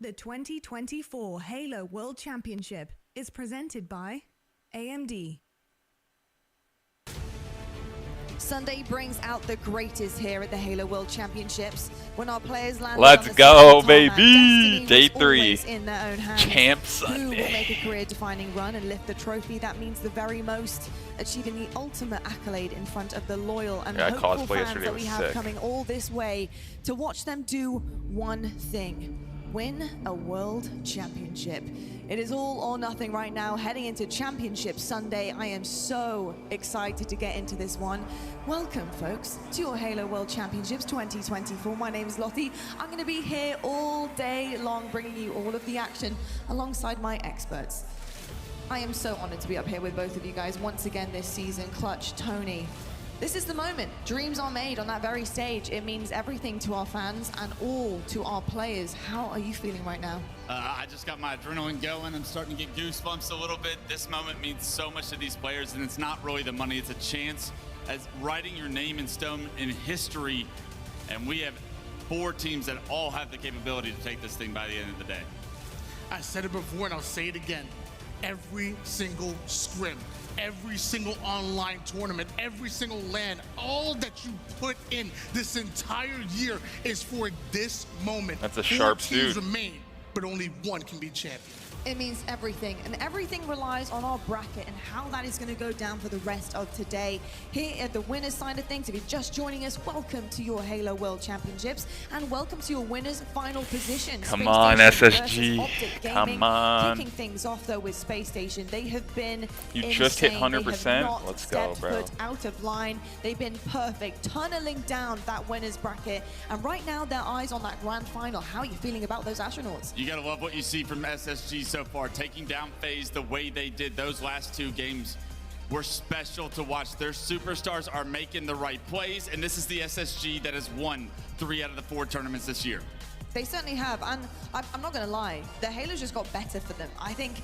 The 2024 Halo World Championship is presented by AMD. Sunday brings out the greatest here at the Halo World Championships when our players land. Let's go, baby! Day 3, in their own hands. Champ Who will Sunday. make a career-defining run and lift the trophy? That means the very most, achieving the ultimate accolade in front of the loyal and hopeful fans that we have coming all this way to watch them do one thing: win a world championship. It is all or nothing right now, heading into Championship Sunday. I am so excited to get into this one. Welcome, folks, to your Halo World Championships 2024. My name is Lottie. I'm going to be here all day long, bringing you all of the action alongside my experts. I am so honored to be up here with both of you guys once again this season. Clutch, Tony. This is the moment. Dreams are made on that very stage. It means everything to our fans and all to our players. How are you feeling right now? I just got my adrenaline going. I'm starting to get goosebumps a little bit. This moment means so much to these players, and it's not really the money. It's a chance as writing your name in stone in history. And we have 4 teams that all have the capability to take this thing by the end of the day. I said it before and I'll say it again. Every single scrim, every single online tournament, every single LAN, all that you put in this entire year is for this moment. That's a 4 sharp teams suit. remain, but only one can be champion. It means everything, and everything relies on our bracket and how that is going to go down for the rest of today. Here at the winners side of things, if you're just joining us, welcome to your Halo World Championships, and welcome to your winners' final position. Come Space on, Station SSG. versus Optic Come Gaming. on. Kicking things off though with Space Station, they have been You insane. just hit They 100%? have not Let's go, stepped bro. foot out of line. They've been perfect, tunneling down that winners bracket, and right now their eyes on that grand final. How are you feeling about those astronauts? You gotta love what you see from SSG so far, taking down FaZe the way they did. Those last 2 games were special to watch. Their superstars are making the right plays, and this is the SSG that has won 3 out of the 4 tournaments this year. They certainly have, and I'm not going to lie, the Halos just got better for them. I think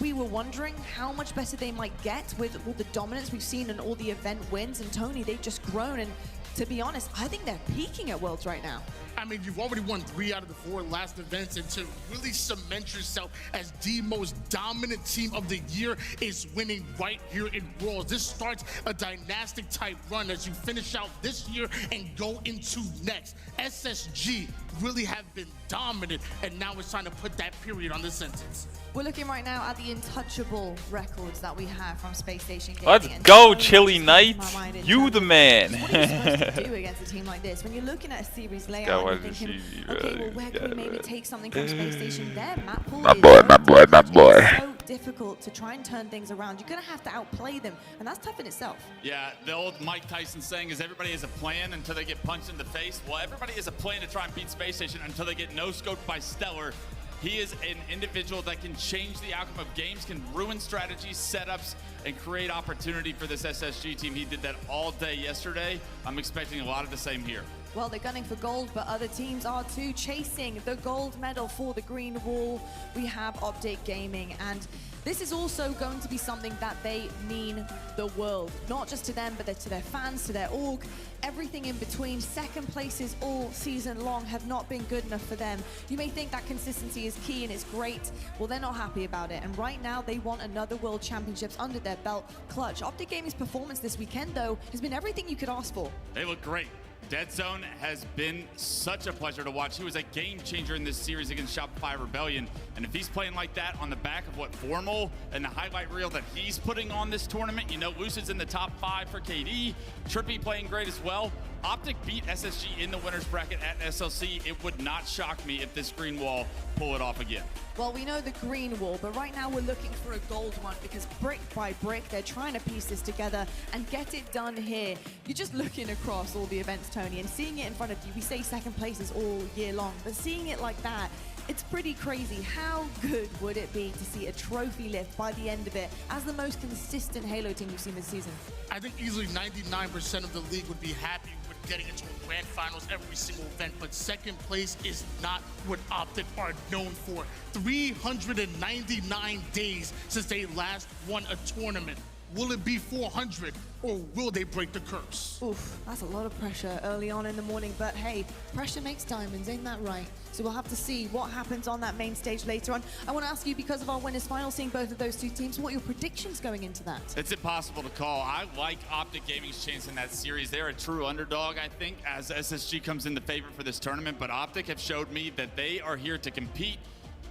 we were wondering how much better they might get with all the dominance we've seen and all the event wins, and Tony, they've just grown, and to be honest, I think they're peaking at Worlds right now. I mean, you've already won 3 out of the 4 last events, and to really cement yourself as the most dominant team of the year is winning right here in Worlds. This starts a dynastic type run as you finish out this year and go into next. SSG really have been dominant, and now it's time to put that period on the sentence. We're looking right now at the untouchable records that we have from Space Station Gaming. Let's and go, so Chilly much Knight. comes to my mind in You terms the of man. What are you supposed to do against a team like this? When you're looking at a series Go, layout what and you're is thinking, he, okay, well, really? where can we maybe take something from Space Station there? Map pool My is boy, so my boy, my different. boy. It's so difficult to try and turn things around. You're going to have to outplay them, and that's tough in itself. Yeah, the old Mike Tyson saying is everybody has a plan until they get punched in the face. Well, everybody has a plan to try and beat Space Station until they get no-scoped by Stellar. He is an individual that can change the outcome of games, can ruin strategies, setups, and create opportunity for this SSG team. He did that all day yesterday. I'm expecting a lot of the same here. Well, they're gunning for gold, but other teams are too, chasing the gold medal for the green wall. We have Optic Gaming, and this is also going to be something that they mean the world. Not just to them, but to their fans, to their org, everything in between. Second places all season long have not been good enough for them. You may think that consistency is key and it's great. Well, they're not happy about it, and right now they want another World Championships under their belt. Clutch. Optic Gaming's performance this weekend, though, has been everything you could ask for. They look great. Dead Zone has been such a pleasure to watch. He was a game changer in this series against Shopify Rebellion. And if he's playing like that on the back of what Formal and the highlight reel that he's putting on this tournament, you know, Lucid's in the top 5 for KD. Trippy playing great as well. Optic beat SSG in the winner's bracket at SLC. It would not shock me if this green wall pull it off again. Well, we know the green wall, but right now we're looking for a gold one because brick by brick, they're trying to piece this together and get it done here. You're just looking across all the events, Tony, and seeing it in front of you. We say second places all year long, but seeing it like that, it's pretty crazy. How good would it be to see a trophy lift by the end of it as the most consistent Halo team we've seen this season? I think easily 99% of the league would be happy with getting into a grand finals every single event, but second place is not what Optic are known for. 399 days since they last won a tournament. Will it be 400 or will they break the curse? Oof, that's a lot of pressure early on in the morning, but hey, pressure makes diamonds, ain't that right? So we'll have to see what happens on that main stage later on. I want to ask you, because of our winners final, seeing both of those two teams, what are your predictions going into that? It's impossible to call. I like Optic Gaming's chance in that series. They're a true underdog, I think, as SSG comes into favor for this tournament, but Optic have showed me that they are here to compete,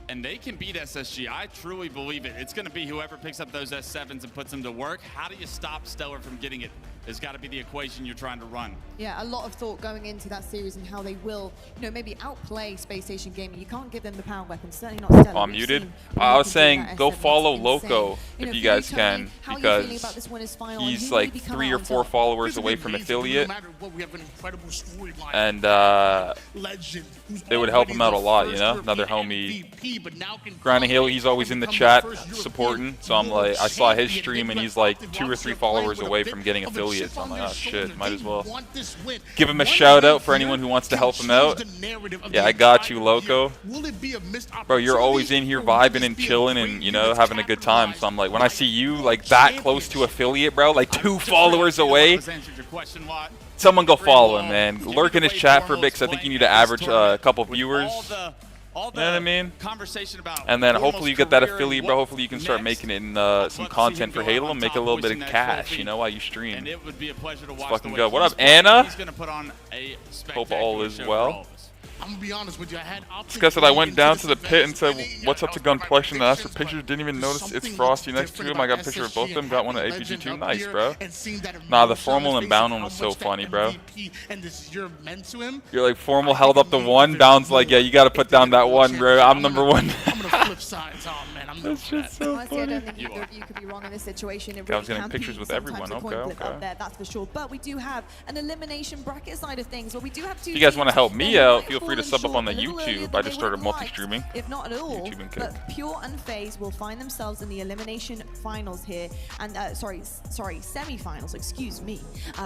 and they can beat SSG. I truly believe it. It's going to be whoever picks up those S7s and puts them to work. How do you stop Stellar from getting it? Has got to be the equation you're trying to run. Yeah, a lot of thought going into that series and how they will, maybe outplay Space Station Gaming. You can't give them the power weapons, certainly not Stellar. Oh, I'm muted. I was saying go follow Loco if you guys can, because he's like 3 or 4 followers away from affiliate, and it would help him out a lot, Another homie, Grinding Halo, he's always in the chat supporting, so I'm like, I saw his stream and he's like 2 or 3 followers away from getting affiliate. So I'm like, oh shit, might as well give him a shout out for anyone who wants to help him out. Yeah, I got you, Loco. Bro, you're always in here vibing and chilling and, having a good time. So I'm like, when I see you like that close to affiliate, bro, like 2 followers away, someone go follow him, man. Lurk in his chat for a bit, because I think you need to average a couple viewers. You know what I mean? And then hopefully you get that affiliate, bro. Hopefully you can start making it in some content for Halo and make a little bit of cash, while you stream. Let's fucking go. What up, Anna? Hope all is well. I'm gonna be honest with you. I had this guy said I went down to the pit and said, "What's up to Gun Question?" and asked for pictures. Didn't even notice it's Frosty next to him. I got a picture of both of them. Got one at APG2. Nice, bro. Nah, the Formal and Bound one was so funny, bro. You're like, Formal held up the 1. Bound's like, yeah, you got to put down that 1, bro. I'm number 1. That's just so funny. I don't think you could be wrong in this situation. I was getting pictures with everyone. Okay. That's for sure. But we do have an elimination bracket side of things. Well, we do have 2. If you guys want to help me out, feel free to sub up on the YouTube. I just started multi-streaming. If not at all, but Pure and FaZe will find themselves in the elimination finals here, and semi-finals, excuse me.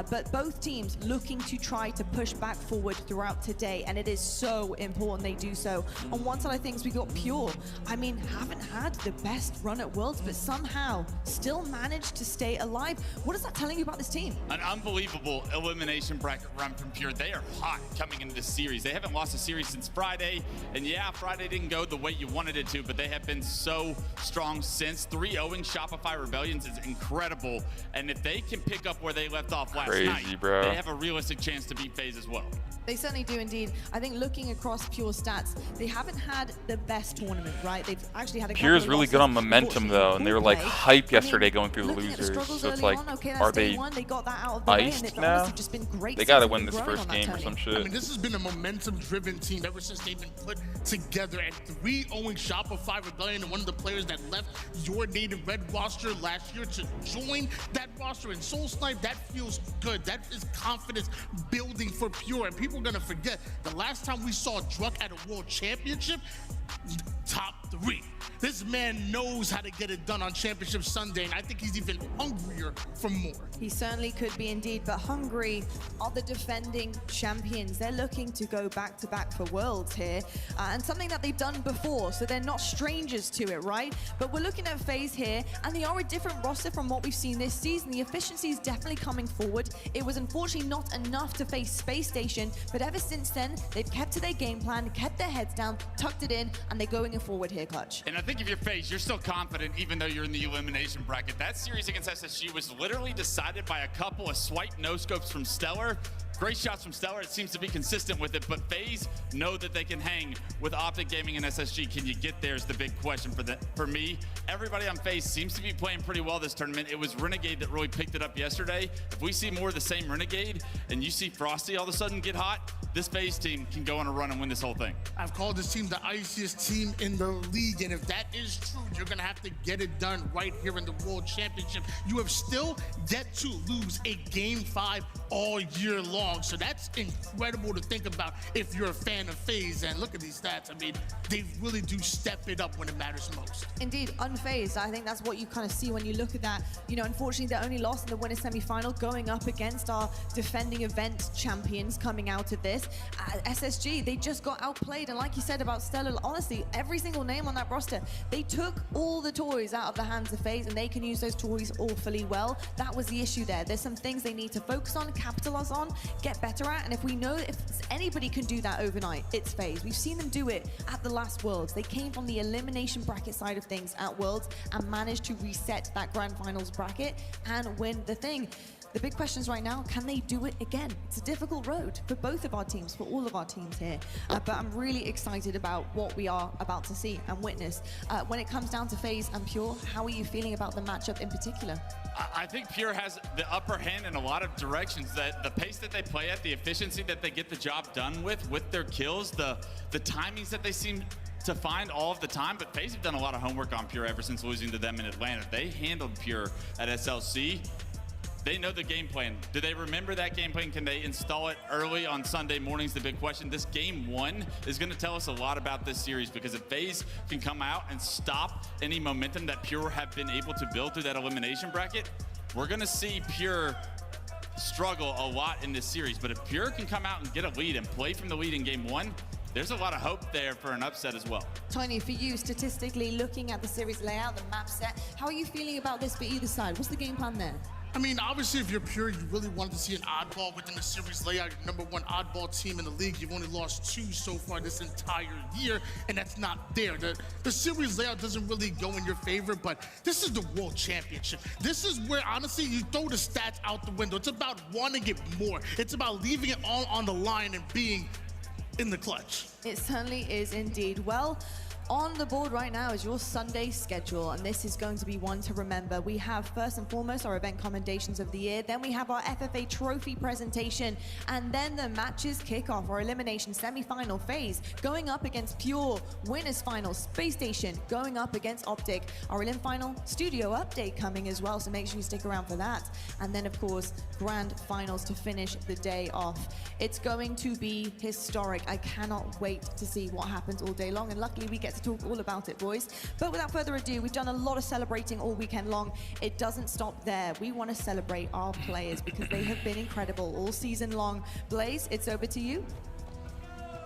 But both teams looking to try to push back forward throughout today, and it is so important they do so. On one side of things, we got Pure. I mean, haven't had the best run at Worlds, but somehow still managed to stay alive. What is that telling you about this team? An unbelievable elimination bracket run from Pure. They are hot coming into this series. They haven't lost a series since Friday, and yeah, Friday didn't go the way you wanted it to, but they have been so strong since. 3-0ing Shopify Rebellions is incredible, and if they can pick up where they left off last night, bro, they have a realistic chance to beat FaZe as well. They certainly do indeed. I think looking across Pure stats, they haven't had the best tournament, right? They've actually had a Pure is really good on momentum though, and they were like hype yesterday going through the losers. So it's like, are they iced now? They gotta win this first game or some shit. I mean, this has been a momentum-driven team ever since they've been put together. And 3-0ing Shopify Rebellion, and one of the players that left your native red roster last year to join that roster and Soul Snipe, that feels good. That is confidence building for Pure. And people are gonna forget the last time we saw Druck at a World Championship, top 3. This man knows how to get it done on Championship Sunday, and I think he's even hungrier for more. He certainly could be indeed, but Hungary are the defending champions. They're looking to go back-to-back for Worlds here, and something that they've done before, so they're not strangers to it, right? But we're looking at FaZe here, and they are a different roster from what we've seen this season. The efficiency is definitely coming forward. It was unfortunately not enough to face Space Station, but ever since then, they've kept to their game plan, kept their heads down, tucked it in, and they're going forward here, Clutch. And I think if you're FaZe, you're still confident even though you're in the elimination bracket. That series against SSG was literally decided by a couple of swipe no-scopes from Stellar. Great shots from Stellar. It seems to be consistent with it, but FaZe know that they can hang with Optic Gaming and SSG. Can you get there is the big question for me. Everybody on FaZe seems to be playing pretty well this tournament. It was Renegade that really picked it up yesterday. If we see more of the same Renegade and you see Frosty all of a sudden get hot, this FaZe team can go on a run and win this whole thing. I've called this team the iciest team in the league, and if that is true, you're gonna have to get it done right here in the World Championship. You have still yet to lose a Game 5 all year long, so that's incredible to think about if you're a fan of FaZe. And look at these stats. I mean, they really do step it up when it matters most. Indeed, unfazed. I think that's what you kind of see when you look at that. You know, unfortunately, they only lost in the winners semi-final, going up against our defending event champions coming out of this. this. SSG, they just got outplayed. And like you said about Stellar, honestly, every single name on that roster, they took all the toys out of the hands of FaZe, and they can use those toys awfully well. That was the issue there. There's some things they need to focus on, capitalize on, get better at. And if we know if anybody can do that overnight, it's FaZe. We've seen them do it at the last Worlds. They came from the elimination bracket side of things at Worlds and managed to reset that Grand Finals bracket and win the thing. The big questions right now, can they do it again? It's a difficult road for both of our teams, for all of our teams here. But I'm really excited about what we are about to see and witness. When it comes down to FaZe and Pure, how are you feeling about the matchup in particular? I think Pure has the upper hand in a lot of directions. That the pace that they play at, the efficiency that they get the job done with their kills, the timings that they seem to find all of the time. But FaZe have done a lot of homework on Pure ever since losing to them in Atlanta. They handled Pure at SLC. They know the game plan. Do they remember that game plan? Can they install it early on Sunday mornings? The big question. This game one is going to tell us a lot about this series, because if FaZe can come out and stop any momentum that Pure have been able to build through that elimination bracket, we're going to see Pure struggle a lot in this series. But if Pure can come out and get a lead and play from the lead in game one, there's a lot of hope there for an upset as well. Tony, for you, statistically, looking at the series layout, the map set, how are you feeling about this for either side? What's the game plan there? I mean, obviously, if you're Pure, you really wanted to see an oddball within the series layout. You're #1 oddball team in the league. You've only lost 2 so far this entire year, and that's not there. The series layout doesn't really go in your favor, but this is the World Championship. This is where, honestly, you throw the stats out the window. It's about wanting it more. It's about leaving it all on the line and being in the clutch. It certainly is indeed. Well, on the board right now is your Sunday schedule, and this is going to be one to remember. We have first and foremost our event commendations of the year, then we have our FFA trophy presentation, and then the matches kick off. Our elimination semi-final FaZe going up against Pure, winners final Space Station going up against Optic. Our elim final studio update coming as well, so make sure you stick around for that. And then of course grand finals to finish the day off. It's going to be historic. I cannot wait to see what happens all day long, and luckily we get to talk all about it, boys. But without further ado, we've done a lot of celebrating all weekend long. It doesn't stop there. We want to celebrate our players because they have been incredible all season long. Blaze, it's over to you.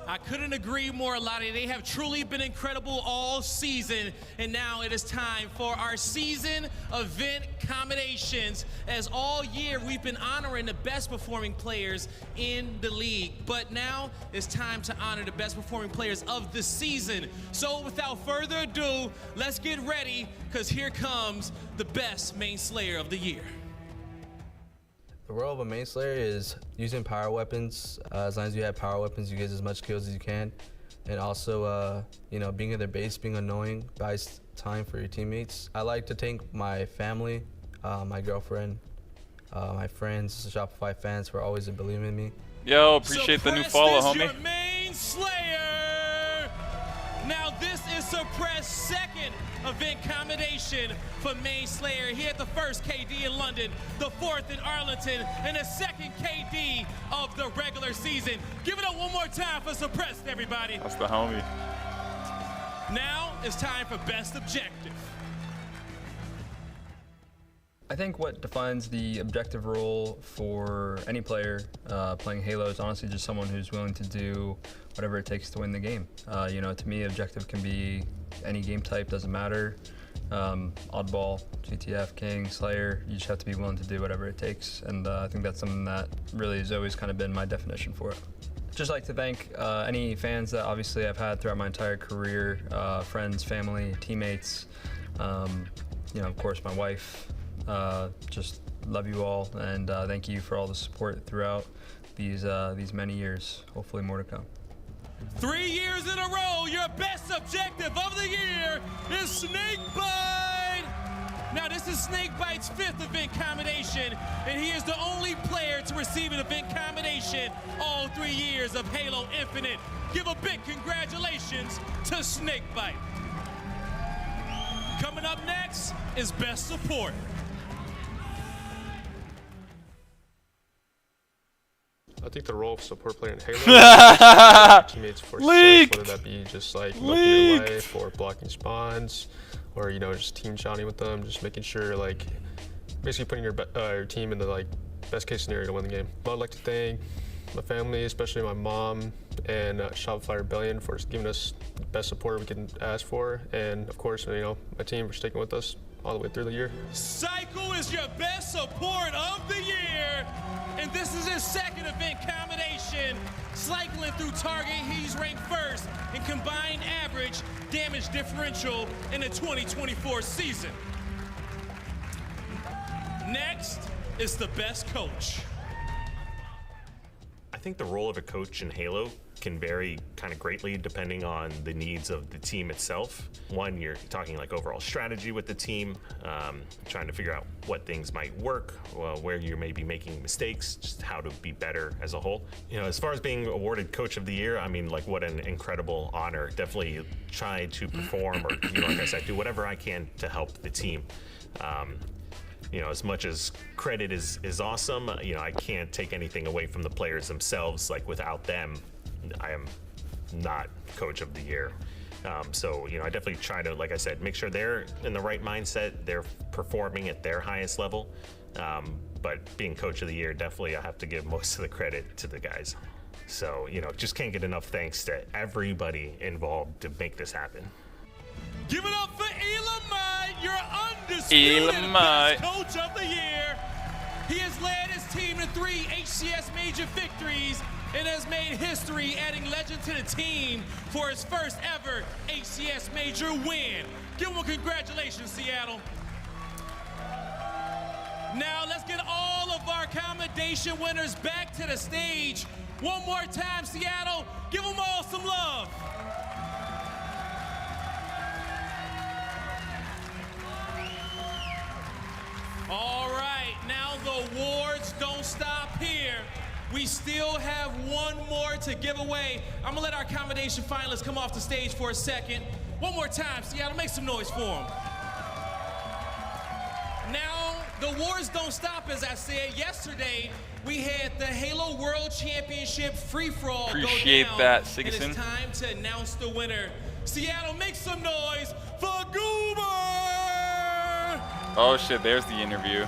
I couldn't agree more, Lottie. They have truly been incredible all season, and now it is time for our season event commendations. As all year, we've been honoring the best performing players in the league, but now it's time to honor the best performing players of the season. So without further ado, let's get ready, because here comes the best main slayer of the year. The role of a main slayer is using power weapons. As long as you have power weapons, you get as much kills as you can. And also, you know, being in their base, being annoying, buys time for your teammates. I like to thank my family, my girlfriend, my friends, Shopify fans for always believing in me. Yo, appreciate the new follow, homie. Your main slayer. Now this is Suppress second event commendation for main slayer. He had the first KD in London, the fourth in Arlington, and the second KD of the regular season. Give it up one more time for Suppress, everybody. That's the homie. Now it's time for best objective. I think what defines the objective role for any player playing Halo is honestly just someone who's willing to do whatever it takes to win the game. You know, to me, objective can be any game type, doesn't matter. Oddball, GTF, King, Slayer, you just have to be willing to do whatever it takes. And I think that's something that really has always kind of been my definition for it. Just like to thank any fans that obviously I've had throughout my entire career, friends, family, teammates, you know, of course, my wife. Just love you all, and thank you for all the support throughout these many years. Hopefully more to come. 3 years in a row, your best objective of the year is Snakebite. Now this is Snakebite's 5th event commendation, and he is the only player to receive an event commendation all 3 years of Halo Infinite. Give a big congratulations to Snakebite. Coming up next is Best Support. I think the role of support player in Halo teammates for success, whether that be just like looking your life or blocking spawns, or you know, just team shouting with them, just making sure like basically putting your team in the like best case scenario to win the game. But I'd like to thank my family, especially my mom and Shopify Rebellion for giving us the best support we can ask for, and of course, you know, my team for sticking with us all the way through the year. Cycle is your best support of the year, and this is his second event combination. Cycling through Target, he's ranked first in combined average damage differential in the 2024 season. Next is the best coach. I think the role of a coach in Halo can vary kind of greatly depending on the needs of the team itself. One, you're talking like overall strategy with the team, trying to figure out what things might work, where you may be making mistakes, just how to be better as a whole. You know, as far as being awarded Coach of the Year, I mean, like, what an incredible honor. Definitely try to perform, or, you know, like I said, do whatever I can to help the team. You know, as much as credit is awesome, you know, I can't take anything away from the players themselves. Like, without them, I am not Coach of the Year. So, you know, I definitely try to, like I said, make sure they're in the right mindset, they're performing at their highest level. But being Coach of the Year, definitely I have to give most of the credit to the guys. So, you know, just can't get enough thanks to everybody involved to make this happen. Give it up for Elamite, your undisputed best Coach of the Year. He has led his team to 3 HCS major victories and has made history, adding legend to the team for his first ever HCS major win. Give him a congratulations, Seattle. Now let's get all of our commendation winners back to the stage. One more time, Seattle. Give them all some love. All right, now the awards don't stop here. We still have one more to give away. I'm gonna let our commendation finalists come off the stage for a second. One more time, Seattle, make some noise for them. Now, the awards don't stop, as I said. Yesterday, we had the Halo World Championship free-for-all go down. Appreciate that, Sigerson. And it's time to announce the winner. Seattle, make some noise for Goober! Oh shit, there's the interview.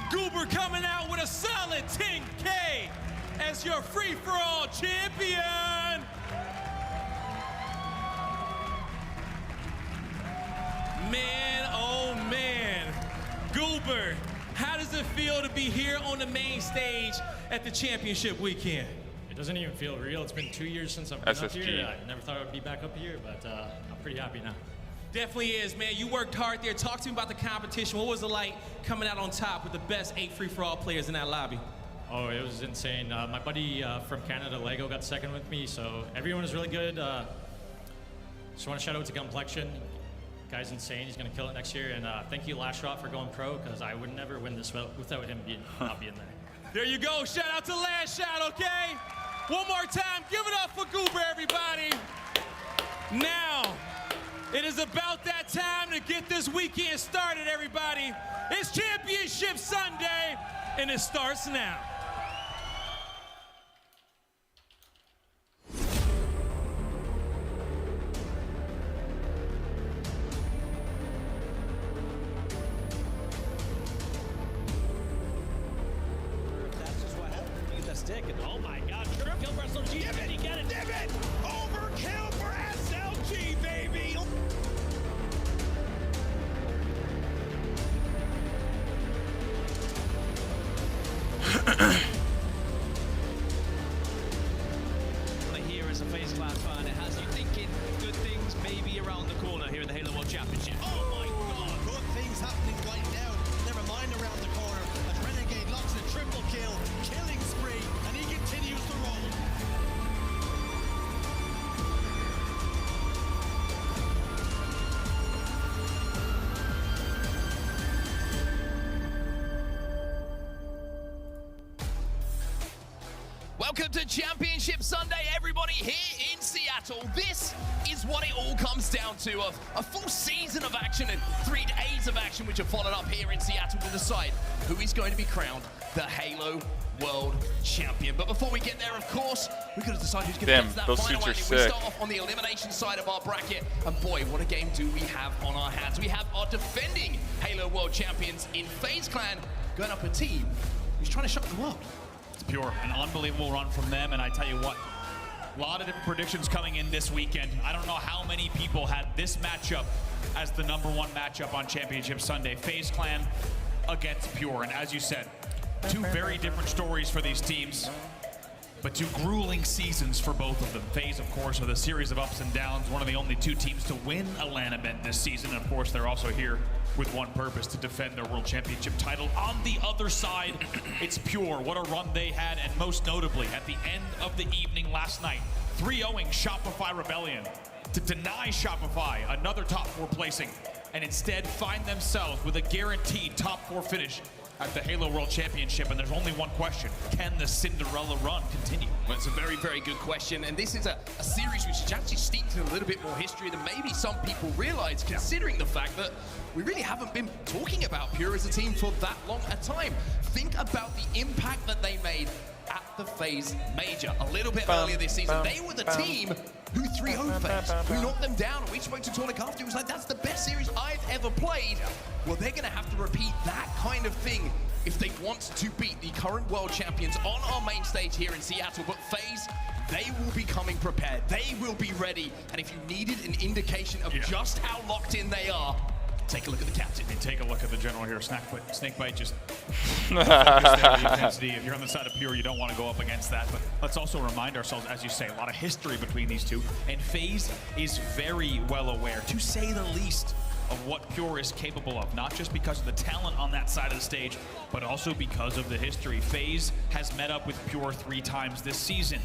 Goober coming out with a solid 10K as your free-for-all champion. Man, oh man. Goober, how does it feel to be here on the main stage at the championship weekend? It doesn't even feel real. It's been 2 years since I've been up here. I never thought I would be back up here, but I'm pretty happy now. Definitely is, man. You worked hard there. Talk to me about the competition. What was it like coming out on top with the best 8 free-for-all players in that lobby? Oh, it was insane. My buddy from Canada, Lego, got second with me, so everyone was really good. Just want to shout out to Gunplexion. Guy's insane. He's going to kill it next year. And thank you, Last Shot, for going pro, because I would never win this without him not being there. There you go. Shout out to Last Shot, okay? One more time. Give it up for Goober, everybody. Now, it is about that time to get this weekend started, everybody. It's Championship Sunday, and it starts now. That's just what happened. You get that stick, and oh my God, triple for SLG. Did he get it? Overkill for SLG, baby. Here is a FaZe Clan fan. It has you thinking good things maybe around the corner here in the Halo World Championship. Oh my God! Good things happening right now. Never mind around the corner. As Renegade locks a triple kill, killing spree, and he continues to roll. Welcome to Championship Sunday, everybody, here in Seattle. This is what it all comes down to, a full season of action and 3 days of action which are followed up here in Seattle to decide who is going to be crowned the Halo World Champion. But before we get there, of course, we've got to decide who's going to get to that final ending. We start off on the elimination side of our bracket, and boy, what a game do we have on our hands. We have our defending Halo World Champions in FaZe Clan going up a team who's trying to shock the world. It's Pure, an unbelievable run from them, and I tell you what, a lot of different predictions coming in this weekend. I don't know how many people had this matchup as the #1 matchup on Championship Sunday. FaZe Clan against Pure, and as you said, two very different stories for these teams, but two grueling seasons for both of them. FaZe, of course, with a series of ups and downs, one of the only two teams to win a LAN event this season. And of course, they're also here with one purpose, to defend their World Championship title. On the other side, it's Pure. What a run they had, and most notably, at the end of the evening last night, 3-0ing Shopify Rebellion to deny Shopify another top 4 placing, and instead find themselves with a guaranteed top 4 finish at the Halo World Championship. And there's only one question: can the Cinderella run continue? Well, it's a very, very good question, and this is a series which is actually steeped in a little bit more history than maybe some people realize, considering the fact that we really haven't been talking about Pure as a team for that long a time. Think about the impact that they made at the FaZe Major a little bit earlier this season. They were the team who 3-0'd FaZe, who knocked them down, and we spoke to Tornik after. He was like, that's the best series I've ever played. Well, they're going to have to repeat that kind of thing if they want to beat the current world champions on our main stage here in Seattle. But FaZe, they will be coming prepared. They will be ready. And if you needed an indication of just how locked in they are, take a look at the captain. And take a look at the general here. Snakebite just the intensity. If you're on the side of Pure, you don't want to go up against that. But let's also remind ourselves, as you say, a lot of history between these two. And FaZe is very well aware, to say the least, of what Pure is capable of, not just because of the talent on that side of the stage, but also because of the history. FaZe has met up with Pure 3 times this season.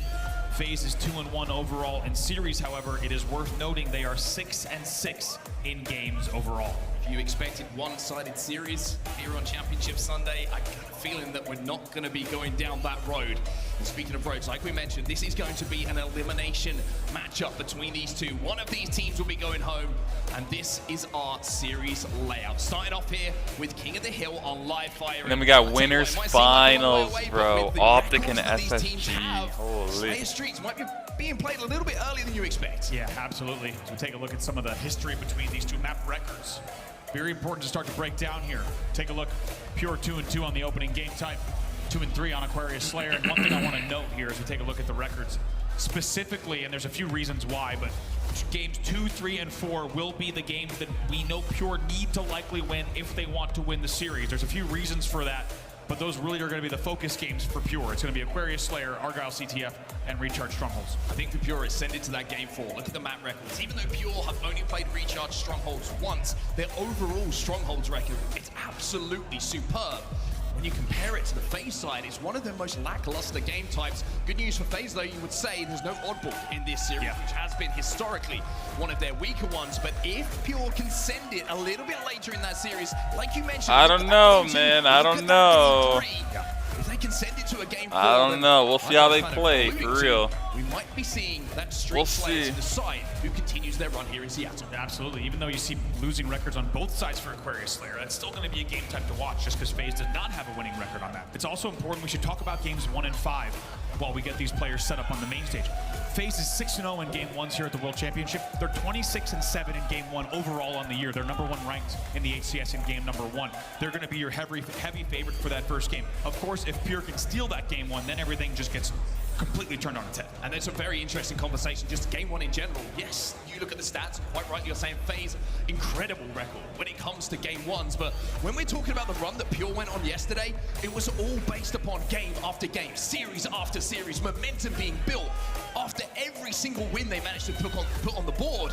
FaZe is 2-1 overall in series. However, it is worth noting they are 6-6 in games overall. If you expected one-sided series here on Championship Sunday, I got a feeling that we're not going to be going down that road. And speaking of roads, like we mentioned, this is going to be an elimination matchup between these two. One of these teams will be going home, and this is our series layout. Starting off here with King of the Hill on live fire. And then we got winners finals, bro. Optic and SSG. Holy. Streets might be being played a little bit earlier than you expect. Yeah, absolutely. So take a look at some of the history between these two map records. Very important to start to break down here. Take a look. Pure 2-2 on the opening game type. 2-3 on Aquarius Slayer. And one thing I want to note here as we take a look at the records specifically, and there's a few reasons why, but games 2, 3, and 4 will be the games that we know Pure need to likely win if they want to win the series. There's a few reasons for that, but those really are going to be the focus games for Pure. It's going to be Aquarius Slayer, Argyle CTF, and Recharge Strongholds. I think for Pure, it's send it to that game 4. Look at the map records. Even though Pure have only played Recharge Strongholds once, their overall Strongholds record, it's absolutely superb. When you compare it to the FaZe side, it's one of their most lackluster game types. Good news for FaZe, though, you would say there's no oddball in this series, which has been historically one of their weaker ones. But if Pure can send it a little bit later in that series, like you mentioned, I don't know, man. I don't know. If they can send it to a game 4, I don't know. We'll see how they play, for real. We might be seeing that streak Slayer to decide who continues their run here in Seattle. Absolutely. Even though you see losing records on both sides for Aquarius Slayer, that's still going to be a game type to watch just because FaZe does not have a winning record on that. It's also important we should talk about games 1 and 5 while we get these players set up on the main stage. FaZe is 6-0 in game 1s here at the World Championship. They're 26-7 in game 1 overall on the year. They're #1 ranked in the HCS in game #1. They're going to be your heavy favorite for that first game. Of course, if Pure can steal that game 1, then everything just gets completely turned on its head. And there's a very interesting conversation, just game 1 in general. Yes, you look at the stats, quite right, you're saying FaZe, incredible record when it comes to game 1s, but when we're talking about the run that Pure went on yesterday, it was all based upon game after game, series after series, momentum being built after every single win they managed to put on the board.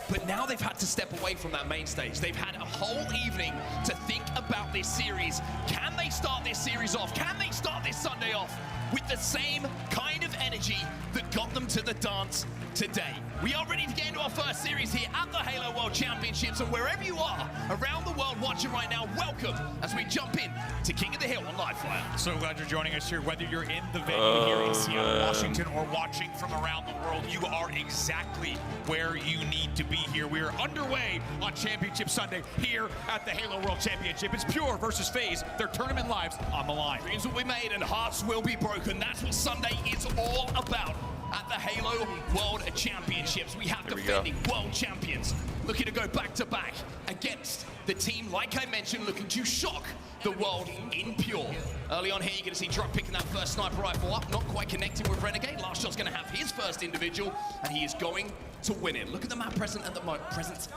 But now they've had to step away from that main stage. They've had a whole evening to think about this series. Can they start this series off? Can they start this Sunday off with the same kind of energy that got them to the dance today? We are ready to get into our first series here at the Halo World Championships, and wherever you are around the world watching right now, welcome as we jump in to King of the Hill on Livefire. So glad you're joining us here. Whether you're in the venue here in Seattle, Washington, or watching from around the world, you are exactly where you need to be here. We are underway on Championship Sunday here at the Halo World Championship. It's Pure versus FaZe. Their tournament lives on the line. Dreams will be made and hearts will be broken. That's what Sunday is all about. at the Halo World Championships. We have defending world champions looking to go back-to-back against the team, like I mentioned, looking to shock the world in Pure. Early on here, you're going to see Drug picking that first sniper rifle up, not quite connecting with Renegade. Last shot's going to have his first individual, and he is going to win it. Look at the map presence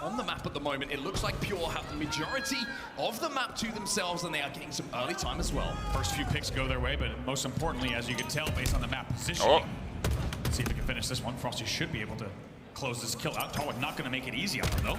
on the map at the moment. It looks like Pure have the majority of the map to themselves, and they are getting some early time as well. First few picks go their way, but most importantly, as you can tell, based on the map positioning. Let's see if we can finish this one. Frosty should be able to close this kill out. Tarwick not going to make it easy on him, though.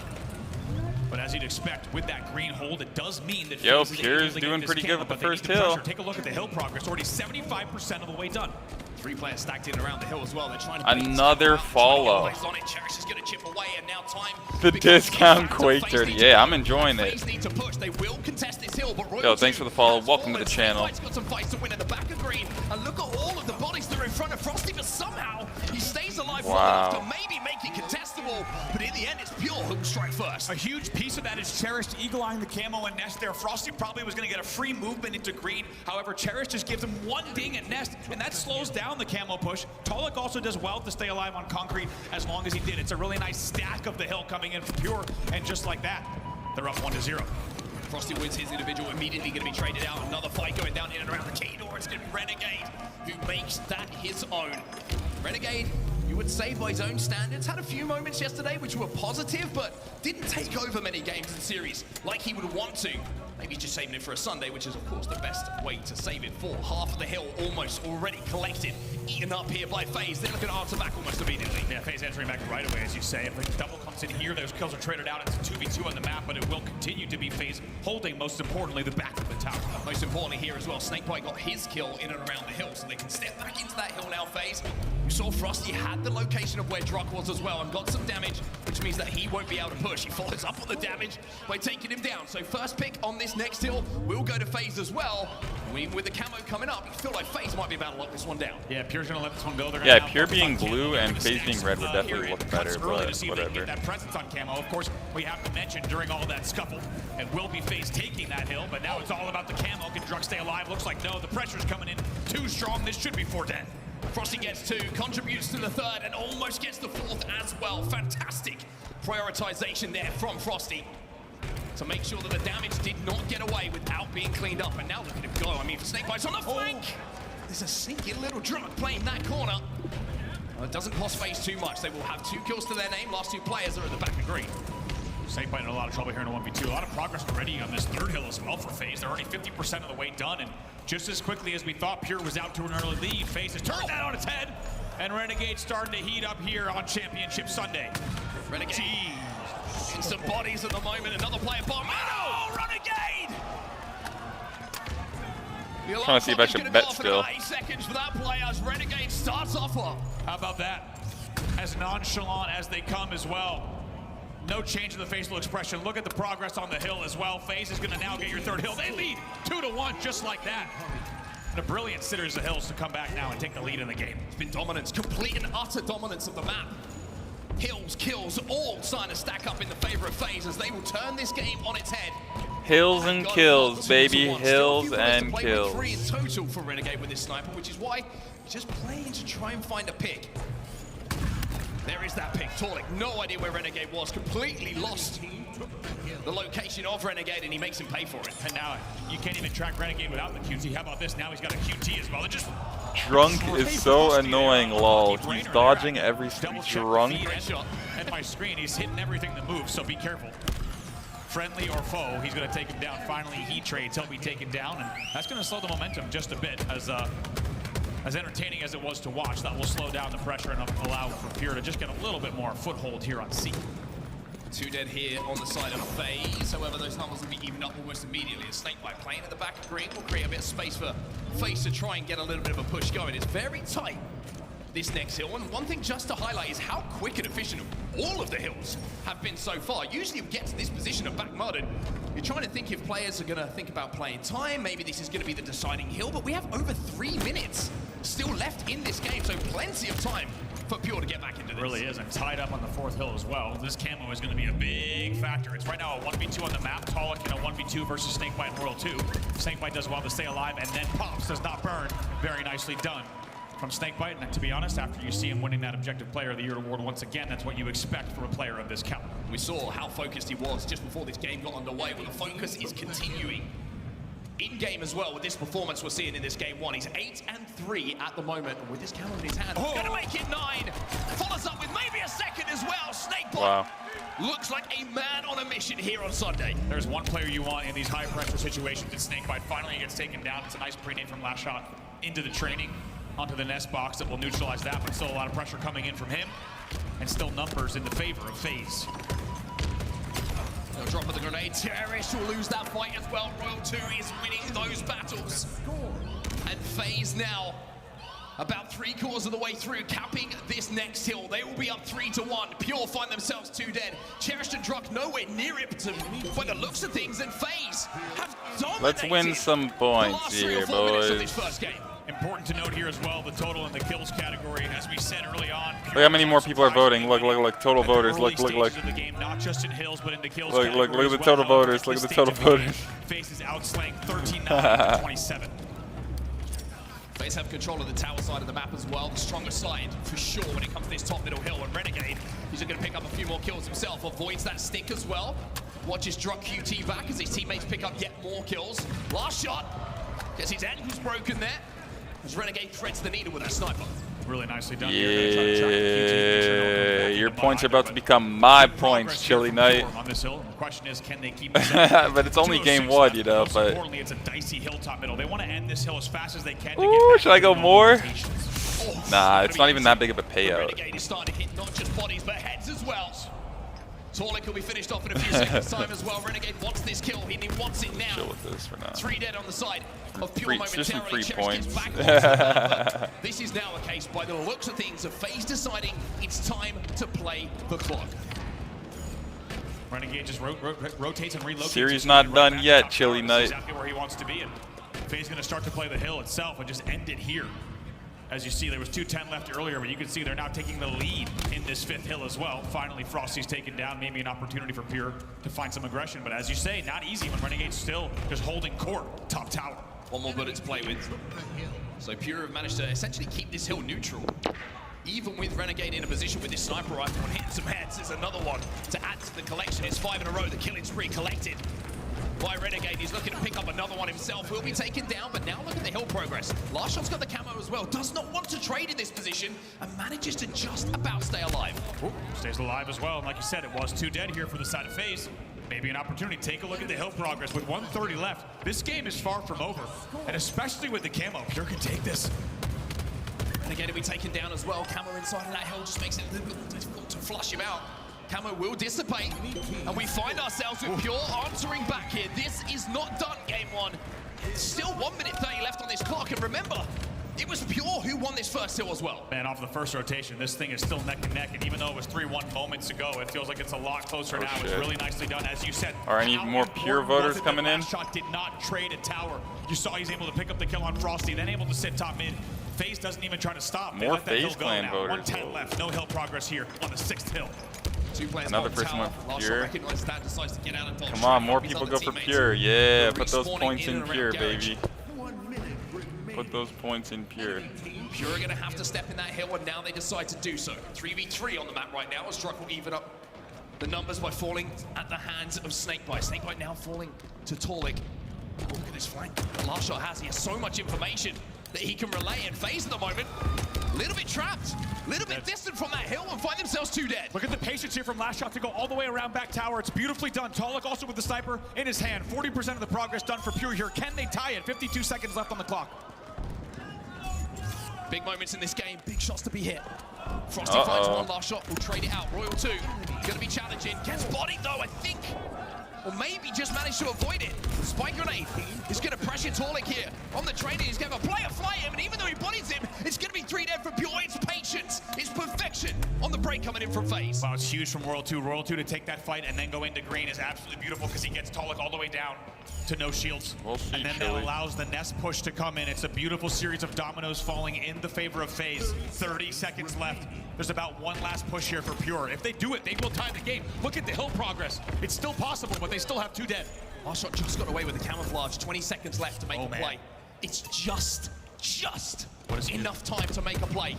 But as you'd expect, with that green hold, it does mean that Pure's doing pretty good with the first hill. Take a look at the hill progress. Already 75% of the way done. 3 players stacked in around the hill as well. They're trying to another follow. Cherish is going to chip away, and now time the discount Quake 30. Yeah, I'm enjoying it. They will contest this hill, but yo, thanks for the follow. Welcome to the channel. Got some fights to win in the back of green, and look at all of the bodies that are in front of Frosty, but somehow he stays alive long enough to maybe make it contestable. But in the end, it's Pure who will strike first. A huge piece of that is Cherish eagle-eyeing the camo and Nest there. Frosty probably was going to get a free movement into green. However, Cherish just gives him one ding at Nest, and that slows down the camo push. Tarwick also does well to stay alive on concrete as long as he did. It's a really nice stack of the hill coming in for Pure, and just like that, they're up 1-0. Frosty wins his individual, immediately going to be traded out. Another fight going down in and around the key door. It's going to be Renegade who makes that his own. Renegade, you would say by his own standards, had a few moments yesterday which were positive, but didn't take over many games in the series like he would want to. Maybe he's just saving it for a Sunday, which is, of course, the best way to save it for. Half of the hill almost already collected, eaten up here by FaZe. They're looking to answer back almost immediately. Yeah, FaZe answering back right away, as you say. If the double comes in here, those kills are traded out. It's 2v2 on the map, but it will continue to be FaZe holding, most importantly, the back of the tower. Most importantly here as well, Snakebite got his kill in and around the hill, so they can step back into that hill now, FaZe. You saw Frosty had the location of where Druk was as well and got some damage, which means that he won't be able to push. He follows up on the damage by taking him down. So first pick on this next hill will go to FaZe as well. With the camo coming up, you feel like FaZe might be about to lock this one down. Yeah, Pure's going to let this one go. Yeah, Pure being blue and FaZe being red would definitely look better, but whatever. That presence on camo, of course, we have to mention during all that scuffle, it will be FaZe taking that hill, but now it's all about the camo. Can Druk stay alive? Looks like no, the pressure's coming in too strong. This should be 4-10. Frosty gets 2, contributes to the 3rd, and almost gets the 4th as well. Fantastic prioritization there from Frosty to make sure that the damage did not get away without being cleaned up. And now look at him go. I mean, Snakebite's on the flank. There's a sneaky little Druk playing that corner. Well, it doesn't cost FaZe too much. They will have 2 kills to their name. Last 2 players are at the back of green. Snakebite in a lot of trouble here in a 1v2. A lot of progress already on this 3rd hill as well for FaZe. They're already 50% of the way done, and just as quickly as we thought Pure was out to an early lead, FaZe has turned that on its head, and Renegade starting to heat up here on Championship Sunday. Renegade in some bodies at the moment. Another player bomb. Oh, Renegade! Trying to see if I should bet still. 8 seconds for that play as Renegade starts off well. How about that? As nonchalant as they come as well. No change in the facial expression. Look at the progress on the hill as well. FaZe is going to now get your 3rd hill. They lead 2-1 just like that. And a brilliant Sitters of Hills to come back now and take the lead in the game. It's been dominance, complete and utter dominance of the map. Hills, kills, all starting to stack up in the favor of FaZe as they will turn this game on its head. Hills and kills, baby. Hills and kills. 3 in total for Renegade with this sniper, which is why he's just playing to try and find a pick. There is that pick. Tarwick, no idea where Renegade was. Completely lost the location of Renegade, and he makes him pay for it. And now you can't even track Renegade without the QT. How about this? Now he's got a QT as well. It just Drunk is so annoying, lol. He's dodging every Drunk. At my screen, he's hitting everything that moves, so be careful. Friendly or foe, he's going to take him down. Finally, he trades. He'll be taken down, and that's going to slow the momentum just a bit. As entertaining as it was to watch, that will slow down the pressure and allow for Pure to just get a little bit more foothold here on C. 2 dead here on the side of FaZe. However, those numbers will be evened up almost immediately. A Snakebite playing at the back of green will create a bit of space for FaZe to try and get a little bit of a push going. It's very tight, this next hill. And one thing just to highlight is how quick and efficient all of the hills have been so far. Usually we get to this position of back mud and you're trying to think if players are going to think about playing time. Maybe this is going to be the deciding hill, but we have over 3 minutes still left in this game, so plenty of time for Pure to get back into this. It really is, and tied up on the 4th hill as well. This camo is going to be a big factor. It's right now a 1v2 on the map. Tarwick in a 1v2 versus Snakebite in World 2. Snakebite does well to stay alive and then pops, does not burn. Very nicely done from Snakebite, and to be honest, after you see him winning that Objective Player of the Year award once again, that's what you expect from a player of this caliber. We saw how focused he was just before this game got underway, but the focus is continuing in-game as well with this performance we're seeing in this game one. He's 8-3 at the moment, and with this camera in his hand, he's gonna make it 9. Follows up with maybe a second as well. Snakebite looks like a man on a mission here on Sunday. There's one player you want in these high-pressure situations in Snakebite. Finally, he gets taken down. It's a nice pre-nade from Last Shot into the training, onto the nest box that will neutralize that, but still a lot of pressure coming in from him, and still numbers in the favor of FaZe. No drop of the grenade. Cherish will lose that fight as well. Royal 2 is winning those battles. And FaZe now about 3/4 of the way through, capping this next hill. They will be up 3-1. Pure find themselves 2 dead. Cherished and Druck nowhere near it by the looks of things, and FaZe have dominated. Let's win some points here, boys. Important to note here as well, the total in the kills category, as we said early on. Look how many more people are voting. Look, total voters. Look. Of the game, not just in hills, but in the kills look at the total voters. Look at the total voters. FaZe is outslaying 39-27. FaZe have control of the tower side of the map as well. The stronger side, for sure, when it comes to this top middle hill. And Renegade, he's going to pick up a few more kills himself. Avoids that stick as well. Watches Druck QT back as his teammates pick up yet more kills. Last shot. Gets his ankles broken there. As Renegade threads the needle with that sniper. Really nicely done. Yeah, your points are about to become my points, Chili Knight. On this hill. The question is, can they keep but it's only game 1, you know. But importantly, it's a dicey hilltop middle. They want to end this hill as fast as they can. Ooh, should I go more? Nah, it's not even that big of a payout. Renegade is starting to hit not just bodies, but heads as well. Torlik will be finished off in a few seconds time as well. Renegade wants this kill. He wants it now. Chill with this for now. 3 dead on the side of Pure momentarily. Just some free points. This is now a case, by the looks of things, of FaZe deciding it's time to play the clock. Renegade just rotates and relocates. Series not done yet, Chili Knight. Exactly where he wants to be. And FaZe going to start to play the hill itself and just end it here. As you see, there was 2:10 left earlier, but you can see they're now taking the lead in this 5th hill as well. Finally, Frosty's taken down. Maybe an opportunity for Pure to find some aggression. But as you say, not easy when Renegade's still just holding court, top tower. One more bullet to play with. So Pure have managed to essentially keep this hill neutral. Even with Renegade in a position with this sniper rifle and hitting some heads, there's another one to add to the collection. It's 5 in a row, the killing spree collected by Renegade. He's looking to pick up another one himself. Will be taken down, but now look at the hill progress. Last shot's got the camo as well. Does not want to trade in this position and manages to just about stay alive. Ooh, stays alive as well. And like you said, it was 2 dead here for the side of FaZe. Maybe an opportunity. Take a look at the hill progress with 1:30 left. This game is far from over, and especially with the camo, Pure can take this. Renegade will be taken down as well. Camo inside of that hill just makes it a little bit more difficult to flush him out. Camo will dissipate, and we find ourselves with Pure answering back here. This is not done, game 1. Still 1 minute 30 left on this clock, and remember, it was Pure who won this first hill as well. Man, off the first rotation, this thing is still neck and neck, and even though it was 3-1 moments ago, it feels like it's a lot closer now. Shit. It's really nicely done, as you said. Are any more Pure voters coming in? Shot did not trade a tower. You saw he's able to pick up the kill on Frosty, then able to sit top mid. FaZe doesn't even try to stop. More FaZe clan voters. 110 left, no hill progress here on the 6th hill. Another person went for Pure. Come on, more people go for Pure. Yeah, put those points in Pure, baby. Put those points in Pure. Pure are going to have to step in that hill, and now they decide to do so. 3v3 on the map right now, as Druck will even up the numbers by falling at the hands of Snakebite. Snakebite now falling to Torlik. Oh, look at this flank. The last shot has here so much information that he can relay, and FaZe at the moment, a little bit trapped, a little bit distant from that hill, and find themselves 2 dead. Look at the patience here from Last Shot to go all the way around back tower. It's beautifully done. Torlik also with the sniper in his hand. 40% of the progress done for Pure here. Can they tie it? 52 seconds left on the clock. Big moments in this game, big shots to be hit. Frosty finds one last shot, will trade it out. Royal 2, gonna be challenging. Gets bodied though, I think. Or maybe just managed to avoid it. Spike grenade is gonna pressure Torlik here. On the training, he's gonna player fly him, and even though he bodies him, it's gonna be 3 dead for Pure. It's patience, it's perfection on the break coming in from FaZe. Wow, it's huge from Royal 2. Royal 2 to take that fight and then go into green is absolutely beautiful because he gets Torlik all the way down to no shields. And then that allows the nest push to come in. It's a beautiful series of dominoes falling in the favor of FaZe. 30 seconds left. There's about one last push here for Pure. If they do it, they will tie the game. Look at the hill progress. It's still possible, but they still have 2 dead. Last shot just got away with the camouflage. 20 seconds left to make the play. It's just just enough time to make a play.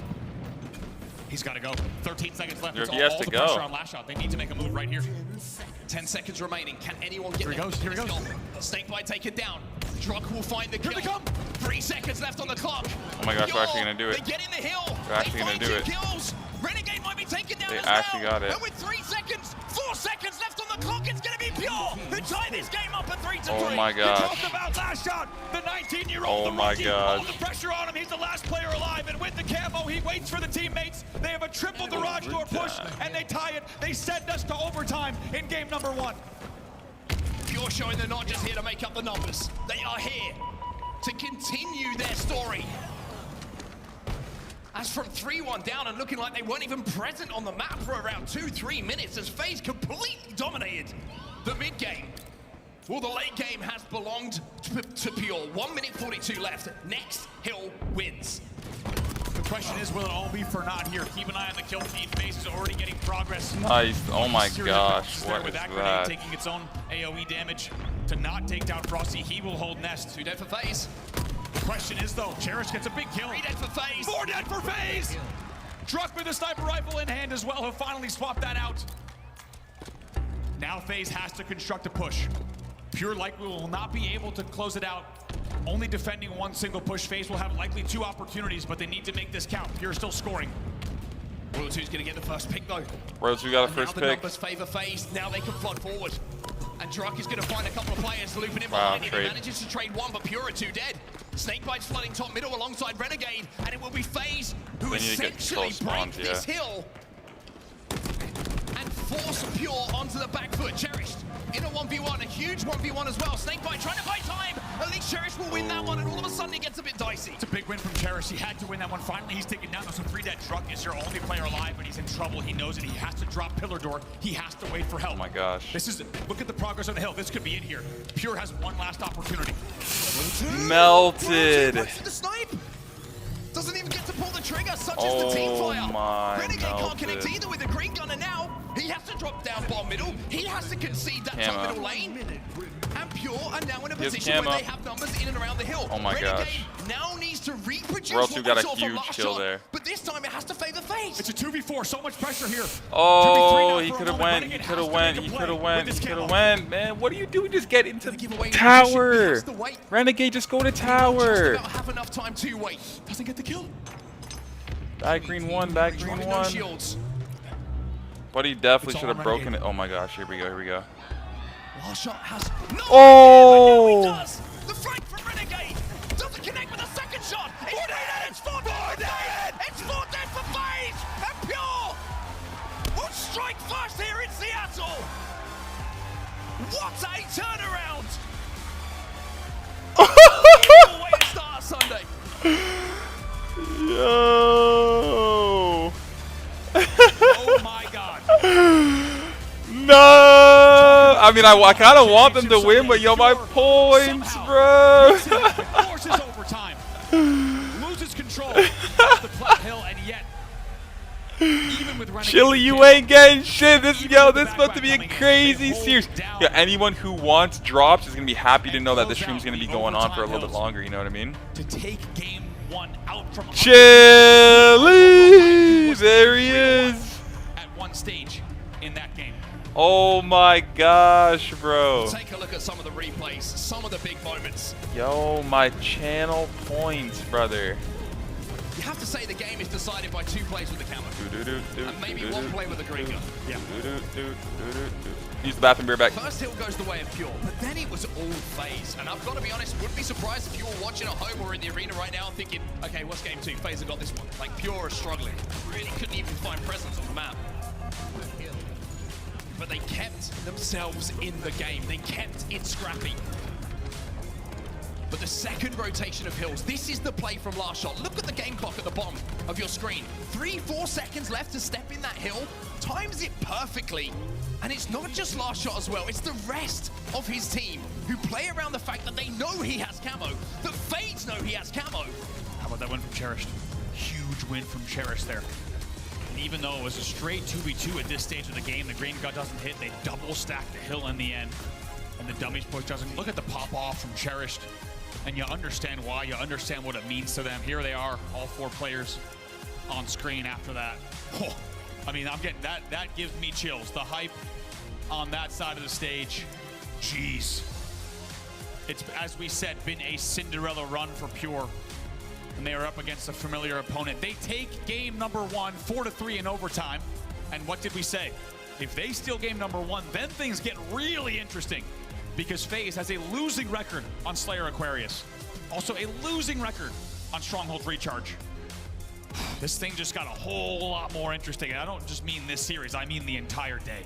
He's got to go. 13 seconds left. He has to go. Pressure on Last Shot. They need to make a move right here. 10 seconds remaining. Can anyone get Here he goes. Here he goes. Snakebite taken down. Drunk will find the kill. Here they come. 3 seconds left on the clock. Oh my gosh, they're actually going to do it. They get in the hill. They're actually going to do it. Kills. Renegade might be taken down They as actually well. got it. And with 3 seconds, 4 seconds left on the clock, it's going to be Pure who tie this game up at 3-3. Oh my You gosh. talked about Last Shot. The 19-year-old. Oh my gosh. All the pressure on him. He's the last player alive. And with the camo, he waits for the teammates. They have a triple garage door push, and they tie it. They send us to overtime in game number 1. Pure showing they're not just here to make up the numbers. They are here to continue their story. As from 3-1 down and looking like they weren't even present on the map for around 2-3 minutes as FaZe completely dominated the mid game. Well, the late game has belonged to Pure. 1 minute 42 left. Next, Hill wins. The question is, will it all be for naught here? Keep an eye on the kill feed. FaZe is already getting progress. Nice. Oh my gosh. What with is that grenade that? taking its own AoE damage to not take down Frosty. He will hold Nest. 2 dead for FaZe. The question is, though, Cherish gets a big kill. 3 dead for FaZe. 4 dead for FaZe. Druck with a sniper rifle in hand as well. He'll finally swap that out. Now FaZe has to construct a push. Pure likely will not be able to close it out. Only defending 1 single push. FaZe will have likely 2 opportunities, but they need to make this count. Pure still scoring. World 2's going to get the first pick, though. Rose, we got a first now the pick. numbers favor FaZe. Now they can flood forward. And Druck is going to find a couple of players looping in Wow, behind him. He manages to trade 1, but Pure are 2 dead. Snakebite's flooding top middle alongside Renegade, and it will be FaZe who essentially break this hill and force Pure onto the back foot. Cherished in a 1v1, a huge 1v1 as well. Snakebite trying to buy time. At least Cherish will win that one, and all of a sudden it gets a bit dicey. It's a big win from Cherish. He had to win that one. Finally, he's taken down. So 3 dead. Druck is your only player alive, but he's in trouble. He knows it. He has to drop Pillar Door. He has to wait for help. Oh my gosh. This is, look at the progress on the hill. This could be it here. Pure has 1 last opportunity. Melted. The snipe doesn't even get to pull the trigger, such as the team fire. Renegade can't connect either with the green gun, and now he has to drop down bottom middle. He has to concede that top middle lane. And Pure are now in a position where they have numbers in and around the hill. Oh my Renegade now needs to reproduce Rose, what got we a saw from huge last kill shot, there. but this time it has to favor FaZe. It's a 2v4. So much pressure here. Oh, he could have went. He could have went. He could have went. He could have went. Man, what are you doing? Just get into the tower. Renegade, just go to tower. Have enough time to wait. Doesn't get the kill. Back green 1. Back green 1. But he definitely should have broken it. Oh my gosh. Here we go. Here we go. Last shot has no Oh! idea. Does. The flank from Renegade doesn't connect with a second shot. It's 4 dead. It's 4 dead for FaZe. And Pure will strike first here in Seattle. What a turnaround! Beautiful way to start Sunday. Yo! Oh my God! No! I mean, I kind of want them to win, but yo, my points, bro. Forces overtime. Loses control of the flat hill, and yet, even with Renegade, Chili, you ain't getting shit. This is about to be a crazy series. Yeah, anyone who wants drops is gonna be happy to know that this stream's gonna be going on for a little bit longer. You know what I mean? To take game 1 out from Chili, there he is. At 1 stage in that game. Oh my gosh, bro. Take a look at some of the replays, some of the big moments. Yo, my channel points, brother. You have to say the game is decided by 2 plays with the camera. And maybe 1 play with the green gun. Yeah. Use the bathroom, beer back. First hill goes the way of Pure, but then it was all FaZe. And I've got to be honest, wouldn't be surprised if you were watching at home or in the arena right now thinking, okay, what's game 2? FaZe have got this one. Like, Pure is struggling. Really couldn't even find presence on the map. But they kept themselves in the game. They kept it scrappy. But the second rotation of hills, this is the play from last shot. Look at the game clock at the bottom of your screen. 3-4 seconds left to step in that hill. Times it perfectly. And it's not just last shot as well, it's the rest of his team who play around the fact that they know he has camo, that FaZe know he has camo. How about that win from Cherish? Huge win from Cherish there. And even though it was a straight 2v2 at this stage of the game, the green gun doesn't hit, they double stack the hill in the end. And the dummies push doesn't. Look at the pop off from Cherished. and you understand why, you understand what it means to them. Here they are, all 4 players on screen after that. Oh, I mean, I'm getting that gives me chills. The hype on that side of the stage, jeez. It's, as we said, been a Cinderella run for Pure. And they are up against a familiar opponent. They take game number 1, 4-3 in overtime. And what did we say? If they steal game number 1, then things get really interesting, because FaZe has a losing record on Slayer Aquarius. Also a losing record on Stronghold Recharge. This thing just got a whole lot more interesting. And I don't just mean this series, I mean the entire day.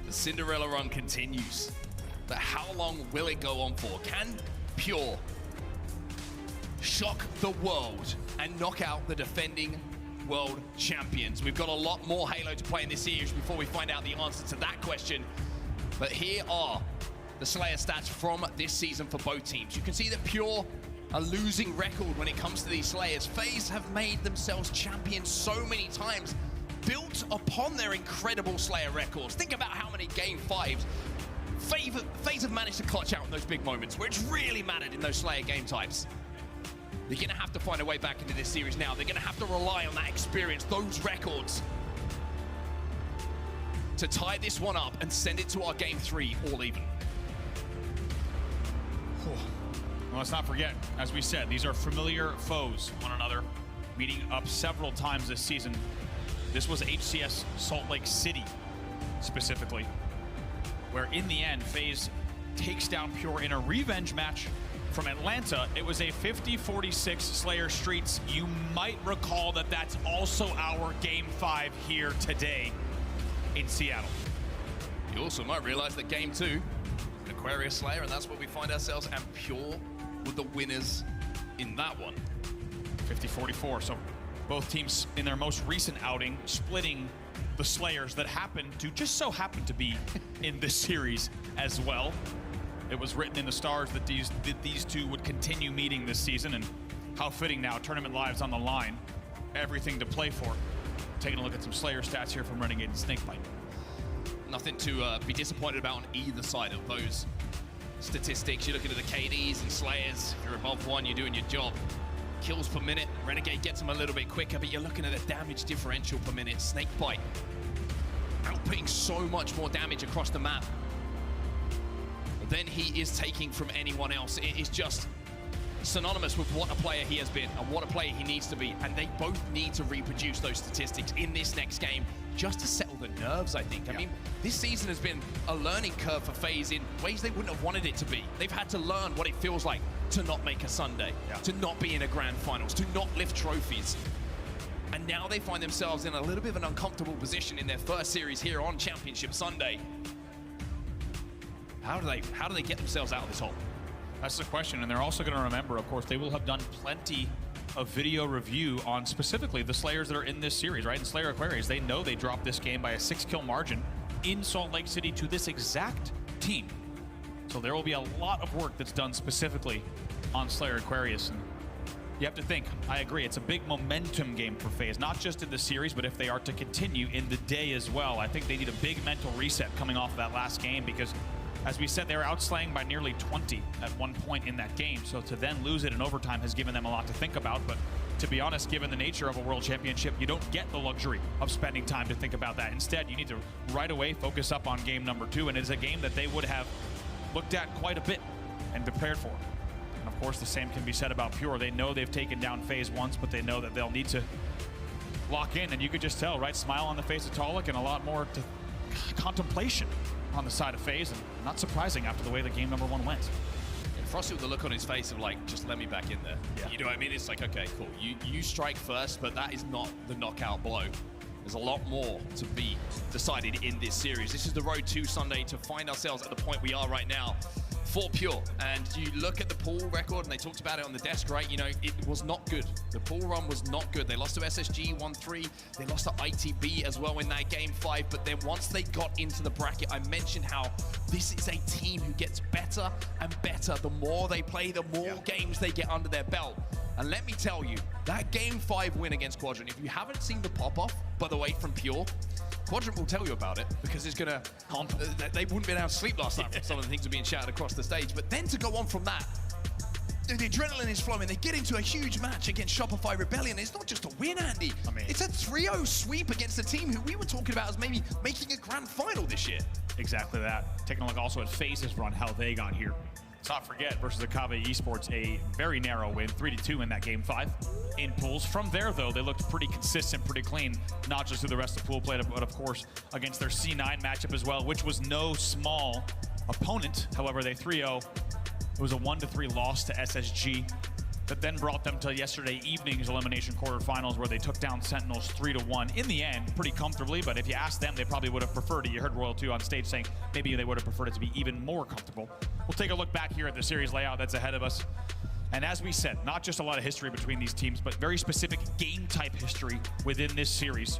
The Cinderella run continues. But how long will it go on for? Can Pure shock the world and knock out the defending world champions? We've got a lot more Halo to play in this series before we find out the answer to that question. But here are the Slayer stats from this season for both teams. You can see that Pure, a losing record when it comes to these Slayers. FaZe have made themselves champions so many times, built upon their incredible Slayer records. Think about how many Game 5s FaZe have managed to clutch out in those big moments where it's really mattered in those Slayer game types. They're going to have to find a way back into this series now. They're going to have to rely on that experience, those records, to tie this one up and send it to our Game 3 all even. Well, let's not forget, as we said, these are familiar foes, one another, meeting up several times this season. This was HCS Salt Lake City, specifically, where in the end, FaZe takes down Pure in a revenge match from Atlanta. It was a 50-46 Slayer Streets. You might recall that that's also our Game 5 here today in Seattle. You also might realize that Game 2, Aquarius Slayer, and that's where we find ourselves, and Pure were the winners in that one. 50-44, so both teams in their most recent outing splitting the Slayers that just so happen to be in this series as well. It was written in the stars that these two would continue meeting this season, and how fitting now, tournament lives on the line, everything to play for. Taking a look at some Slayer stats here from Renegade and Snakebite. Nothing to be disappointed about on either side of those statistics. You're looking at the KDs and Slayers. If you're above 1, you're doing your job. Kills per minute, Renegade gets them a little bit quicker, but you're looking at the damage differential per minute. Snakebite outputting so much more damage across the map than he is taking from anyone else. It is just synonymous with what a player he has been and what a player he needs to be, and they both need to reproduce those statistics in this next game just to settle the nerves, I think. I mean, this season has been a learning curve for FaZe in ways they wouldn't have wanted it to be. They've had to learn what it feels like to not make a Sunday, to not be in a grand finals, to not lift trophies. And now they find themselves in a little bit of an uncomfortable position in their first series here on Championship Sunday. How do they get themselves out of this hole? That's the question, and they're also going to remember, of course, they will have done plenty of video review on specifically the Slayers that are in this series, right? In Slayer Aquarius, they know they dropped this game by a 6-kill margin in Salt Lake City to this exact team. So there will be a lot of work that's done specifically on Slayer Aquarius. And you have to think, I agree, it's a big momentum game for FaZe, not just in the series, but if they are to continue in the day as well. I think they need a big mental reset coming off of that last game, because as we said, they were outslaying by nearly 20 at one point in that game. So to then lose it in overtime has given them a lot to think about. But to be honest, given the nature of a world championship, you don't get the luxury of spending time to think about that. Instead, you need to right away focus up on game number 2. And it is a game that they would have looked at quite a bit and prepared for. And of course, the same can be said about Pure. They know they've taken down FaZe once, but they know that they'll need to lock in. And you could just tell, right? Smile on the face of Talik and a lot more to contemplation on the side of FaZe, and not surprising after the way the game number 1 went. And Frosty with the look on his face of like, just let me back in there. Yeah. You know what I mean? It's like, okay, cool. You strike first, but that is not the knockout blow. There's a lot more to be decided in this series. This is the road to Sunday to find ourselves at the point we are right now for Pure. And you look at the pool record, and they talked about it on the desk, right? You know, it was not good. The pool run was not good. They lost to SSG 1-3. They lost to ITB as well in that game 5. But then once they got into the bracket, I mentioned how this is a team who gets better and better. The more they play, the more games they get under their belt. And let me tell you, that Game 5 win against Quadrant, if you haven't seen the pop-off, by the way, from Pure, Quadrant will tell you about it because it's going to... They wouldn't be able to sleep last night from some of the things that are being shouted across the stage. But then to go on from that, the adrenaline is flowing. They get into a huge match against Shopify Rebellion. It's not just a win, Andy. I mean, it's a 3-0 sweep against a team who we were talking about as maybe making a grand final this year. Exactly that. Taking a look also at FaZe's run, how they got here. Let's not forget, versus Akave Esports, a very narrow win, 3-2 in that Game 5 in pools. From there, though, they looked pretty consistent, pretty clean, not just through the rest of pool play, but of course against their C9 matchup as well, which was no small opponent. However, they 3-0. It was a 1-3 loss to SSG that then brought them to yesterday evening's elimination quarterfinals where they took down Sentinels 3-1 in the end, pretty comfortably. But if you ask them, they probably would have preferred it. You heard Royal 2 on stage saying maybe they would have preferred it to be even more comfortable. We'll take a look back here at the series layout that's ahead of us. And as we said, not just a lot of history between these teams, but very specific game type history within this series.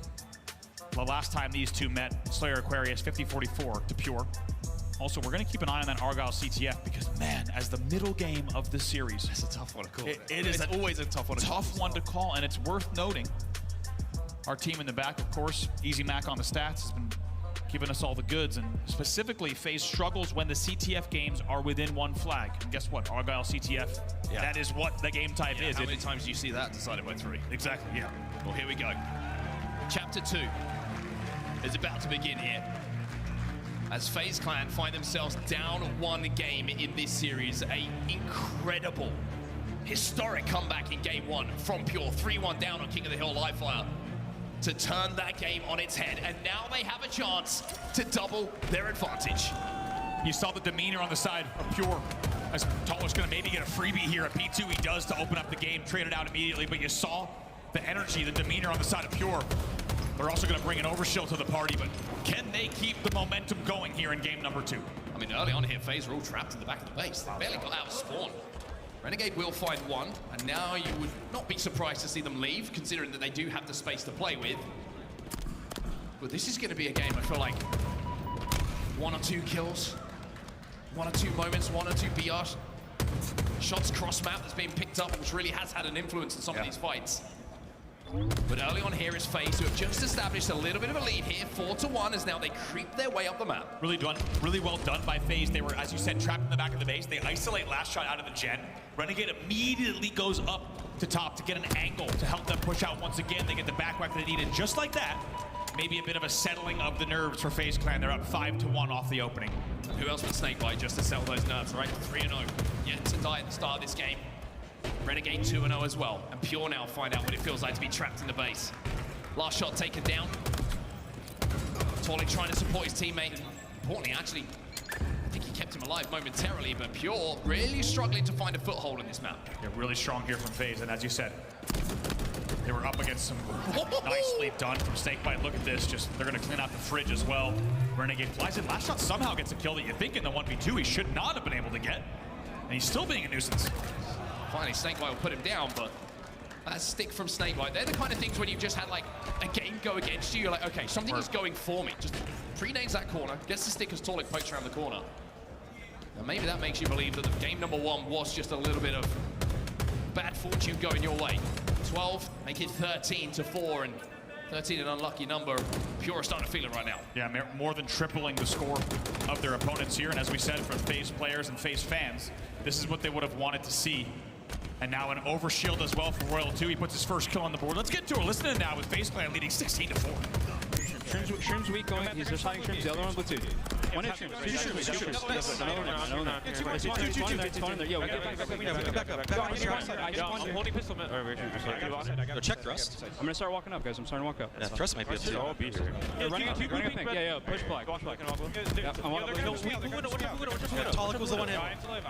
The last time these two met, Slayer Aquarius 50-44 to Pure. Also, we're going to keep an eye on that Argyle CTF because, man, as the middle game of the series, it's a tough one to call. It is always a tough one to call, and it's worth noting. Our team in the back, of course, Easy Mac on the stats, has been giving us all the goods, and specifically, FaZe struggles when the CTF games are within one flag. And guess what? Argyle CTF, that is what the game type is. How many times do you see that decided by 3? Exactly, yeah. Well, here we go. Chapter 2 is about to begin here. As FaZe Clan find themselves down 1 game in this series, a incredible, historic comeback in Game 1 from Pure, 3-1 down on King of the Hill Livefire to turn that game on its head, and now they have a chance to double their advantage. You saw the demeanor on the side of Pure, as Tall's gonna maybe get a freebie here at P2. He does to open up the game, trade it out immediately, but you saw the energy, the demeanor on the side of Pure. They're also going to bring an Overshield to the party, but can they keep the momentum going here in game number 2? I mean, early on here, FaZe were all trapped in the back of the base. They barely got out of spawn. Renegade will find one, and now you would not be surprised to see them leave, considering that they do have the space to play with. But this is going to be a game, I feel like, 1 or 2 kills, 1 or 2 moments, 1 or 2 BR shots cross-map that's being picked up, which really has had an influence in some of these fights. But early on here is FaZe, who have just established a little bit of a lead here, 4-1, as now they creep their way up the map. Really well done by FaZe. They were, as you said, trapped in the back of the base. They isolate last shot out of the gen. Renegade immediately goes up to top to get an angle to help them push out once again. They get the back whack they need, and just like that, maybe a bit of a settling of the nerves for FaZe Clan. They're up 5-1 off the opening. Who else would Snakebite just to settle those nerves, right? 3-0, yet to die at the start of this game. Renegade 2-0 as well, and Pure now find out what it feels like to be trapped in the base. Last shot taken down. Torley trying to support his teammate, and importantly, actually, I think he kept him alive momentarily, but Pure really struggling to find a foothold in this map. Yeah, really strong here from FaZe, and as you said, they were up against some nicely done from Snakebite. Look at this, just they're gonna clean out the fridge as well. Renegade flies in, last shot somehow gets a kill that you think in the 1v2 he should not have been able to get, and he's still being a nuisance. Finally, Snakebite will put him down, but that stick from Snakebite, they're the kind of things when you've just had like a game go against you, you're like, okay, something is going for me. Just pre-nades that corner, gets the stick as Torlik pokes around the corner. And maybe that makes you believe that the game number 1 was just a little bit of bad fortune going your way. 12, make it 13-4, and 13 an unlucky number. Pure starting to feel it right now. Yeah, more than tripling the score of their opponents here, and as we said, for FaZe players and FaZe fans, this is what they would have wanted to see. And now an Overshield as well for Royal 2. He puts his first kill on the board. Let's get to it. Listen to now with FaZe Clan leading 16-4. Shroom's weak going. He's just hiding Shroom's. The other one's with 2. One hit Shroom's. 2 Shroom's. No. Yeah, we get back up. I'm holding pistol. Go check thrust. I'm gonna start walking up, guys. I'm starting to walk up. Yeah, thrust might be up too. I'll be here. Running up pink. Yeah. Push black. Talik was the one hit.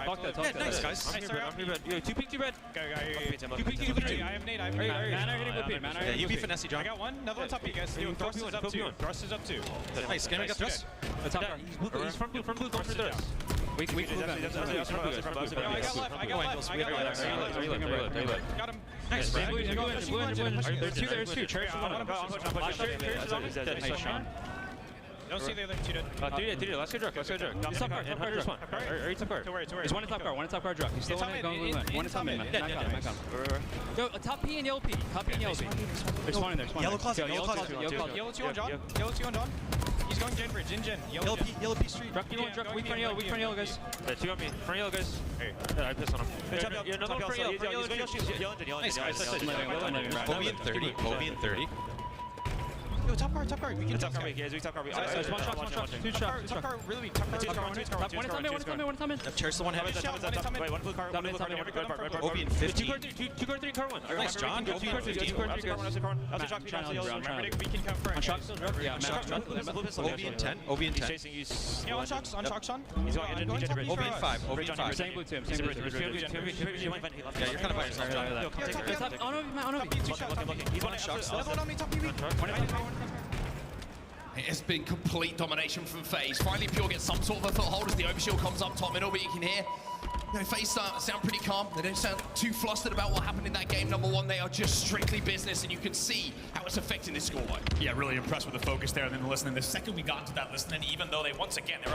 Fuck that. Yeah, nice, guys. Yo, 2 pink, 2 red. Go. 2 pink, 2 red. I have nade. Mana hitting with pin. Yeah, you be finesse, John. I got one. Another one top P, guys. Thrust is up 2. Thrust is up 2. Nice. Can I get thrust? He's from blue. Going through this. Wait. I got left. Got him. Nice. There's 2. Cherish is on. Nice shot. Don't see the other two. Let's go, Let's go, He's top card. Or he's top card. He's one in top card. One in top card. He's still going. One in top mid. Go top P and yellow P. Top P and yellow P. There's one in there. Yellow closet. Yellow 2 on John. Yellow 2 on John. He's going gen bridge. Gen. Yellow P street. Weak front yellow, guys. 2 on me. Front yellow, guys. I pissed on him. Another front yellow. Nice. Obi and 30. Obi and 30. Yo, top card. We can top card. We top card. One shot. Two shots. Top card, really weak. Top card. One time in. Cherish the one heavy. Wait, one blue card. Obi and 50. Two card, 3 card 1. Nice, John. Obi and 50. We can confirm. Obi and 10. Obi and 10. Yeah, on shocks, Sean. Obi and 5. Obi and 5. Same blue team. Yeah, you're kind of by yourself, John. On Obi. He's on shocks. Level on me, top PB. It has been complete domination from FaZe. Finally, Pure gets some sort of a foothold as the overshield comes up top middle, but you can hear FaZe sound pretty calm. They don't sound too flustered about what happened in that game number 1. They are just strictly business, and you can see how it's affecting this scoreline. Yeah, really impressed with the focus there and then the listening. The second we got into that listening, even though they're up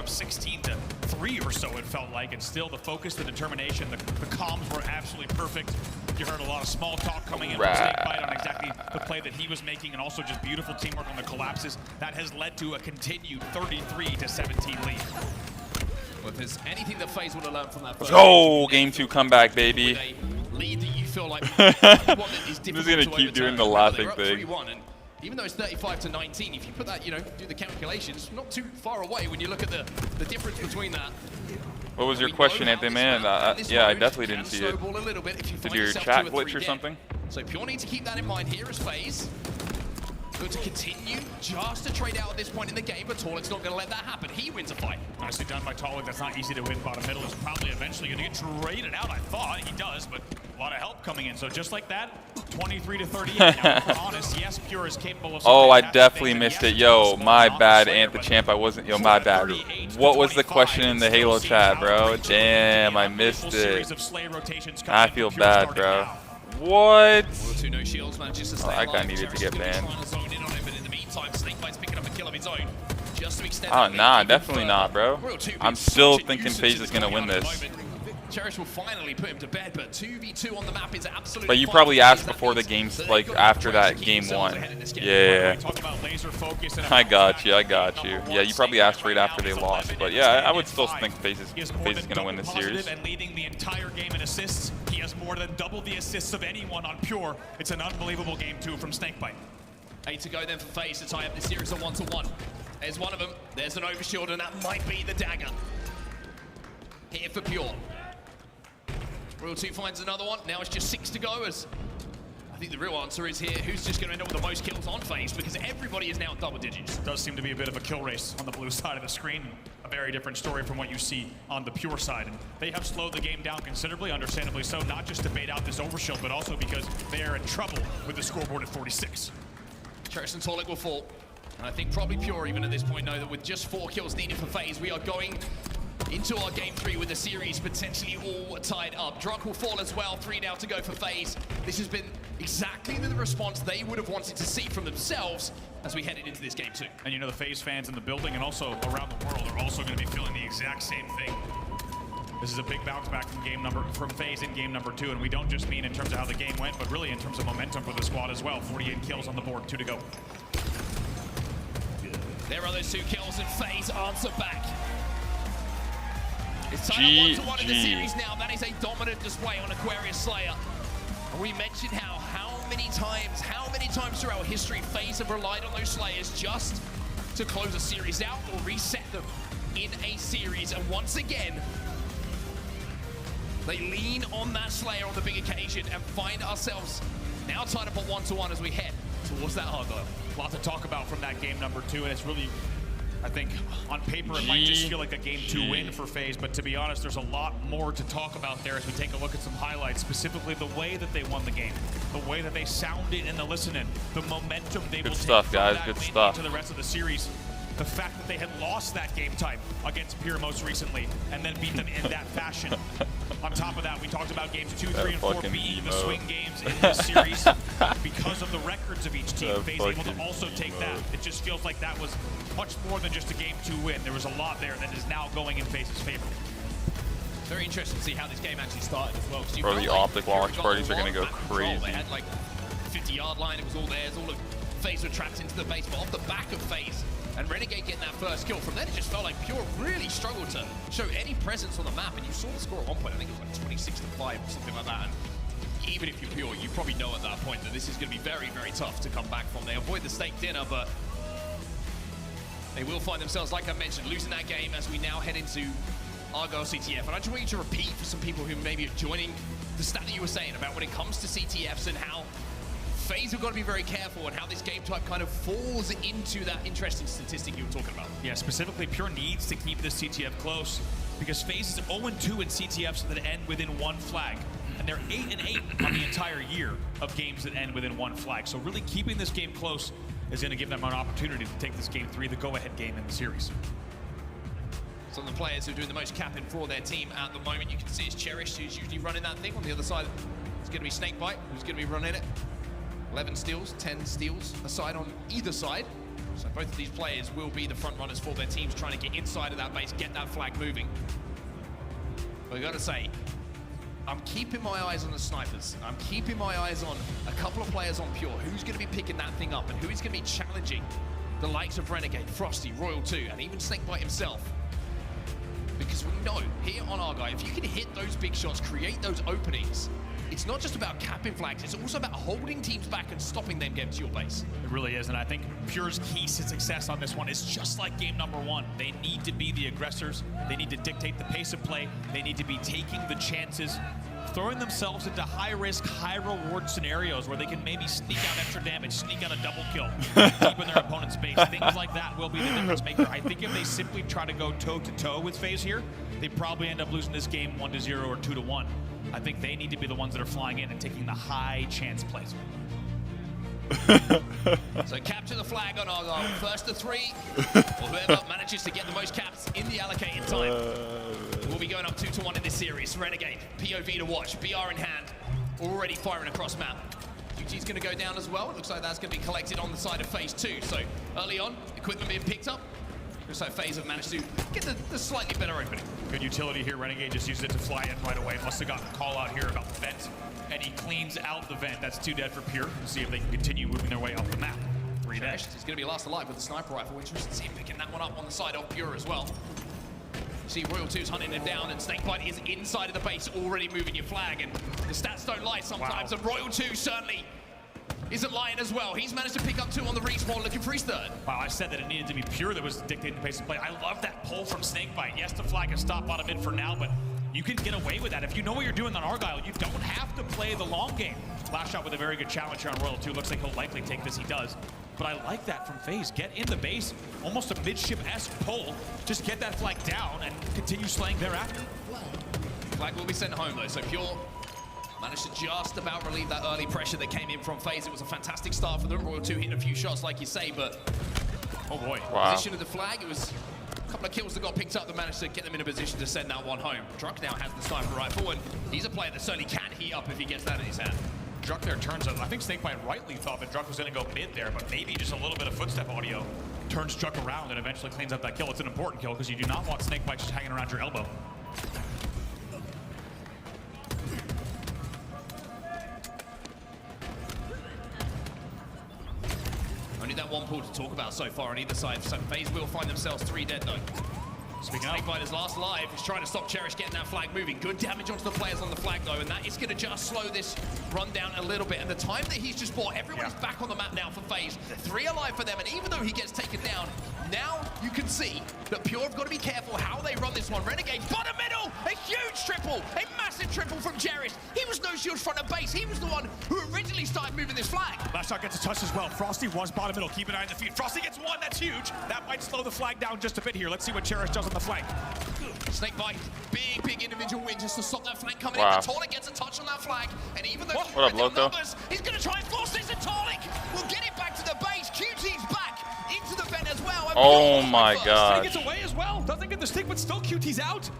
16-3 or so, it felt like, and still the focus, the determination, the comms were absolutely perfect. You heard a lot of small talk coming in from Snakebite on exactly the play that he was making, and also just beautiful teamwork on the collapses. That has led to a continued 33-17 lead. Well, if there's anything that FaZe would have learned from that first game 2 comeback, baby. Lead that you feel like is just gonna keep doing the laughing thing. And even though it's 35-19, if you put that, do the calculations, not too far away when you look at the difference between that. What was your question, Anthony, man? Yeah, I definitely didn't see it. Did your chat glitch or something? So Pure need to keep that in mind here as FaZe. Good to continue just to trade out at this point in the game, but Torlik's not going to let that happen. He wins a fight. Nicely done by Tolik. That's not easy to win. Bottom middle is probably eventually going to get traded out. I thought he does, but a lot of help coming in. So just like that, 23-38. Now, for honest, yes, Pure is capable of. Oh, I definitely missed it. Yo, my bad, Anthochamp. I wasn't. Yo, my bad. What was the question in the Halo chat, bro? Damn, I missed it. I feel bad, bro. What? Oh, that guy needed to get banned. Oh, nah, definitely not, bro. I'm still thinking FaZe is going to win this. Cherish will finally put him to bed, but 2v2 on the map is absolutely. But you probably asked before the games, like after that game 1. Yeah. I got you. Yeah, you probably asked right after they lost. But yeah, I would still think FaZe is going to win this series. And leading the entire game in assists. He has more than double the assists of anyone on Pure. It's an unbelievable game 2 from Snakebite. 8 to go then for FaZe to tie up the series at 1-1. There's one of them. There's an overshield, and that might be the dagger. Here for Pure. Royal 2 finds another one. Now it's just 6 to go, as I think the real answer is here, who's just going to end up with the most kills on FaZe, because everybody is now double digits. It does seem to be a bit of a kill race on the blue side of the screen. A very different story from what you see on the Pure side. And they have slowed the game down considerably, understandably so, not just to bait out this overshield, but also because they are in trouble with the scoreboard at 46. Cherish and Torlik will fall. And I think probably Pure, even at this point, know that with just 4 kills needed for FaZe, we are going into our game 3 with the series potentially all tied up. Drunk will fall as well, 3 now to go for FaZe. This has been exactly the response they would have wanted to see from themselves as we headed into this game 2. And the FaZe fans in the building and also around the world are also going to be feeling the exact same thing. This is a big bounce back from FaZe in game number 2, and we don't just mean in terms of how the game went, but really in terms of momentum for the squad as well. 48 kills on the board, 2 to go. There are those 2 kills, and FaZe answer back. It's time 1-1 in the series now. That is a dominant display on Aquarius Slayer. And we mentioned how many times throughout history FaZe have relied on those Slayers just to close a series out or reset them in a series. And once again, they lean on that Slayer on the big occasion and find ourselves now tied up at 1-1 as we head towards that hard goal. A lot to talk about from that game number 2, and it's really, I think, on paper it might just feel like a game 2 win for FaZe, but to be honest, there's a lot more to talk about there as we take a look at some highlights, specifically the way that they won the game, the way that they sounded in the listening, the momentum they will take from that into the rest of the series. The fact that they had lost that game type against Pure most recently and then beat them in that fashion. On top of that, we talked about games 2, 3, and 4 being the swing games in this series because of the records of each team, FaZe able to also take that. It just feels like that was much more than just a game 2 win. There was a lot there that is now going in FaZe's favor. Very interesting to see how this game actually started as well. Bro, the optic launch parties are going to go crazy. They had like 50-yard line, it was all theirs, all of FaZe were trapped into the base, but off the back of FaZe and Renegade getting that first kill. From then it just felt like Pure really struggled to show any presence on the map, and you saw the score at one point, I think it was like 26-5 or something like that. And even if you're Pure, you probably know at that point that this is going to be very, very tough to come back from. They avoid the steak dinner, but they will find themselves, like I mentioned, losing that game as we now head into Argyle CTF. And I just want you to repeat for some people who maybe are joining the stat that you were saying about when it comes to CTFs and how FaZe have got to be very careful and how this game type kind of falls into that interesting statistic you were talking about. Yeah, specifically, Pure needs to keep this CTF close because FaZe is 0-2 in CTFs that end within 1 flag. And they're 8-8 on the entire year of games that end within 1 flag. So really keeping this game close is going to give them an opportunity to take this game 3, the go-ahead game in the series. Some of the players who are doing the most capping for their team at the moment, you can see is Cherish, who's usually running that thing. On the other side, it's going to be Snakebite, who's going to be running it. 11 steals, 10 steals aside on either side. So both of these players will be the front runners for their teams, trying to get inside of that base, get that flag moving. But I gotta say, I'm keeping my eyes on the snipers. I'm keeping my eyes on a couple of players on Pure. Who's gonna be picking that thing up and who is gonna be challenging the likes of Renegade, Frosty, Royal 2, and even Snakebite himself. Because we know here on Argyle, if you can hit those big shots, create those openings, it's not just about capping flags, it's also about holding teams back and stopping them getting to your base. It really is, and I think Pure's key to success on this one is just like game number 1. They need to be the aggressors, they need to dictate the pace of play, they need to be taking the chances, throwing themselves into high-risk, high-reward scenarios where they can maybe sneak out extra damage, sneak out a double kill, deep in their opponent's base. Things like that will be the difference maker. I think if they simply try to go toe-to-toe with FaZe here, they probably end up losing this game 1-0 or 2-1. I think they need to be the ones that are flying in and taking the high chance plays. So capture the flag on Argyle. First to 3, or whoever manages to get the most caps in the allocated time. We'll be going up 2-1 in this series. Renegade, POV to watch, BR in hand, already firing across map. QT's going to go down as well. It looks like that's going to be collected on the side of phase 2. So early on, equipment being picked up. Looks like FaZe have managed to get the slightly better opening. Good utility here. Renegade just used it to fly in right away. Must have gotten a call out here about the vent. And he cleans out the vent. That's 2 dead for Pure. We'll see if they can continue moving their way up the map. 3 dead. He's going to be last alive with the sniper rifle. Interesting to see him picking that one up on the side of Pure as well. See Royal 2's hunting him down, and Snakebite is inside of the base, already moving your flag. And the stats don't lie sometimes. Wow. And Royal 2 certainly isn't lying as well. He's managed to pick up 2 on the respawn, looking for his 3rd. Wow, I said that it needed to be Pure that was dictating the pace of play. I love that pull from Snakebite. Yes, the flag is stop bottom in for now, but you can get away with that. If you know what you're doing on Argyle, you don't have to play the long game. Last shot with a very good challenge here on Royal 2. Looks like he'll likely take this. He does. But I like that from FaZe. Get in the base, almost a midship-esque pull. Just get that flag down and continue slaying thereafter. Flag will be sent home though, so Pure managed to just about relieve that early pressure that came in from FaZe. It was a fantastic start for them. Royal 2 hitting a few shots, like you say, but oh boy. Wow. Position of the flag, it was a couple of kills that got picked up that managed to get them in a position to send that one home. Druck now has the sniper rifle, and he's a player that certainly can heat up if he gets that in his hand. Druck there turns up. I think Snakebite rightly thought that Druck was going to go mid there, but maybe just a little bit of footstep audio turns Druck around and eventually cleans up that kill. It's an important kill because you do not want Snakebite just hanging around your elbow. Only that one pull to talk about so far on either side. So FaZe will find themselves 3 dead though. Speaking of, Snakebite is last alive. He's trying to stop Cherish getting that flag moving. Good damage onto the players on the flag though, and that is going to just slow this run down a little bit. And the time that he's just bought, everyone is back on the map now for FaZe. 3 alive for them, and even though he gets taken down, now you can see that Pure have got to be careful how they run this one. Renegade, bottom middle, a huge triple, a massive triple from Cherish. He was no shield front of base. He was the one who originally started moving this flag. Last shot gets a touch as well. Frosty was bottom middle. Keep an eye on the feed. Frosty gets 1. That's huge. That might slow the flag down just a bit here. Let's see what Cherish does on the flank. Snakebite, big individual win just to stop that flank coming in. Tolic gets a touch on that flag, and even though what up, Loco? Numbers, he's going to try and force this, and Tolic will get it back to the base. QT's back into the vent as well. Oh my god. He gets away as well. Doesn't get the stick, but still QT's out.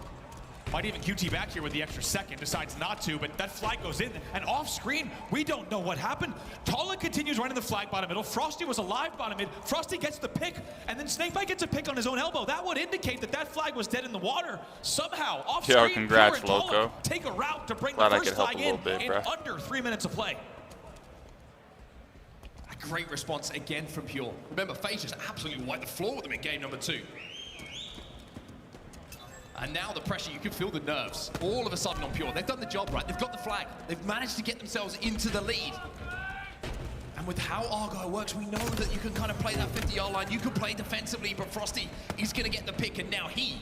Might even QT back here with the extra second, decides not to, but that flag goes in, and off screen, we don't know what happened. Tala continues running the flag bottom middle. Frosty was alive bottom mid. Frosty gets the pick, and then Snakebite gets a pick on his own elbow. That would indicate that that flag was dead in the water. Somehow, off screen, congrats, Pure and Tala Loco. take a route to bring Glad the I first could help flag a little in bit, bro. under 3 minutes of play. A great response again from Pure. Remember, FaZe just absolutely wiped the floor with them in game number 2. And now the pressure, you can feel the nerves all of a sudden on Pure. They've done the job right. They've got the flag. They've managed to get themselves into the lead. And with how Argyle works, we know that you can kind of play that 50-yard line. You can play defensively, but Frosty is going to get the pick. And now he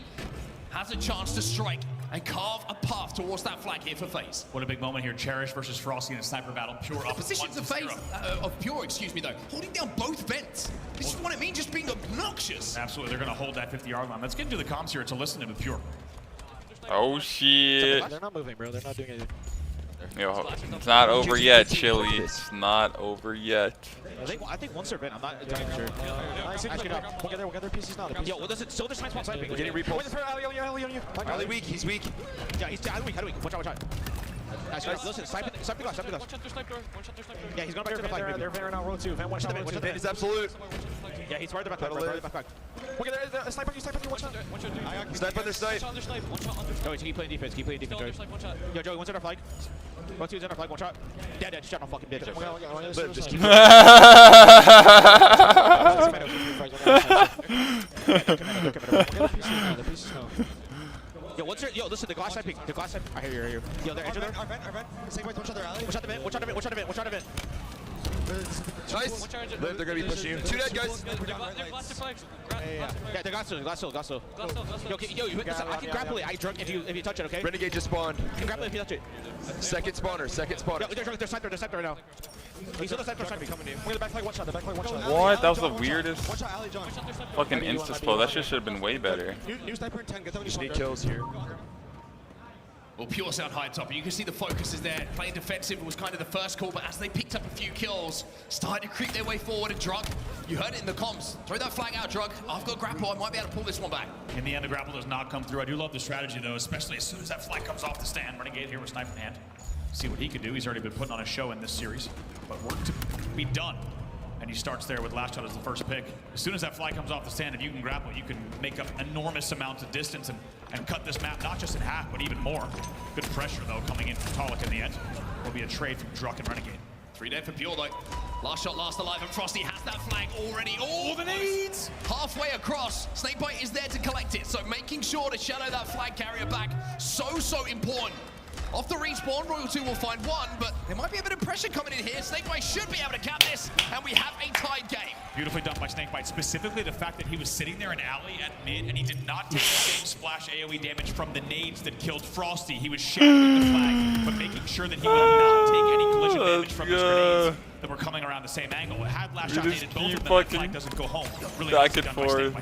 has a chance to strike and carve a path towards that flag here for FaZe. What a big moment here. Cherish versus Frosty in a sniper battle. Pure up Positions of FaZe, of Pure, excuse me, though, holding down both vents. This is what it means, just being obnoxious. Absolutely, they're going to hold that 50-yard line. Let's get into the comms here to listen to with Pure. Oh, shit. They're not moving, bro. They're not doing anything. Yo, it's not over yet, Chili. It's not over yet. I think once they're vent, I'm not entirely sure. Nice, we'll get their PCs now. Yo, what does it? So there's nice one side. Getting repulsed. Ali weak, he's weak. Yeah, he's weak. Watch out. Nice, listen, snipe the glass. One shot their snipe door. Yeah, he's going back to the flag. They're right now, row 2. Vent, one shot. The vent is absolute. Yeah, he's right at the back. Okay, there's sniper, one shot. Snipe on their snipe. Joey, keep playing defense, Joey. Yo, Joey, one's on our flag. Row 2's on our flag, one shot. Dead, shot, no fucking dead. Just keep Yo, listen, the glass side peek. I hear you. Yo, they're entering there. Our vent. One shot the vent. One shot the vent. Nice. They're going to be pushing you. 2 dead, guys. Yeah, the glass still. Yo, listen, I can grapple it. If you touch it, okay? Renegade just spawned. You can grapple it if you touch it. Second spawner. Yo, they're sniped right now. He's on the sniper sniping. We're the back flag, one shot. What? That was the weirdest fucking insta-slow. That shit should have been way better. New sniper in 10. Get them. Just need kills here. Well, Pure sound high top, and you can see the focus is there. Playing defensive was kind of the first call, but as they picked up a few kills, started to creep their way forward. And Drug, you heard it in the comms. Throw that flag out, Drug. I've got grapple. I might be able to pull this one back. In the end, the grapple does not come through. I do love the strategy, though, especially as soon as that flag comes off the stand. Renegade here with sniper in hand. See what he can do. He's already been putting on a show in this series, but work to be done. And he starts there with last shot as the first pick. As soon as that flag comes off the stand, if you can grapple, you can make up enormous amounts of distance and cut this map not just in half, but even more. Good pressure, though, coming in from Talik in the end. Will be a trade from Druk and Renegade. 3 dead for Pure, though. Last shot, last alive, and Frosty has that flag already. All the needs! Halfway across, Snakebite is there to collect it, so making sure to shadow that flag carrier back, so important. Off the respawn, Royal 2 will find one, but there might be a bit of pressure coming in here. Snakebite should be able to cap this, and we have a tied game. Beautifully done by Snakebite. Specifically, the fact that he was sitting there in alley at mid, and he did not take the same splash AoE damage from the nades that killed Frosty. He was shadowing the flag, but making sure that he would not take any collision damage from his grenades that were coming around the same angle. Had last shot naded both of them, the flag doesn't go home. Really back and forth.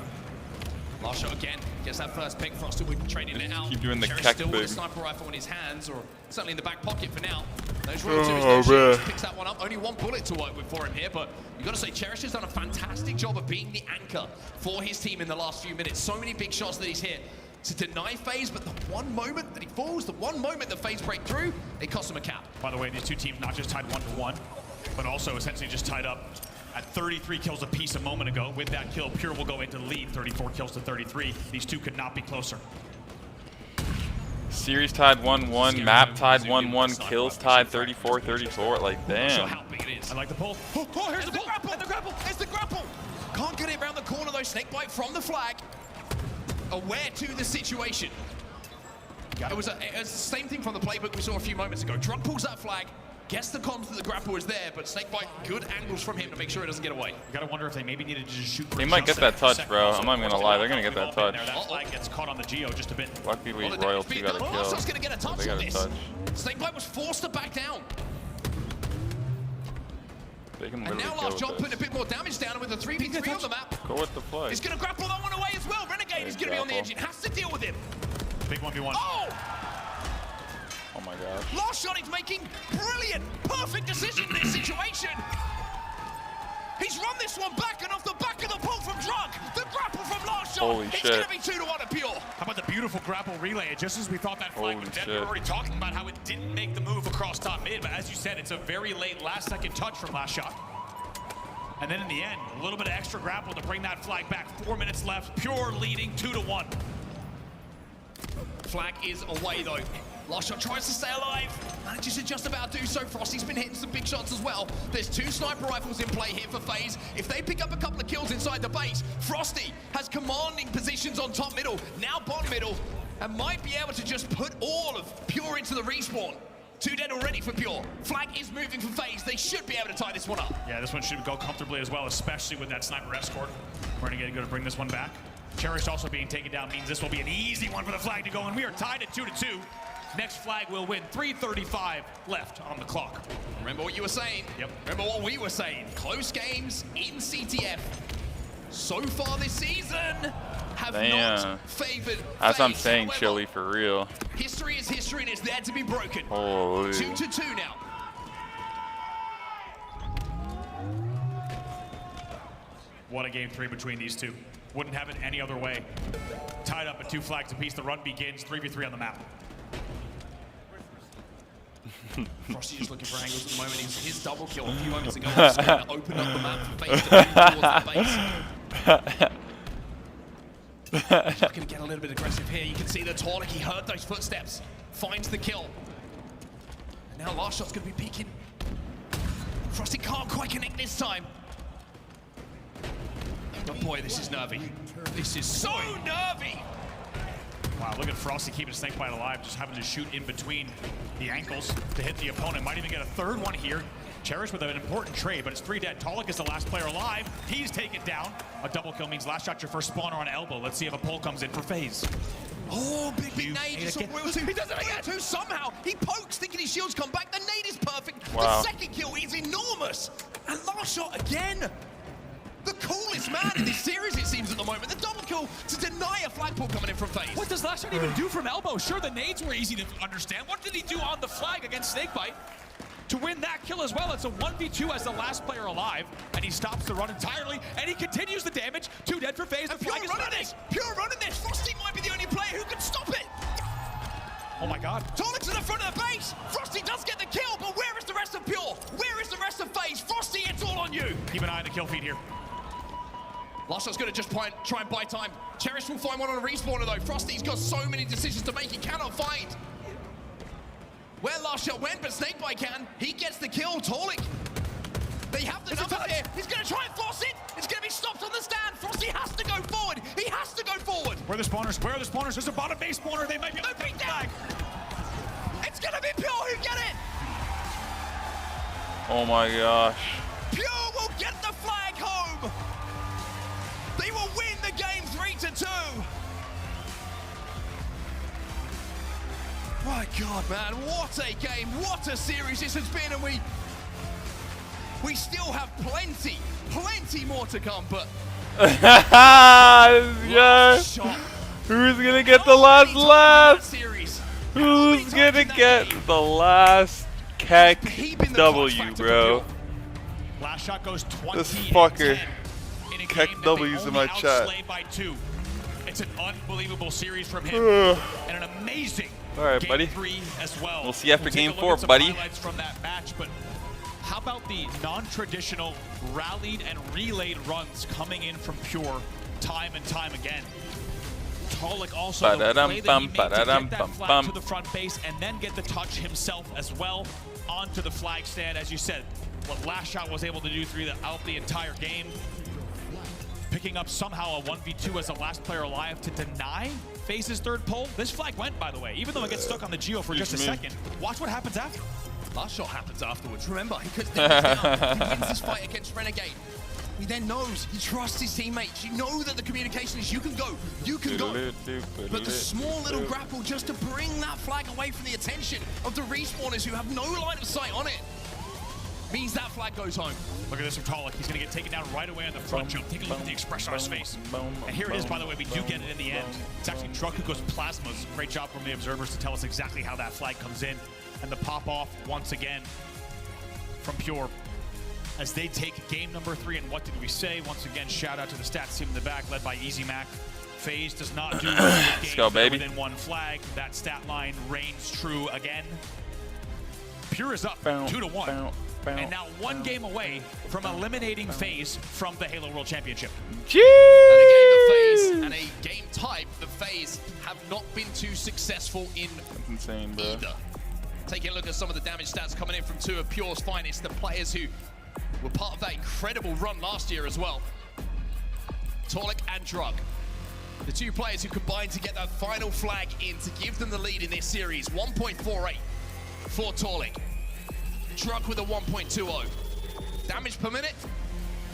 Last shot again, gets that first pick. Frosty would trading it out. Keep doing the Cherish keck still with a thing. sniper rifle in his hands, or certainly in the back pocket for now. Those Royal 2 picks that one up. Only 1 bullet to work with for him here, but you got to say Cherish has done a fantastic job of being the anchor for his team in the last few minutes. So many big shots that he's hit to deny FaZe, but the one moment that he falls, the one moment that FaZe break through, it costs him a cap. By the way, these two teams not just tied 1-1, but also essentially just tied up at 33 kills apiece a moment ago. With that kill, Pure will go into lead, 34 kills to 33. These two could not be closer. Series tied 1-1, map tied 1-1, kills tied 34-34. Like, damn. How big it is. I like the pull. Oh, here's the grapple. And the grapple. It's the grapple. Can't get it around the corner, though. Snakebite from the flag. Aware to the situation. It was the same thing from the playbook we saw a few moments ago. Drunk pulls that flag. Guess the comms that the grapple is there, but Snakebite, good angles from him to make sure it doesn't get away. You gotta wonder if they maybe needed to just shoot. They might get that touch, bro. I'm not even gonna lie. They're gonna get that touch. That flag gets caught on the Geo just a bit. Luckily, Royal 2 got a kill. Gonna get a touch They got on a this. touch. Snakebite was forced to back down. They can And literally now kill Last with John this. putting a bit more damage down, and with the 3v3 on the map, Go with the flag. he's gonna grapple that one away as well. Renegade is gonna be on the edge. It has to deal with him. Big 1v1. Oh my gosh. Last Shot is making brilliant, perfect decision in this situation. He's run this one back, and off the back of the pull from Drunk, the grapple from Last Shot. Holy it's shit. gonna be 2-1 to Pure. How about the beautiful grapple relay. Just as we thought that flag was dead, we were already talking about how it didn't make the move across top mid. But as you said, it's a very late last-second touch from last shot. And then in the end, a little bit of extra grapple to bring that flag back. 4 minutes left, Pure leading 2-1. Flag is away though. Last shot tries to stay alive. Manages to just about do so. Frosty's been hitting some big shots as well. There's 2 sniper rifles in play here for FaZe. If they pick up a couple of kills inside the base, Frosty has commanding positions on top middle, now bottom middle, and might be able to just put all of Pure into the respawn. 2 dead already for Pure. Flag is moving for FaZe. They should be able to tie this one up. Yeah, this one should go comfortably as well, especially with that sniper escort. Renegade going to bring this one back. Cherish also being taken down means this will be an easy one for the flag to go, and we are tied at 2-2. Next flag will win. 3:35 left on the clock. Remember what you were saying? Yep. Remember what we were saying? Close games in CTF so far this season have not favored As FaZe. I'm saying, However, Chili, for real. history is history and it's there to be broken. Holy. 2-2 now. What a game 3 between these two. Wouldn't have it any other way. Tied up at 2 flags apiece. The run begins. 3v3 on the map. Frosty just looking for angles at the moment. His double kill a few moments ago just kind of opened up the map for FaZe to move towards the base. He's looking to get a little bit aggressive here. You can see the Torlik, he heard those footsteps, finds the kill. And now last shot's going to be peeking. Frosty can't quite connect this time. But boy, this is nervy. This is so nervy. Wow, look at Frosty keeping Snakebite alive, just having to shoot in between the ankles to hit the opponent. Might even get a third one here. Cherish with an important trade, but it's 3 dead. Talik is the last player alive. He's taken down. A double kill means last shot your first spawner on elbow. Let's see if a pull comes in for FaZe. Oh, big nade. He does it again. Too somehow. He pokes, thinking his shield's come back. The nade is perfect. Wow. The second kill is enormous. And last shot again. The coolest man in this series, it seems, at the moment. The double kill to deny a flag pull coming in from FaZe. What does last shot even do from elbow? Sure, the nades were easy to understand. What did he do on the flag against Snakebite to win that kill as well? It's a 1v2 as the last player alive, and he stops the run entirely, and he continues the damage. 2 dead for FaZe. The flag is running this. Pure running this. Frosty might be the only player who can stop it. Oh my God. Tolik's in the front of the base. Frosty does get the kill, but where is the rest of Pure? Where is the rest of FaZe? Frosty, it's all on you. Keep an eye on the kill feed here. Last shot's going to just try and buy time. Cherish will find one on a respawner though. Frosty's got so many decisions to make, he cannot find where last shot went, but Snakebite can. He gets the kill. Tolik, they have the numbers here. He's going to try and force it. It's going to be stopped on the stand. Frosty has to go forward. He has to go forward. Where are the spawners? Where are the spawners? There's a bottom base spawner. They might be able to take the flag. It's going to be Pure who get it. Oh my gosh. Pure will get the flag home. They will win the game 3-2. My God, man, what a game, what a series this has been, and we still have plenty more to come, but yeah. Who's gonna get the last laugh? Who's gonna get the last Keck W, bro? Last shot goes 20. This fucker. Keck W's in my chat. By 2. It's an unbelievable series from him and an amazing Alright, game buddy. 3 as well. We'll see you after game 4, some buddy. Highlights from that match, but how about the non-traditional rallied and relayed runs coming in from Pure time and time again? Tolik also the play that he made to get that flag to the front base and then get the touch himself as well onto the flag stand. As you said, what last shot was able to do throughout the entire game. Picking up somehow a 1v2 as the last player alive to deny FaZe's third pull. This flag went, by the way, even though it gets stuck on the Geo for just a second. Watch what happens after. Last shot happens afterwards. Remember, he cuts down. He wins this fight against Renegade. He then knows, he trusts his teammates. You know that the communication is you can go. But the small little grapple just to bring that flag away from the attention of the respawners who have no line of sight on it means that flag goes home. Look at this from Tolik. He's going to get taken down right away on the front jump. Take a look at the expression on his face. And here it is, by the way. We do get it in the end. It's actually Drukuko's plasmas. Great job from the observers to tell us exactly how that flag comes in. And the pop-off, once again, from Pure. As they take game number 3. And what did we say? Once again, shout out to the stats team in the back, led by Easy Mac. FaZe does not do let's go, baby. Within one flag. That stat line reigns true again. Pure is up 2-1. And now one game away from eliminating FaZe from the Halo World Championship. And a game of FaZe and a game type that FaZe have not been too successful in insane, bro. either. Taking a look at some of the damage stats coming in from two of Pure's finest, the players who were part of that incredible run last year as well. Torlik and Drug. The two players who combined to get that final flag in to give them the lead in this series. 1.48 for Torlik. Drug with a 1.20. Damage per minute,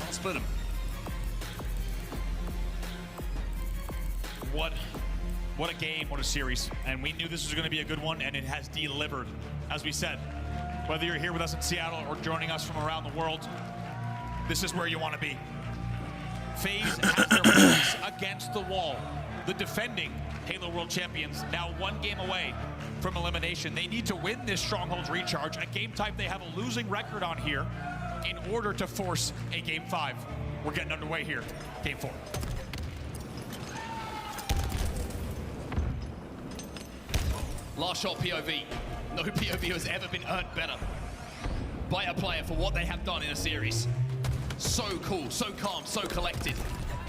I'll split them. What a game, what a series. And we knew this was going to be a good one, and it has delivered. As we said, whether you're here with us in Seattle or joining us from around the world, this is where you want to be. FaZe has their backs against the wall. The defending Halo World Champions now one game away from elimination. They need to win this Strongholds Recharge, a game type they have a losing record on here, in order to force a Game 5. We're getting underway here. Game 4. Last shot POV. No POV has ever been earned better by a player for what they have done in a series. So cool, so calm, so collected.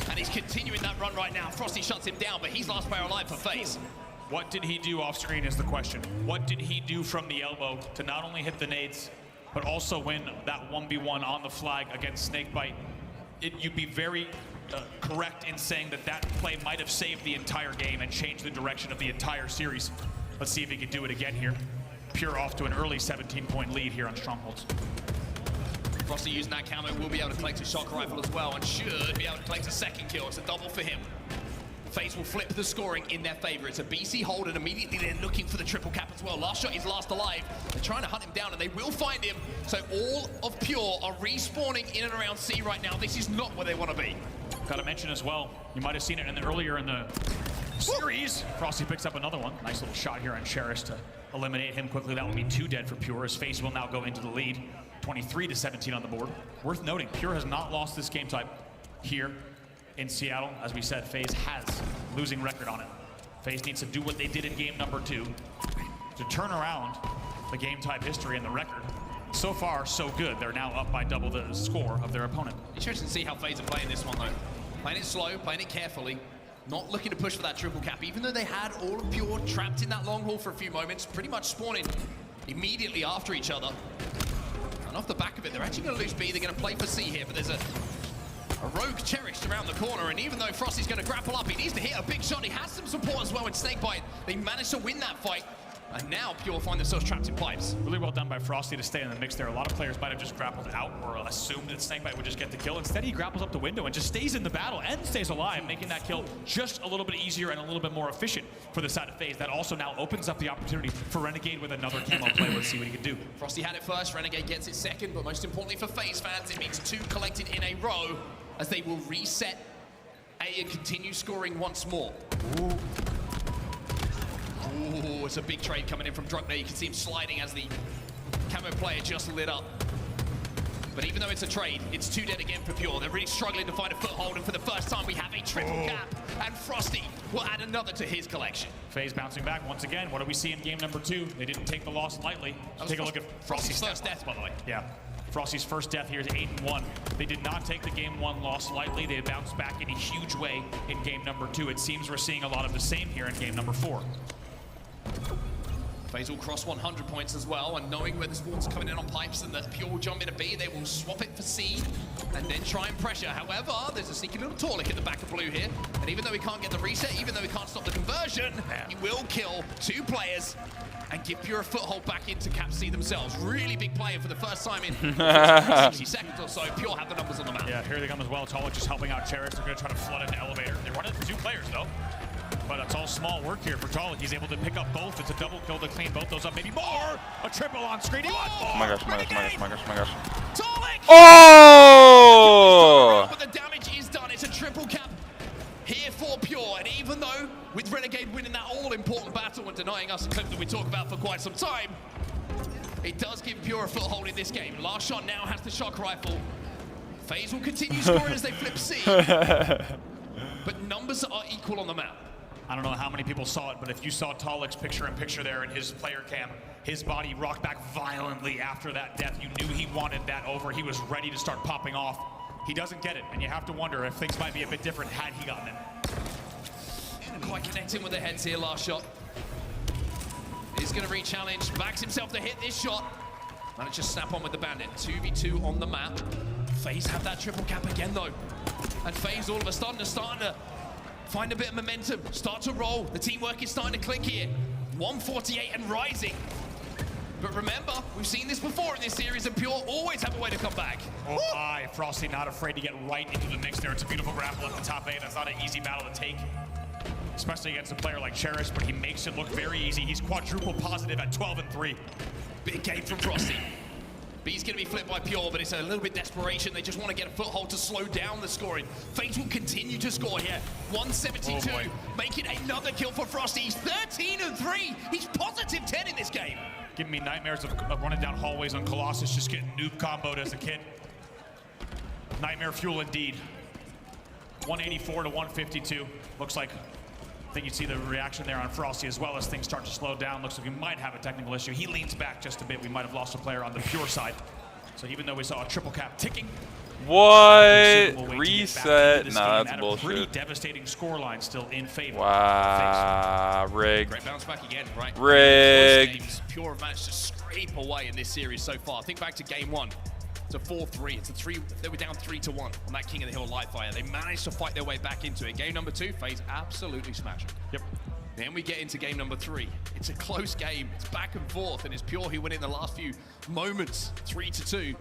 And he's continuing that run right now. Frosty shuts him down, but he's last player alive for FaZe. What did he do off screen is the question. What did he do from the elbow to not only hit the nades, but also win that 1v1 on the flag against Snakebite? You'd be very correct in saying that that play might have saved the entire game and changed the direction of the entire series. Let's see if he can do it again here. Pure off to an early 17-point lead here on Strongholds. Frosty using that camo will be able to collect a shock rifle as well and should be able to collect a second kill. It's a double for him. FaZe will flip the scoring in their favor. It's a BC hold, and immediately they're looking for the triple cap as well. Last shot is last alive. They're trying to hunt him down, and they will find him. So all of Pure are respawning in and around C right now. This is not where they want to be. Got to mention as well, you might have seen it earlier in the series. Frosty picks up another one. Nice little shot here on Cherish to eliminate him quickly. That will be 2 dead for Pure, as FaZe will now go into the lead. 23-17 on the board. Worth noting, Pure has not lost this game type here in Seattle. As we said, FaZe has losing record on it. FaZe needs to do what they did in game number 2 to turn around the game type history and the record. So far, so good. They're now up by double the score of their opponent. Interesting to see how FaZe are playing this one, though. Playing it slow, playing it carefully, not looking to push for that triple cap, even though they had all of Pure trapped in that long haul for a few moments, pretty much spawning immediately after each other. And off the back of it, they're actually going to lose B. They're going to play for C here, but there's a rogue cherished around the corner, and even though Frosty's going to grapple up, he needs to hit a big shot. He has some support as well in Snakebite. They managed to win that fight, and now Pure find themselves trapped in pipes. Really well done by Frosty to stay in the mix there. A lot of players might have just grappled out or assumed that Snakebite would just get the kill. Instead, he grapples up the window and just stays in the battle and stays alive, making that kill just a little bit easier and a little bit more efficient for the side of FaZe. That also now opens up the opportunity for Renegade with another camo play. Let's see what he can do. Frosty had it first, Renegade gets it second, but most importantly for FaZe fans, it means 2 collected in a row as they will reset A and continue scoring once more. Ooh, it's a big trade coming in from Drunk there. You can see him sliding as the camo player just lit up. But even though it's a trade, it's 2 dead again for Pure. They're really struggling to find a foothold, and for the first time we have a triple cap, and Frosty will add another to his collection. FaZe bouncing back once again. What do we see in game number 2? They didn't take the loss lightly. Take a look at Frosty's first death, by the way. Yeah. Frosty's first death here is 8-1. They did not take the game 1 loss lightly. They bounced back in a huge way in game number 2. It seems we're seeing a lot of the same here in game number 4. FaZe will cross 100 points as well, and knowing where the spawn's coming in on pipes and that Pure will jump into B, they will swap it for C and then try and pressure. However, there's a sneaky little Torlik at the back of blue here, and even though he can't get the reset, even though he can't stop the conversion, he will kill 2 players and give Pure a foothold back into Cap C themselves. Really big player for the first time in 60 seconds or so. Pure have the numbers on the map. Yeah, here they come as well. Torlik just helping out Cherish. They're going to try to flood in the elevator. They're running 2 players, though. But it's all small work here for Torlik. He's able to pick up both. It's a double kill to clean both those up. Maybe more! A triple on screen. He wants more! Oh my gosh, oh my gosh, oh my gosh, oh my gosh, oh my gosh. Torlik! Oh! But the damage is done. It's a triple cap here for Pure. And even though with Renegade winning that all-important battle and denying us a clip that we talk about for quite some time, it does give Pure a foothold in this game. Last shot now has the shock rifle. FaZe will continue scoring as they flip C. but numbers are equal on the map. I don't know how many people saw it, but if you saw Talik's picture-in-picture there in his player cam, his body rocked back violently after that death. You knew he wanted that over. He was ready to start popping off. He doesn't get it, and you have to wonder if things might be a bit different had he gotten it. Quite connecting with the heads here, last shot. He's going to re-challenge, backs himself to hit this shot. Managed to snap on with the bandit. 2v2 on the map. FaZe have that triple cap again, though. And FaZe all of a sudden is starting to find a bit of momentum, start to roll. The teamwork is starting to click here. 148 and rising. But remember, we've seen this before in this series, and Pure always have a way to come back. Oh my, Frosty not afraid to get right into the mix there. It's a beautiful grapple at the top A. That's not an easy battle to take, especially against a player like Cherish, but he makes it look very easy. He's quadruple positive at 12 and 3. Big game from Frosty. But he's going to be flipped by Pure, but it's a little bit desperation. They just want to get a foothold to slow down the scoring. FaZe will continue to score here. 172, making another kill for Frosty. He's 13 and 3. He's positive 10 in this game. Giving me nightmares of running down hallways on Colossus, just getting noob comboed as a kid. Nightmare fuel indeed. 184 to 152. Looks like, I think you see the reaction there on Frosty as well as things start to slow down. Looks like we might have a technical issue. He leans back just a bit. We might have lost a player on the Pure side. So even though we saw a triple cap ticking. What? Reset? Nah, that's bullshit. Pretty devastating scoreline still in favor. Wow, rigged. Great bounce back again, right? Rigged. Pure have managed to scrape away in this series so far. Think back to game 1. It's a 4-3. It's a 3. They were down 3-1 on that King of the Hill light fire. They managed to fight their way back into it. Game number 2, FaZe absolutely smashing. Yep. Then we get into game number 3. It's a close game. It's back and forth, and it's Pure who win in the last few moments, 3-2.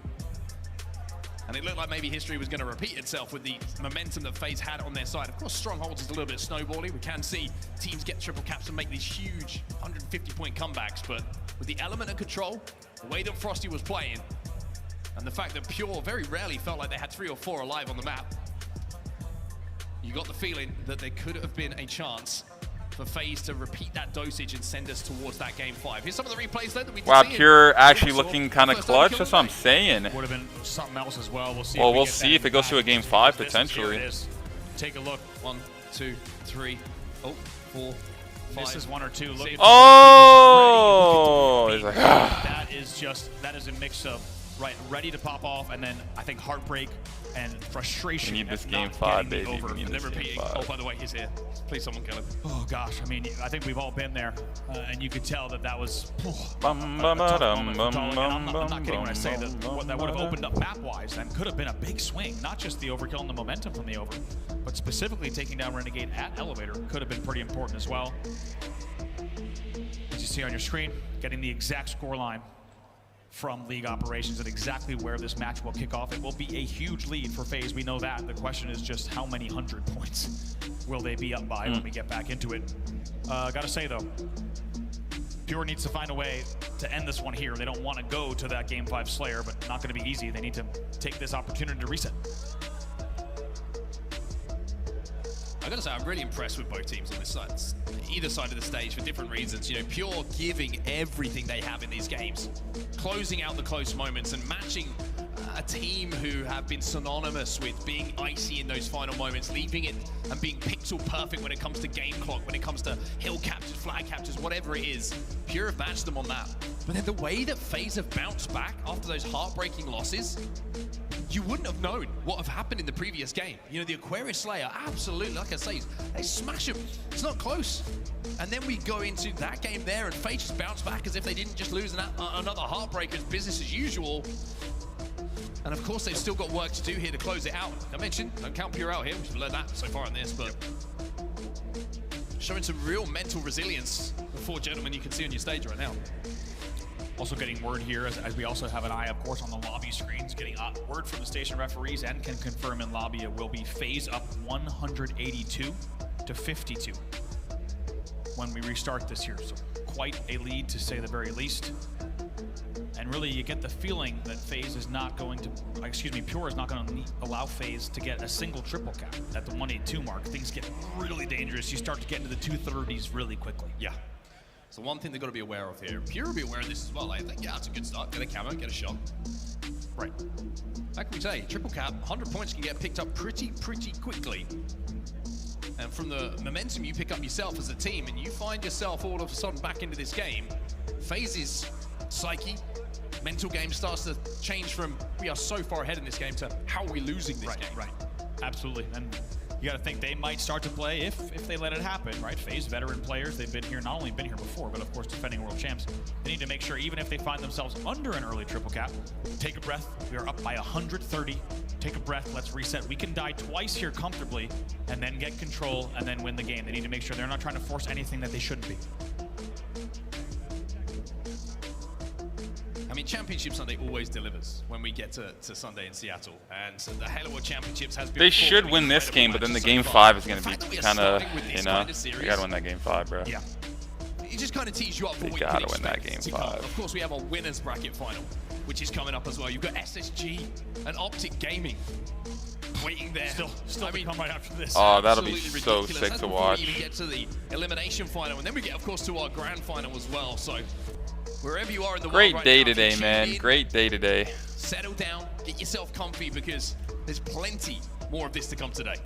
And it looked like maybe history was going to repeat itself with the momentum that FaZe had on their side. Of course, Strongholds is a little bit snowballing. We can see teams get triple caps and make these huge 150-point comebacks, but with the element of control, the way that Frosty was playing, and the fact that Pure very rarely felt like they had 3 or 4 alive on the map, you got the feeling that there could have been a chance for FaZe to repeat that dosage and send us towards that game 5. Here's some of the replays though that we did wow, see. Pure actually looking kind of clutch. That's what I'm saying. Would have been something else as well. We'll see. Well, we'll see if it goes to a game 5 potentially. Take a look. 1, 2, 3, 4, 5. This is 1 or 2. Look. Oh! He's like, that is a mix of ready to pop off, and then I think heartbreak and frustration. We need this game 5, baby. We need this game 5. Oh, by the way, he's here. Please, someone kill him. Oh gosh, I mean, I think we've all been there, and you could tell that that was a tough moment for Talik. I'm not kidding when I say that that would have opened up map-wise and could have been a big swing. Not just the overkill and the momentum from the over, but specifically taking down Renegade at Elevator could have been pretty important as well. As you see on your screen, getting the exact score line from League Operations and exactly where this match will kick off. It will be a huge lead for FaZe, we know that. The question is just how many 100 points will they be up by when we get back into it. Gotta say though, Pure needs to find a way to end this one here. They don't want to go to that Game 5 Slayer, but not gonna be easy. They need to take this opportunity to reset. I gotta say, I'm really impressed with both teams on this side, either side of the stage for different reasons. You know, Pure giving everything they have in these games, closing out the close moments and matching a team who have been synonymous with being icy in those final moments, leaving it and being pixel perfect when it comes to game clock, when it comes to hill captures, flag captures, whatever it is. Pure have matched them on that. But then the way that FaZe have bounced back after those heartbreaking losses, you wouldn't have known what have happened in the previous game. You know, the Aquarius Slayer, absolutely, like I say, they smash him. It's not close. And then we go into that game there, and FaZe just bounce back as if they didn't just lose another heartbreaker. It's business as usual. And of course, they've still got work to do here to close it out. Like I mentioned, don't count Pure out here. We've learned that so far in this, but showing some real mental resilience. The 4 gentlemen you can see on your stage right now. Also getting word here, as we also have an eye, of course, on the lobby screens, getting word from the station referees and can confirm in lobby it will be FaZe up 182 to 52 when we restart this here. So quite a lead to say the very least. And really, you get the feeling that FaZe is not going to, Pure is not going to allow FaZe to get a single triple cap at the 182 mark. Things get really dangerous. You start to get into the 230s really quickly. Yeah. So one thing they've got to be aware of here. Pure will be aware of this as well. I think, yeah, it's a good start. Get a camo, get a shot. Right. Like we say, triple cap, 100 points can get picked up pretty quickly. and from the momentum you pick up yourself as a team, and you find yourself all of a sudden back into this game, FaZe's psyche, mental game starts to change from we are so far ahead in this game to how are we losing this game? Right, absolutely. And you got to think they might start to play if they let it happen, right? FaZe veteran players, they've been here, not only been here before, but of course defending world champs. They need to make sure, even if they find themselves under an early triple cap, take a breath. We are up by 130. Take a breath, let's reset. We can die twice here comfortably and then get control and then win the game. They need to make sure they're not trying to force anything that they shouldn't be. I mean, Championship Sunday always delivers when we get to Sunday in Seattle, and so the Halo World Championships has been. They should win this game, but then the game 5 is going to be kind of, you know, you got to win that game 5, bro. Yeah. It just kind of tees you up for You what you got can to win that expect game to come. 5. Of course, we have a winners bracket final, which is coming up as well. You've got SSG and Optic Gaming waiting there. Still, I mean, come right after this. Oh, that'll be Absolutely so ridiculous. sick That's to before watch. we even get to the elimination final, and then we get, of course, to our grand final as well. So wherever you are in the Great world right day now, today, tune man. in, Great day today. settle down, get yourself comfy, because there's plenty more of this to come today.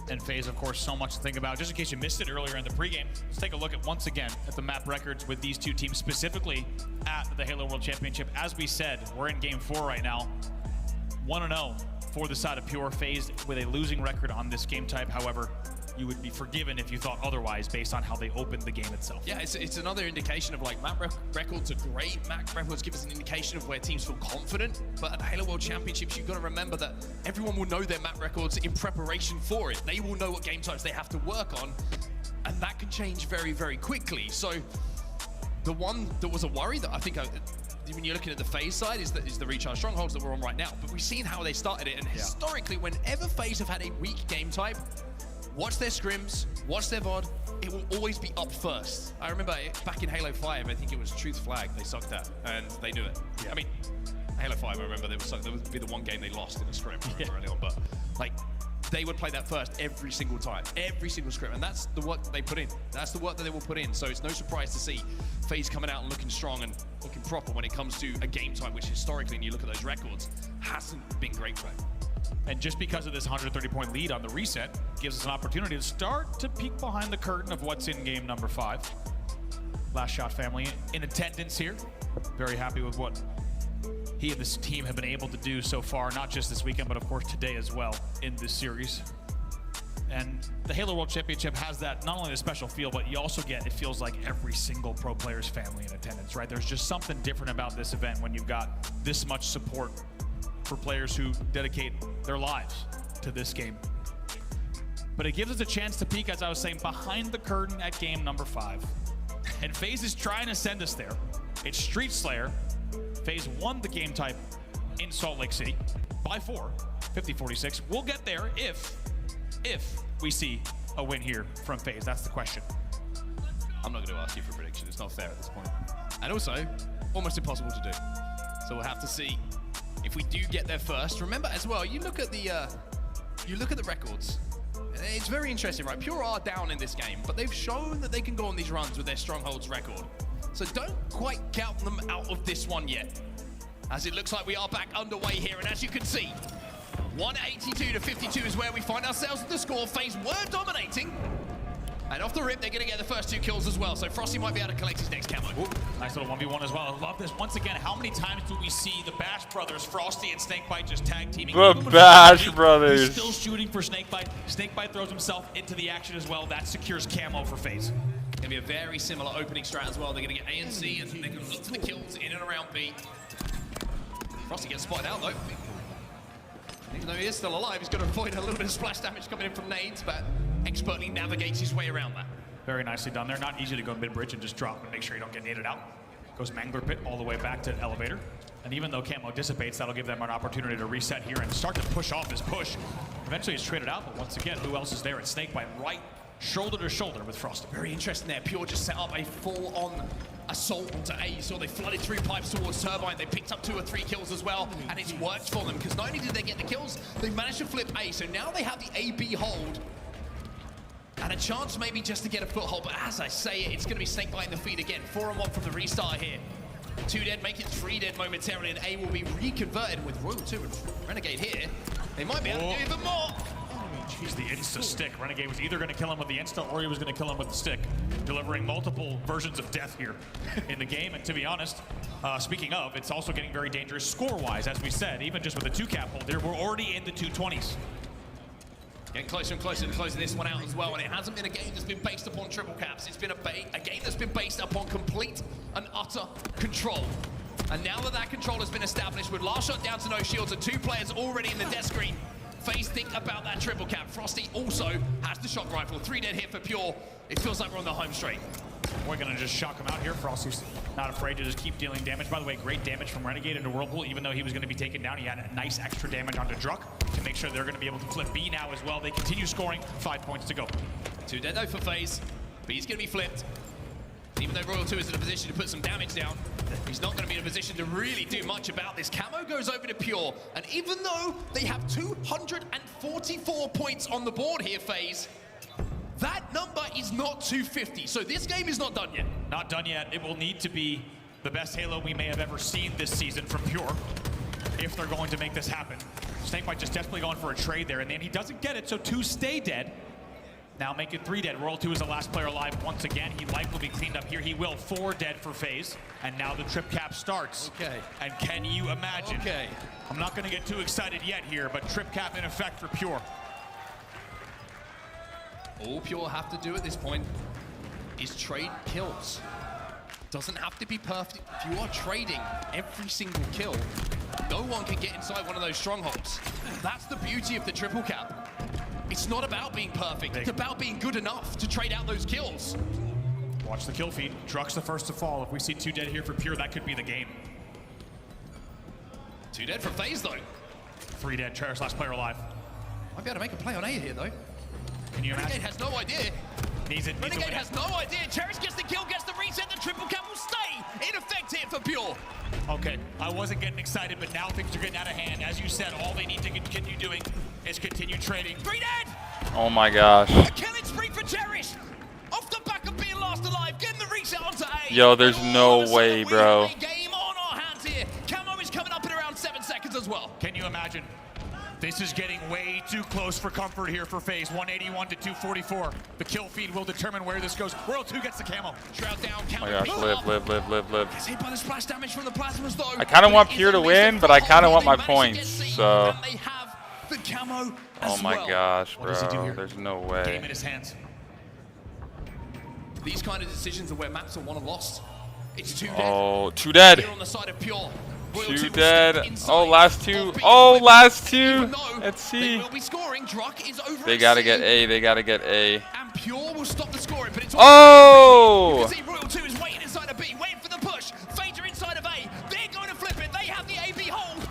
And FaZe, of course, so much to think about. Just in case you missed it earlier in the pregame, let's take a look at once again at the map records with these two teams, specifically at the Halo World Championship. As we said, we're in game 4 right now. 1-0 for the side of Pure. FaZe with a losing record on this game type. However, you would be forgiven if you thought otherwise based on how they opened the game itself. Yeah, it's another indication of like map records are great. Map records give us an indication of where teams feel confident. But at the Halo World Championships, you've got to remember that everyone will know their map records in preparation for it. They will know what game types they have to work on, and that can change very, very quickly. So the one that was a worry that I think when you're looking at the FaZe side is the Recharge Strongholds that we're on right now. But we've seen how they started it, and historically, whenever FaZe have had a weak game type, watch their scrims, watch their VOD, it will always be up first. I remember back in Halo 5, I think it was Truth Flag they sucked at, and they knew it. Yeah. I mean, Halo 5, I remember there would be the one game they lost in a scrim early on, but like, they would play that first every single time, every single scrim, and that's the work that they put in. That's the work that they will put in, so it's no surprise to see FaZe coming out and looking strong and looking proper when it comes to a game type, which historically, when you look at those records, hasn't been great for them. And just because of this 130-point lead on the reset, gives us an opportunity to start to peek behind the curtain of what's in game number 5. Last Shot family in attendance here. Very happy with what he and this team have been able to do so far, not just this weekend, but of course today as well in this series. And the Halo World Championship has that, not only a special feel, but you also get, it feels like every single pro player's family in attendance, right? There's just something different about this event when you've got this much support for players who dedicate their lives to this game. But it gives us a chance to peek, as I was saying, behind the curtain at game number 5. And FaZe is trying to send us there. It's Street Slayer. FaZe won the game type in Salt Lake City by 4, 50-46. We'll get there if we see a win here from FaZe. That's the question. I'm not going to ask you for a prediction. It's not fair at this point. And also, almost impossible to do. So we'll have to see if we do get there first. Remember as well, you look at the records. It's very interesting, right? Pure are down in this game, but they've shown that they can go on these runs with their Strongholds record. So don't quite count them out of this one yet, as it looks like we are back underway here. And as you can see, 182-52 is where we find ourselves in the score. FaZe were dominating. And off the rip, they're going to get the first 2 kills as well. So Frosty might be able to collect his next camo. Ooh, nice little 1v1 as well. I love this. Once again, how many times do we see the Bash brothers, Frosty and Snakebite, just tag teaming? The Bash brothers. He's still shooting for Snakebite. Snakebite throws himself into the action as well. That secures camo for FaZe. Going to be a very similar opening strat as well. They're going to get A and C, and they're going to look for the kills in and around B. Frosty gets spotted out though. Even though he is still alive, he's going to avoid a little bit of splash damage coming in from nades, but expertly navigates his way around that. Very nicely done there. Not easy to go mid-bridge and just drop and make sure you don't get naded out. Goes Mangler Pit all the way back to Elevator. And even though camo dissipates, that'll give them an opportunity to reset here and start to push off his push. Eventually he's traded out, but once again, who else is there? It's Snakebite right shoulder to shoulder with Frosty. Very interesting there. Pure just set up a full-on assault onto A. So they flooded through pipes towards Turbine. They picked up 2 or 3 kills as well, and it's worked for them because not only did they get the kills, they managed to flip A. So now they have the AB hold and a chance maybe just to get a foothold. But as I say it, it's going to be Snakebite in the feed again. 4-on-1 from the restart here. 2 dead, make it 3 dead momentarily, and A will be reconverted with Royal 2 and Renegade here. They might be able to do even more. Jeez, the insta stick. Renegade was either going to kill him with the insta or he was going to kill him with the stick, delivering multiple versions of death here in the game. And to be honest, speaking of, it's also getting very dangerous score-wise, as we said. Even just with a 2-cap hold here, we're already in the 220s. Getting closer and closer to closing this one out as well, and it hasn't been a game that's been based upon triple caps. It's been a game that's been based upon complete and utter control. And now that that control has been established, with last shot down to no shields and 2 players already in the death screen, FaZe think about that triple cap. Frosty also has the shock rifle. 3 dead here for Pure. It feels like we're on the home straight. We're going to just shock him out here. Frosty's not afraid to just keep dealing damage. By the way, great damage from Renegade into Whirlpool. Even though he was going to be taken down, he had a nice extra damage onto Druck to make sure they're going to be able to flip B now as well. They continue scoring. 5 points to go. 2 dead though for FaZe. B's going to be flipped. Even though Royal 2 is in a position to put some damage down, he's not going to be in a position to really do much about this. Camo goes over to Pure, and even though they have 244 points on the board here, FaZe, that number is not 250, so this game is not done yet. Not done yet. It will need to be the best Halo we may have ever seen this season from Pure if they're going to make this happen. Snakebite just desperately going for a trade there, and then he doesn't get it, so 2 stay dead. Now make it 3 dead. Royal 2 is the last player alive once again. He life will be cleaned up here. He will. 4 dead for FaZe. And now the trip cap starts. Okay. And can you imagine? Okay. I'm not going to get too excited yet here, but trip cap in effect for Pure. All Pure have to do at this point is trade kills. Doesn't have to be perfect. If you are trading every single kill, no one can get inside one of those strongholds. That's the beauty of the triple cap. It's not about being perfect. It's about being good enough to trade out those kills. Watch the kill feed. Druck's the first to fall. If we see 2 dead here for Pure, that could be the game. 2 dead for FaZe though. 3 dead. Cherish last player alive. Might be able to make a play on A here though. Can you imagine? Renegade has no idea. Renegade has no idea. Cherish gets the kill, gets the reset. The triple cap will stay in effect here for Pure. Okay, I wasn't getting excited, but now things are getting out of hand. As you said, all they need to continue doing is continue trading. 3 dead! Oh my gosh. A killing spree for Cherish. Off the back of being last alive, getting the reset onto A. Yo, there's no way, bro. Game on our hands here. Camo is coming up in around 7 seconds as well. Can you imagine? This is getting way too close for comfort here for FaZe. 181 to 244. The kill feed will determine where this goes. World 2 gets the camo. Shroud down, oh my gosh, live. Gets hit by the splash damage from the plasmas though. I kind of want Pure to win, but I kind of want my points, so. And they have the camo oh my gosh, bro. There's no way. Game in his hands. These kind of decisions are where maps are won and lost. It's 2 dead. Oh, 2 dead. Here on the side of Pure. 2 dead. Oh, last 2. Oh, last 2. Let's see. They will be scoring. Druck is over. They gotta get A. They gotta get A. And Pure will stop the scoring, but it's oh! You can see Royal 2 is waiting inside of B, waiting for the push. FaZe are inside of A. They're going to flip it. They have the AB hold.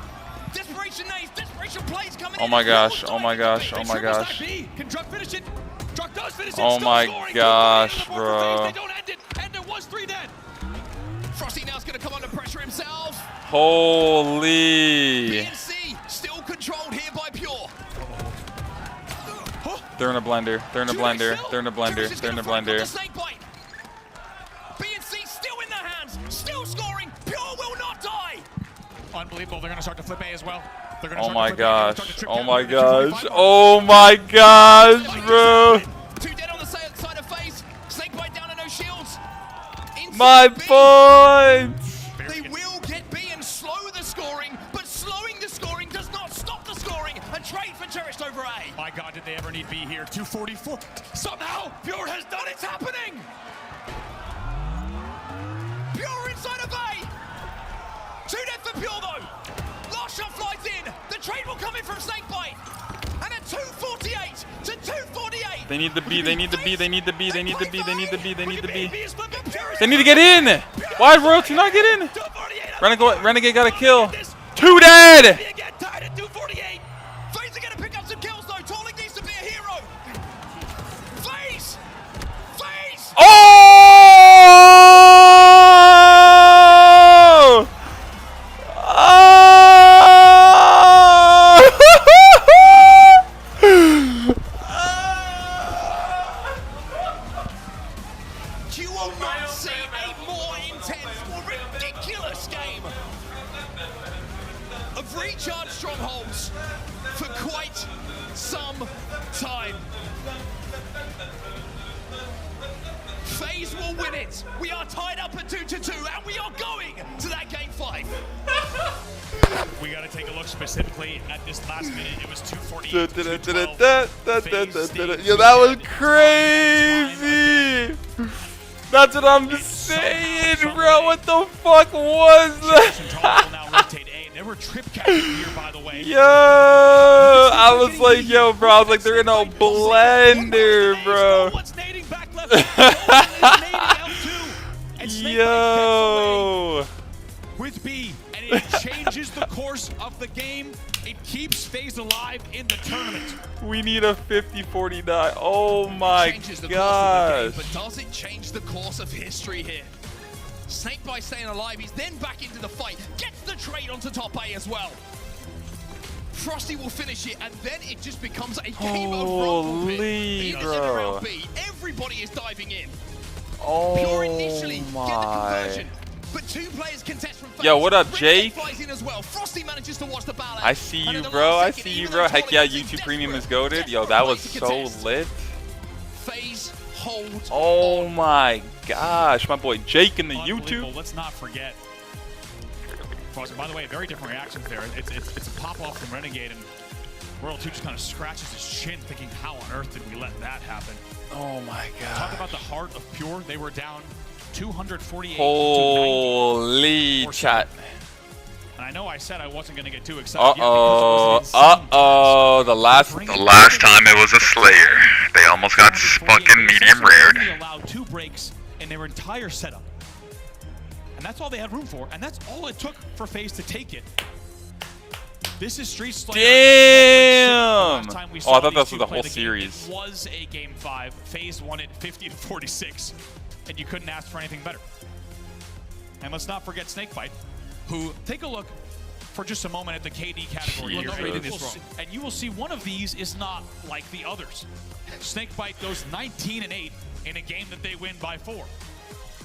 Desperation nades, desperation plays coming in. Oh my gosh. Oh my gosh. Oh my gosh. Can Druck finish it? Druck does finish it. Oh my gosh, bro. They don't end it. And there was 3 dead. Frosty now's going to come under pressure himself. Holy. BNC still controlled here by Pure. They're in a blender. They're in a blender. They're in a blender. They're in a blender. BNC still in their hands. Still scoring. Pure will not die. Unbelievable. They're going to start to flip A as well. Oh my gosh. Oh my gosh. Oh my gosh, bro. 2 dead on the side of FaZe. Snakebite down and no shields. My points! They will get B and slow the scoring, but slowing the scoring does not stop the scoring. A trade for Cherished over A. My God, did they ever need B here? 244. Somehow, Pure has done it. It's happening. Pure inside of A. 2 dead for Pure though. Last shot flies in. The trade will come in from Snakebite. And at 248 to 248. They need the B, they need the B, they need the B, they need the B, they need the B, they need the B. They need to get in! Why did Royal 2 not get in? Renegade got a kill. 2 dead! FaZe are gonna pick up some kills though. Tolling needs to be a hero. FaZe! FaZe! Oh! You will not see a more intense, more ridiculous game of recharge strongholds for quite some time. FaZe will win it. We are tied up at 2-2, and we are going to that game 5. We got to take a look specifically at this last minute. It was 2:48. Yo, that was crazy. That's what I'm saying, bro. What the fuck was that? There were trip caps here, by the way. Yo, I was like, yo, bro. I was like, they're in a blender, bro. Yo. With B, and it changes the course of the game. It keeps FaZe alive in the tournament. We need a 50-49. Oh my gosh. But does it change the course of history here? Snakebite staying alive. He's then back into the fight. Gets the trade onto top A as well. Frosty will finish it, and then it just becomes a game of rumble pit. He is in around B. Everybody is diving in. Pure initially get the conversion. But 2 players contest from FaZe. Yo, what up, Jake? In as well. Frosty manages to watch the balance. I see you, bro. I see you, bro. Heck yeah, YouTube Premium is goated. Yo, that was so lit. FaZe holds. Oh my gosh, my boy Jake in the YouTube. Let's not forget. By the way, very different reactions there. It's a pop off from Renegade, and World 2 just kind of scratches his chin, thinking, how on earth did we let that happen? Oh my god. Talk about the heart of Pure. They were down 248 Holy to 90. chat. And I know I said I wasn't going to get too excited. The last time it was a Slayer, they almost got fucking medium rared. They allowed 2 breaks in their entire setup. And that's all they had room for, and that's all it took for FaZe to take it. This is Street Slayer. Damn! Oh, I thought that was the whole series. It was a game 5. FaZe won it 50-46, and you couldn't ask for anything better. And let's not forget Snakebite, who, take a look for just a moment at the KD category here, and you will see one of these is not like the others. Snakebite goes 19-8 in a game that they win by 4.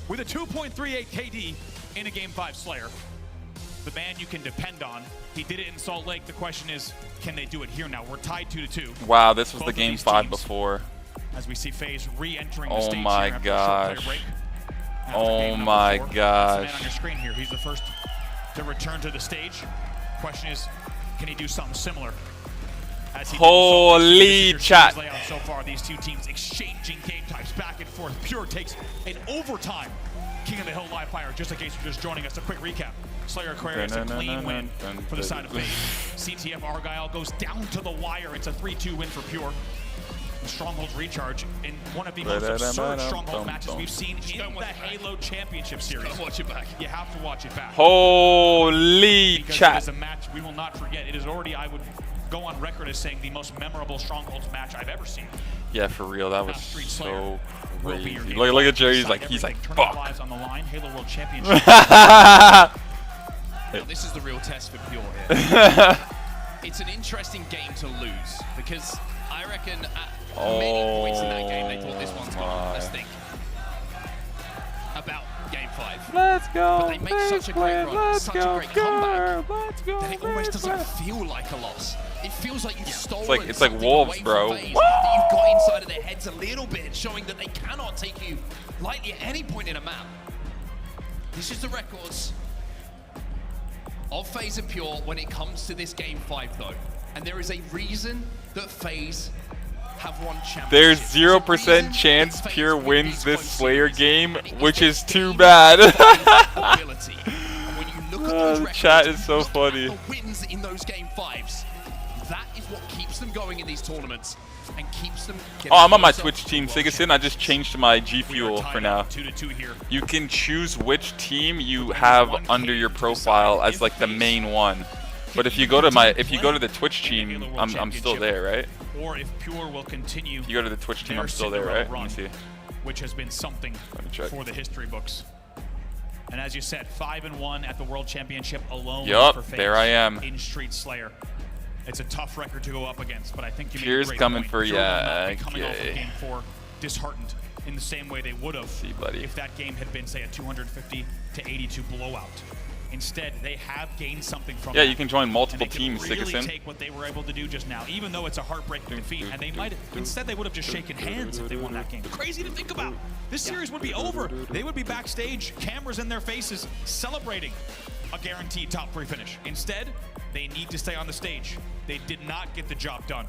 With a 2.38 KD in a game 5 Slayer. The man you can depend on. He did it in Salt Lake. The question is, can they do it here now? We're tied 2-2. Wow, this was the game 5 before. As we see FaZe re-entering the stage. Oh my gosh. Oh my gosh. Man on your screen here. He's the first to return to the stage. Question is, can he do something similar? As he holy chat. So far, these 2 teams exchanging game types back and forth. Pure takes an overtime King of the Hill live fire. Just in case you're just joining us, a quick recap. Slayer Aquarius, a clean win for the side of FaZe. CTF Argyle goes down to the wire. It's a 3-2 win for Pure. Stronghold's recharge in one of the most absurd Stronghold matches we've seen in the Halo Championship Series. Watch it back. You have to watch it back. Holy because chat. It is a match we will not forget. It is already, I would go on record as saying, the most memorable Strongholds match I've ever seen. Yeah, for real, that was so crazy. Look at Jerry, he's like fuck. On the line, Halo World Championship. Now, this is the real test for Pure here. It's an interesting game to lose because I reckon at many points in that game they thought this one's gone. Let's think about game 5. Let's go. But they make such a great run, such a great comeback that it almost doesn't feel like a loss. It feels like you've stolen it's like wolves, bro. That you've got inside of their heads a little bit, showing that they cannot take you lightly at any point in a map. This is the records of FaZe and Pure when it comes to this game 5 though. And there is a reason that FaZe have won championships. There's 0% chance Pure wins this Slayer game, which is too bad. The chat is so funny. The wins in those game 5s. That is what keeps them going in these tournaments and keeps them. Oh, I'm on my Twitch team, Sigason. I just changed to my G Fuel for now. You can choose which team you have under your profile as like the main one. But if you go to the Twitch team, I'm still there, right? Or if Pure will continue. If you go to the Twitch team, I'm still there, right? Let me see. Which has been something for the history books. And as you said, 5-1 at the World Championship alone. For FaZe there I am. In Street Slayer. It's a tough record to go up against, but I think you made Pure's a great coming point. for Pure you. Coming off of game 4, disheartened in the same way they would have if that game had been, say, a 250-82 blowout. Instead, they have gained something from Yeah, that. you can join multiple and they teams, can really Citizen. take what they were able to do just now, even though it's a heartbreaking defeat. And they might, instead, they would have just shaken hands if they won that game. Crazy to think about. This series would be over. They would be backstage, cameras in their faces, celebrating a guaranteed top 3 finish. Instead, they need to stay on the stage. They did not get the job done.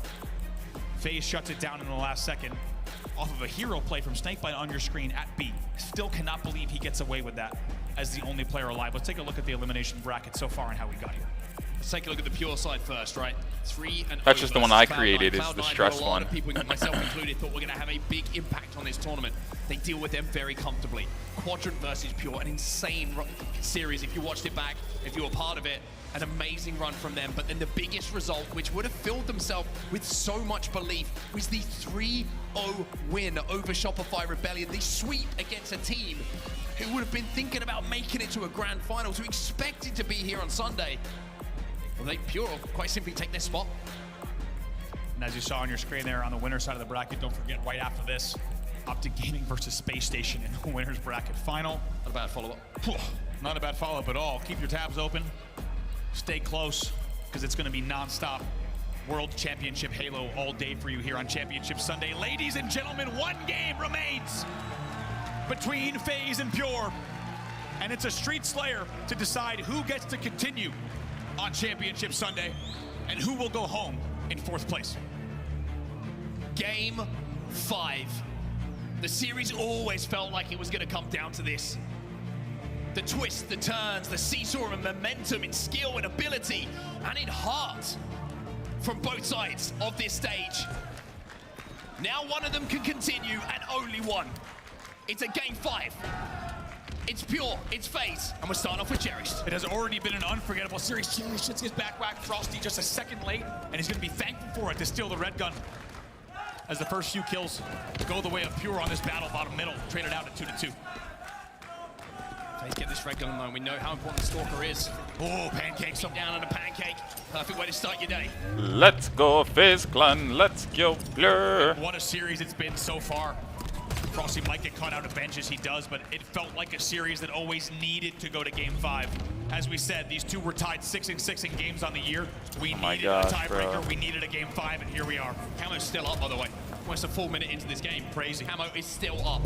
FaZe shuts it down in the last second off of a hero play from Snakebite on your screen at B. Still cannot believe he gets away with that as the only player alive. Let's take a look at the elimination bracket so far and how we got here. Let's take a look at the Pure side first, right? 3-0. That's just the one I created, is the stress a lot one. of people, myself included, thought we're going to have a big impact on this tournament. They deal with them very comfortably. Quadrant versus Pure, an insane series. If you watched it back, if you were part of it, an amazing run from them. But then the biggest result, which would have filled themselves with so much belief, was the 3-0 win over Shopify Rebellion. The sweep against a team who would have been thinking about making it to a grand finals, who expected to be here on Sunday. Well, they Pure quite simply take their spot. And as you saw on your screen there on the winner's side of the bracket, don't forget right after this, Optic Gaming versus Space Station in the winner's bracket final. Not a bad follow-up. Not a bad follow-up at all. Keep your tabs open. Stay close, because it's going to be non-stop World Championship Halo all day for you here on Championship Sunday. Ladies and gentlemen, one game remains between FaZe and Pure, and it's a street slayer to decide who gets to continue on Championship Sunday and who will go home in 4th place. Game 5. The series always felt like it was going to come down to this. The twists, the turns, the seesaw and momentum in skill and ability and in heart from both sides of this stage. Now one of them can continue and only one. It's a game 5. It's Pure, it's FaZe, and we're starting off with Cherished. It has already been an unforgettable series. Cherished hits his back whack, Frosty just a second late, and he's going to be thankful for it to steal the red gun as the first few kills go the way of Pure on this battle bottom middle, traded out at 2-2. FaZe get this red gun line. We know how important the Stalker is. Oh, pancake, some down on a pancake. Perfect way to start your day. Let's go, FaZe Clan. Let's go, Blur. What a series it's been so far. Frosty might get caught out of benches, he does, but it felt like a series that always needed to go to game 5. As we said, these two were tied 6-6 in games on the year. We needed a tiebreaker, we needed a game 5, and here we are. Camo's still up, by the way. Almost a full minute into this game. Crazy. Camo is still up.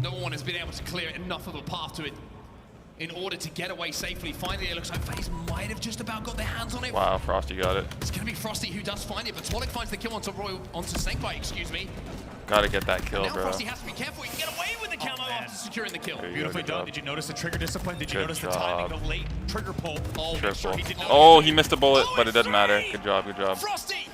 No one has been able to clear enough of a path to it in order to get away safely. Finally, it looks like FaZe might have just about got their hands on it. Wow, Frosty got it. It's going to be Frosty who does find it, but Twalik finds the kill onto Snakebite, excuse me. Gotta get that kill, now bro. Frosty has to be careful. He can get away with the camo after securing the kill. Beautifully done. Did you notice the trigger discipline? Did you notice the timing, the late trigger pull? Oh, sure he missed a bullet, but it doesn't matter. Good job, good job. Frosty!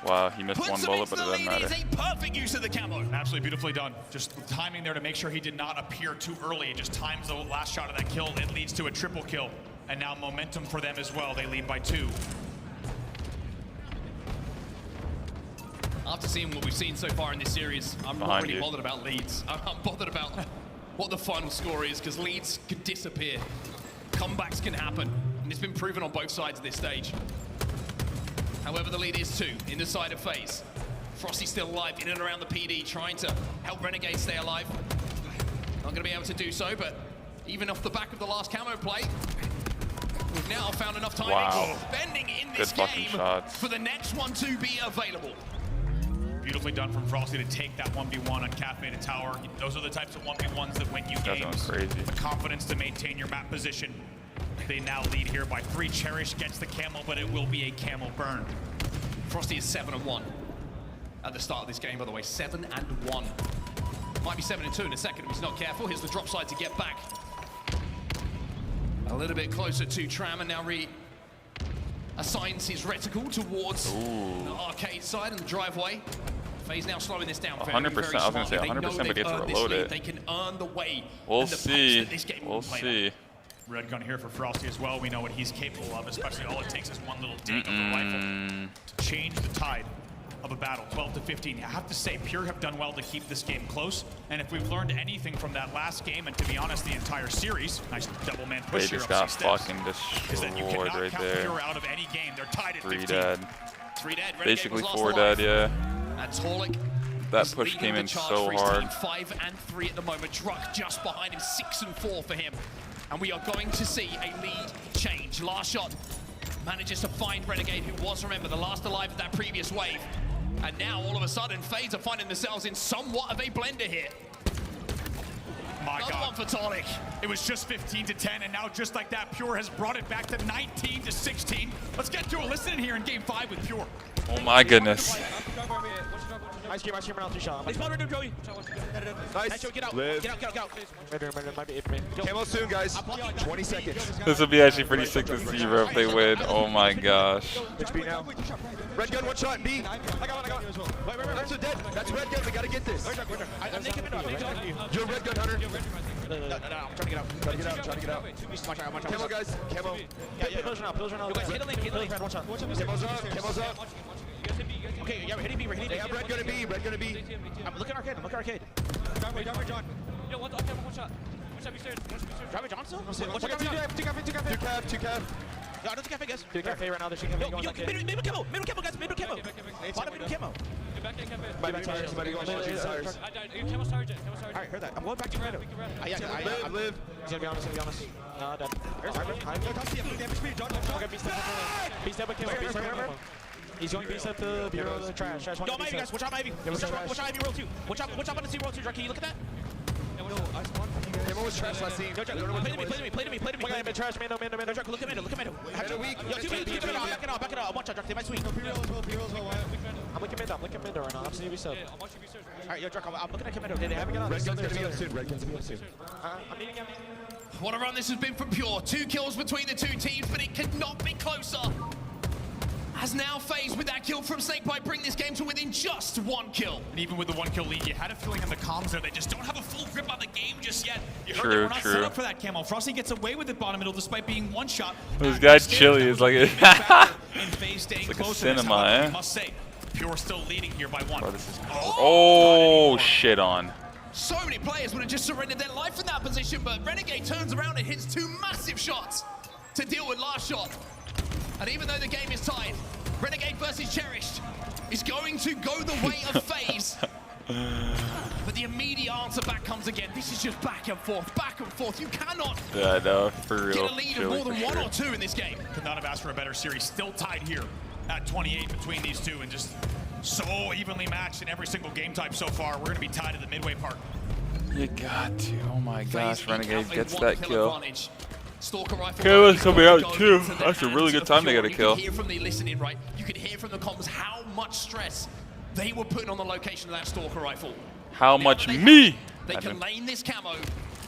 Wow, he missed one bullet, but it doesn't matter. A perfect use of the camo. Absolutely beautifully done. Just timing there to make sure he did not appear too early. It just times the last shot of that kill. It leads to a triple kill. And now momentum for them as well. They lead by 2. After seeing what we've seen so far in this series, I'm not really bothered about leads. I'm bothered about what the final score is, because leads could disappear. Comebacks can happen. And it's been proven on both sides of this stage. However, the lead is 2 in the side of FaZe. Frosty still alive in and around the PD, trying to help Renegade stay alive. Not going to be able to do so, but even off the back of the last camo play, we've now found enough time spending in this game for the next one to be available. Beautifully done from Frosty to take that 1v1 on Caffeinated Tower. Those are the types of 1v1s that win you games. Crazy. The confidence to maintain your map position. They now lead here by 3. Cherish gets the camel, but it will be a camel burn. Frosty is 7-1 at the start of this game, by the way. 7-1. Might be 7-2 in a second if he's not careful. Here's the drop side to get back. A little bit closer to Tram, and now assigns his reticle towards the arcade side and the driveway. FaZe now slowing this down. 100%. I was going to say 100%, but get to reload it. They can earn the way. We'll see. We'll see. Red gun here for Frosty as well. We know what he's capable of, especially all it takes is one little dig of the rifle to change the tide of a battle. 12-15. I have to say, Pure have done well to keep this game close. And if we've learned anything from that last game, and to be honest, the entire series, nice double man push here. They just got fucking destroyed right there. Pure out of any game. They're tied at 3 15. dead. 3 dead. Basically 4 dead, yeah. And Torlik that push came in so hard. 5-3 at the moment. Druck just behind him. 6-4 for him. and we are going to see a lead change. Last shot manages to find Renegade, who was, remember, the last alive of that previous wave. And now, all of a sudden, FaZe are finding themselves in somewhat of a blender here. My Another God. one for Tonic. It was just 15-10, and now just like that, Pure has brought it back to 19-16. Let's get to a listen in here in Game 5 with Pure. Oh my goodness. Ice cream around 3 shot. Nice. Get out. Live. Get out. Might be it for me. Camo soon, guys. 20 seconds. This would be actually pretty sick to see, bro, if they win. Oh my gosh. HB now. Red gun, one shot. B. I got one. That's a dead. That's red gun. We gotta get this. I'm naked middle. You're red gun, Hunter. No, I'm trying to get out. Try to get out. Camo, guys. Camo. Pillars are now. Yo, guys, hit the lane. One shot. Camo's up. Okay, yeah, we're hitting B. They have red gonna be. Red gonna be. I'm looking arcade. Driver John. Yo, one shot. One shot, be serious. Driver John still? Two cap. No, I don't think I guess. Two cafe right now. They're shaking. Middle camo, guys. Middle camo. Bottom middle camo. Might be tires. Might be going to change tires. Camo sergeant. Alright, heard that. I'm going back to Redo. Live. He's gonna be honest. No, dead. B-step with Kimo. He's going B-step to Bureau of the trash. Yo, Ivy, guys. Watch out, Ivy. Watch out, Ivy World 2. Watch out on the C World 2. Can you look at that? Camo was trash last scene. Play to me. Look at him, trash. Man, no. Look at Mando. Yo, 2 minutes. Back it up. Watch out, Drac. They might sweep. I'm looking Mando right now. I'm seeing B-step. Alright, yo, Drac. I'm looking at Mando. They haven't got on. Red gun's gonna be up soon. I'm meeting him. What a run this has been from Pure. 2 kills between the 2 teams, but it could not be closer. As now FaZe with that kill from Snakebite bring this game to within just 1 kill. And even with the 1 kill lead, you had a feeling on the comms there, they just don't have a full grip on the game just yet. You heard True, we're not set up for that Camo. Frosty gets away with it bottom middle despite being 1 shot. This guy's chilly. It's like it's like a cinema, eh? I must say, Pure still leading here by 1. Oh, shit on. So many players would have just surrendered their life in that position, but Renegade turns around and hits 2 massive shots to deal with last shot. And even though the game is tied, Renegade versus Cherished is going to go the way of FaZe. But the immediate answer back comes again. This is just back and forth. You cannot Yeah, no, for real. get a lead of more than 1 or 2 in this game. Could not have asked for a better series. Still tied here at 28 between these two, and just so evenly matched in every single game type so far. We're going to be tied at the midway part. You got to. Oh my gosh, Renegade gets that kill. Stalker rifle. Kayla's coming out too. That's a really good time to get a kill. You can hear from the listening, right? You could hear from the comms how much stress they were putting on the location of that Stalker rifle. How much me? They can lane this camo,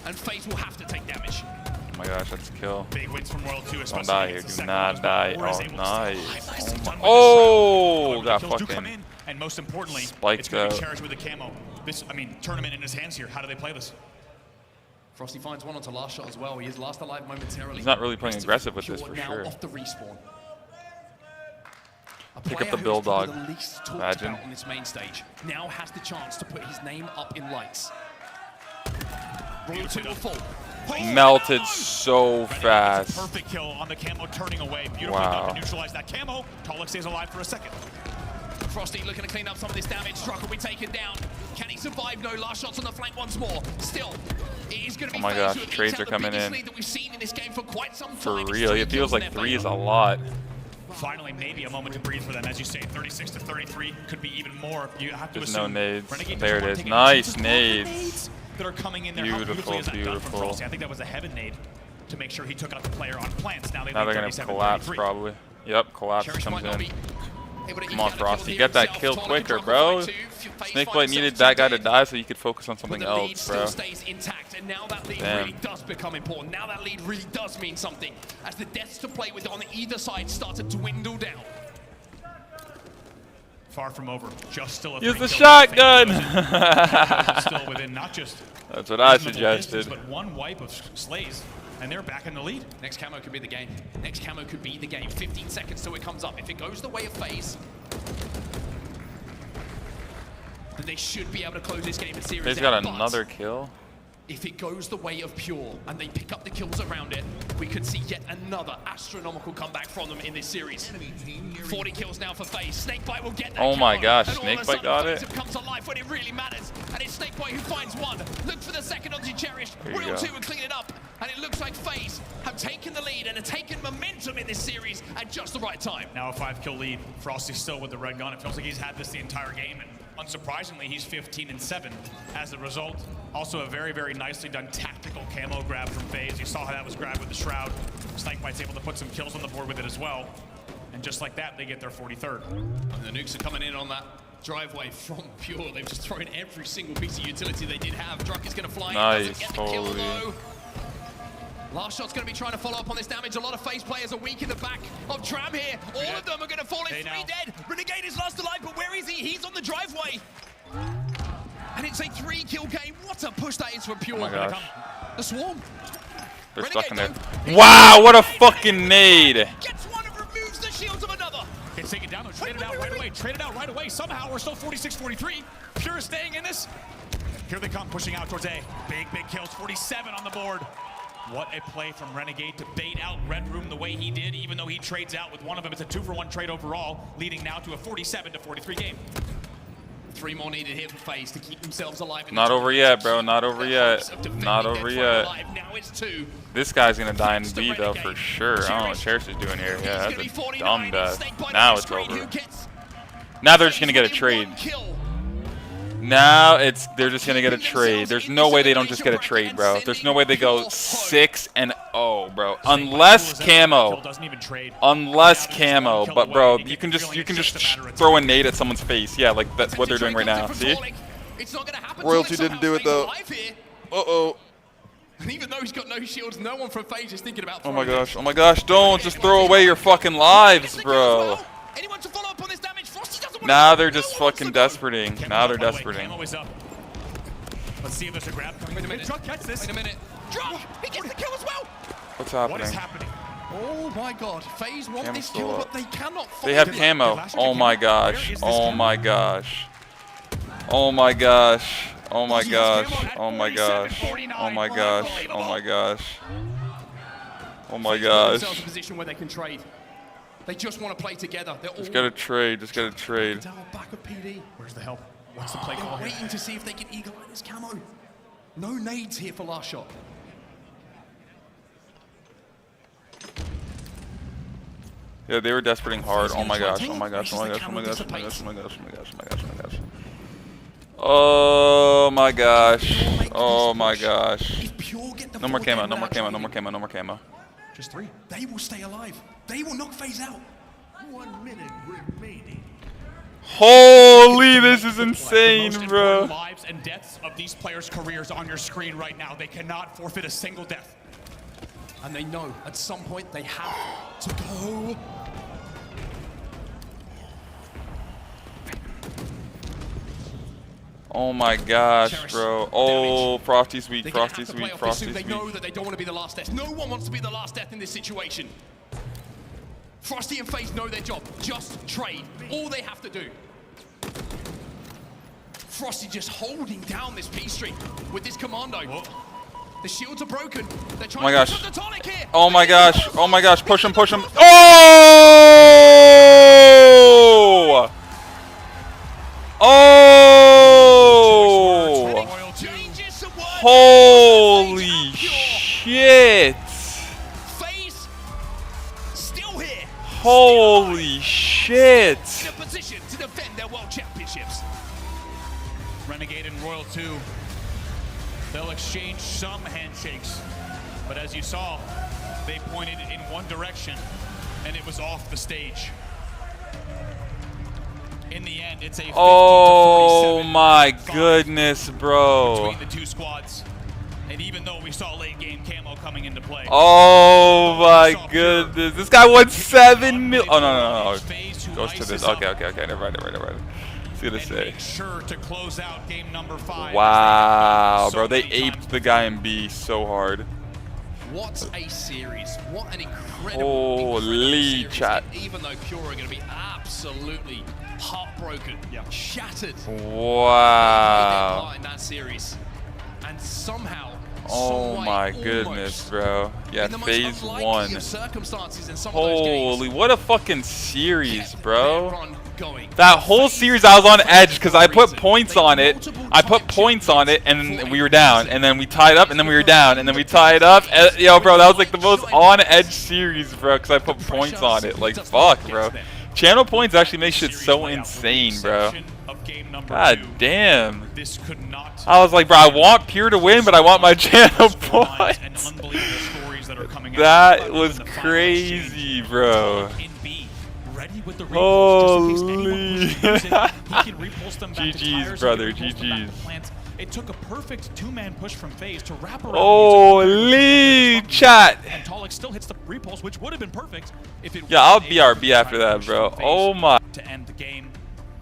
and FaZe will have to take damage. Oh my gosh, that's a kill. Big wins from World 2, Don't die here. Do not die. Oh, nice. Oh, got fucking. And most importantly, it's going to be Cherished with the camo. This, tournament in his hands here. How do they play this? Frosty finds 1 onto last shot as well. He is last alive momentarily. He's not really playing aggressive with this for now sure. Off the respawn. Pick up the Bulldog. Imagine. On this main stage now has the chance to put his name up in lights. Royal 2 will fall. Melted so fast. Perfect kill on the camo, turning away. Beautifully done to neutralize that camo. Tolek stays alive for a second. Frosty looking to clean up some of this damage. Struck will be taken down. Can he survive? No, last shots on the flank once more. Still, it is going to be oh my gosh, trades are coming in. That we've seen in this game for quite some For time. real, it feels like 3 is a lot. Finally, maybe a moment to breathe for them. As you say, 36 to 33 could be even more. You have to There's no nades. Renegade there it is. Nice nades. That are coming in there. Beautiful, beautiful. I think that was a heaven nade to make sure he took out the player on plants. Now they're going to collapse probably. Yep, collapse comes in. Come on, Frosty, get that kill quicker, bro. Snakebite needed that guy to die so you could focus on something else, bro. Stays intact, and now that lead really does become important. Now that lead really does mean something, as the deaths to play with on either side start to dwindle down. Far from over, just still a use the shotgun. Still within not just. That's what I suggested. Distance, but 1 wipe of Slays. And they're back in the lead. Next camo could be the game. Next camo could be the game. 15 seconds till it comes up. If it goes the way of FaZe, then they should be able to close this game in series. They've got another kill. if it goes the way of Pure and they pick up the kills around it, we could see yet another astronomical comeback from them in this series. 40 kills now for FaZe. Snakebite will get that. Oh my gosh, and Snakebite got it. FaZe have come to life when it really matters, and it's Snakebite who finds one. Look for the second onto Cherished. Real 2 will clean it up, and it looks like FaZe have taken the lead and have taken momentum in this series at just the right time. Now a 5-kill lead. Frosty's still with the red gun. It feels like he's had this the entire game, and unsurprisingly, he's 15-7 as a result. Also a very, very nicely done tactical camo grab from FaZe. You saw how that was grabbed with the Shroud. Snakebite's able to put some kills on the board with it as well. And just like that, they get their 43rd. And the nukes are coming in on that driveway from Pure. They've just thrown every single piece of utility they did have. Druck is going to fly in. Doesn't get the kill, though. Last shot's going to be trying to follow up on this damage. A lot of FaZe players are weak in the back of Tram here. All of them are going to fall in. 3 dead. Renegade is last alive, but where is he? He's on the driveway. And it's a 3-kill game. What a push that is from Pure. Oh my gosh. The Swarm. They're stuck in there. Wow, what a fucking nade. Gets one and removes the shields of another. Gets taken down. Trade it out right away. Trade it out right away. Somehow we're still 46-43. Pure staying in this. Here they come, pushing out towards A. Big, big kills. 47 on the board. What a play from Renegade to bait out Red Room the way he did, even though he trades out with one of them. It's a 2-for-1 trade overall, leading now to a 47-43 game. 3 more needed here for FaZe to keep themselves alive. Not over yet, bro. Not over yet. Not over yet. Now it's 2. This guy's gonna die in B though for sure. I don't know what Cherish is doing here. Yeah, that's a dumb death. Now it's over. Now they're just gonna get a trade. Now they're just gonna get a trade. There's no way they don't just get a trade, bro. There's no way they go 6-0, bro. Unless camo. Unless camo. But bro, you can just throw a nade at someone's face. Yeah, like that's what they're doing right now. See? Royalty didn't do it though. Uh-oh. And even though he's got no shields, no one from FaZe is thinking about. Oh my gosh. Oh my gosh. Don't just throw away your fucking lives, bro. Anyone to follow up on this damage? Frosty doesn't want Now they're just fucking desperating. Now they're desperating. Let's see if there's a grab coming. Wait a minute. Druck gets this. Wait a minute. Druck! He gets the kill as well! What's happening? What is happening? Oh my god. FaZe want this kill, but they cannot find They have camo. Oh my gosh. Oh my gosh. Oh my gosh. Oh my gosh. Oh my gosh. Oh my gosh. Oh my gosh. Oh my gosh. Themselves in a position where they can trade. They just want to play together. Just gotta trade. Just gotta trade. Back of PD. Where's the help? What's the play call? They're waiting to see if they can eagle eye this camo. No nades here for last shot. Yeah, they were desperating hard. Oh my gosh. Oh my gosh. Oh my gosh. Oh my gosh. Oh my gosh. Oh my gosh. Oh my gosh. Oh my gosh. Oh my gosh. Oh my gosh. No more camo. No more camo. No more camo. No more camo. Just 3. They will stay alive. They will knock FaZe out. 1 minute remaining. Holy, this is insane, bro. Lives and deaths of these players' careers on your screen right now. They cannot forfeit a single death. And they know at some point they have to go. Oh my gosh, bro. Oh, Frosty's weak. Frosty's weak. Frosty's weak. They know that they don't want to be the last death. No one wants to be the last death in this situation. Frosty and FaZe know their job. Just trade. All they have to do. Frosty just holding down this P streak with this commando. Whoa. The shields are broken. They're trying to put the tonic here. Oh my gosh. Oh my gosh. Push him. Push him. Oh! Oh! Holy shit! FaZe still here. Holy shit! In a position to defend their world championships. Renegade and Royal 2. They'll exchange some handshakes, but as you saw, they pointed in one direction, and it was off the stage. In the end, it's a 50-47 oh my goodness, bro. Between the 2 squads. And even though we saw late game camo coming into play. Oh my goodness. This guy won 7 million. Oh, no. Goes to this. Okay. Never mind. See what they say. Make sure to close out game number 5. Wow, bro. They aped the guy in B so hard. What a series. What an incredible series. Chat. Even though Pure are going to be absolutely heartbroken, shattered. Wow. In that series. and somehow. Oh my goodness, bro. Yeah, phase 1. Holy, what a fucking series, bro. That whole series I was on edge because I put points on it. And we were down. And then we tied up and then we were down. And then we tied up. Yo, bro, that was like the most on edge series, bro, because I put points on it. Like, fuck, bro. Channel points actually make shit so insane, bro. God damn. I was like, bro, I want Pure to win, but I want my channel points. That was crazy, bro. Holy. GG's, brother. GG's. It took a perfect two-man push from FaZe to wrap around. Holy chat. And Tolic still hits the repulse, which would have been perfect if it. Yeah, I'll BRB after that, bro. Oh my. To end the game,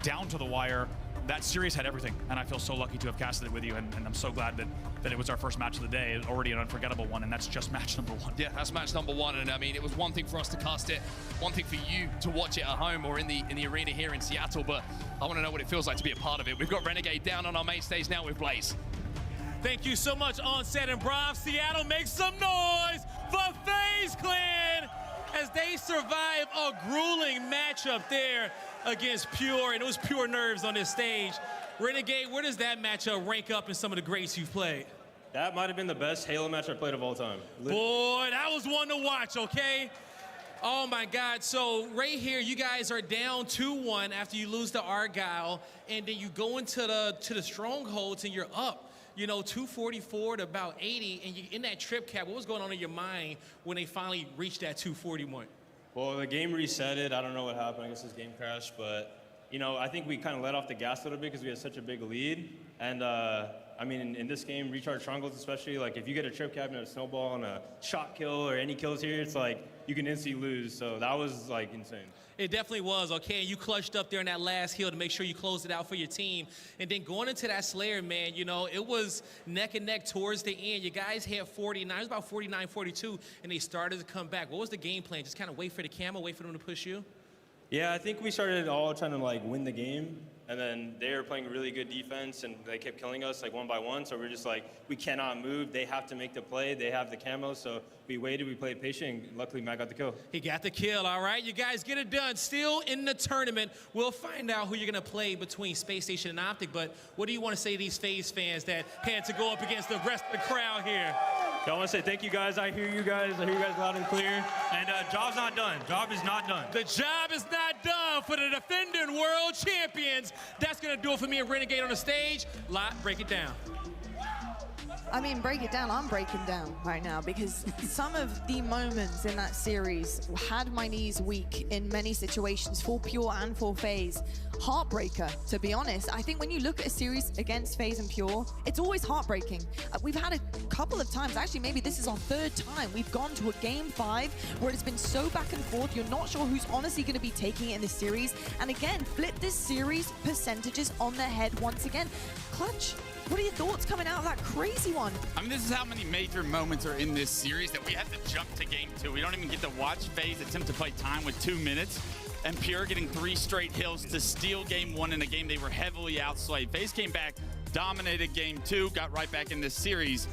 down to the wire. That series had everything, and I feel so lucky to have casted it with you, and I'm so glad that it was our first match of the day, already an unforgettable one, and that's just match number 1. Yeah, that's match number 1, and I mean, it was one thing for us to cast it, one thing for you to watch it at home or in the arena here in Seattle, but I want to know what it feels like to be a part of it. We've got Renegade down on our main stage now with Blaze. Thank you so much, Onset and Brav. Seattle, make some noise for FaZe Clan as they survive a grueling matchup there against Pure, and it was pure nerves on this stage. Renegade, where does that matchup rank up in some of the greats you've played? That might have been the best Halo match I played of all time. Boy, that was one to watch, okay? Oh my God, so right here, you guys are down 2-1 after you lose to Argyle, and then you go into the strongholds and you're up, you know, 244 to about 80, and you in that trip cap. What was going on in your mind when they finally reached that 241? Well, the game resetted. I don't know what happened. I guess this game crashed. But, you know, I think we kind of let off the gas a little bit because we had such a big lead. And, I mean, in this game, recharge strongholds especially, like if you get a trip cap and a snowball and a shot kill or any kills here, it's like you can instantly lose. So that was, like, insane. It definitely was, okay? And you clutched up there in that last hill to make sure you closed it out for your team. And then going into that Slayer, man, you know, it was neck and neck towards the end. You guys had 49, it was about 49, 42, and they started to come back. What was the game plan? Just kind of wait for the camo, wait for them to push you? Yeah, I think we started all trying to, like, win the game. And then they were playing really good defense, and they kept killing us, like, one by one. So we're just like, we cannot move. They have to make the play. They have the camo. So we waited. We played patient. And luckily, Matt got the kill. He got the kill, all right? You guys get it done. Still in the tournament. We'll find out who you're going to play between Space Station and Optic. But what do you want to say to these FaZe fans that had to go up against the rest of the crowd here? I want to say thank you guys. I hear you guys. I hear you guys loud and clear. And job's not done. Job is not done. The job is not done for the defending world champions. That's going to do it for me and Renegade on the stage. Lot, break it down. I mean, break it down. I'm breaking down right now because some of the moments in that series had my knees weak in many situations for Pure and for FaZe. Heartbreaker, to be honest. I think when you look at a series against FaZe and Pure, it's always heartbreaking. We've had a couple of times, actually maybe this is our 3rd time, we've gone to a game 5 where it's been so back and forth, you're not sure who's honestly going to be taking it in this series. And again, flip this series percentages on their head once again. Clutch, what are your thoughts coming out of that crazy one? I mean, this is how many major moments are in this series that we have to jump to game 2. We don't even get to watch FaZe attempt to play time with 2 minutes. And Pure getting 3 straight hills to steal game 1 in a game they were heavily outplayed. FaZe came back, dominated game 2, got right back in this series.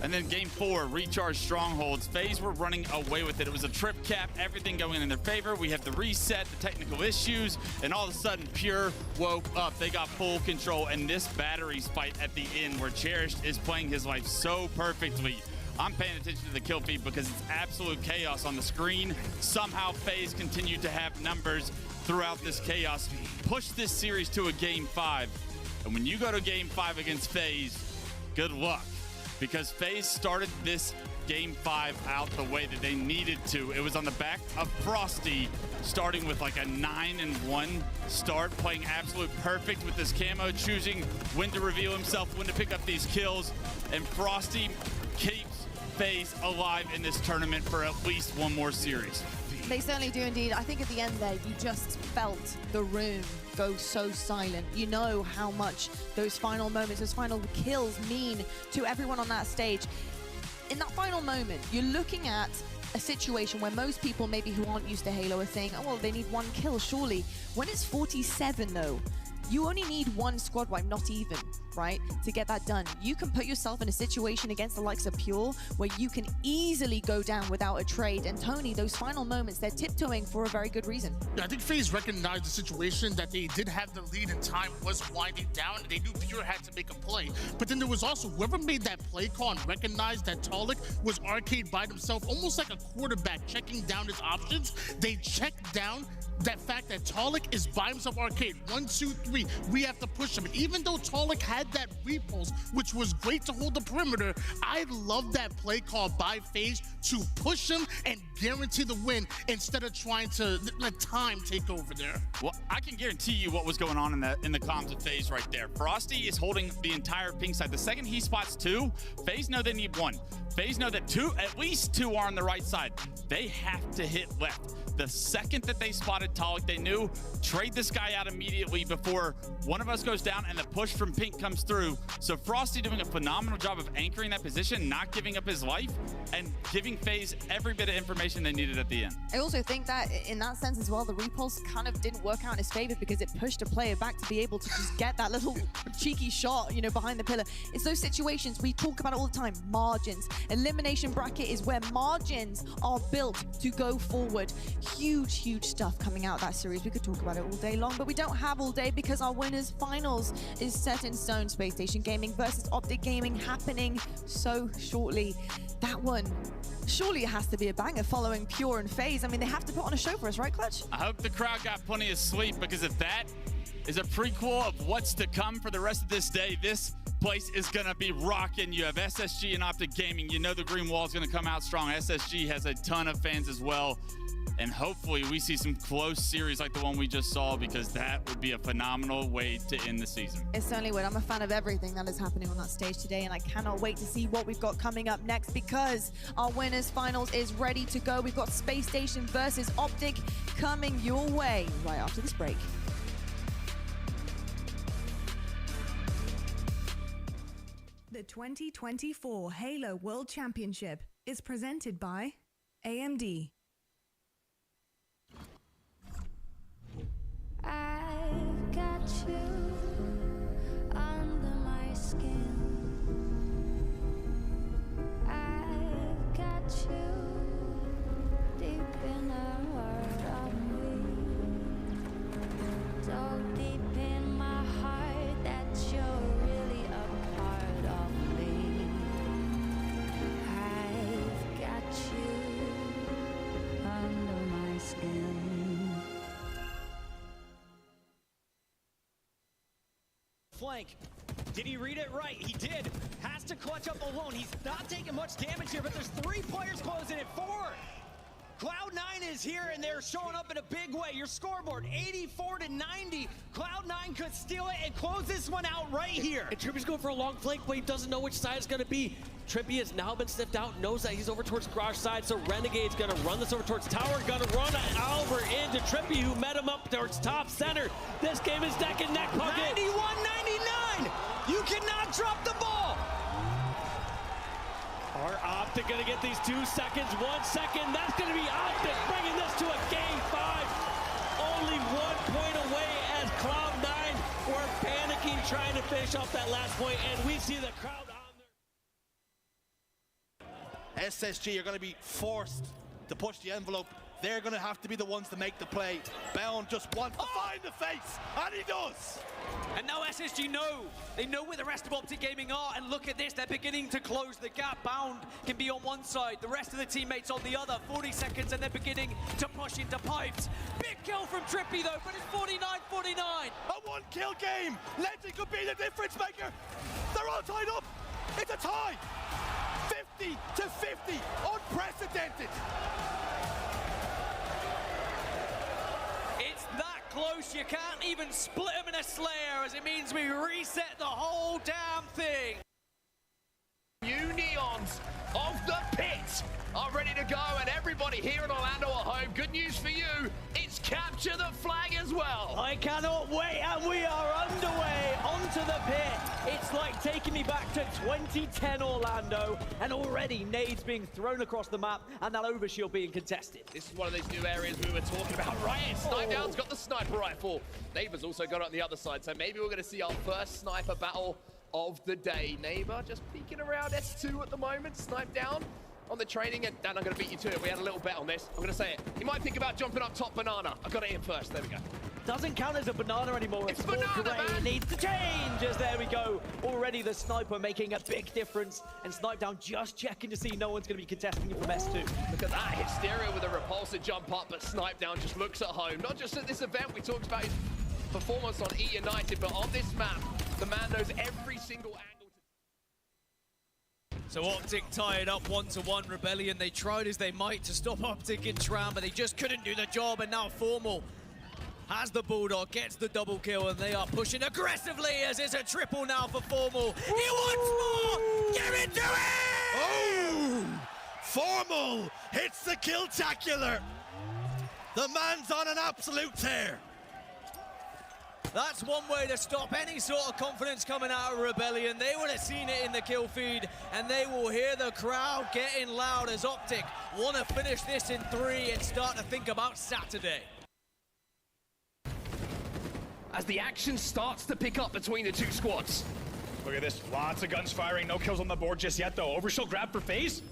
And then game 4, recharge strongholds. FaZe were running away with it. It was a trip cap, everything going in their favor. We have the reset, the technical issues, and all of a sudden Pure woke up. They got full control, and this batteries fight at the end where Cherished is playing his life so perfectly. I'm paying attention to the kill feed because it's absolute chaos on the screen. Somehow FaZe continued to have numbers throughout this chaos. Push this series to a game 5. And when you go to game 5 against FaZe, good luck. Because FaZe started this game 5 out the way that they needed to. It was on the back of Frosty, starting with like a 9-1 start, playing absolute perfect with this camo, choosing when to reveal himself, when to pick up these kills. And Frosty keeps FaZe alive in this tournament for at least one more series. They certainly do indeed. I think at the end there, you just felt the room go so silent. You know how much those final moments, those final kills mean to everyone on that stage. In that final moment, you're looking at a situation where most people maybe who aren't used to Halo are saying, oh, well, they need 1 kill, surely. When it's 47, though, you only need 1 squad wipe, not even. right, to get that done. You can put yourself in a situation against the likes of Pure where you can easily go down without a trade. And Tony, those final moments, they're tiptoeing for a very good reason. Yeah, I think FaZe recognized the situation that they did have the lead and time was winding down, and they knew Pure had to make a play. But then there was also whoever made that play call and recognized that Talik was arcade by himself, almost like a quarterback checking down his options. They checked down that fact that Talik is by himself arcade. 1, 2, 3. We have to push him. And even though Talik had that repulse, which was great to hold the perimeter, I love that play call by FaZe to push him and guarantee the win instead of trying to let time take over there. Well, I can guarantee you what was going on in the comms of FaZe right there. Frosty is holding the entire pink side. The second he spots 2, FaZe know they need 1. FaZe know that at least 2 are on the right side. They have to hit left. The second that they spotted Talik, they knew, trade this guy out immediately before one of us goes down and the push from pink comes through. So Frosty doing a phenomenal job of anchoring that position, not giving up his life, and giving FaZe every bit of information they needed at the end. I also think that in that sense as well, the repulse kind of didn't work out in his favor because it pushed a player back to be able to just get that little cheeky shot, you know, behind the pillar. It's those situations we talk about it all the time, margins. Elimination bracket is where margins are built to go forward. Huge, huge stuff coming out of that series. We could talk about it all day long, but we don't have all day because our winners finals is set in stone. Space Station Gaming versus Optic Gaming happening so shortly. That one, surely it has to be a banger following Pure and FaZe. I mean, they have to put on a show for us, right, Clutch? I hope the crowd got plenty of sleep, because if that is a prequel of what's to come for the rest of this day, this place is gonna be rocking. You have SSG and Optic Gaming. You know the green wall is gonna come out strong. SSG has a ton of fans as well. And hopefully we see some close series like the one we just saw, because that would be a phenomenal way to end the season. It certainly would. I'm a fan of everything that is happening on that stage today, and I cannot wait to see what we've got coming up next, because our winners finals is ready to go. We've got Space Station versus Optic coming your way right after this break. The 2024 Halo World Championship is presented by AMD. I've got you under my skin. I've got you deep in the heart of me. So deep in my heart that you're really a part of me. I've got you under my skin. Flank. Did he read it right? He did. Has to clutch up alone. He's not taking much damage here, but there's 3 players closing it. 4. Cloud9 is here, and they're showing up in a big way. Your scoreboard, 84-90. Cloud9 could steal it and close this one out right here. And Trippy's going for a long flank, but he doesn't know which side it's going to be. Trippy has now been sniffed out, knows that he's over towards garage side, so Renegade's going to run this over towards tower, going to run Albert into Trippy, who met him up towards top center. This game is neck and neck, Puckett. 91-99. You cannot drop the ball. Are Optic going to get these 2 seconds? 1 second. That's going to be Optic bringing this to a game 5. Only 1 point away as Cloud9 were panicking, trying to finish off that last point, and we see the crowd on there. SSG are going to be forced to push the envelope. They're going to have to be the ones to make the play. Bound just wants to find the face, and he does. And now SSG know. They know where the rest of Optic Gaming are, and look at this, they're beginning to close the gap. Bound can be on one side, the rest of the teammates on the other. 40 seconds, and they're beginning to push into pipes. Big kill from Trippy though, but it's 49-49. A 1-kill game. Legend could be the difference maker. They're all tied up. It's a tie. 50-50, unprecedented. It's that close, you can't even split them in a Slayer, as it means we reset the whole damn thing. New Neons of the pit are ready to go, and everybody here in Orlando at home, good news for you, it's capture the flag as well. I cannot wait, and we are underway onto the pit. It's like taking me back to 2010 Orlando, and already nades being thrown across the map, and that overshield being contested. This is one of those new areas we were talking about, right? Snipedown's got the sniper rifle. Neighbors also got it on the other side, so maybe we're going to see our first sniper battle of the day. Neighbor just peeking around S2 at the moment, sniped down on the training, and Dan, I'm going to beat you to it. We had a little bet on this. I'm going to say it. He might think about jumping up top banana. I got it in first. There we go. Doesn't count as a banana anymore. It's banana, man. It needs to change, as there we go. Already the sniper making a big difference, and Snipe Down just checking to see no one's going to be contesting it from S2. Look at that, Hysteria with a repulsive jump up, but Snipe Down just looks at home. Not just at this event, we talked about his performance on E United, but on this map, the man knows every single angle. So Optic tied up 1-1. Rebellion, they tried as they might to stop Optic in Tram, but they just couldn't do the job, and now Formal has the Bulldog, gets the double kill, and they are pushing aggressively as it's a triple now for Formal. He wants more! Give it to him! Oh! Formal hits the kill-tacular. The man's on an absolute tear. That's one way to stop any sort of confidence coming out of Rebellion. They would have seen it in the kill feed, and they will hear the crowd getting loud as Optic want to finish this in 3 and start to think about Saturday. As the action starts to pick up between the two squads. Look at this, lots of guns firing, no kills on the board just yet though. Overshield grab for FaZe.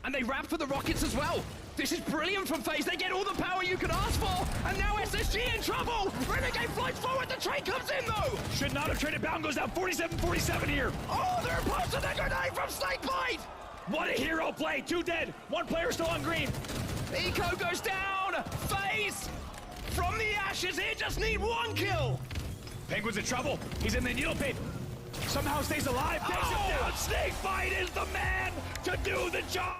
And they wrap for the Rockets as well. This is brilliant from FaZe. They get all the power you could ask for. And now SSG in trouble. Renegade flies forward. The trade comes in though. Should not have traded. Bound goes down 47-47 here. Oh, they're opposed to the grenade from Snakebite. What a hero play. 2 dead. 1 player still on green. Eco goes down. FaZe from the ashes here just need 1 kill. Penguin's in trouble. He's in the needle pit. Somehow stays alive. Takes him down. Snakebite is the man to do the job.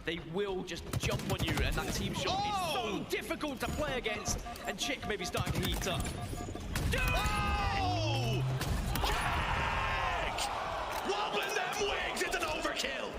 They will just jump on you, and that team shot is so difficult to play against. And Chick may be starting to heat up. Oh! Chick! Wobbling them wings, it's an overkill.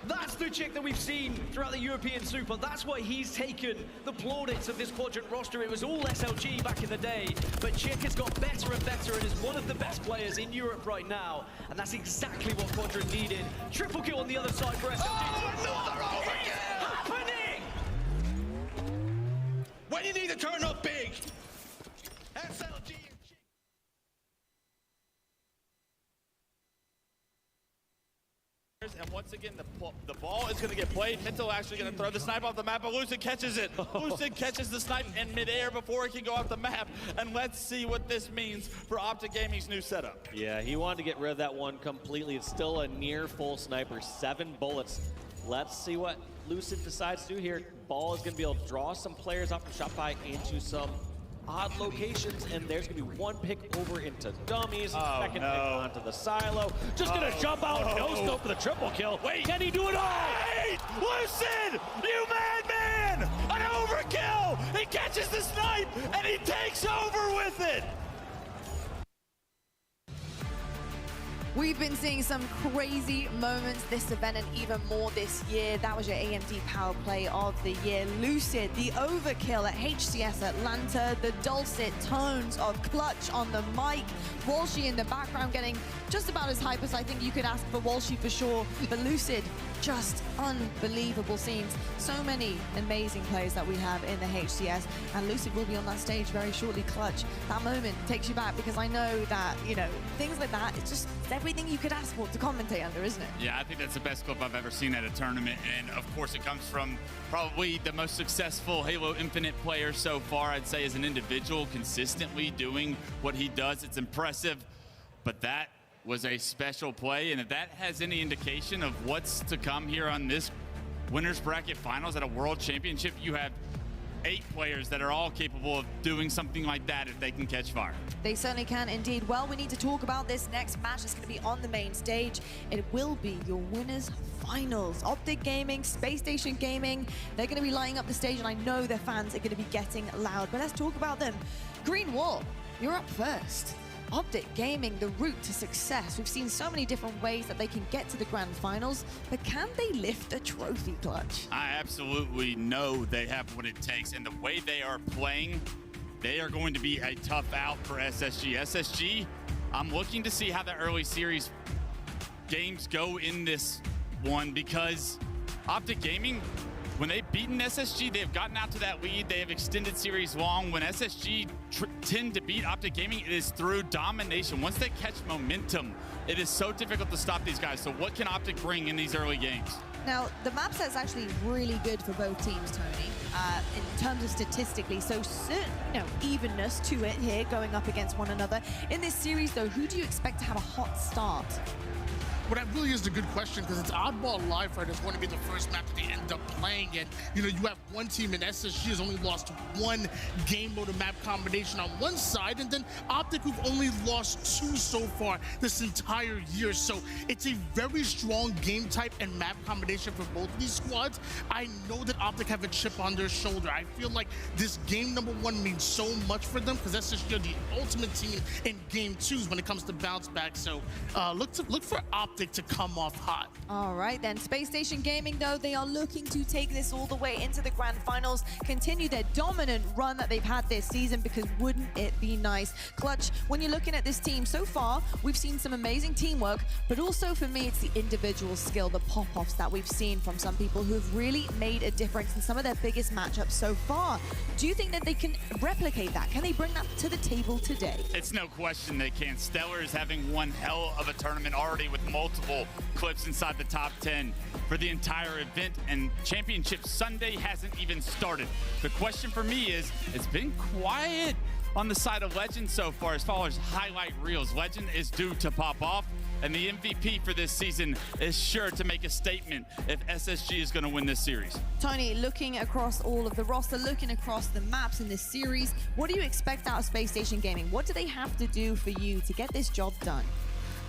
That's the Chick that we've seen throughout the European Super. That's why he's taken the plaudits of this Quadrant roster. It was all SLG back in the day, but Chick has got better and better and is one of the best players in Europe right now. And that's exactly what Quadrant needed. Triple kill on the other side for SLG. Oh, another overkill! Happening! When you need to turn up big, SLG. And once again, the ball is going to get played. Pinto actually going to throw the snipe off the map, but Lucid catches it. Lucid catches the snipe in midair before it can go off the map. And let's see what this means for Optic Gaming's new setup. Yeah, he wanted to get rid of that one completely. It's still a near full sniper, 7 bullets. Let's see what Lucid decides to do here. Ball is going to be able to draw some players out from Shopify into some odd locations, and there's gonna be 1 pick over into dummies, second pick onto the silo. Just gonna jump out, no scope for the triple kill. Wait, can he do it all? Wait, Lucid, you madman! An overkill! He catches the snipe, and he takes over with it! We've been seeing some crazy moments this event and even more this year. That was your AMD Power Play of the year. Lucid, the overkill at HCS Atlanta, the dulcet tones of Clutch on the mic, Walshy in the background getting just about as hype as I think you could ask for Walshy for sure. But Lucid, just unbelievable scenes. So many amazing players that we have in the HCS, and Lucid will be on that stage very shortly. Clutch, that moment takes you back because I know that, you know, things like that, it's just everything you could ask for to commentate under, isn't it? Yeah, I think that's the best clip I've ever seen at a tournament, and of course it comes from probably the most successful Halo Infinite player so far, I'd say, as an individual, consistently doing what he does. It's impressive, but that was a special play, and if that has any indication of what's to come here on this Winners Bracket Finals at a World Championship, you have 8 players that are all capable of doing something like that if they can catch fire. They certainly can indeed. Well, we need to talk about this next match. It's going to be on the main stage. It will be your Winners Finals. Optic Gaming, Space Station Gaming, they're going to be lighting up the stage, and I know their fans are going to be getting loud, but let's talk about them. Green Wall, you're up first. Optic Gaming, the route to success. We've seen so many different ways that they can get to the grand finals, but can they lift a trophy, Clutch? I absolutely know they have what it takes, and the way they are playing, they are going to be a tough out for SSG. SSG, I'm looking to see how the early series games go in this one, because Optic Gaming, when they've beaten SSG, they've gotten out to that lead. They have extended series long. When SSG tend to beat Optic Gaming, it is through domination. Once they catch momentum, it is so difficult to stop these guys. So what can Optic bring in these early games? Now, the map set's actually really good for both teams, Tony, in terms of statistically. So certain, evenness to it here, going up against one another. In this series, though, who do you expect to have a hot start? Well, that really is a good question, because it's Oddball Live Fight is going to be the first map that they end up playing. And, you have one team in SSG has only lost one game mode of map combination on one side, and then Optic, who've only lost 2 so far this entire year. So it's a very strong game type and map combination for both of these squads. I know that Optic have a chip on their shoulder. I feel like this game number 1 means so much for them, because SSG are the ultimate team in game 2s when it comes to bounce back. So look for Optic to come off hot. All right, then. Space Station Gaming, though, they are looking to take this all the way into the grand finals, continue their dominant run that they've had this season, because wouldn't it be nice? Clutch, when you're looking at this team so far, we've seen some amazing teamwork, but also for me, it's the individual skill, the pop-offs that we've seen from some people who have really made a difference in some of their biggest matchups so far. Do you think that they can replicate that? Can they bring that to the table today? It's no question they can. Stellar is having one hell of a tournament already, with multiple clips inside the top 10 for the entire event, and Championship Sunday hasn't even started. The question for me is, it's been quiet on the side of Legend so far as far as highlight reels. Legend is due to pop off, and the MVP for this season is sure to make a statement if SSG is going to win this series. Tony, looking across all of the roster, looking across the maps in this series, what do you expect out of Space Station Gaming? What do they have to do for you to get this job done?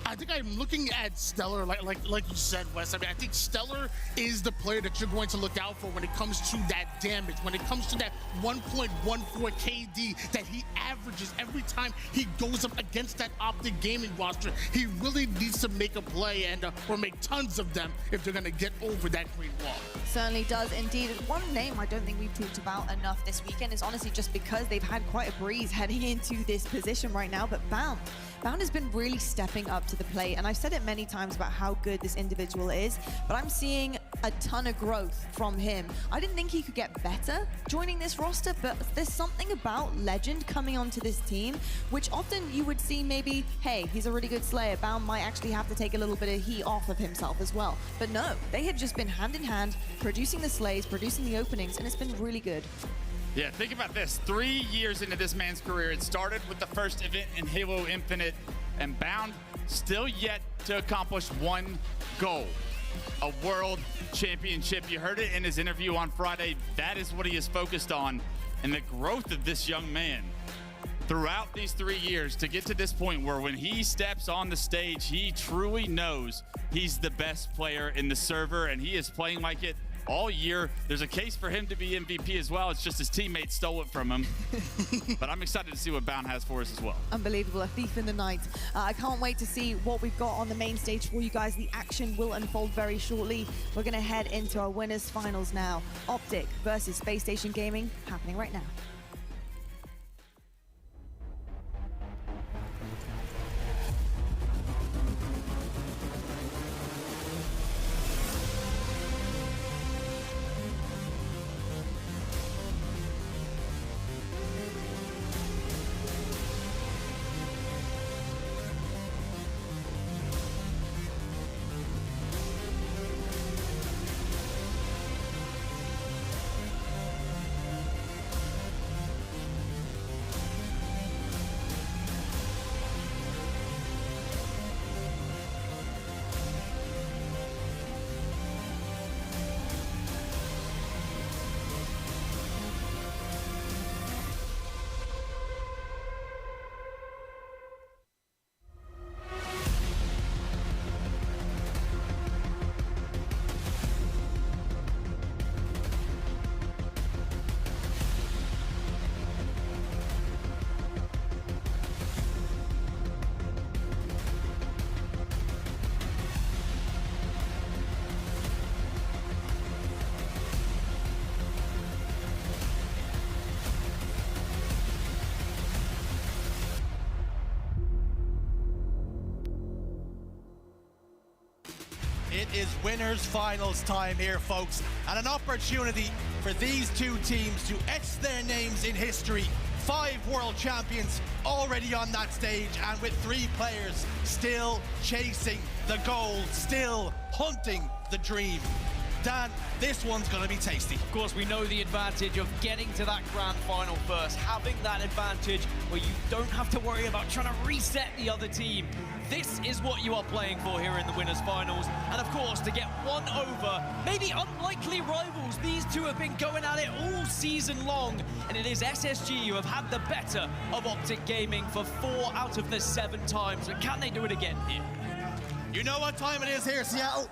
I think I'm looking at Stellar, like you said, Wes. I mean, I think Stellar is the player that you're going to look out for when it comes to that damage, when it comes to that 1.14 KD that he averages every time he goes up against that Optic Gaming roster. He really needs to make a play and or make tons of them if they're going to get over that green wall. Certainly does indeed. One name I don't think we've talked about enough this weekend is honestly just because they've had quite a breeze heading into this position right now, but Bound has been really stepping up to the plate, and I've said it many times about how good this individual is, but I'm seeing a ton of growth from him. I didn't think he could get better joining this roster, but there's something about Legend coming onto this team, which often you would see maybe, hey, he's a really good Slayer, Bound might actually have to take a little bit of heat off of himself as well. But no, they have just been hand in hand, producing the slays, producing the openings, and it's been really good. Yeah, think about this. 3 years into this man's career, it started with the first event in Halo Infinite, and Bound still yet to accomplish one goal: a world championship. You heard it in his interview on Friday. That is what he is focused on, and the growth of this young man throughout these 3 years to get to this point where when he steps on the stage, he truly knows he's the best player in the server, and he is playing like it all year. There's a case for him to be MVP as well. It's just his teammates stole it from him. But I'm excited to see what Bound has for us as well. Unbelievable, a thief in the night. I can't wait to see what we've got on the main stage for you guys. The action will unfold very shortly. We're going to head into our winners finals now. Optic versus Space Station Gaming, happening right now. It is winners finals time here, folks, and an opportunity for these two teams to etch their names in history. 5 world champions already on that stage, and with 3 players still chasing the gold, still hunting the dream. Dan, this one's gonna be tasty. Of course, we know the advantage of getting to that grand final first, having that advantage where you don't have to worry about trying to reset the other team. This is what you are playing for here in the winners finals. And of course, to get one over, maybe unlikely rivals. These two have been going at it all season long, and it is SSG who have had the better of Optic Gaming for 4 out of the 7 times. But can they do it again here? You know what time it is here, Seattle?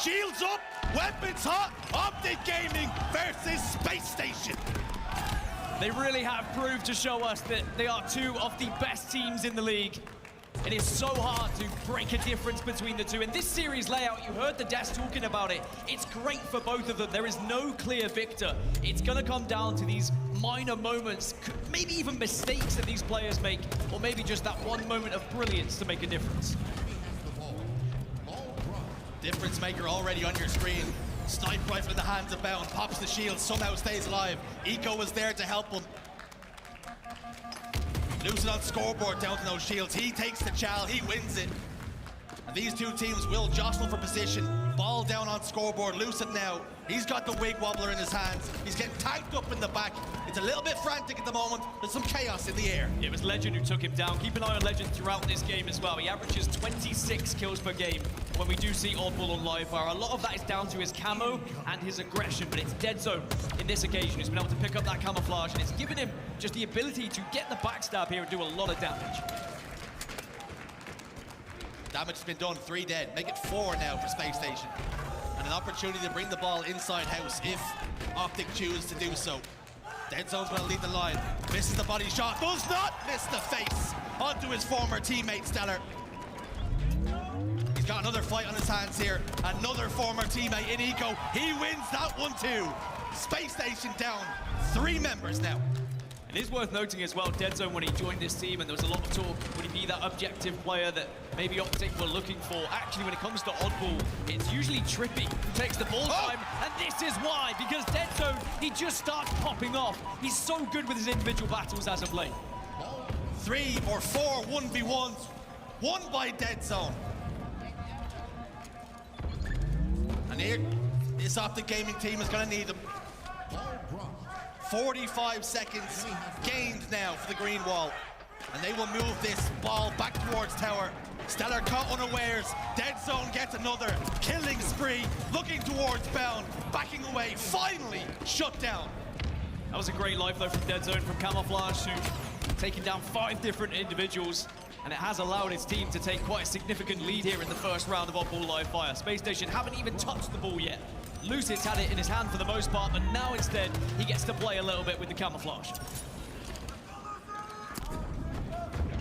Shields up, weapons hot, Optic Gaming versus Space Station. They really have proved to show us that they are 2 of the best teams in the league. It is so hard to break a difference between the two. In this series layout, you heard the Des talking about it. It's great for both of them. There is no clear victor. It's gonna come down to these minor moments, maybe even mistakes that these players make, or maybe just that one moment of brilliance to make a difference. Difference maker already on your screen. Snipe rifle in the hands of Bound, pops the shield, somehow stays alive. Eco was there to help him. Lucid on scoreboard down to those shields. He takes the chow, he wins it. And these two teams will jostle for position. Ball down on scoreboard. Lucid now, he's got the wig wobbler in his hands. He's getting tanked up in the back. It's a little bit frantic at the moment. There's some chaos in the air. It was Legend who took him down. Keep an eye on Legend throughout this game as well. He averages 26 kills per game. When we do see Oddball on live fire, a lot of that is down to his camo and his aggression, but it's Dead Zone in this occasion who's been able to pick up that camouflage, and it's given him just the ability to get the backstab here and do a lot of damage. Damage has been done, 3 dead. Make it 4 now for Space Station. And an opportunity to bring the ball inside house if Optic choose to do so. Dead Zone's going to lead the line. Misses the body shot, does not miss the face onto his former teammate, Stellar. He's got another fight on his hands here. Another former teammate in Eco. He wins that one too. Space Station down 3 members now. It is worth noting as well, Dead Zone, when he joined this team, and there was a lot of talk, would he be that objective player that maybe Optic were looking for? Actually, when it comes to Oddball, it's usually Trippy who takes the ball time, and this is why, because Dead Zone, he just starts popping off. He's so good with his individual battles as of late. 3 or 4 1v1s, won by Dead Zone. And here, this Optic Gaming team is going to need them. 45 seconds gained now for the green wall. And they will move this ball back towards tower. Stellar caught unawares. Dead Zone gets another killing spree. Looking towards Bound, backing away, finally shut down. That was a great life though from Dead Zone, from camouflage to taking down 5 different individuals. And it has allowed his team to take quite a significant lead here in the first round of Oddball live fire. Space Station haven't even touched the ball yet. Lucid's had it in his hand for the most part, but now instead he gets to play a little bit with the camouflage.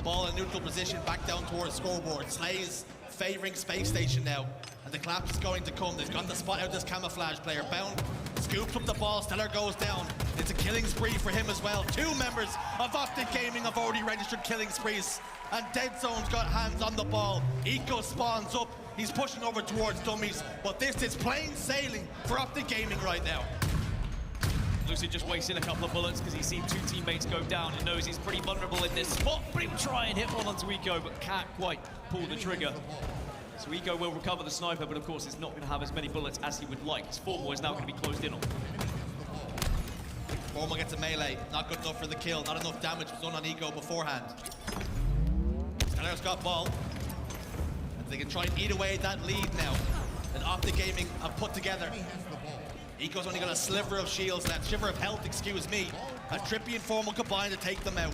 Ball in neutral position, back down towards scoreboard. Slays favoring Space Station now, and the clap is going to come. They've got the spot out this camouflage player. Bound scoops up the ball, Stellar goes down. It's a killing spree for him as well. 2 members of Optic Gaming have already registered killing sprees, and Dead Zone's got hands on the ball. Eco spawns up. He's pushing over towards dummies, but this is plain sailing for Optic Gaming right now. Lucid just wasting a couple of bullets because he's seen 2 teammates go down and knows he's pretty vulnerable in this spot, but he'll try and hit one onto Eco, but can't quite pull the trigger. So Eco will recover the sniper, but of course it's not going to have as many bullets as he would like. His Formal is now going to be closed in on. Formal gets a melee, not good enough for the kill, not enough damage was done on Eco beforehand. Stellar's got ball. They can try and eat away that lead now that Optic Gaming have put together. Eco's only got a sliver of shields left, shiver of health, excuse me. And Trippy and Formal combined to take them out.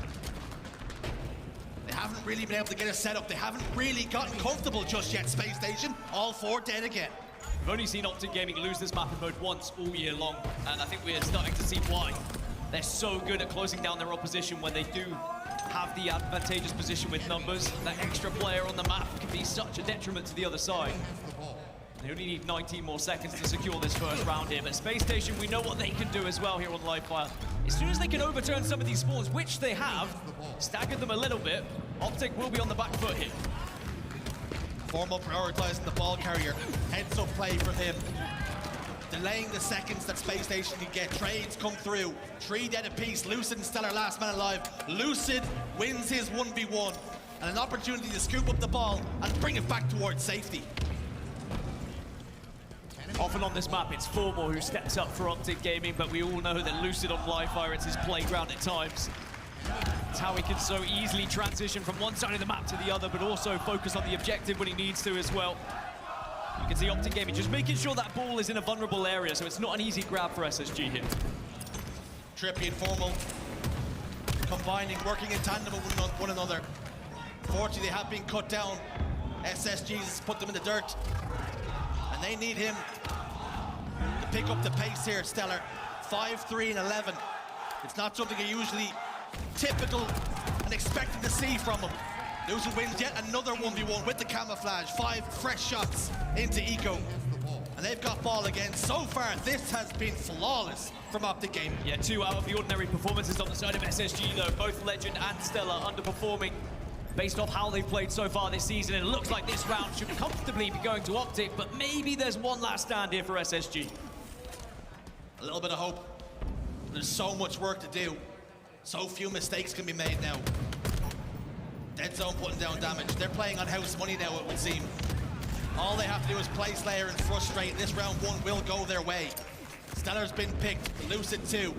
They haven't really been able to get a setup. They haven't really gotten comfortable just yet, Space Station. All 4 dead again. We've only seen Optic Gaming lose this map in mode once all year long, and I think we're starting to see why. They're so good at closing down their opposition when they do have the advantageous position with numbers. That extra player on the map can be such a detriment to the other side. They only need 19 more seconds to secure this first round here, but Space Station, we know what they can do as well here on live fire. As soon as they can overturn some of these spawns, which they have, staggered them a little bit, Optic will be on the back foot here. Formal prioritizing the ball carrier. Heads up play from him. Delaying the seconds that Space Station can get. Trades come through. 3 dead apiece. Lucid and Stellar last man alive. Lucid wins his 1v1. And an opportunity to scoop up the ball and bring it back towards safety. Often on this map, it's Formal who steps up for Optic Gaming, but we all know that Lucid on live fire, it's his playground at times. It's how he can so easily transition from one side of the map to the other, but also focus on the objective when he needs to as well. You can see Optic Gaming just making sure that ball is in a vulnerable area, so it's not an easy grab for SSG here. Trippy and Formal combining, working in tandem with one another. Fortunately, they have been cut down. SSG's has put them in the dirt. And they need him to pick up the pace here, Stellar. 5-3 and 11. It's not something you're usually typical and expected to see from him. Lucid wins yet another 1v1 with the camouflage. 5 fresh shots into Eco. And they've got ball again. So far, this has been flawless from Optic Gaming. Yeah, 2 out of the ordinary performances on the side of SSG, though. Both Legend and Stellar underperforming based off how they've played so far this season. And it looks like this round should comfortably be going to Optic, but maybe there's one last stand here for SSG. A little bit of hope. There's so much work to do. So few mistakes can be made now. Dead Zone putting down damage. They're playing on house money now, it would seem. All they have to do is play Slayer and frustrate. This round 1 will go their way. Stellar's been picked. Lucid 2.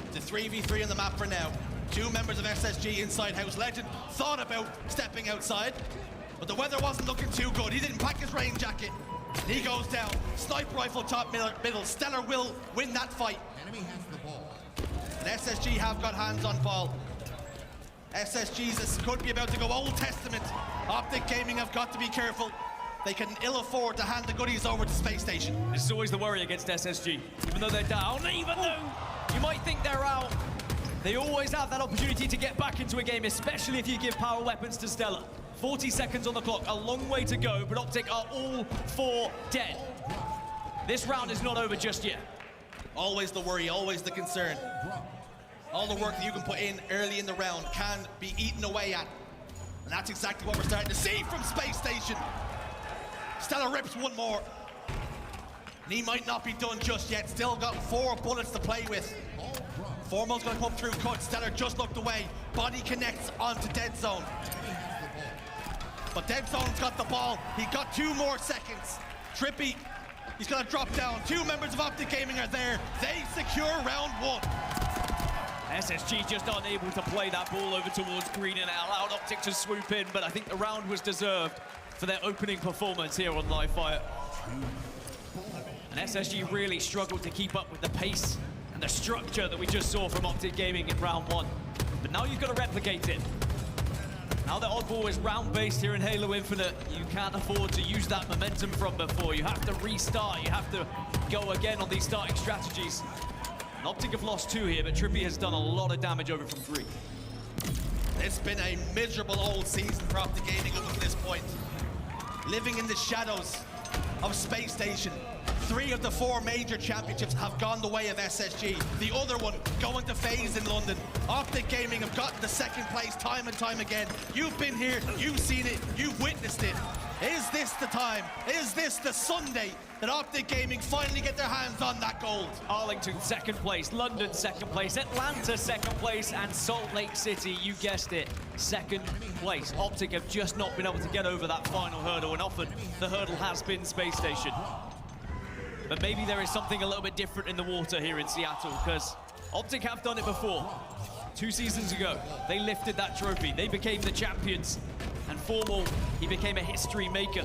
It's a 3v3 on the map for now. 2 members of SSG inside house. Legend thought about stepping outside, but the weather wasn't looking too good. He didn't pack his rain jacket. And he goes down. Sniper rifle top middle. Stellar will win that fight. Enemy has the ball. And SSG have got hands on ball. SSG's could be about to go Old Testament. Optic Gaming have got to be careful. They can ill afford to hand the goodies over to Space Station. This is always the worry against SSG. Even though they're down, even though you might think they're out, they always have that opportunity to get back into a game, especially if you give power weapons to Stellar. 40 seconds on the clock, a long way to go, but Optic are all 4 dead. This round is not over just yet. Always the worry, always the concern. All the work that you can put in early in the round can be eaten away at. And that's exactly what we're starting to see from Space Station. Stellar rips one more. And he might not be done just yet. Still got 4 bullets to play with. Formal's gonna come through cut. Stellar just looked away. Body connects onto Dead Zone. But Dead Zone's got the ball. He got 2 more seconds. Trippy, he's gonna drop down. 2 members of Optic Gaming are there. They secure round 1. SSG just unable to play that ball over towards green, and it allowed Optic to swoop in, but I think the round was deserved for their opening performance here on live fire. And SSG really struggled to keep up with the pace and the structure that we just saw from Optic Gaming in round 1. But now you've got to replicate it. Now that Oddball is round-based here in Halo Infinite, you can't afford to use that momentum from before. You have to restart, you have to go again on these starting strategies. And Optic have lost 2 here, but Trippy has done a lot of damage over from 3. It's been a miserable old season for Optic Gaming up to this point. Living in the shadows of Space Station. 3 of the 4 major championships have gone the way of SSG. The other one going to FaZe in London. Optic Gaming have gotten the 2nd place time and time again. You've been here, you've seen it, you've witnessed it. Is this the time? Is this the Sunday that Optic Gaming finally get their hands on that gold? Arlington 2nd place, London 2nd place, Atlanta 2nd place, and Salt Lake City, you guessed it, 2nd place. Optic have just not been able to get over that final hurdle, and often the hurdle has been Space Station. But maybe there is something a little bit different in the water here in Seattle, because Optic have done it before. 2 seasons ago, they lifted that trophy. They became the champions. And Formal, he became a history maker,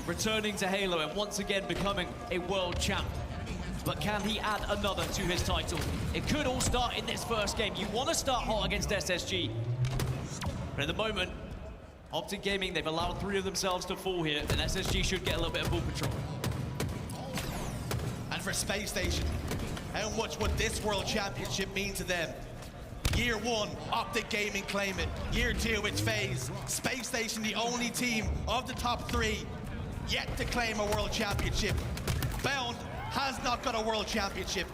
returning to Halo and once again becoming a world champ. But can he add another to his title? It could all start in this first game. You want to start hot against SSG. But at the moment, Optic Gaming, they've allowed 3 of themselves to fall here, and SSG should get a little bit of ball control. And for Space Station, how much would this World Championship mean to them? Year 1, Optic Gaming claim it. Year 2, it's FaZe. Space Station, the only team of the top 3 yet to claim a World Championship. Bound has not got a World Championship.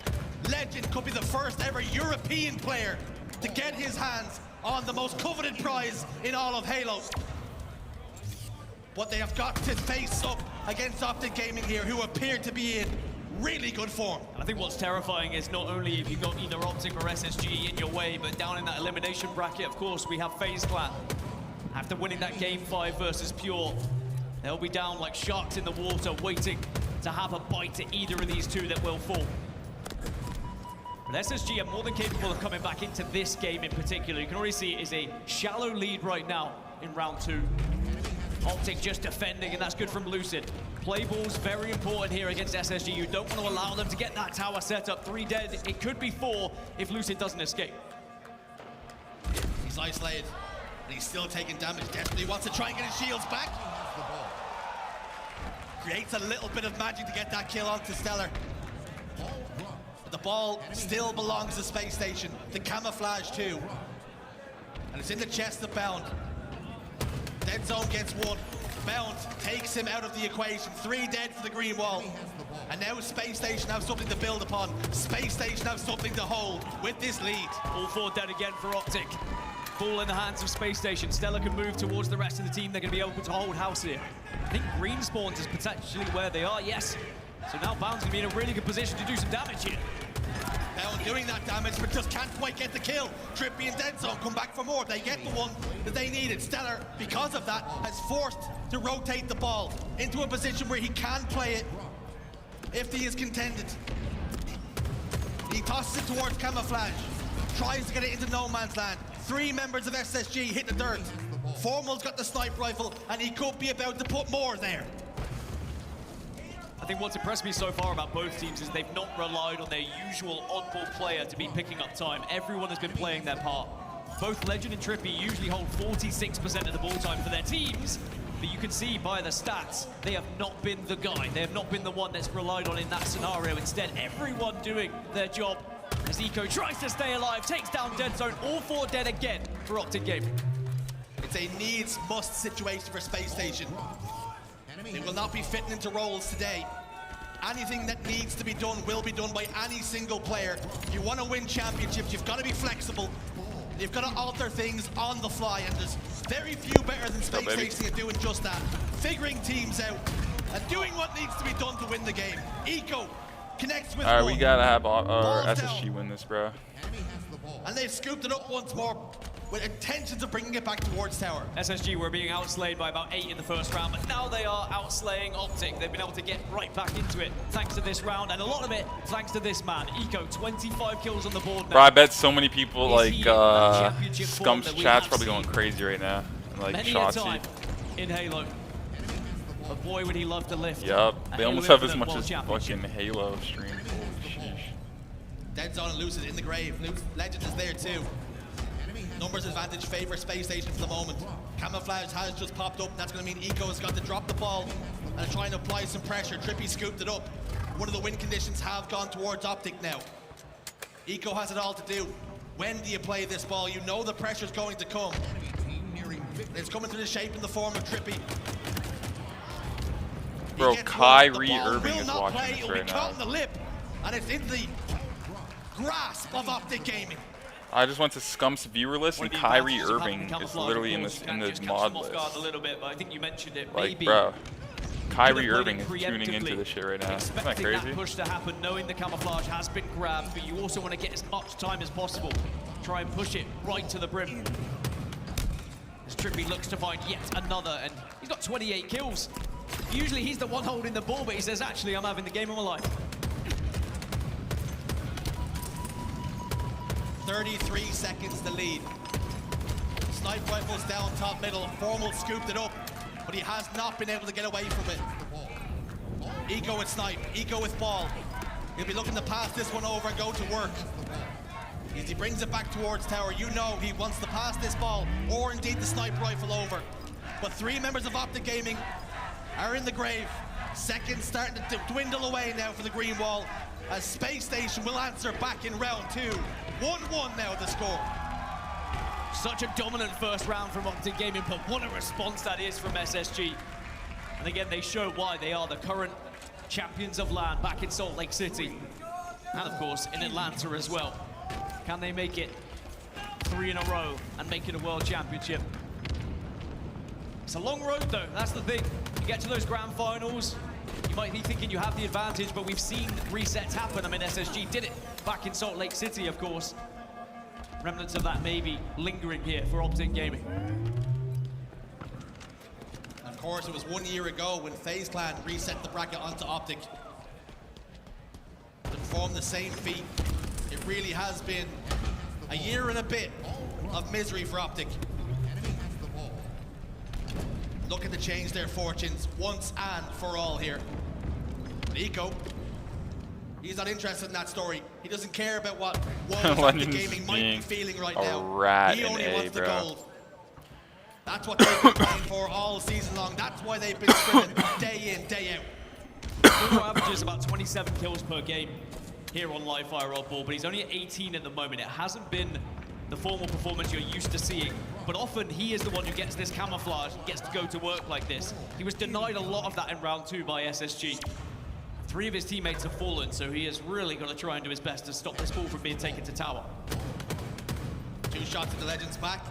Legend could be the first ever European player to get his hands on the most coveted prize in all of Halo. but they have got to face up against Optic Gaming here, who appear to be in really good form. And I think what's terrifying is not only have you got either Optic or SSG in your way, but down in that elimination bracket, of course, we have FaZe Clan. After winning that Game 5 versus Pure, they'll be down like sharks in the water, waiting to have a bite to either of these two that will fall. But SSG are more than capable of coming back into this game in particular. You can already see it is a shallow lead right now in round 2. Optic just defending, and that's good from Lucid. Play ball's very important here against SSG. You don't want to allow them to get that tower set up. 3 dead, it could be 4 if Lucid doesn't escape. He's isolated, and he's still taking damage. Desperately wants to try and get his shields back. Creates a little bit of magic to get that kill onto Stellar. But the ball still belongs to Space Station. The camouflage too. And it's in the chest of Bound. Dead Zone gets 1. Bound takes him out of the equation. 3 dead for the green wall. And now Space Station have something to build upon. Space Station have something to hold with this lead. All 4 dead again for Optic. Ball in the hands of Space Station. Stella can move towards the rest of the team. They're going to be able to hold house here. I think green spawns is potentially where they are, yes. So now Bound's going to be in a really good position to do some damage here. Bound doing that damage, but just can't quite get the kill. Trippy and Dead Zone come back for more. They get the one that they needed. Stellar, because of that, has forced to rotate the ball into a position where he can play it if he is contended. He tosses it towards camouflage, tries to get it into no man's land. 3 members of SSG hit the dirt. Formal's got the sniper rifle, and he could be about to put more there. I think what's impressed me so far about both teams is they've not relied on their usual oddball player to be picking up time. Everyone has been playing their part. Both Legend and Trippy usually hold 46% of the ball time for their teams, but you can see by the stats, they have not been the guy. They have not been the one that's relied on in that scenario. Instead, everyone doing their job as Eco tries to stay alive, takes down Dead Zone, all 4 dead again for Optic Gaming. It's a needs-must situation for Space Station. They will not be fitting into roles today. Anything that needs to be done will be done by any single player. If you want to win championships, you've got to be flexible. You've got to alter things on the fly, and there's very few better than Space Station at doing just that. Figuring teams out and doing what needs to be done to win the game. Eco connects with Alright, we gotta have SSG win this, bro. And they've scooped it up once more with intentions of bringing it back towards tower. SSG were being outslayed by about 8 in the first round, but now they are outslaying Optic. They've been able to get right back into it thanks to this round, and a lot of it thanks to this man. Eco, 25 kills on the board now. Bro, I bet so many people, like, Scump's chat's probably going crazy right now. Like, many a time in Halo. But boy, would he love to lift. Yup, they almost have as much as fucking Halo stream. Dead Zone and Lucid in the grave. Legend is there too. Numbers advantage favor Space Station for the moment. Camouflage has just popped up. That's going to mean Eco has got to drop the ball and try and apply some pressure. Trippy scooped it up. One of the win conditions have gone towards Optic now. Eco has it all to do. When do you play this ball? You know the pressure's going to come. It's coming to the shape in the form of Trippy. Bro, Kyrie Irving is watching this right now. Caught in the lip, and it's in the grasp of Optic Gaming. I just went to Scump's viewer list, and Kyrie Irving is literally in the mod list. A little bit, but I think you mentioned it. Like, bro, Kyrie Irving is tuning into this shit right now. Isn't that crazy? That push to happen, knowing the camouflage has been grabbed, but you also want to get as much time as possible. Try and push it right to the brim. As Trippy looks to find yet another, and he's got 28 kills. Usually he's the one holding the ball, but he says, actually, I'm having the game of my life. 33 seconds to lead. Snipe rifles down top middle. Formal scooped it up, but he has not been able to get away from it. Eco with snipe, Eco with ball. He'll be looking to pass this one over and go to work. As he brings it back towards tower, you know he wants to pass this ball, or indeed the snipe rifle over. But 3 members of Optic Gaming are in the grave. Seconds starting to dwindle away now for the green wall, as Space Station will answer back in round 2. 1-1 now the score. Such a dominant first round from Optic Gaming, but what a response that is from SSG. And again, they show why they are the current champions of LAN back in Salt Lake City. And of course, in Atlanta as well. Can they make it 3 in a row and make it a world championship? It's a long road though, that's the thing. You get to those grand finals, you might be thinking you have the advantage, but we've seen resets happen. I mean, SSG did it back in Salt Lake City, of course. Remnants of that maybe lingering here for Optic Gaming. Of course, it was 1 year ago when FaZe Clan reset the bracket onto Optic. Performed the same feat. It really has been a year and a bit of misery for Optic. Looking to change their fortunes once and for all here. But Eco, he's not interested in that story. He doesn't care about what Optic Gaming might be feeling right now. He only wants the gold. That's what they've been playing for all season long. That's why they've been scrimming day in, day out. Bruno averages about 27 kills per game here on live fire odd ball, but he's only at 18 at the moment. It hasn't been the formal performance you're used to seeing, but often he is the one who gets this camouflage and gets to go to work like this. He was denied a lot of that in round 2 by SSG. 3 of his teammates have fallen, so he has really got to try and do his best to stop this ball from being taken to tower. 2 shots at the Legends back.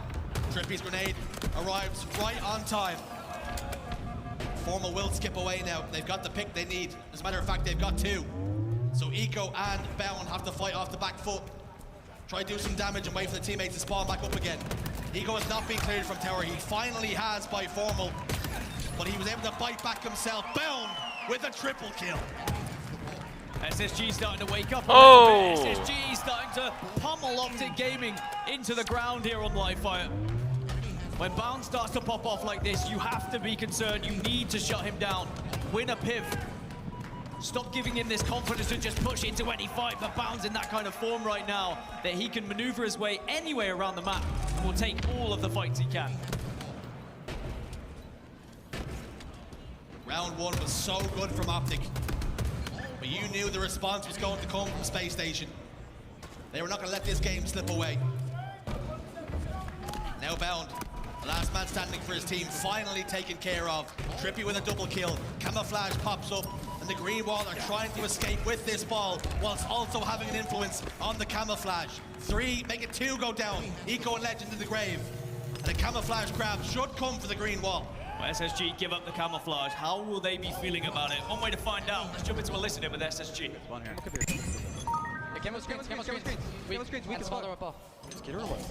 Trippy's grenade arrives right on time. Formal will skip away now. They've got the pick they need. As a matter of fact, they've got 2. So Eco and Bound have to fight off the back foot. Try to do some damage and wait for the teammates to spawn back up again. Eco has not been cleared from tower. He finally has by Formal, but he was able to bite back himself. Bound with a triple kill. SSG starting to wake up. Oh! SSG starting to pummel Optic Gaming into the ground here on live fire. When Bound starts to pop off like this, you have to be concerned. You need to shut him down. Win a piv. Stop giving him this confidence to just push into any fight, but Bound's in that kind of form right now that he can maneuver his way anywhere around the map and will take all of the fights he can. Round 1 was so good from Optic, but you knew the response was going to come from Space Station. They were not going to let this game slip away. Now Bound, the last man standing for his team, finally taken care of. Trippy with a double kill. Camouflage pops up, and the green wall are trying to escape with this ball, whilst also having an influence on the camouflage. 3, make it 2 go down. Eco and Legend in the grave. And the camouflage grab should come for the green wall. Well, SSG give up the camouflage. How will they be feeling about it? One way to find out. Let's jump into a listen in with SSG. One here. Camo screens. We can follow up off.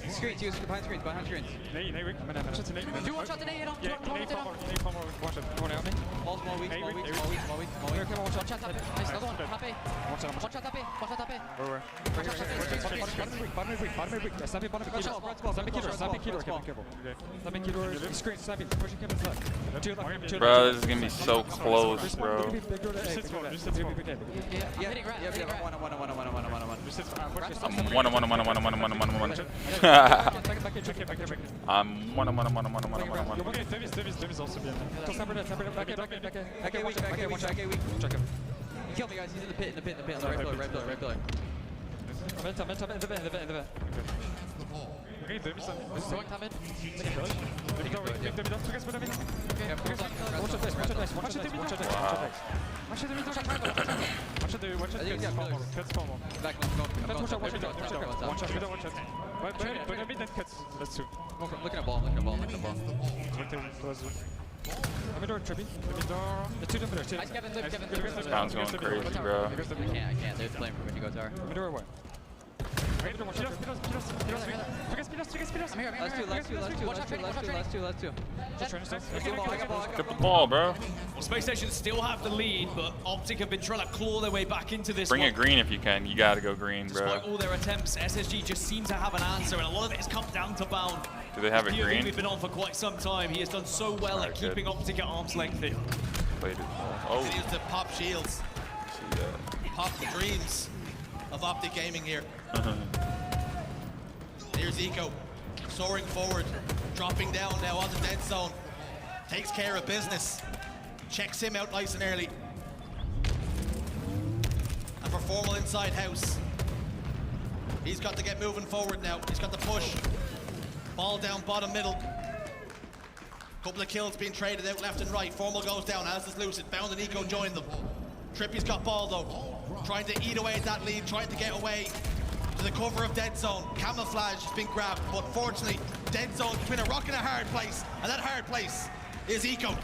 Screens, use behind screens. Nee, Rick. Do one shot today, one shot. Balls more weak. One shot tap. Nice, another one. Tap A. One shot tap A. Where? Bottom weak. Snapping killer. Screen, snapping. Pushing Kevin's left. Bro, this is gonna be so close, bro. I'm hitting rat. One. I'm one. Devis also bien. Back. Kill me, guys. He's in the pit. On the right pillar. In the back. Okay, Devis. Going top mid. Looking at ball. Bound's going crazy, bro. I can't. They're playing for when you go tower. I'm here. Last two. Get the ball, bro. Well, Space Station still have the lead, but Optic have been trying to claw their way back into this Bring one. it green if you can. You gotta go green, bro. Despite all their attempts, SSG just seem to have an answer, and a lot of it has come down to Bound. Do they have it green? We've been on for quite some time. He has done so well at keeping Optic at arm's length here. Played it. Oh. Continues to pop shields. Pop the dreams of Optic Gaming here. Here's Eco, soaring forward, dropping down now on the dead zone. Takes care of business. Checks him out nice and early. And for Formal inside house, he's got to get moving forward now. He's got to push. Ball down bottom middle. Couple of kills being traded out left and right. Formal goes down, as is Lucid. Bound and Eco join them. Trippy's got ball though. Trying to eat away at that lead, trying to get away to the cover of dead zone. Camouflage has been grabbed, but fortunately, dead zone between a rock and a hard place, and that hard place is Eco.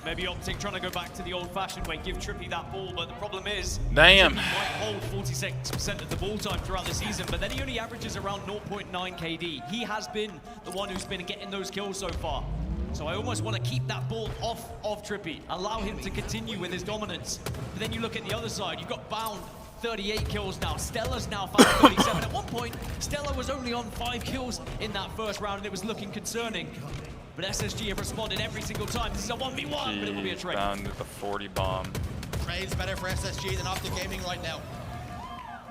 Maybe Optic trying to go back to the old-fashioned way, give Trippy that ball, but the problem is damn, Trippy might hold 46% of the ball time throughout the season, but then he only averages around 0.9 KD. He has been the one who's been getting those kills so far. So I almost want to keep that ball off of Trippy, allow him to continue with his dominance. But then you look at the other side, you've got Bound, 38 kills now. Stella's now found 37. At one point, Stella was only on 5 kills in that first round, and it was looking concerning. But SSG have responded every single time. This is a 1v1, but it will be a trade. Bound with a 40 bomb. Trade's better for SSG than Optic Gaming right now.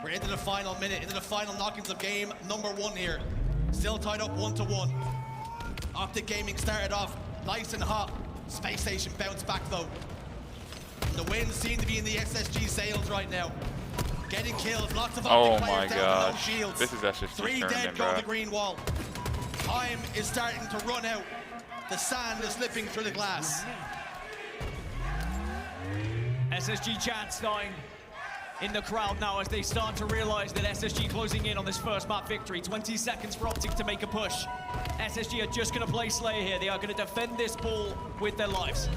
We're into the final minute, into the final knockings of game number 1 here. Still tied up 1-1. Optic Gaming started off nice and hot. Space Station bounced back though. And the winds seem to be in the SSG sails right now. Getting kills, lots of Optic players down with no shields. This is SSG 3 dead go the green wall. Time is starting to run out. The sand is slipping through the glass. SSG chant starting in the crowd now as they start to realize that SSG closing in on this first map victory. 20 seconds for Optic to make a push. SSG are just going to play Slayer here. They are going to defend this ball with their lives.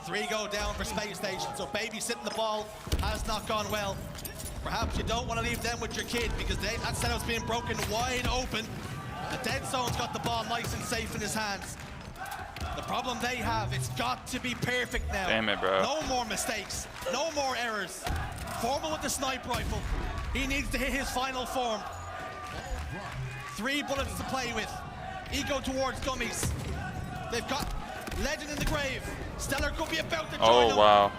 3 go down for Space Station, so babysitting the ball has not gone well. Perhaps you don't want to leave them with your kid because that setup's being broken wide open. The dead zone's got the ball nice and safe in his hands. The problem they have, it's got to be perfect now. Damn it, bro. No more mistakes, no more errors. Formal with the sniper rifle. He needs to hit his final form. 3 bullets to play with. Ego towards Gummies. They've got Legend in the grave. Stellar could be about to join him. Wow.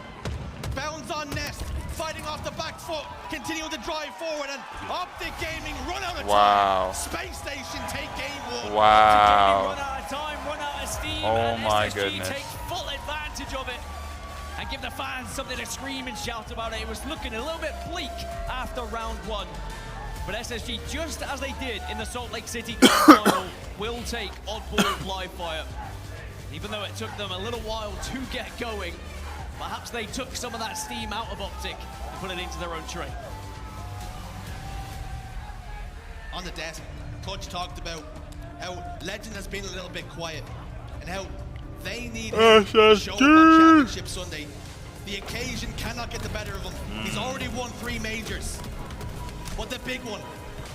Bounds on Nest, fighting off the back foot, continuing to drive forward, and Optic Gaming run out of time. Space Station take game 1. Wow. Run out of time, run out of steam, Oh and my SSG goodness. take full advantage of it and give the fans something to scream and shout about it. It was looking a little bit bleak after round 1. But SSG, just as they did in the Salt Lake City Grand Final, will take oddball live fire. Even though it took them a little while to get going, perhaps they took some of that steam out of Optic and put it into their own tray. On the desk, Coach talked about how Legend has been a little bit quiet and how they need him to show up on Championship Sunday. The occasion cannot get the better of him. He's already won 3 majors. But the big one,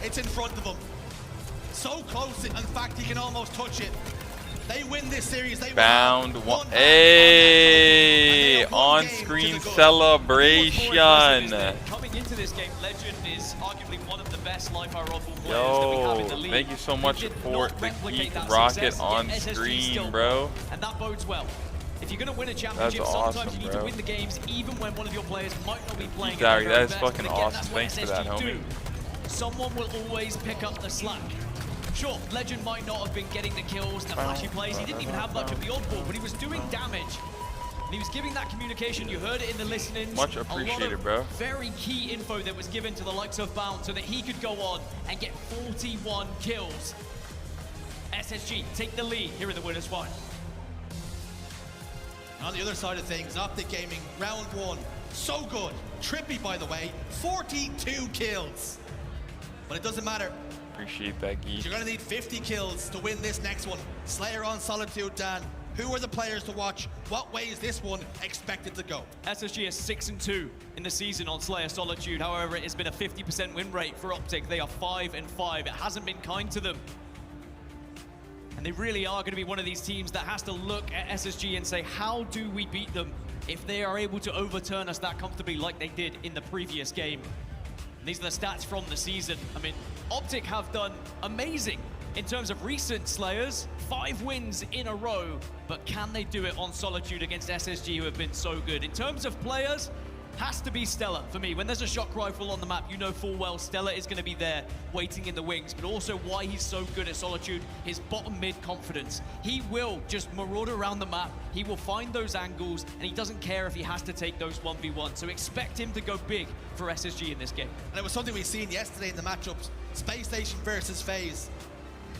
it's in front of him. So close, in fact, he can almost touch it. They win this series. They Bound one. Hey, on-screen celebration. Coming into this game, Legend is arguably one of the best live fire oddball players Yo, that we have in the league. thank you so much for the Geek Rocket on screen, bro. And that bodes well. If you're going to win a championship, sometimes you need to win the games even when one of your players might not be playing. That is fucking awesome. Thanks for that, homie. Someone will always pick up the slack. Sure, Legend might not have been getting the kills, the flashy plays. He didn't even have much of the oddball, but he was doing damage. And he was giving that communication. You heard it in the listenings. Much appreciated, bro. Very key info that was given to the likes of Bound so that he could go on and get 41 kills. SSG take the lead here in the winners' final. On the other side of things, Optic Gaming, round 1, so good. Trippy, by the way, 42 kills. But it doesn't matter. Appreciate that, Geek. You're going to need 50 kills to win this next one. Slayer on Solitude, Dan. Who are the players to watch? What way is this one expected to go? SSG is 6-2 in the season on Slayer Solitude. However, it has been a 50% win rate for Optic. They are 5-5. It hasn't been kind to them. And they really are going to be one of these teams that has to look at SSG and say, how do we beat them if they are able to overturn us that comfortably like they did in the previous game? And these are the stats from the season. I mean, Optic have done amazing in terms of recent Slayers, 5 wins in a row, but can they do it on Solitude against SSG, who have been so good? In terms of players, has to be Stella for me. When there's a shock rifle on the map, you know full well Stella is going to be there waiting in the wings, but also why he's so good at Solitude, his bottom mid confidence. He will just marauder around the map, he will find those angles, and he doesn't care if he has to take those 1v1. So expect him to go big for SSG in this game. And it was something we've seen yesterday in the matchups, Space Station versus FaZe.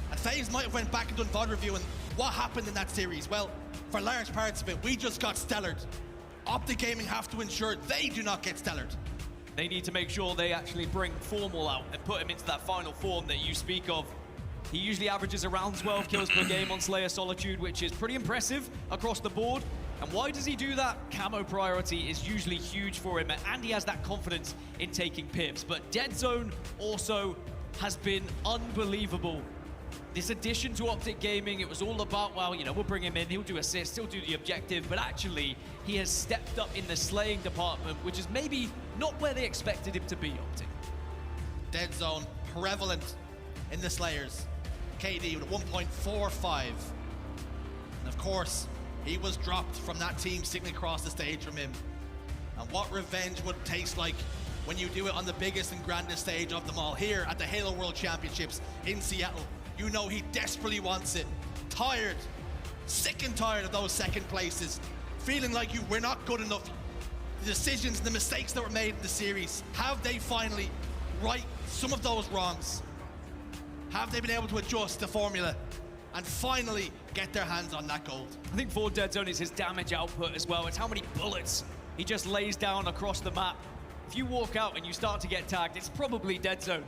And FaZe might have went back and done VOD review, and what happened in that series? Well, for large parts of it, we just got stellared. Optic Gaming have to ensure they do not get stellared. They need to make sure they actually bring Formal out and put him into that final form that you speak of. He usually averages around 12 kills per game on Slayer Solitude, which is pretty impressive across the board. And why does he do that? Camo priority is usually huge for him, and he has that confidence in taking pips. But Dead Zone also has been unbelievable. This addition to Optic Gaming, it was all about, well, you know, we'll bring him in, he'll do assists, he'll do the objective, but actually, he has stepped up in the slaying department, which is maybe not where they expected him to be, Optic. Dead Zone, prevalent in the Slayers. KD with 1.45. And of course, he was dropped from that team sitting across the stage from him. And what revenge would taste like when you do it on the biggest and grandest stage of them all, here at the Halo World Championships in Seattle. You know he desperately wants it. Tired, sick and tired of those second places. Feeling like we're not good enough. The decisions, the mistakes that were made in the series, have they finally right some of those wrongs? Have they been able to adjust the formula and finally get their hands on that gold? I think for Dead Zone is his damage output as well. It's how many bullets he just lays down across the map. If you walk out and you start to get tagged, it's probably Dead Zone.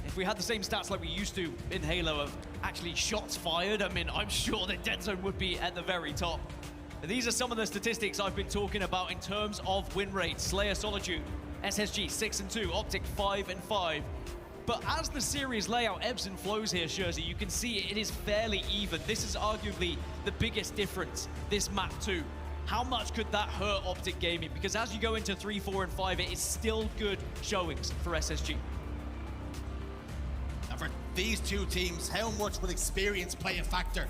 If we had the same stats like we used to in Halo of actually shots fired, I mean, I'm sure that Dead Zone would be at the very top. And these are some of the statistics I've been talking about in terms of win rates. Slayer Solitude, SSG 6-2, Optic 5-5. But as the series layout ebbs and flows here, Jersey, you can see it is fairly even. This is arguably the biggest difference, this map too. How much could that hurt Optic Gaming? Because as you go into 3, 4, and 5, it is still good showings for SSG. And for these two teams, how much will experience play a factor?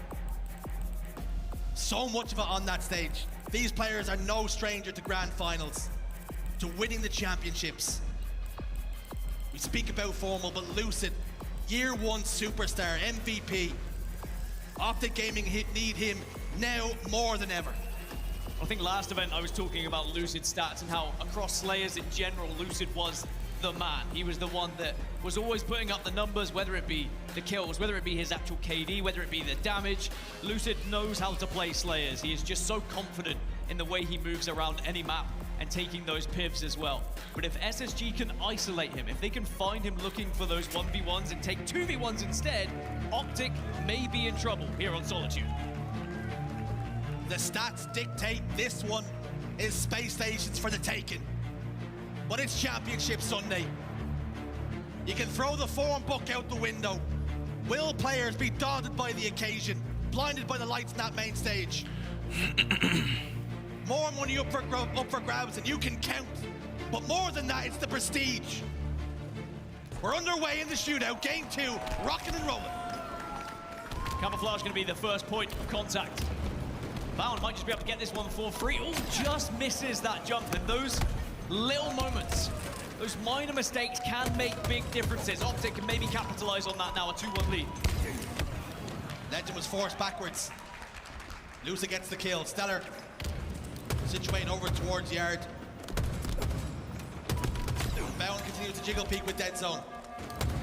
So much of it on that stage. These players are no stranger to grand finals, to winning the championships. We speak about Formal, but Lucid, year one superstar, MVP. Optic Gaming need him now more than ever. I think last event I was talking about Lucid stats and how across Slayers in general, Lucid was the man. He was the one that was always putting up the numbers, whether it be the kills, whether it be his actual KD, whether it be the damage. Lucid knows how to play Slayers. He is just so confident in the way he moves around any map and taking those pivs as well. But if SSG can isolate him, if they can find him looking for those 1v1s and take 2v1s instead, Optic may be in trouble here on Solitude. The stats dictate this one is space stations for the taking. But it's Championship Sunday. You can throw the form book out the window. Will players be daunted by the occasion, blinded by the lights in that main stage? More money up for grabs than you can count. But more than that, it's the prestige. We're underway in the shootout, game 2, rocking and rolling. Camouflage going to be the first point of contact. Bound might just be able to get this one for free. Oh, just misses that jump. And those little moments, those minor mistakes can make big differences. Optic can maybe capitalize on that now, a 2-1 lead. Legend was forced backwards. Lusa gets the kill. Stellar situating over towards Yard. Bound continues to jiggle peek with Dead Zone.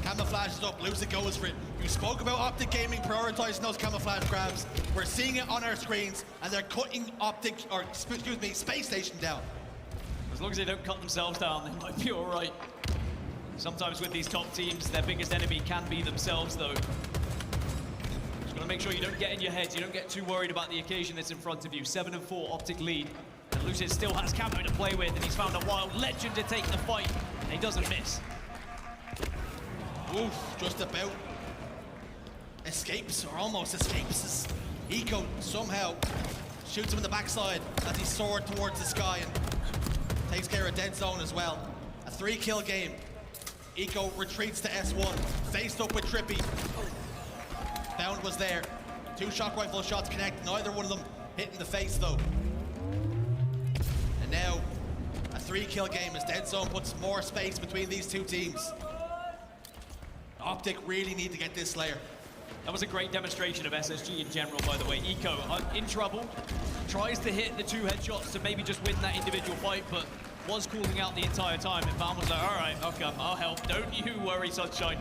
Camouflage is up, Lusa goes for it. You spoke about Optic Gaming prioritizing those camouflage grabs. We're seeing it on our screens, and they're cutting Optic, or excuse me, Space Station down. As long as they don't cut themselves down, they might be all right. Sometimes with these top teams, their biggest enemy can be themselves, though. Just gotta make sure you don't get in your head, you don't get too worried about the occasion that's in front of you. 7-4 Optic lead. And Lucid still has camo to play with, and he's found a wild legend to take the fight, and he doesn't miss. Oof, just about escapes, or almost escapes. Eco somehow shoots him in the backside as he soared towards the sky and takes care of Dead Zone as well. A 3-kill game. Eco retreats to S1, faced up with Trippy. Bound was there. 2 shock rifle shots connect, neither one of them hitting the face though. And now, a 3-kill game as Dead Zone puts more space between these two teams. Optic really need to get this Slayer. That was a great demonstration of SSG in general, by the way. Eco in trouble, tries to hit the 2 headshots to maybe just win that individual fight, but was calling out the entire time. And Van was like, all right, I'll come, I'll help. Don't you worry, Sunshine.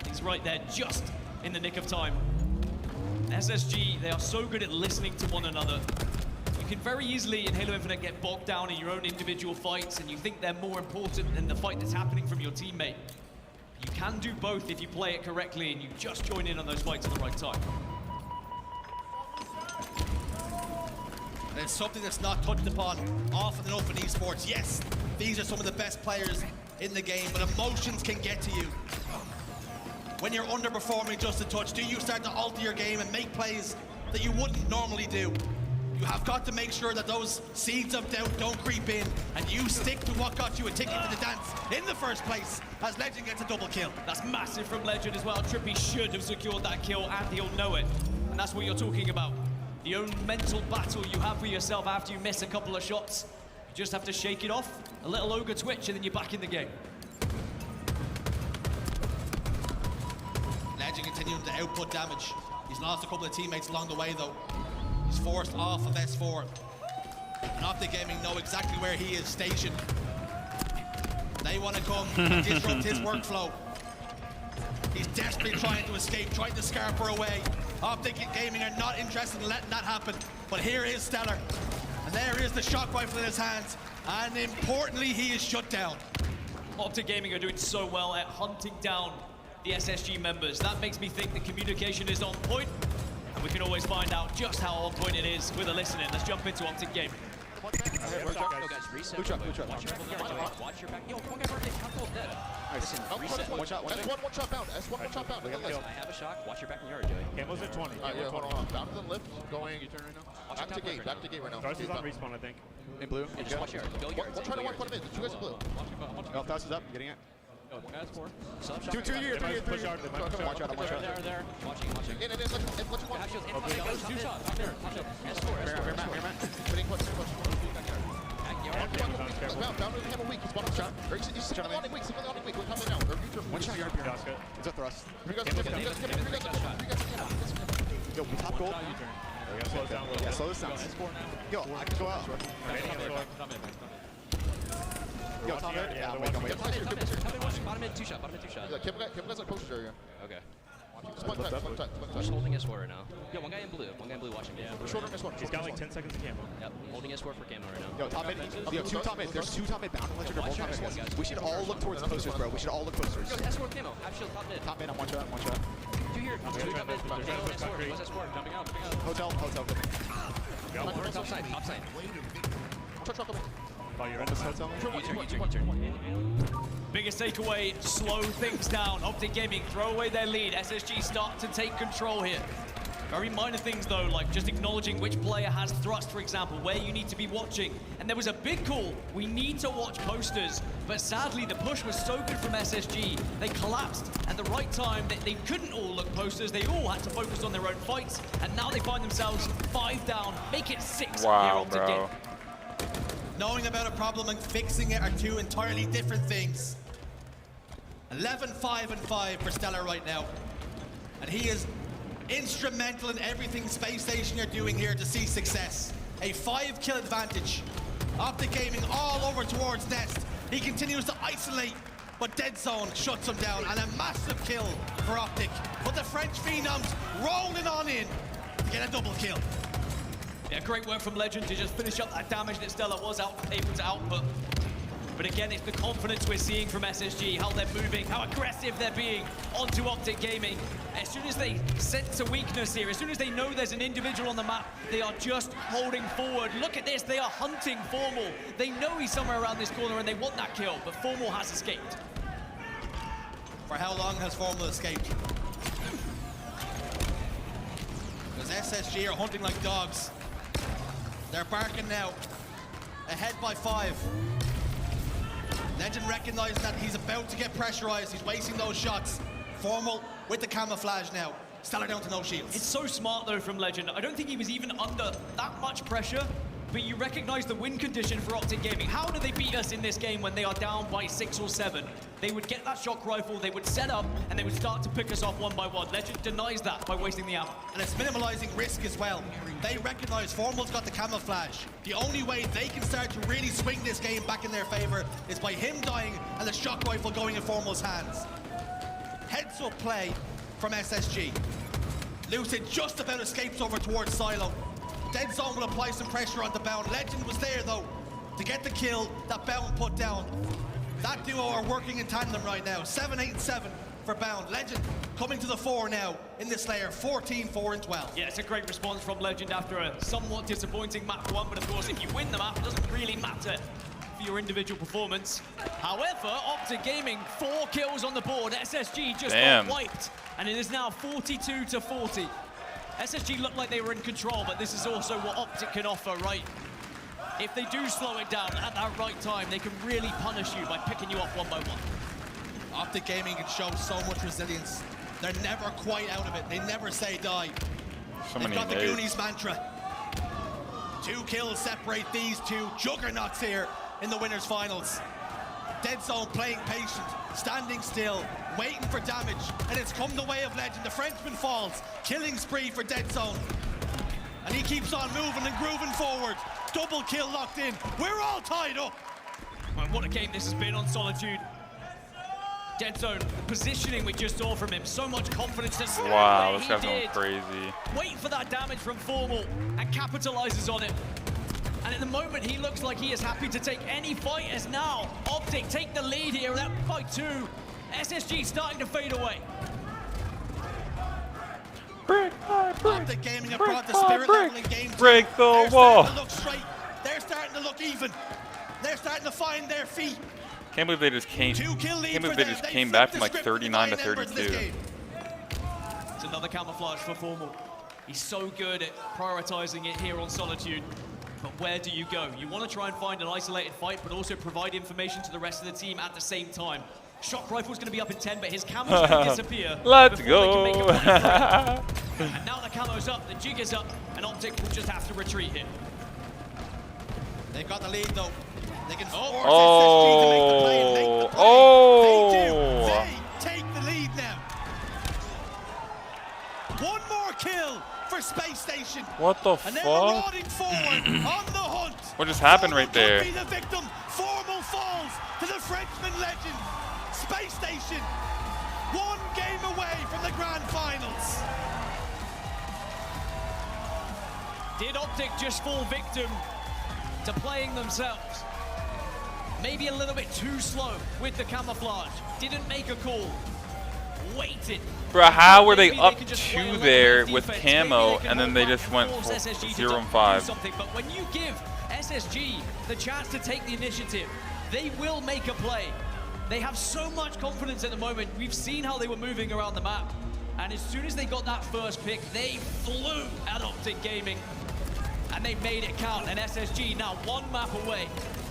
He's right there, just in the nick of time. SSG, they are so good at listening to one another. You can very easily in Halo Infinite get bogged down in your own individual fights, and you think they're more important than the fight that's happening from your teammate. You can do both if you play it correctly and you just join in on those fights at the right time. And it's something that's not touched upon often enough in esports. Yes, these are some of the best players in the game, but emotions can get to you. When you're underperforming just a touch, do you start to alter your game and make plays that you wouldn't normally do? You have got to make sure that those seeds of doubt don't creep in and you stick to what got you a ticket to the dance in the first place as Legend gets a double kill. That's massive from Legend as well. Trippy should have secured that kill and he'll know it. And that's what you're talking about. The own mental battle you have with yourself after you miss a couple of shots. You just have to shake it off, a little ogre twitch, and then you're back in the game. Legend continuing to output damage. He's lost a couple of teammates along the way though. He's forced off of S4. And Optic Gaming know exactly where he is stationed. They want to come and disrupt his workflow. He's desperately trying to escape, trying to scarp her away. Optic Gaming are not interested in letting that happen. But here is Stellar. And there is the shock rifle in his hands. And importantly, he is shut down. Optic Gaming are doing so well at hunting down the SSG members. That makes me think the communication is on point. And we can always find out just how on point it is with a listening. Let's jump into Optic Gaming. Watch your back. Yo, one guy birthday, console dead. Listen, reset. One shot bound. S1 one shot bound. I have a shock. Watch your back in the yard, Joey. Camo's at 20. Alright, yeah, hold on. Bound to the lift. Going. You turn right now. Back to gate right now. Darcy's on respawn, I think. In blue. Yeah, just watch yard. Go yard. We'll try to put him in. The two guys in blue. No, Thas is up. Getting it. One guy's 4. Two year. Watch out. There. Watching. In. Let's one. Two shots. Up there. Watch out. S4. Down to the camel weak. He's one shot. He's on weak. We're coming now. One shot yard. It's a thrust. Yo, top gold. Yeah, slow this down. Yo, I can go out. Yo, top mid. Yeah, I'm waiting. Bottom mid, two shot. Yeah, Kim guy's like poster area. Okay. Just one touch. Just holding S4 right now. Yo, one guy in blue watching me. We're shorter S1. He's got like 10 seconds of camo. Yep, holding S4 for camo right now. Yo, top mid. Yo, two top mid. There's two top mid bound. Both top mid guys. We should all look towards the posters, bro. We should all look posters. Yo, S4 camo. Half shield, top mid. Top mid, I'm one shot. Two here. Two top mid. S4. Jumping out. Hotel. Top side. Truck coming. Oh, you're in this hotel? U-turn. Biggest takeaway, slow things down. Optic Gaming throw away their lead. SSG start to take control here. Very minor things though, like just acknowledging which player has thrust, for example, where you need to be watching. And there was a big call, we need to watch posters. But sadly, the push was so good from SSG, they collapsed at the right time. They couldn't all look posters, they all had to focus on their own fights. And now they find themselves 5 down, make it 6 here Optic Gaming. Knowing about a problem and fixing it are two entirely different things. 11-5-5 for Stellar right now. And he is instrumental in everything Space Station are doing here to see success. A 5-kill advantage. Optic Gaming all over towards Nest. He continues to isolate, but Dead Zone shuts him down. And a massive kill for Optic. But the French Phenoms rolling on in to get a double kill. Yeah, great work from Legend to just finish up that damage that Stellar was able to output. But again, it's the confidence we're seeing from SSG, how they're moving, how aggressive they're being onto Optic Gaming. As soon as they sense a weakness here, as soon as they know there's an individual on the map, they are just holding forward. Look at this, they are hunting Formal. They know he's somewhere around this corner and they want that kill, but Formal has escaped. For how long has Formal escaped? Because SSG are hunting like dogs. They're barking now. Ahead by 5. Legend recognizes that he's about to get pressurized. He's wasting those shots. Formal with the camouflage now. Stellar down to no shields. It's so smart though from Legend. I don't think he was even under that much pressure, but you recognize the win condition for Optic Gaming. How do they beat us in this game when they are down by 6 or 7? They would get that shock rifle, they would set up, and they would start to pick us off one by one. Legend denies that by wasting the ammo. And it's minimalizing risk as well. They recognize Formal's got the camouflage. The only way they can start to really swing this game back in their favor is by him dying and the shock rifle going in Formal's hands. Heads up play from SSG. Lucid just about escapes over towards Silo. Dead Zone will apply some pressure on the bound. Legend was there though to get the kill that bound put down. That duo are working in tandem right now. 7-8-7 for Bound. Legend coming to the fore now in this layer. 14-4-12. Yeah, it's a great response from Legend after a somewhat disappointing map 1, but of course, if you win the map, it doesn't really matter for your individual performance. However, Optic Gaming, 4 kills on the board. SSG just got wiped, and it is now 42-40. SSG looked like they were in control, but this is also what Optic can offer, right? If they do slow it down at that right time, they can really punish you by picking you up one by one. Optic Gaming can show so much resilience. They're never quite out of it. They never say die. They've got the Goonies mantra. 2 kills separate these two juggernauts here in the winners finals. Dead Zone playing patient, standing still, waiting for damage, and it's come the way of Legend. The Frenchman falls, killing spree for Dead Zone. And he keeps on moving and grooving forward. Double kill locked in. We're all tied up. Well, what a game this has been on Solitude. Dead Zone, the positioning we just saw from him, so much confidence. Wow, this guy's going crazy. Waiting for that damage from Formal and capitalizes on it. And at the moment, he looks like he is happy to take any fight, as now Optic take the lead here, up by 2. SSG starting to fade away. Optic Gaming have brought the spirit level in game 2. Break the wall. They're starting to look straight. They're starting to look even. They're starting to find their feet. Can't believe they just came back from like 39 to 32. It's another camouflage for Formal. He's so good at prioritizing it here on Solitude. But where do you go? You want to try and find an isolated fight, but also provide information to the rest of the team at the same time. Shock Rifle's going to be up in 10, but his camo's going to disappear. Let's go. And now the camo's up, the jig is up, and Optic will just have to retreat here. They've got the lead though. They can force SSG to make the play and make the play. Oh. They do. They take the lead now. One more kill for Space Station. What the and fuck? Marauding forward on the hunt. What just happened right there? Be the victim. Formal falls to the Frenchman Legend. Space Station, 1 game away from the grand finals. Did Optic just fall victim to playing themselves? Maybe a little bit too slow with the camouflage. Didn't make a call. Waited. Bro, how were they up 2 there with camo and then they just went 0-5? But when you give SSG the chance to take the initiative, they will make a play. They have so much confidence at the moment. We've seen how they were moving around the map. And as soon as they got that first pick, they flew at Optic Gaming. And they made it count. And SSG now 1 map away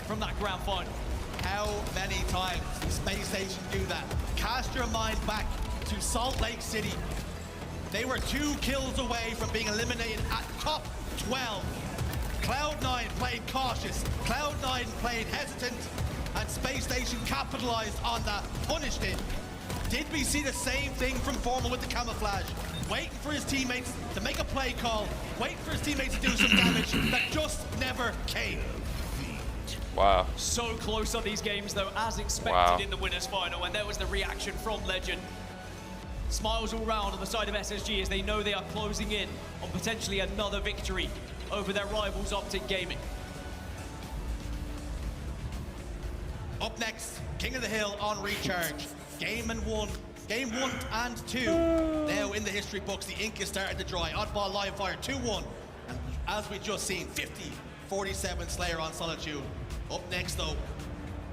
from that grand final. How many times did Space Station do that? Cast your mind back to Salt Lake City. They were 2 kills away from being eliminated at top 12. Cloud9 played cautious. Cloud9 played hesitant. And Space Station capitalized on that, punished it. Did we see the same thing from Formal with the camouflage? Waiting for his teammates to make a play call, waiting for his teammates to do some damage that just never came. Wow. So close on these games though, as expected in the winners final, and there was the reaction from Legend. Smiles all round on the side of SSG as they know they are closing in on potentially another victory over their rivals Optic Gaming. Up next, King of the Hill on Recharge. Game 1 and 2. Now in the history books, the ink is starting to dry. Oddball live fire 2-1. And as we just seen, 50-47 Slayer on Solitude. Up next though,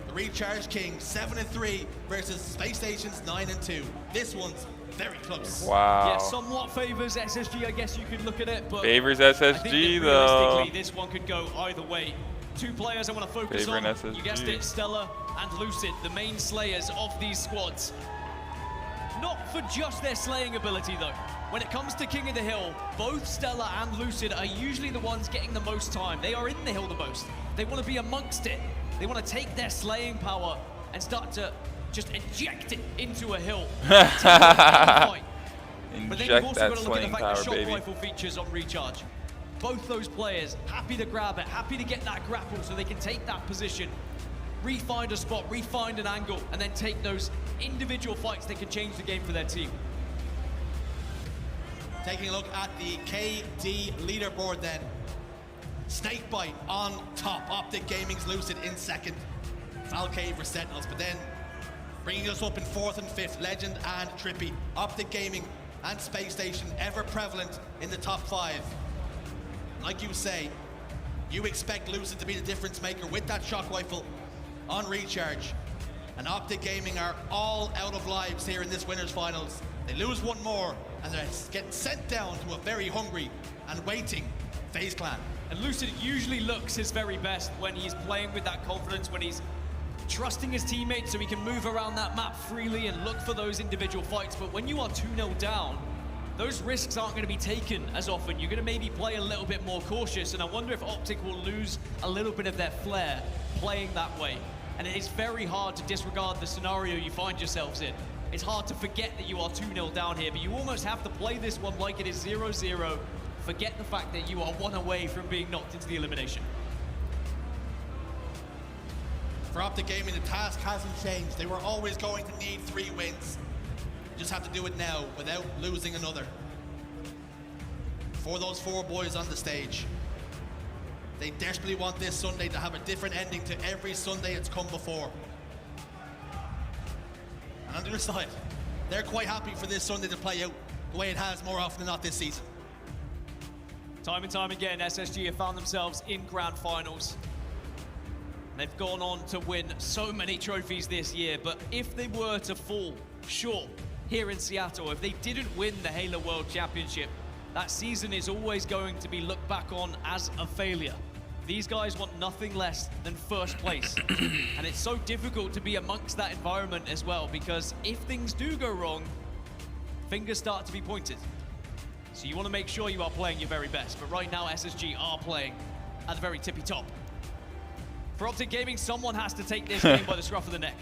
the Recharge King 7-3 versus Space Station's 9-2. This one's very close. Wow. Yeah, somewhat favors SSG, I guess you could look at it, but favors I think SSG that though. realistically, this one could go either way. 2 players I want to focus on. SSG. You guessed it, Stella and Lucid, the main slayers of these squads. Not for just their slaying ability though. When it comes to King of the Hill, both Stella and Lucid are usually the ones getting the most time. They are in the hill the most. They want to be amongst it. They want to take their slaying power and start to just inject it into a hill. But then you've also got to look at the fact that Shock Rifle features on Recharge. Both those players happy to grab it, happy to get that grapple so they can take that position, re-find a spot, re-find an angle, and then take those individual fights that can change the game for their team. Taking a look at the KD leaderboard then. Snakebite on top. Optic Gaming's Lucid in second. Valcade for Sentinels, but then bringing us up in 4th and 5th, Legend and Trippy. Optic Gaming and Space Station ever prevalent in the top 5. Like you say, you expect Lucid to be the difference maker with that shock rifle on recharge. And Optic Gaming are all out of lives here in this winners finals. They lose one more and they're getting sent down to a very hungry and waiting FaZe Clan. And Lucid usually looks his very best when he's playing with that confidence, when he's trusting his teammates so he can move around that map freely and look for those individual fights. But when you are 2-0 down, those risks aren't going to be taken as often. You're going to maybe play a little bit more cautious, and I wonder if Optic will lose a little bit of their flair playing that way. And it is very hard to disregard the scenario you find yourselves in. It's hard to forget that you are 2-0 down here, but you almost have to play this one like it is 0-0. Forget the fact that you are 1 away from being knocked into the elimination. For Optic Gaming, the task hasn't changed. They were always going to need 3 wins. You just have to do it now without losing another. For those 4 boys on the stage, they desperately want this Sunday to have a different ending to every Sunday it's come before. And on the other side, they're quite happy for this Sunday to play out the way it has more often than not this season. Time and time again, SSG have found themselves in grand finals. They've gone on to win so many trophies this year, but if they were to fall short here in Seattle, if they didn't win the Halo World Championship, that season is always going to be looked back on as a failure. These guys want nothing less than first place. And it's so difficult to be amongst that environment as well, because if things do go wrong, fingers start to be pointed. So you want to make sure you are playing your very best. But right now, SSG are playing at the very tippy top. For Optic Gaming, someone has to take this game by the scruff of the neck.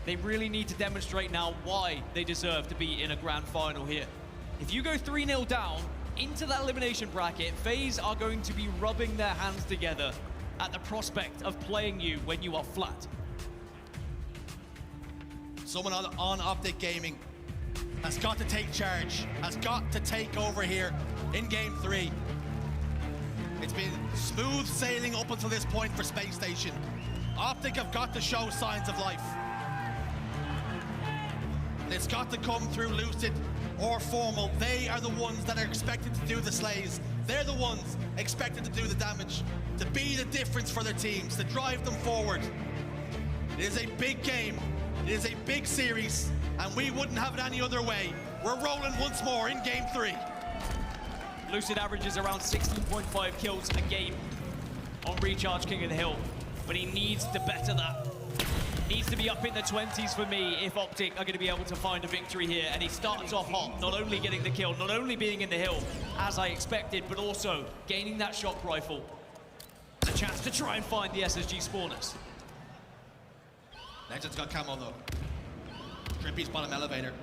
They really need to demonstrate now why they deserve to be in a grand final here. If you go 3-0 down into that elimination bracket, FaZe are going to be rubbing their hands together at the prospect of playing you when you are flat. Someone on Optic Gaming has got to take charge, has got to take over here in Game 3. It's been smooth sailing up until this point for Space Station. Optic have got to show signs of life. And it's got to come through Lucid or Formal. They are the ones that are expected to do the slays. They're the ones expected to do the damage, to be the difference for their teams, to drive them forward. It is a big game. It is a big series, and we wouldn't have it any other way. We're rolling once more in Game 3. Lucid averages around 16.5 kills a game on Recharge King of the Hill, but he needs to better that. Needs to be up in the 20s for me if Optic are going to be able to find a victory here. And he starts off hot, not only getting the kill, not only being in the hill, as I expected, but also gaining that shock rifle. A chance to try and find the SSG spawners. Legend's got camo though. Trippy's bottom elevator.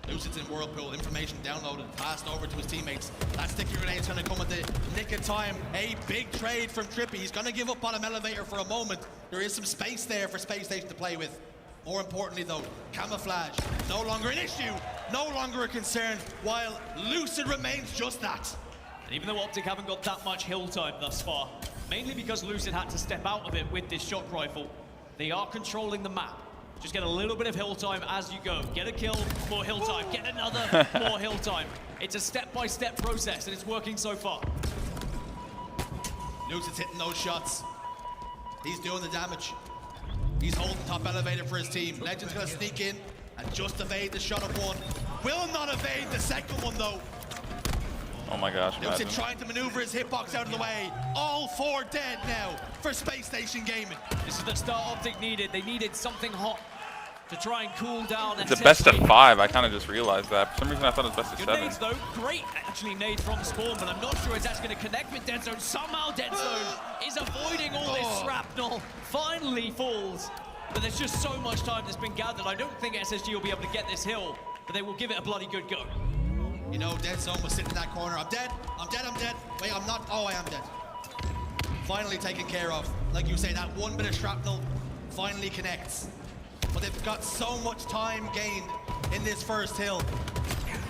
Lucid's in Whirlpool, information downloaded, passed over to his teammates. That sticky grenade's gonna come at the nick of time. A big trade from Trippy. He's gonna give up bottom elevator for a moment. There is some space there for Space Station to play with. More importantly though, camouflage, no longer an issue, no longer a concern, while Lucid remains just that. And even though Optic haven't got that much hill time thus far, mainly because Lucid had to step out of it with this shock rifle, they are controlling the map. Just get a little bit of hill time as you go. Get a kill, more hill time. Get another, more hill time. It's a step-by-step process, and it's working so far. Lucid's hitting those shots. He's doing the damage. He's holding top elevator for his team. Legend's gonna sneak in and just evade the shot of one. Will not evade the second one, though. Oh my gosh, Lucid trying to maneuver his hitbox out of the way. All 4 dead now for Space Station Gaming. This is the start Optic needed. They needed something hot to try and cool down. It's a best of 5. I kind of just realized that. For some reason, I thought it was best of 7. Nades, though. Great, actually, nade from spawn, but I'm not sure if that's going to connect with Dead Zone. Somehow Dead Zone is avoiding all this shrapnel. Finally falls. But there's just so much time that's been gathered. I don't think SSG will be able to get this hill, but they will give it a bloody good go. You know, Dead Zone was sitting in that corner. I'm dead. I'm dead. I'm dead. Wait, I'm not. Oh, I am dead. Finally taken care of. Like you say, that one bit of shrapnel finally connects. But they've got so much time gained in this first hill.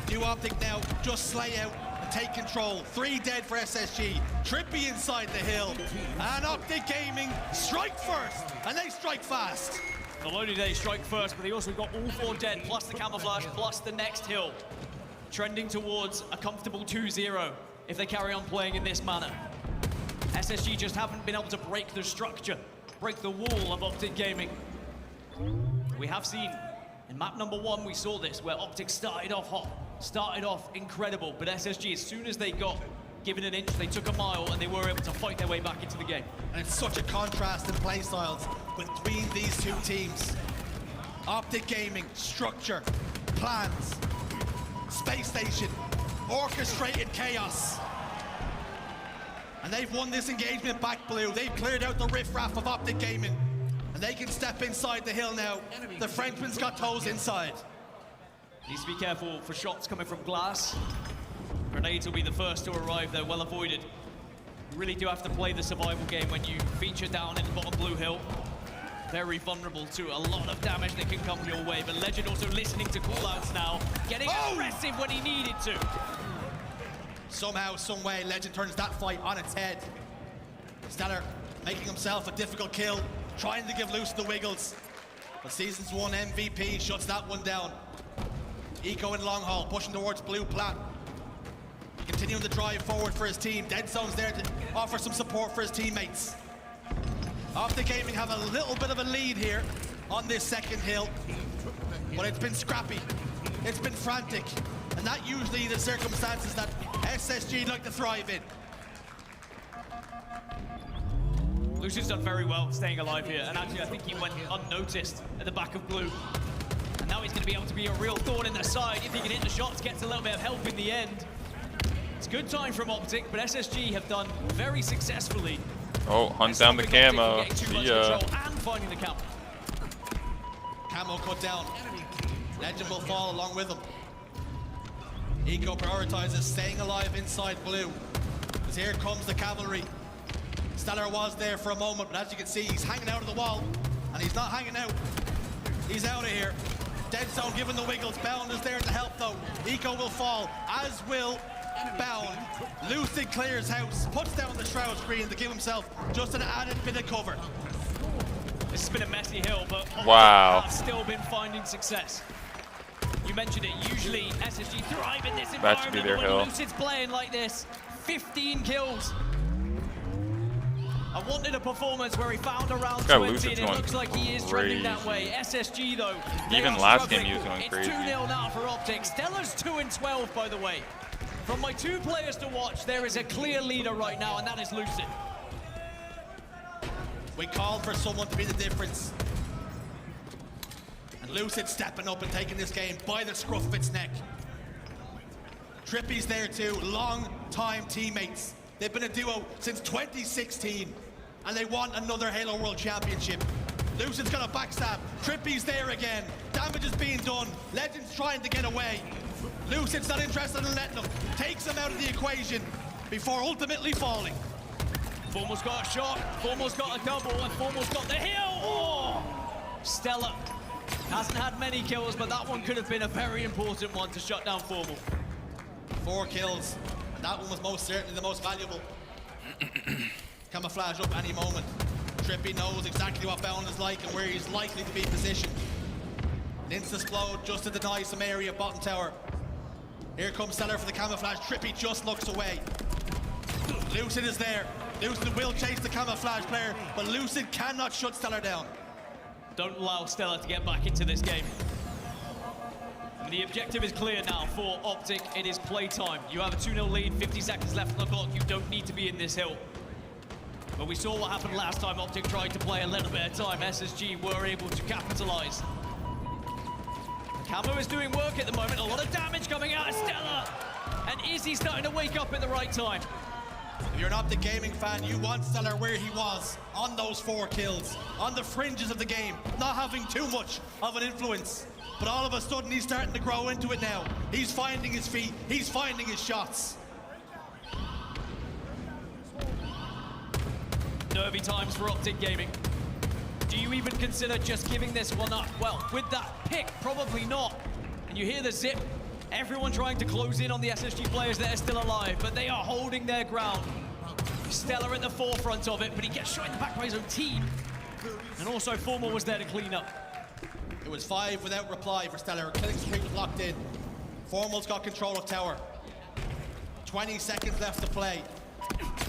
Do Optic now just slay out and take control. 3 dead for SSG. Trippy inside the hill. And Optic Gaming strike first. And they strike fast. The loaded day strike first, but they also got all 4 dead, plus the camouflage, plus the next hill. Trending towards a comfortable 2-0 if they carry on playing in this manner. SSG just haven't been able to break the structure, break the wall of Optic Gaming. We have seen, in map number 1, we saw this, where Optic started off hot, started off incredible, but SSG, as soon as they got given an inch, they took a mile, and they were able to fight their way back into the game. And it's such a contrast in play styles between these two teams. Optic Gaming, structure, plans, space station, orchestrated chaos. And they've won this engagement back, Blue. They've cleared out the riffraff of Optic Gaming. And they can step inside the hill now. The Frenchman's got toes inside. Needs to be careful for shots coming from glass. Grenades will be the first to arrive, they're well avoided. You really do have to play the survival game when you feature down in the bottom blue hill. Very vulnerable to a lot of damage that can come your way, but Legend also listening to callouts now, getting aggressive when he needed to. Somehow, some way, Legend turns that fight on its head. Stellar making himself a difficult kill, trying to give Lucid the wiggles. But Season's 1 MVP shuts that one down. Eco in long haul, pushing towards blue plat. Continuing to drive forward for his team. Dead Zone's there to offer some support for his teammates. Optic Gaming have a little bit of a lead here on this second hill, but it's been scrappy, it's been frantic, and that usually the circumstances that SSG like to thrive in. Lucian's done very well staying alive here, and actually I think he went unnoticed at the back of blue. And now he's going to be able to be a real thorn in the side if he can hit the shots, gets a little bit of help in the end. It's good time from Optic, but SSG have done very successfully. Oh, hunt down the camo. And finding the camo. Camo cut down. Legend will fall along with him. Eco prioritizes staying alive inside blue. Because here comes the cavalry. Stellar was there for a moment, but as you can see, he's hanging out of the wall. And he's not hanging out. He's out of here. Dead Zone giving the wiggles. Bound is there to help though. Eco will fall, as will Bound. Lucid clears house, puts down the shroud screen to give himself just an added bit of cover. This has been a messy hill, but wow, have still been finding success. You mentioned it, usually SSG thrive in this environment, that should be their hill. Lucid's playing like this, 15 kills. I wanted a performance where he found around 20, and it looks like he is trending that way. SSG though, even last game he was going crazy. It's 2-0 now for Optic. Stellar's 2-12 by the way. From my 2 players to watch, there is a clear leader right now, and that is Lucid. We called for someone to be the difference. And Lucid stepping up and taking this game by the scruff of its neck. Trippy's there too, long-time teammates. They've been a duo since 2016, and they want another Halo World Championship. Lucid's got a backstab. Trippy's there again. Damage is being done. Legend's trying to get away. Lucid's not interested in letting him. Takes him out of the equation before ultimately falling. Formal's got a shot, Formal's got a double, and Formal's got the hill! Oh! Stellar hasn't had many kills, but that one could have been a very important one to shut down Formal. 4 kills, and that one was most certainly the most valuable. Camouflage up any moment. Trippy knows exactly what Bound is like and where he's likely to be positioned. An insta-explode just to deny some area, bottom tower. Here comes Stellar for the camouflage. Trippy just looks away. Lucid is there. Lucid will chase the camouflage player, but Lucid cannot shut Stellar down. Don't allow Stellar to get back into this game. And the objective is clear now for Optic. It is playtime. You have a 2-0 lead, 50 seconds left on the clock. You don't need to be in this hill. But we saw what happened last time Optic tried to play a little bit of time. SSG were able to capitalize. Camo is doing work at the moment. A lot of damage coming out of Stellar. And is he starting to wake up at the right time? If you're an Optic Gaming fan, you want Stellar where he was on those 4 kills, on the fringes of the game, not having too much of an influence. But all of a sudden, he's starting to grow into it now. He's finding his feet. He's finding his shots. Nervy times for Optic Gaming. Do you even consider just giving this one up? Well, with that pick, probably not. And you hear the zip. Everyone trying to close in on the SSG players that are still alive, but they are holding their ground. Stellar at the forefront of it, but he gets shot in the back by his own team. And also, Formal was there to clean up. It was 5 without reply for Stellar. Killing streak was locked in. Formal's got control of tower. 20 seconds left to play.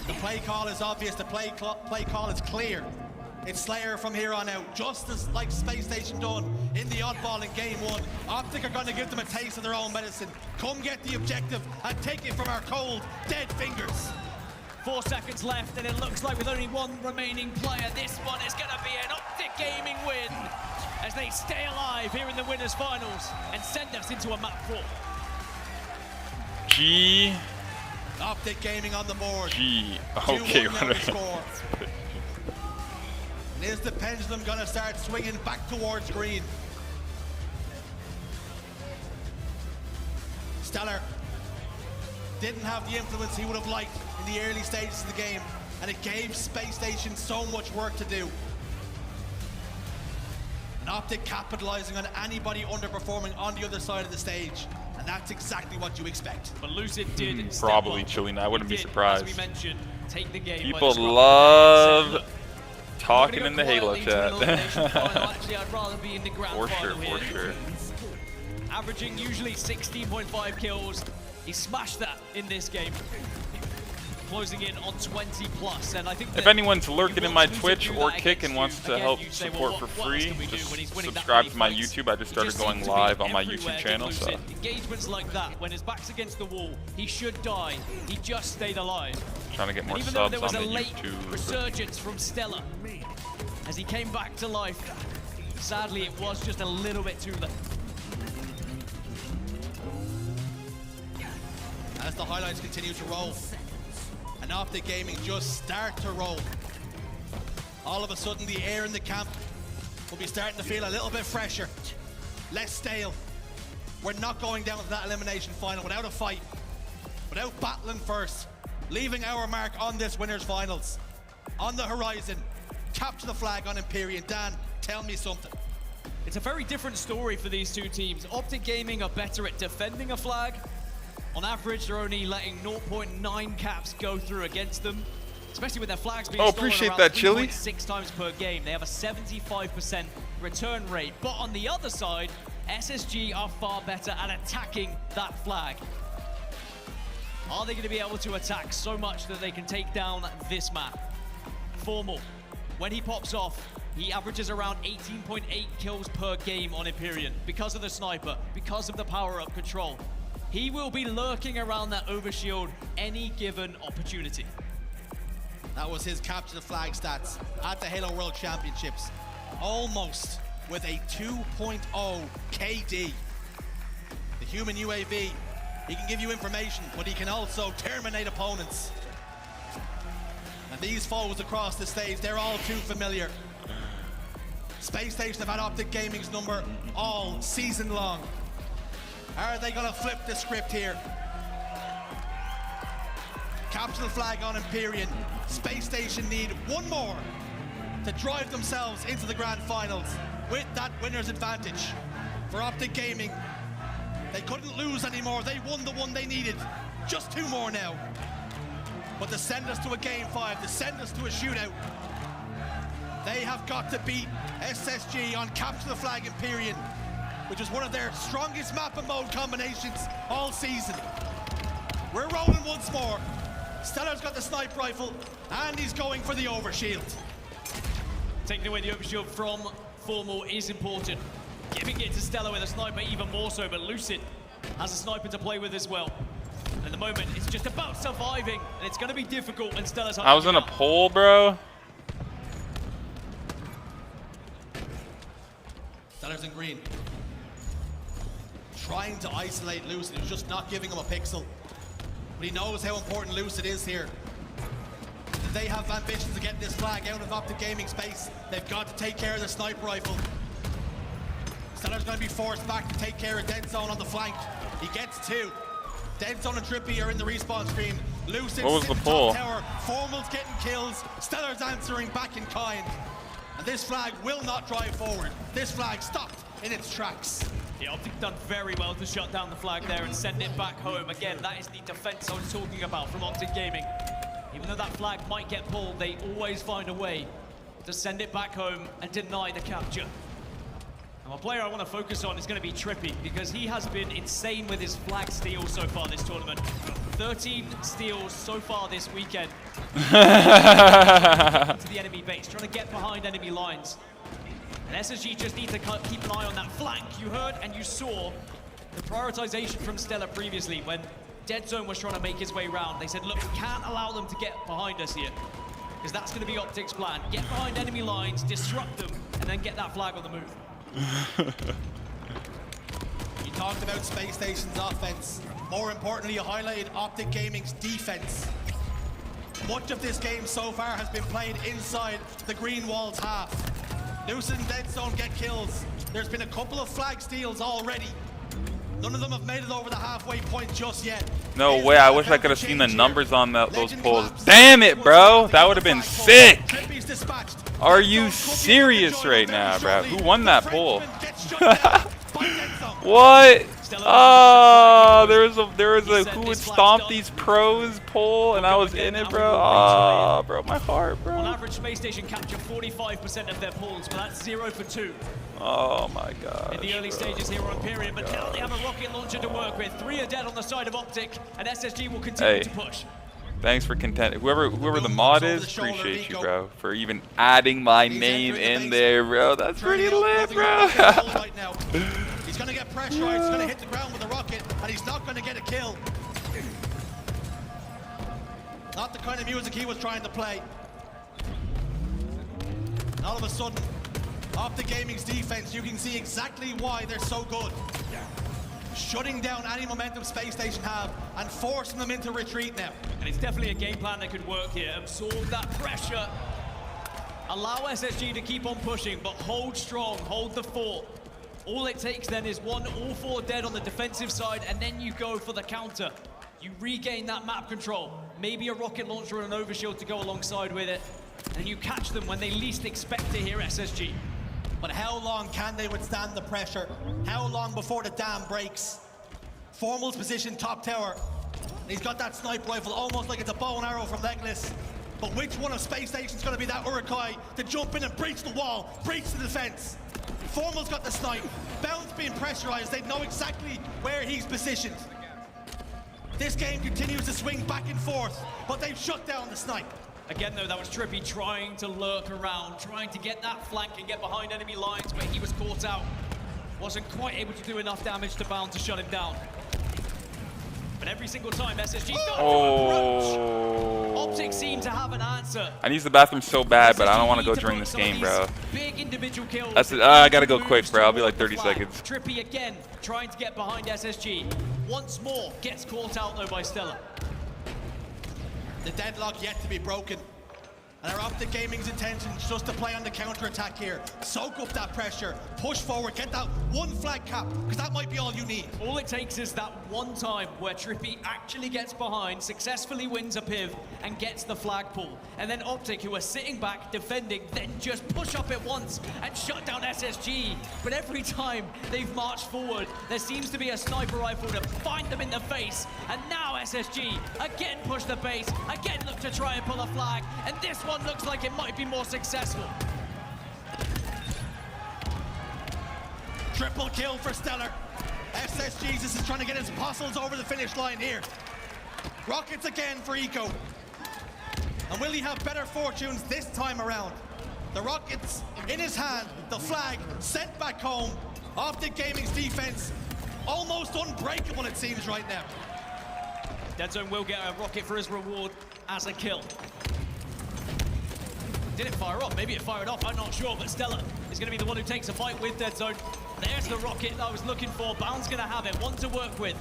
The play call is obvious. The play call is clear. It's Slayer from here on out, just as like Space Station done in the oddball in game 1. Optic are going to give them a taste of their own medicine. Come get the objective and take it from our cold, dead fingers. 4 seconds left, and it looks like with only one remaining player, this one is going to be an Optic Gaming win as they stay alive here in the winners finals and send us into a map 4. G. Optic Gaming on the board. G. Okay, score. And is the pendulum going to start swinging back towards green? Stellar didn't have the influence he would have liked in the early stages of the game, and it gave Space Station so much work to do. And Optic capitalizing on anybody underperforming on the other side of the stage, and that's exactly what you expect. But Lucid did probably chilling. I wouldn't be surprised. As we mentioned, take the game. People love talking in the Halo chat. Actually, I'd rather be in the grand final here. For sure. Averaging usually 16.5 kills. He smashed that in this game. Closing in on 20 plus, and I think if anyone's lurking in my Twitch or Kick and wants to help support for free, just subscribe to my YouTube. I just started going live on my YouTube channel. So engagements like that, when his back's against the wall, he should die. He just stayed alive. Trying to get more subs on the YouTube. Even though there was a late resurgence from Stellar as he came back to life, sadly it was just a little bit too late. As the highlights continue to roll, and Optic Gaming just start to roll, all of a sudden the air in the camp will be starting to feel a little bit fresher, less stale. We're not going down to that elimination final without a fight, without battling first, leaving our mark on this winners finals. On the horizon, capture the flag on Empyrean. Dan, tell me something. It's a very different story for these two teams. Optic Gaming are better at defending a flag. On average, they're only letting 0.9 caps go through against them, especially with their flags being stolen around 3.6 times per game. They have a 75% return rate. But on the other side, SSG are far better at attacking that flag. Are they going to be able to attack so much that they can take down this map? Formal, when he pops off, he averages around 18.8 kills per game on Empyrean because of the sniper, because of the power-up control. He will be lurking around that overshield any given opportunity. That was his capture the flag stats at the Halo World Championships. Almost with a 2.0 KD. The human UAV, he can give you information, but he can also terminate opponents. And these foes across the stage, they're all too familiar. Space Station have had Optic Gaming's number all season long. Are they going to flip the script here? Capture the flag on Empyrean. Space Station need one more to drive themselves into the grand finals with that winner's advantage. For Optic Gaming, they couldn't lose anymore. They won the one they needed. Just 2 more now. But to send us to a game 5, to send us to a shootout, they have got to beat SSG on Capture the Flag Empyrean, which is one of their strongest map and mode combinations all season. We're rolling once more. Stellar's got the sniper rifle, and he's going for the overshield. Taking away the overshield from Formal is important. Giving it to Stellar with a sniper even more so, but Lucid has a sniper to play with as well. And at the moment, it's just about surviving, and it's going to be difficult when Stellar's... I was in a pole, bro. Stellar's in green. Trying to isolate Lucid, who's just not giving him a pixel. But he knows how important Lucid is here. If they have ambitions to get this flag out of Optic Gaming space, they've got to take care of the sniper rifle. Stellar's going to be forced back to take care of Dead Zone on the flank. He gets 2. Dead Zone and Trippy are in the respawn screen. Lucid what was the pull? Tower. Formal's getting kills. Stellar's answering back in kind. And this flag will not drive forward. This flag stopped in its tracks. Yeah, Optic done very well to shut down the flag there and send it back home. Again, that is the defense I was talking about from Optic Gaming. Even though that flag might get pulled, they always find a way to send it back home and deny the capture. And a player I want to focus on is going to be Trippy, because he has been insane with his flag steals so far this tournament. 13 steals so far this weekend. To the enemy base, trying to get behind enemy lines. And SSG just need to keep an eye on that flank. You heard and you saw the prioritization from Stellar previously when Dead Zone was trying to make his way round. They said, look, we can't allow them to get behind us here, because that's going to be Optic's plan. Get behind enemy lines, disrupt them, and then get that flag on the move. You talked about Space Station's offense. More importantly, you highlighted Optic Gaming's defense. Much of this game so far has been played inside the green wall's half. Lucid and Dead Zone get kills. There's been a couple of flag steals already. None of them have made it over the halfway point just yet. No way, I wish I could have seen the numbers on those pulls. Damn it, bro. That would have been sick. Are you serious right now, bro? Who won that pull? What? Oh, there was a who would stomp these pros pull, and I was in it, bro. Oh, bro, my heart, bro. On average, Space Station capture 45% of their pulls, but that's 0 for 2. Oh my god. In the early stages here on Period, but now they have a rocket launcher to work with. 3 are dead on the side of Optic, and SSG will continue to push. Thanks for content. Whoever the mod is, appreciate you, bro, for even adding my name in there, bro. That's pretty lit, bro. He's gonna get pressurized, he's gonna hit the ground with a rocket, and he's not gonna get a kill. Not the kind of music he was trying to play. And all of a sudden, Optic Gaming's defense, you can see exactly why they're so good. Shutting down any momentum Space Station have and forcing them into retreat now. And it's definitely a game plan that could work here. Absorb that pressure. Allow SSG to keep on pushing, but hold strong, hold the fort. All it takes then is all 4 dead on the defensive side, and then you go for the counter. You regain that map control. Maybe a rocket launcher and an overshield to go alongside with it. And you catch them when they least expect to hear SSG. But how long can they withstand the pressure? How long before the dam breaks? Formal's position top tower. He's got that sniper rifle almost like it's a bow and arrow from Legless. But which one of Space Station's going to be that Urukai to jump in and breach the wall, breach the defense? Formal's got the snipe. Bound's being pressurized. They know exactly where he's positioned. This game continues to swing back and forth, but they've shut down the snipe. Again, though, that was Trippy trying to lurk around, trying to get that flank and get behind enemy lines, but he was caught out. Wasn't quite able to do enough damage to Bound to shut him down. But every single time SSG starts to approach, Optic seem to have an answer. I need the bathroom so bad, but I don't want to go during this game, bro. Big individual kills. That's it. I gotta go quick, bro. I'll be like 30 seconds. Trippy again, trying to get behind SSG. Once more, gets caught out though by Stella. The deadlock yet to be broken. And our Optic Gaming's intention is just to play on the counter-attack here. Soak up that pressure, push forward, get that one flag cap, because that might be all you need. All it takes is that one time where Trippy actually gets behind, successfully wins a piv, and gets the flag pull. And then Optic, who are sitting back, defending, then just push up at once and shut down SSG. But every time they've marched forward, there seems to be a sniper rifle to find them in the face. And now SSG again push the base, again look to try and pull a flag, and this one looks like it might be more successful. Triple kill for Stellar. SSG is trying to get his apostles over the finish line here. Rockets again for Eco. And will he have better fortunes this time around? The rockets in his hand, the flag sent back home. Optic Gaming's defense almost unbreakable, it seems, right now. Dead Zone will get a rocket for his reward as a kill. Did it fire off? Maybe it fired off, I'm not sure, but Stella is going to be the one who takes a fight with Dead Zone. There's the rocket I was looking for. Bound's going to have it, one to work with.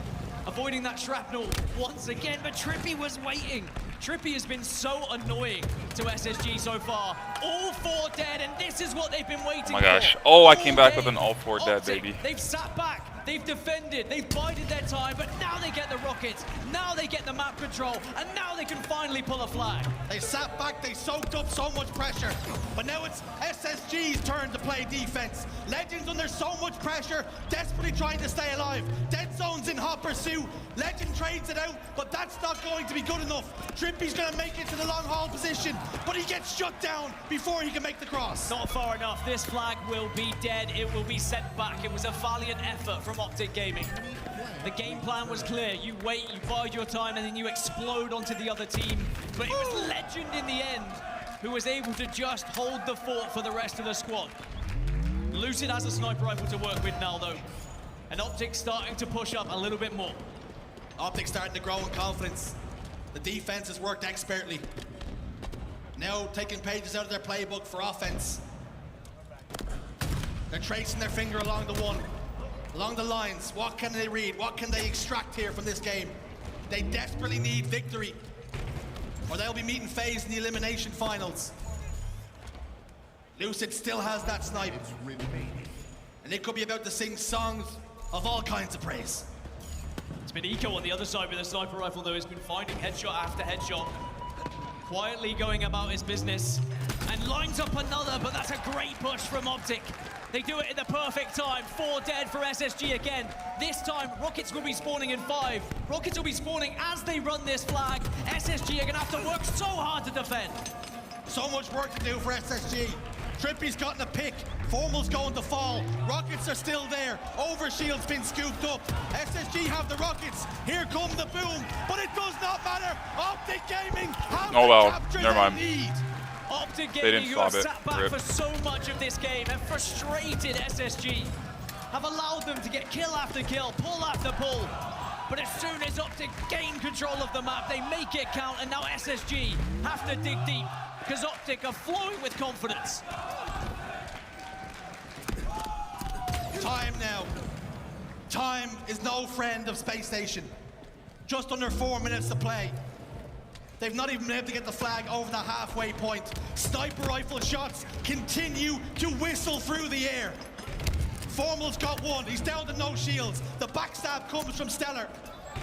Avoiding that shrapnel once again, but Trippy was waiting. Trippy has been so annoying to SSG so far. All 4 dead, and this is what they've been waiting for. Oh my gosh. Oh, I came back with an all 4 dead, baby. They've sat back. They've defended, they've bided their time, but now they get the rockets, now they get the map control, and now they can finally pull a flag. They sat back, they soaked up so much pressure, but now it's SSG's turn to play defense. Legends under so much pressure, desperately trying to stay alive. Dead Zone's in hot pursuit. Legend trades it out, but that's not going to be good enough. Trippy's going to make it to the long haul position, but he gets shut down before he can make the cross. Not far enough. This flag will be dead. It will be sent back. It was a valiant effort from Optic Gaming. The game plan was clear. You wait, you bide your time, and then you explode onto the other team. But it was Legend in the end who was able to just hold the fort for the rest of the squad. Lucid has a sniper rifle to work with now, though. And Optic starting to push up a little bit more. Optic starting to grow in confidence. The defense has worked expertly. Now taking pages out of their playbook for offense. They're tracing their finger along the one, along the lines. What can they read? What can they extract here from this game? They desperately need victory, or they'll be meeting FaZe in the elimination finals. Lucid still has that snipe, and it could be about to sing songs of all kinds of praise. It's been Eco on the other side with a sniper rifle, though. He's been finding headshot after headshot. Quietly going about his business. And lines up another, but that's a great push from Optic. They do it at the perfect time. 4 dead for SSG again. This time, Rockets will be spawning in 5. Rockets will be spawning as they run this flag. SSG are gonna have to work so hard to defend. So much work to do for SSG. Trippy's gotten a pick. Formal's going to fall. Rockets are still there. Overshield's been scooped up. SSG have the rockets. Here come the boom. But it does not matter. Optic Gaming have the capture they need. Optic Gaming, who have sat back for so much of this game and frustrated SSG, have allowed them to get kill after kill, pull after pull. But as soon as Optic gain control of the map, they make it count, and now SSG have to dig deep, because Optic are flowing with confidence. Time now. Time is no friend of Space Station. Just under 4 minutes to play. They've not even been able to get the flag over the halfway point. Sniper rifle shots continue to whistle through the air. Formal's got one. He's down to no shields. The backstab comes from Stellar.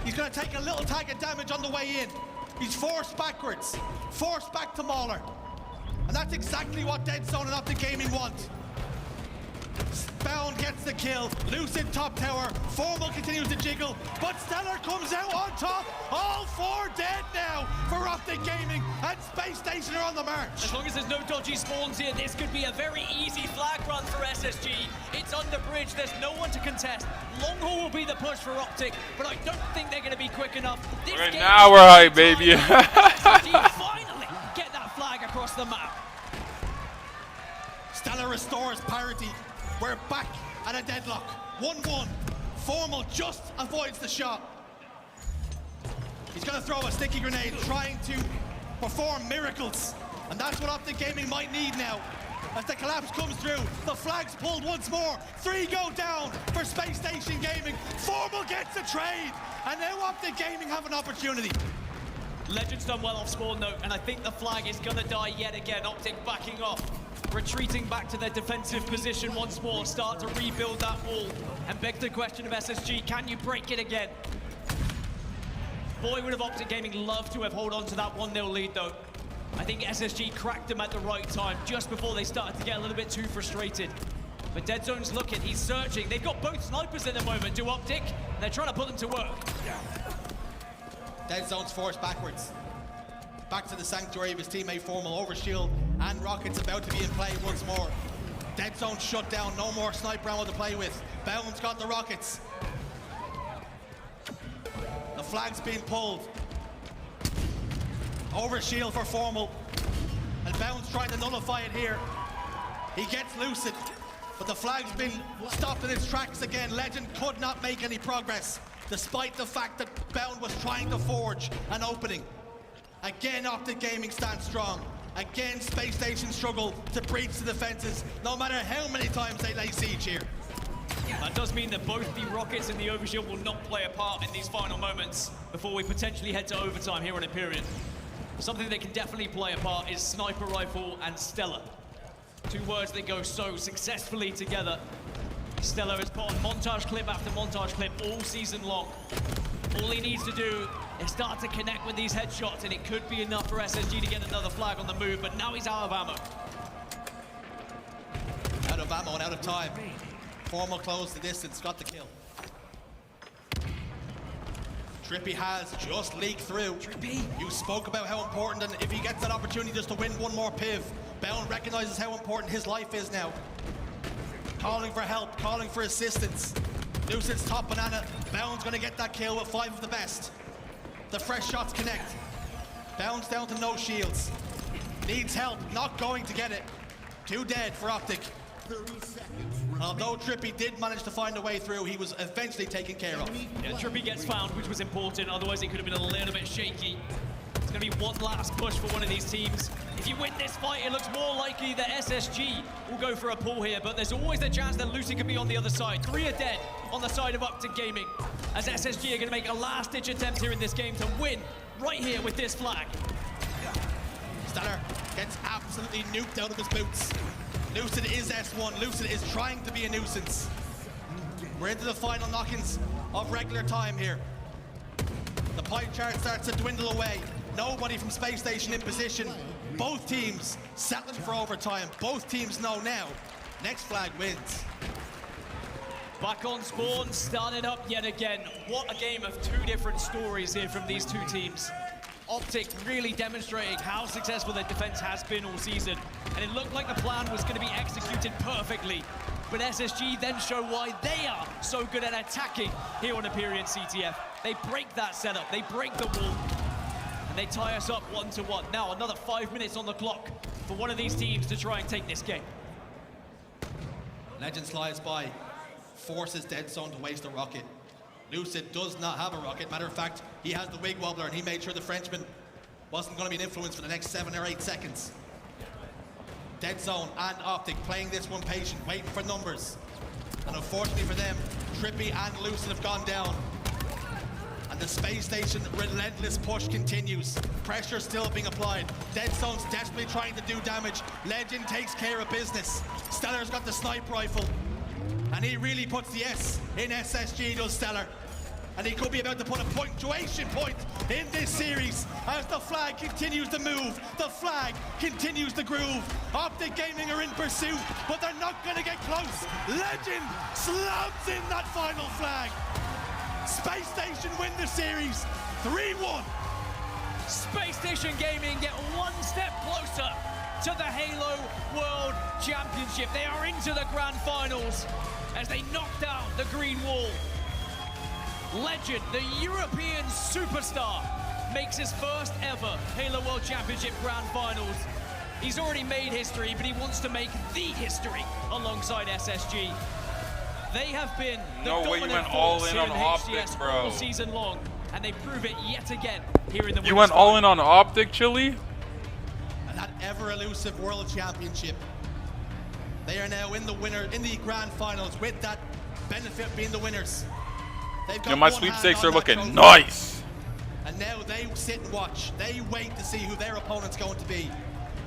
He's going to take a little tag of damage on the way in. He's forced backwards. Forced back to Mauler. And that's exactly what Dead Zone and Optic Gaming want. Bound gets the kill. Lucid top tower. Formal continues to jiggle, but Stellar comes out on top. All 4 dead now for Optic Gaming, and Space Station are on the march. As long as there's no dodgy spawns here, this could be a very easy flag run for SSG. It's under bridge. There's no one to contest. Long haul will be the push for Optic, but I don't think they're going to be quick enough. This right now we're hype, baby. SSG finally get that flag across the map. Stellar restores parity. We're back at a deadlock. 1-1. Formal just avoids the shot. He's going to throw a sticky grenade, trying to perform miracles. And that's what Optic Gaming might need now. As the collapse comes through, the flag's pulled once more. 3 go down for Space Station Gaming. Formal gets a trade. And now Optic Gaming have an opportunity. Legend's done well off spawn though, and I think the flag is going to die yet again. Optic backing off, retreating back to their defensive position once more, start to rebuild that wall, and beg the question of SSG, can you break it again? Boy, would have Optic Gaming loved to have held on to that 1-0 lead though. I think SSG cracked them at the right time, just before they started to get a little bit too frustrated. But Dead Zone's looking, he's searching. They've got both snipers at the moment, do Optic. They're trying to put them to work. Dead Zone's forced backwards. Back to the sanctuary of his teammate Formal. Overshield and Rockets about to be in play once more. Dead Zone shut down, no more sniper ammo to play with. Bound's got the Rockets. The flag's being pulled. Overshield for Formal. And Bound's trying to nullify it here. He gets Lucid, but the flag's been stopped in its tracks again. Legend could not make any progress, despite the fact that Bound was trying to forge an opening. Again, Optic Gaming stands strong. Again, Space Station struggle to breach the defenses, no matter how many times they lay siege here. That does mean that both the Rockets and the Overshield will not play a part in these final moments before we potentially head to overtime here on Imperium. Something that can definitely play a part is Sniper Rifle and Stellar. 2 words that go so successfully together. Stellar has put on montage clip after montage clip all season long. All he needs to do is start to connect with these headshots, and it could be enough for SSG to get another flag on the move, but now he's out of ammo. Out of ammo and out of time. Formal close the distance, got the kill. Trippy has just leaked through. Trippy, you spoke about how important, and if he gets that opportunity just to win one more piv, Bound recognizes how important his life is now. Calling for help, calling for assistance. Lucid's top banana. Bound's gonna get that kill with 5 of the best. The fresh shots connect. Bound's down to no shields. Needs help, not going to get it. 2 dead for Optic. 30 seconds. Although Trippy did manage to find a way through, he was eventually taken care of. Yeah, Trippy gets found, which was important, otherwise it could have been a little bit shaky. It's going to be one last push for one of these teams. If you win this fight, it looks more likely that SSG will go for a pull here, but there's always the chance that Lucy could be on the other side. 3 are dead on the side of Optic Gaming, as SSG are going to make a last-ditch attempt here in this game to win right here with this flag. Stellar gets absolutely nuked out of his boots. Lucid is S1. Lucid is trying to be a nuisance. We're into the final knock-ins of regular time here. The pie chart starts to dwindle away. Nobody from Space Station in position. Both teams settling for overtime. Both teams know now. Next flag wins. Back on spawn, started up yet again. What a game of 2 different stories here from these 2 teams. Optic really demonstrating how successful their defense has been all season. And it looked like the plan was going to be executed perfectly. But SSG then show why they are so good at attacking here on Empyrean CTF. They break that setup, they break the wall, and they tie us up 1-1. Now another 5 minutes on the clock for one of these teams to try and take this game. Legend slides by, forces Dead Zone to waste a rocket. Lucid does not have a rocket. Matter of fact, he has the wig wobbler, and he made sure the Frenchman wasn't going to be an influence for the next 7 or 8 seconds. Dead Zone and Optic playing this one patient, waiting for numbers. And unfortunately for them, Trippy and Lucid have gone down. And the Space Station relentless push continues. Pressure still being applied. Dead Zone's desperately trying to do damage. Legend takes care of business. Stellar's got the sniper rifle. And he really puts the S in SSG, does Stellar. And he could be about to put a punctuation point in this series as the flag continues to move. The flag continues to groove. Optic Gaming are in pursuit, but they're not going to get close. Legend slams in that final flag. Space Station win the series 3-1. Space Station Gaming get one step closer to the Halo World Championship. They are into the grand finals as they knock down the green wall. Legend, the European superstar, makes his first ever Halo World Championship grand finals. He's already made history, but he wants to make the history alongside SSG. They have been the dominant force here in HCS all season long, and they prove it yet again here in the You went all in on Optic, Chili? And that ever-elusive World Championship. They are now in the grand finals with that benefit being the winners. Yeah, my sweepstakes are looking nice. And now they sit and watch. They wait to see who their opponent's going to be.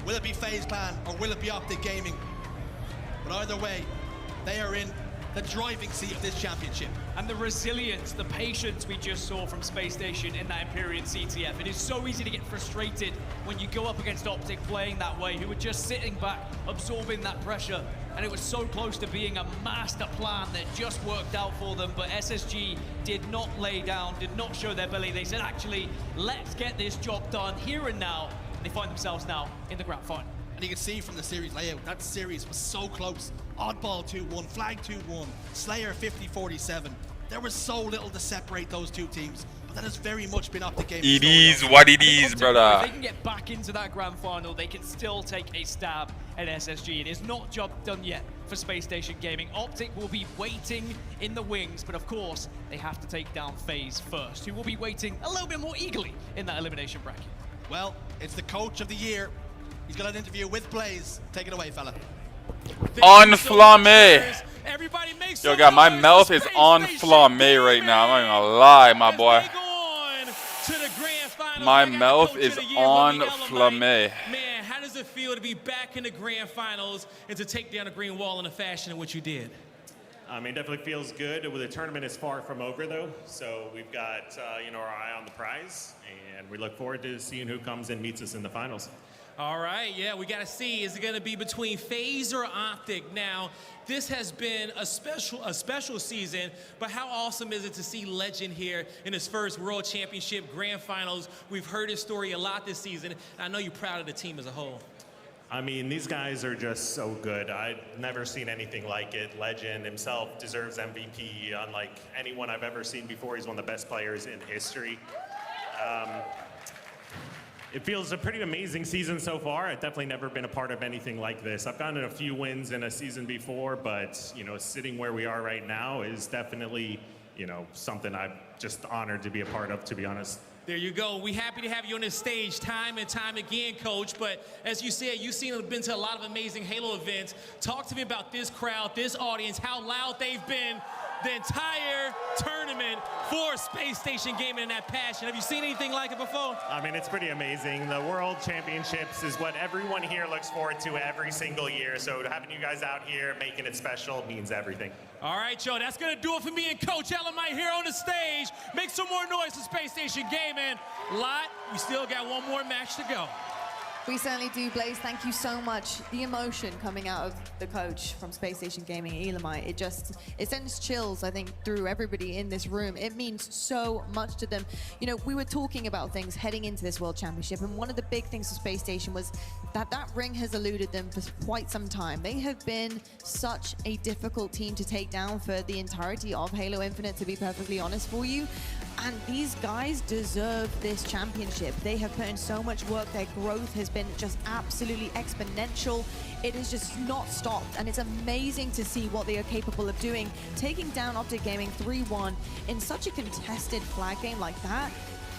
Will it be FaZe Clan or will it be Optic Gaming? But either way, they are in the driving seat of this championship. And the resilience, the patience we just saw from Space Station in that Empyrean CTF. It is so easy to get frustrated when you go up against Optic playing that way, who were just sitting back, absorbing that pressure. And it was so close to being a master plan that just worked out for them. But SSG did not lay down, did not show their belly. They said, actually, let's get this job done here and now. And they find themselves now in the grand final. And you can see from the series layout, that series was so close. Oddball 2-1, Flag 2-1, Slayer 50-47. There was so little to separate those 2 teams. But that has very much been Optic Gaming. It is what it is, brother. If they can get back into that grand final, they can still take a stab at SSG. It is not job done yet for Space Station Gaming. Optic will be waiting in the wings, but of course, they have to take down FaZe first, who will be waiting a little bit more eagerly in that elimination bracket. Well, it's the coach of the year. He's got an interview with Blaze. Take it away, fella. Enflammé. Yo, God, my mouth is enflammé right now. I'm not even gonna lie, my boy. My mouth is enflammé. Man, how does it feel to be back in the grand finals and to take down the green wall in the fashion in which you did? I mean, it definitely feels good. The tournament is far from over, though, so we've got our eye on the prize, and we look forward to seeing who comes and meets us in the finals. All right, yeah, we got to see. Is it going to be between FaZe or Optic? Now, this has been a special season, but how awesome is it to see Legend here in his first World Championship Grand Finals? We've heard his story a lot this season, and I know you're proud of the team as a whole. I mean, these guys are just so good. I've never seen anything like it. Legend himself deserves MVP unlike anyone I've ever seen before. He's one of the best players in history. It feels a pretty amazing season so far. I've definitely never been a part of anything like this. I've gotten a few wins in a season before, but sitting where we are right now is definitely, something I'm just honored to be a part of, to be honest. There you go. We're happy to have you on this stage time and time again, Coach. But as you said, you've been to a lot of amazing Halo events. Talk to me about this crowd, this audience, how loud they've been the entire tournament for Space Station Gaming and that passion. Have you seen anything like it before? I mean, it's pretty amazing. The World Championships is what everyone here looks forward to every single year. So having you guys out here, making it special, means everything. All right, Joe, that's going to do it for me and Coach Elamite here on the stage. Make some more noise for Space Station Gaming. Lot, we still got one more match to go. We certainly do, Blaze. Thank you so much. The emotion coming out of the coach from Space Station Gaming, Elamite, it sends chills, I think, through everybody in this room. It means so much to them. We were talking about things heading into this World Championship, and one of the big things for Space Station was that ring has eluded them for quite some time. They have been such a difficult team to take down for the entirety of Halo Infinite, to be perfectly honest for you. And these guys deserve this championship. They have put in so much work. Their growth has been just absolutely exponential. It has just not stopped, and it's amazing to see what they are capable of doing. Taking down Optic Gaming 3-1 in such a contested flag game like that,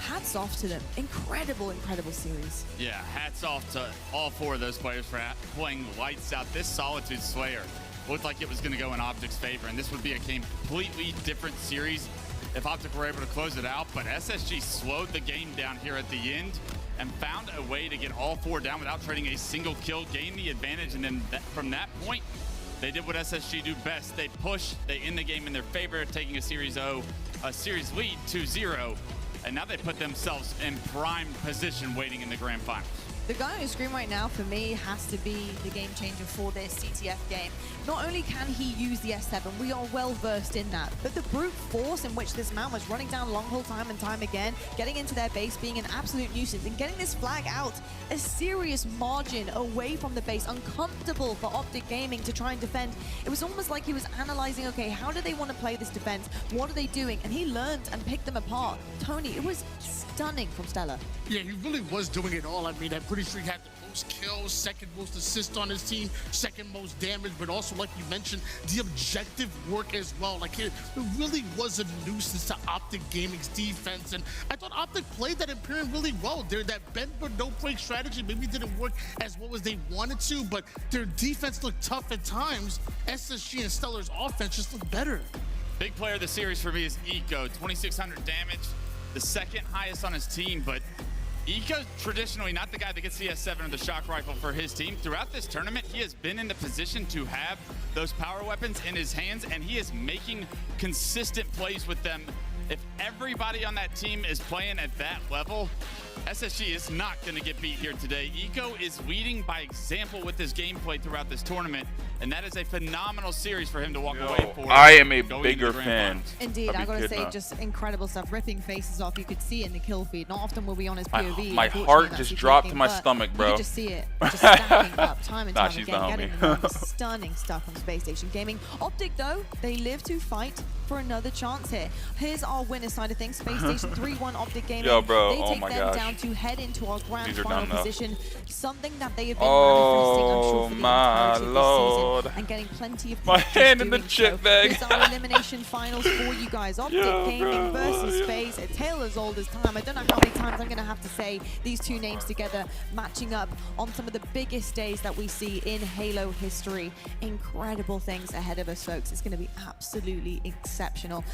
hats off to them. Incredible, incredible series. Yeah, hats off to all four of those players for playing lights out. This Solitude Slayer looked like it was going to go in Optic's favor, and this would be a completely different series if Optic were able to close it out, but SSG slowed the game down here at the end and found a way to get all four down without trading a single kill, gained the advantage, and then from that point, they did what SSG do best. They pushed, they end the game in their favor, taking a series lead 2-0, and now they put themselves in prime position waiting in the grand finals. The guy on the screen right now, for me, has to be the game changer for this CTF game. Not only can he use the S7, we are well versed in that, but the brute force in which this man was running down long haul time and time again, getting into their base, being an absolute nuisance, and getting this flag out a serious margin away from the base, uncomfortable for Optic Gaming to try and defend. It was almost like he was analyzing, okay, how do they want to play this defense? What are they doing? And he learned and picked them apart. Tony, it was stunning from Stella. Yeah, he really was doing it all. I mean, I'm pretty sure he had the most kills, second most assists on his team, second most damage, but also, like you mentioned, the objective work as well. Like, it really was a nuisance to Optic Gaming's defense, and I thought Optic played that Imperium really well. That bend but don't break strategy maybe didn't work as well as they wanted to, but their defense looked tough at times. SSG and Stellar's offense just looked better. Big player of the series for me is Eco, 2,600 damage. The second highest on his team, but Eco's traditionally not the guy that gets the S7 or the shock rifle for his team. Throughout this tournament, he has been in the position to have those power weapons in his hands, and he is making consistent plays with them. If everybody on that team is playing at that level, SSG is not going to get beat here today. Eco is leading by example with his gameplay throughout this tournament, and that is a phenomenal series for him to walk away for. I am a bigger fan. Indeed, I gotta say, just incredible stuff. Ripping faces off. You could see it in the kill feed. Not often will be on his POV. My heart just dropped to my stomach, bro. You could just see it, just stacking up time and time again. Getting stunning stuff from Space Station Gaming. Optic, though, they live to fight for another chance here. Here's our winner side of things. Space Station 3-1 Optic Gaming. Yo, bro. They take them down to head into our grand final position. Something that they have been manifesting, I'm sure, for the entirety of this season, and getting plenty of my hand in the chip bag. It's our elimination finals for you guys. Optic Gaming versus FaZe. A tale as old as time. I don't know how many times I'm going to have to say these two names together, matching up on some of the biggest days that we see in Halo history. Incredible things ahead of us, folks. It's going to be absolutely exceptional.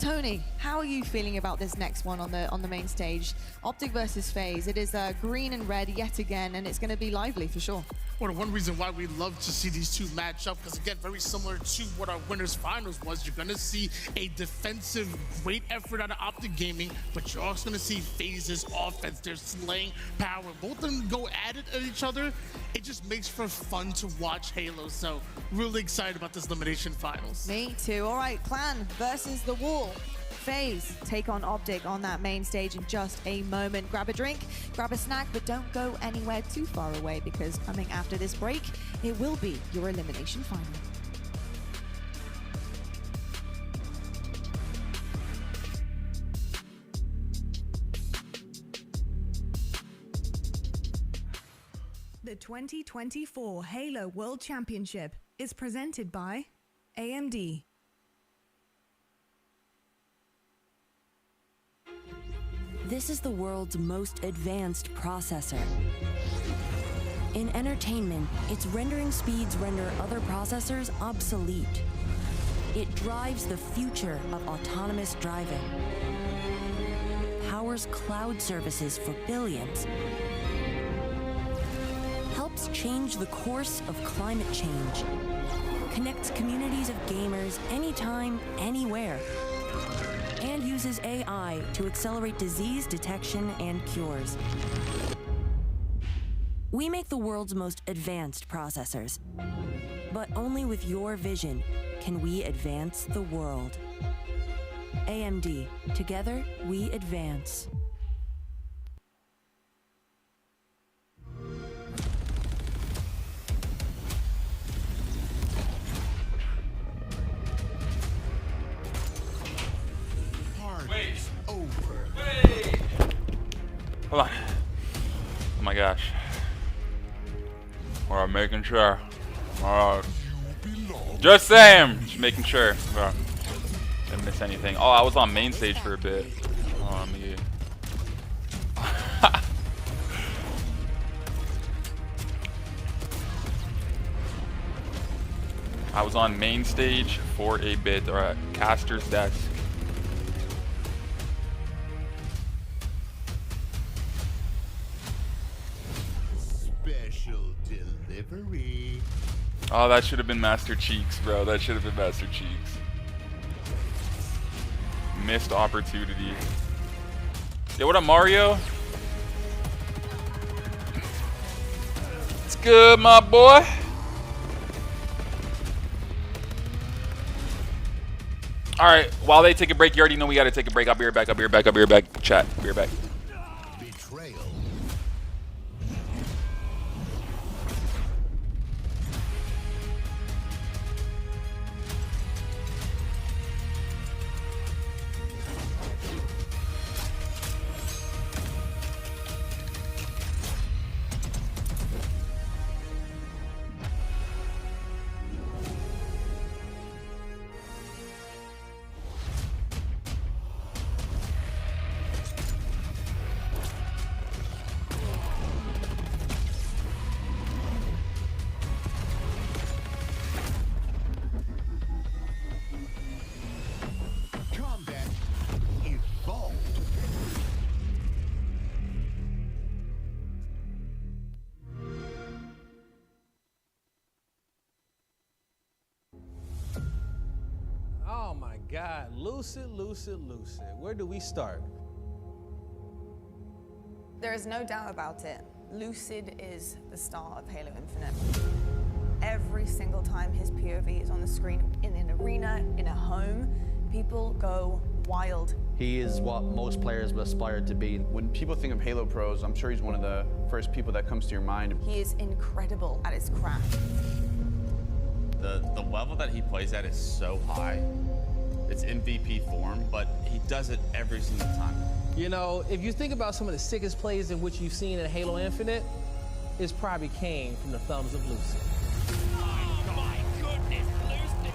Tony, how are you feeling about this next one on the main stage? Optic versus FaZe. It is green and red yet again, and it's going to be lively for sure. Well, one reason why we love to see these two match up, because again, very similar to what our winners finals was, you're gonna see a defensive great effort out of Optic Gaming, but you're also gonna see FaZe's offense. They're slaying power. Both of them go at it at each other. It just makes for fun to watch Halo. So really excited about this elimination finals. Me too. All right, Clan versus the Wall. FaZe take on Optic on that main stage in just a moment. Grab a drink, grab a snack, but don't go anywhere too far away, because coming after this break, it will be your elimination final. The 2024 Halo World Championship is presented by AMD. This is the world's most advanced processor. In entertainment, its rendering speeds render other processors obsolete. It drives the future of autonomous driving, powers cloud services for billions, helps change the course of climate change, connects communities of gamers anytime, anywhere, and uses AI to accelerate disease detection and cures. We make the world's most advanced processors, but only with your vision can we advance the world. AMD, together we advance. Hold on. Oh my gosh. Alright, making sure. Alright. Just saying. Just making sure. Alright. Didn't miss anything. Oh, I was on main stage for a bit. Oh, me. I was on main stage for a bit, or at caster's desk. Oh, that should have been Master Cheeks, bro. That should have been Master Cheeks. Missed opportunity. Yo, what up, Mario? It's good, my boy. All right, while they take a break, you already know we got to take a break. I'll be right back. I'll be right back. I'll be right back. Chat. I'll be right back. Betrayal. Oh my God, Lucid. Where do we start? There is no doubt about it. Lucid is the star of Halo Infinite. Every single time his POV is on the screen, in an arena, in a home, people go wild. He is what most players would aspire to be. When people think of Halo pros, I'm sure he's one of the first people that comes to your mind. He is incredible at his craft. The level that he plays at is so high. It's MVP form, but he does it every single time. You know, if you think about some of the sickest plays in which you've seen in Halo Infinite, it's probably came from the thumbs of Lucid. Oh my goodness, Lucid.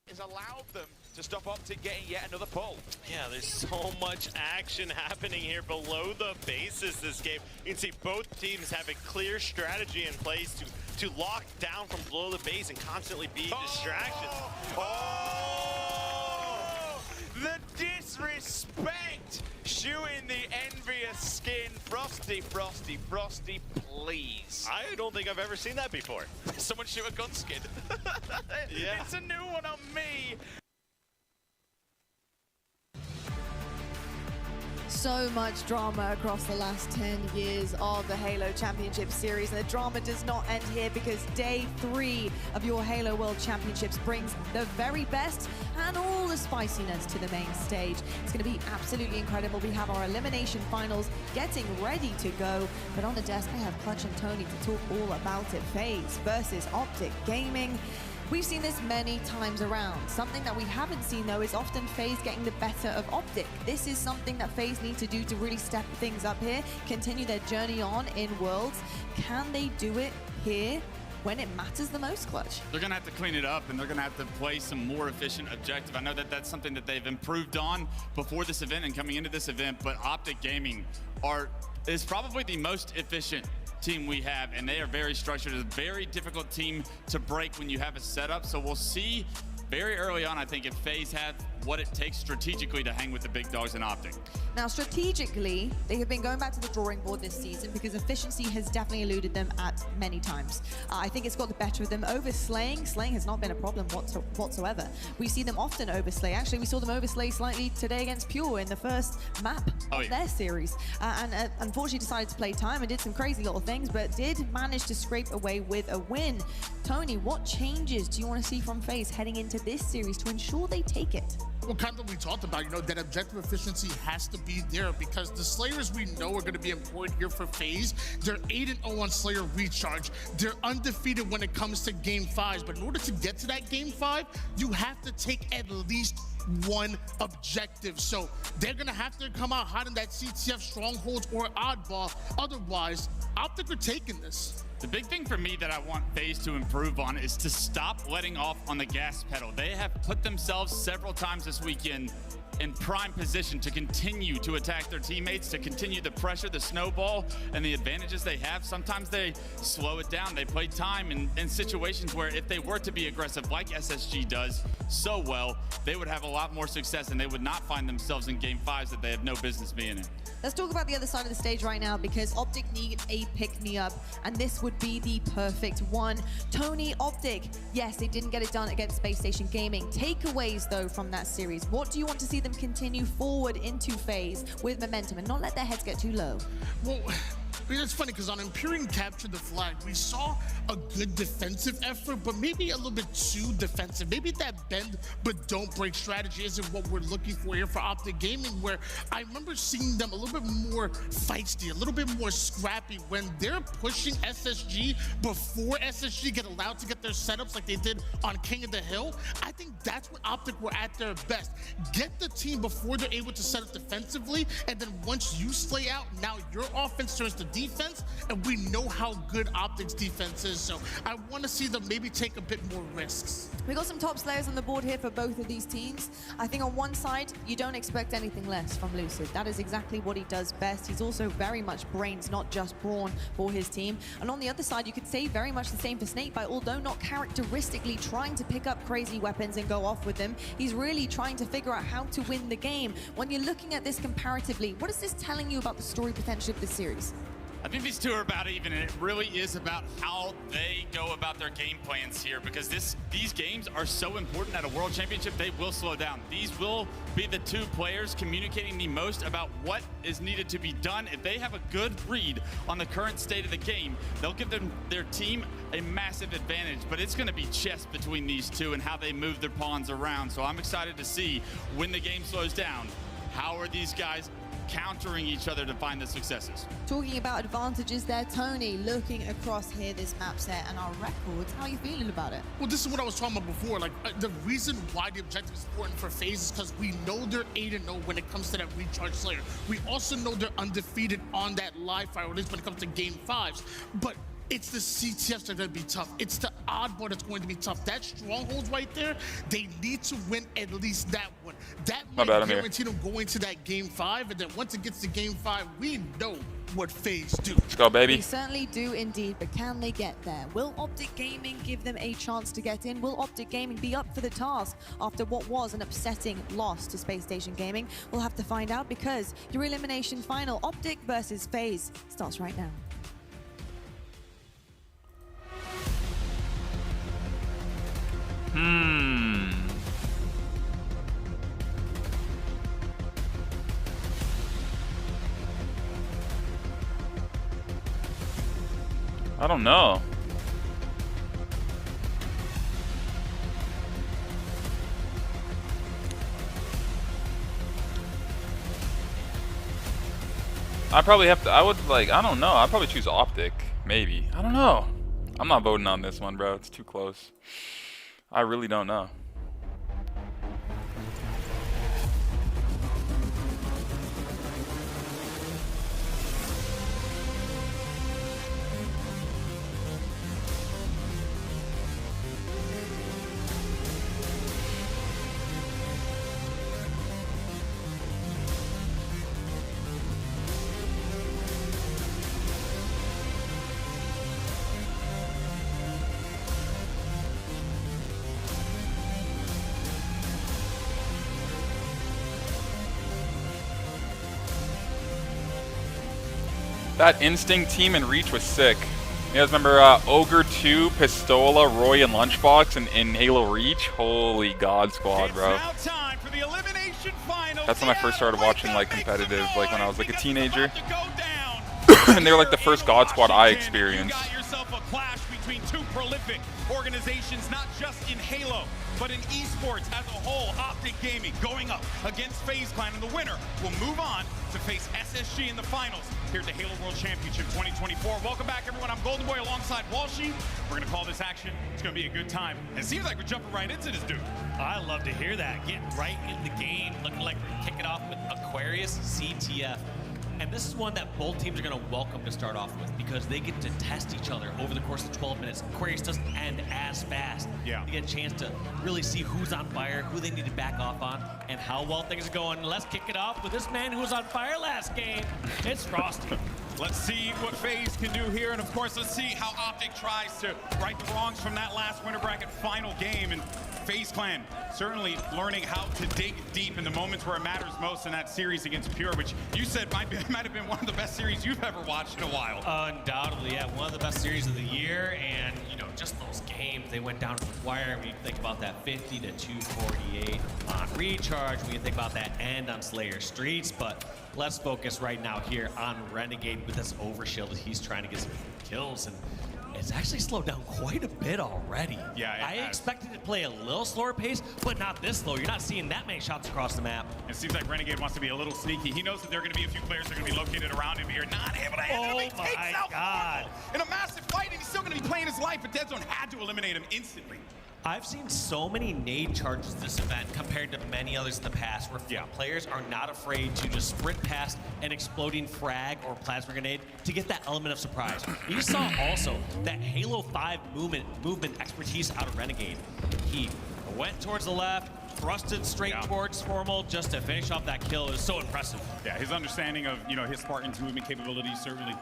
has allowed them to stop Optic getting yet another pull. Yeah, there's so much action happening here below the bases this game. You can see both teams have a clear strategy in place to lock down from below the base and constantly be distractions. Oh! The disrespect! Shu in the envious skin. Frosty, Frosty, Frosty, please. I don't think I've ever seen that before. Someone shoot a gun skin. Yeah. It's a new one on me. So much drama across the last 10 years of the Halo Championship Series, and the drama does not end here because day 3 of your Halo World Championships brings the very best and all the spiciness to the main stage. It's going to be absolutely incredible. We have our elimination finals getting ready to go, but on the desk I have Clutch and Tony to talk all about it. FaZe versus Optic Gaming. We've seen this many times around. Something that we haven't seen, though, is often FaZe getting the better of Optic. This is something that FaZe need to do to really step things up here, continue their journey on in Worlds. Can they do it here when it matters the most, Clutch? They're going to have to clean it up, and they're going to have to play some more efficient objective. I know that that's something that they've improved on before this event and coming into this event, but Optic Gaming is probably the most efficient team we have, and they are very structured. It's a very difficult team to break when you have a setup, so we'll see very early on, I think, if FaZe have what it takes strategically to hang with the big dogs in Optic. Now, strategically, they have been going back to the drawing board this season because efficiency has definitely eluded them at many times. I think it's got the better of them over slaying. Slaying has not been a problem whatsoever. We see them often overslay. Actually, we saw them overslay slightly today against Pure in the first map of their series. And unfortunately decided to play time and did some crazy little things, but did manage to scrape away with a win. Tony, what changes do you want to see from FaZe heading into this series to ensure they take it? Well, kind of what we talked about, you know, that objective efficiency has to be there because the Slayers we know are going to be important here for FaZe. They're 8-0 on Slayer Recharge. They're undefeated when it comes to Game 5s, but in order to get to that Game 5, you have to take at least one objective. So they're going to have to come out hot in that CTF Strongholds or Oddball. Otherwise, Optic are taking this. The big thing for me that I want FaZe to improve on is to stop letting off on the gas pedal. They have put themselves several times this weekend in prime position to continue to attack their teammates, to continue the pressure, the snowball, and the advantages they have. Sometimes they slow it down. They play time in situations where if they were to be aggressive like SSG does so well, they would have a lot more success and they would not find themselves in Game 5s that they have no business being in. Let's talk about the other side of the stage right now because Optic need a pick-me-up, and this would be the perfect one. Tony, Optic, yes, they didn't get it done against Space Station Gaming. Takeaways, though, from that series. What do you want to see them continue forward into FaZe with momentum and not let their heads get too low? Well, it's funny because on Empyrean Capture the Flag, we saw a good defensive effort, but maybe a little bit too defensive. Maybe that bend but don't break strategy isn't what we're looking for here for Optic Gaming, where I remember seeing them a little bit more feisty, a little bit more scrappy when they're pushing SSG before SSG get allowed to get their setups like they did on King of the Hill. I think that's when Optic were at their best. Get the team before they're able to set up defensively, and then once you slay out, now your offense turns to defense, and we know how good Optic's defense is. So I want to see them maybe take a bit more risks. We got some top slayers on the board here for both of these teams. I think on one side, you don't expect anything less from Lucid. That is exactly what he does best. He's also very much brains, not just brawn for his team. And on the other side, you could say very much the same for Snakebite, although not characteristically trying to pick up crazy weapons and go off with them. He's really trying to figure out how to win the game. When you're looking at this comparatively, what is this telling you about the story potential of this series? I think these two are about even, and it really is about how they go about their game plans here, because these games are so important at a World Championship. They will slow down. These will be the two players communicating the most about what is needed to be done. If they have a good read on the current state of the game, they'll give their team a massive advantage, but it's going to be chess between these two and how they move their pawns around. So I'm excited to see when the game slows down, how are these guys countering each other to find the successes. Talking about advantages there, Tony, looking across here, this map set and our records, how are you feeling about it? Well, this is what I was talking about before. Like, the reason why the objective is important for FaZe is because we know they're 8-0 when it comes to that Recharge Slayer. We also know they're undefeated on that live fire, at least when it comes to Game 5s. But It's the CTFs that are going to be tough. It's the oddball that's going to be tough. That strongholds right there, they need to win at least that one. That might guarantee them going to that game 5, and then once it gets to game 5, we know what FaZe do. Let's go, baby. They certainly do indeed, but can they get there? Will Optic Gaming give them a chance to get in? Will Optic Gaming be up for the task after what was an upsetting loss to Space Station Gaming? We'll have to find out, because your elimination final, Optic versus FaZe, starts right now. I don't know. I probably have to, I don't know. I'd probably choose Optic, maybe. I don't know. I'm not voting on this one, bro. It's too close. I really don't know. That Instinct team in Reach was sick. You guys remember Ogre 2, Pistola, Roy, and Lunchbox in Halo Reach? Holy God Squad, bro. That's when I first started watching like competitive, like when I was like a teenager. And they were like the first God Squad I experienced. You got yourself a clash between two prolific organizations, not just in Halo, but in esports as a whole. Optic Gaming going up against FaZe Clan, and the winner will move on to face SSG in the finals here at the Halo World Championship 2024. Welcome back, everyone. I'm Golden Boy alongside Walshy. We're going to call this action. It's going to be a good time. It seems like we're jumping right into this, dude. I love to hear that. Getting right in the game, looking like we're kicking off with Aquarius CTF. And this is one that both teams are going to welcome to start off with, because they get to test each other over the course of 12 minutes. Aquarius doesn't end as fast. Yeah. You get a chance to really see who's on fire, who they need to back off on, and how well things are going. Let's kick it off with this man who was on fire last game. It's Frosty. Let's see what FaZe can do here, and of course, let's see how Optic tries to right the wrongs from that last winter bracket final game. And FaZe Clan certainly learning how to dig deep in the moments where it matters most in that series against Pure, which you said might have been one of the best series you've ever watched in a while. Undoubtedly, yeah, one of the best series of the year, and you know, just those games, they went down to the wire. When you think about that 50 to 248 on Recharge, when you think about that end on Slayer Streets, but let's focus right now here on Renegade with this overshield. He's trying to get some kills, and it's actually slowed down quite a bit already. Yeah, I expected it to play a little slower pace, but not this slow. You're not seeing that many shots across the map. It seems like Renegade wants to be a little sneaky. He knows that there are going to be a few players that are going to be located around him here. Not able to handle him. He takes out Formal in a massive fight, and he's still going to be playing his life, but Deadzone had to eliminate him instantly. I've seen so many nade charges this event compared to many others in the past, where players are not afraid to just sprint past an exploding frag or plasma grenade to get that element of surprise. You saw also that Halo 5 movement expertise out of Renegade. He went towards the left, thrusted straight towards Formal just to finish off that kill. It was so impressive. Yeah, his understanding of, you know, his Spartan's movement capabilities, certainly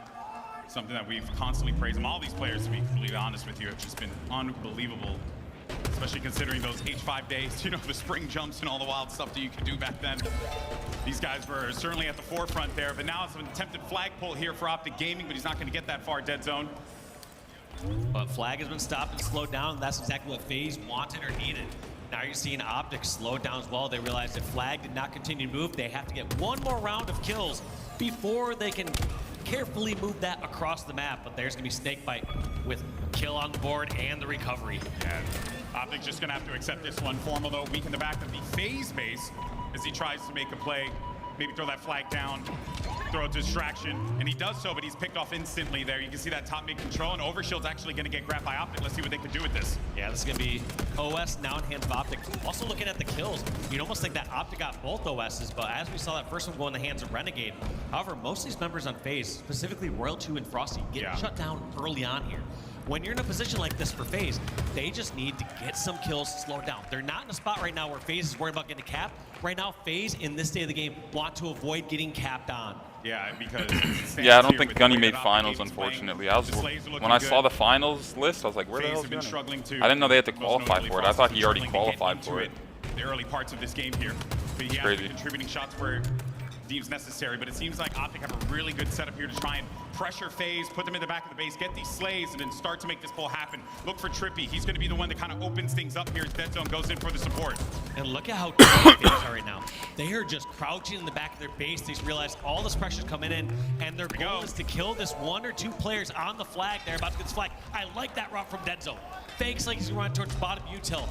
something that we've constantly praised him. All these players, to be completely honest with you, have just been unbelievable. Especially considering those H5 days, you know, the spring jumps and all the wild stuff that you could do back then. These guys were certainly at the forefront there, but now it's an attempted flag pull here for Optic Gaming, but he's not going to get that far, Deadzone. But flag has been stopped and slowed down, and that's exactly what FaZe wanted or needed. Now you're seeing Optic slow down as well. They realized if flag did not continue to move, they have to get one more round of kills before they can carefully move that across the map. But there's going to be Snakebite with kill on the board and the recovery. And Optic's just going to have to accept this one. Formal, though, weak in the back of the FaZe base as he tries to make a play, maybe throw that flag down. throw a distraction, and he does so, but he's picked off instantly there. You can see that top mid control, and Overshield's actually going to get grabbed by Optic. Let's see what they can do with this. Yeah, this is going to be OS now in hands of Optic. Also looking at the kills, you'd almost think that Optic got both OSs, but as we saw that first one go in the hands of Renegade, however, most of these members on FaZe, specifically Royal 2 and Frosty, get shut down early on here. When you're in a position like this for FaZe, they just need to get some kills, slow down. They're not in a spot right now where FaZe is worried about getting capped. Right now, FaZe, in this state of the game, want to avoid getting capped on. Yeah, because yeah, I don't think Gunny made finals, unfortunately. When I saw the finals list, I was like, where the hell is Gunny? I didn't know they had to qualify for it. I thought he already qualified for it. The early parts of this game here. But he has been contributing shots where deems necessary, but it seems like Optic have a really good setup here to try and pressure FaZe, put them in the back of the base, get these slays, and then start to make this pull happen. Look for Trippy. He's going to be the one that kind of opens things up here as Dead Zone goes in for the support. And look at how tight FaZe are right now. They are just crouching in the back of their base. They realize all this pressure's coming in, and their goal is to kill this 1 or 2 players on the flag. They're about to get this flag. I like that route from Dead Zone. Fakes like he's running towards bottom util.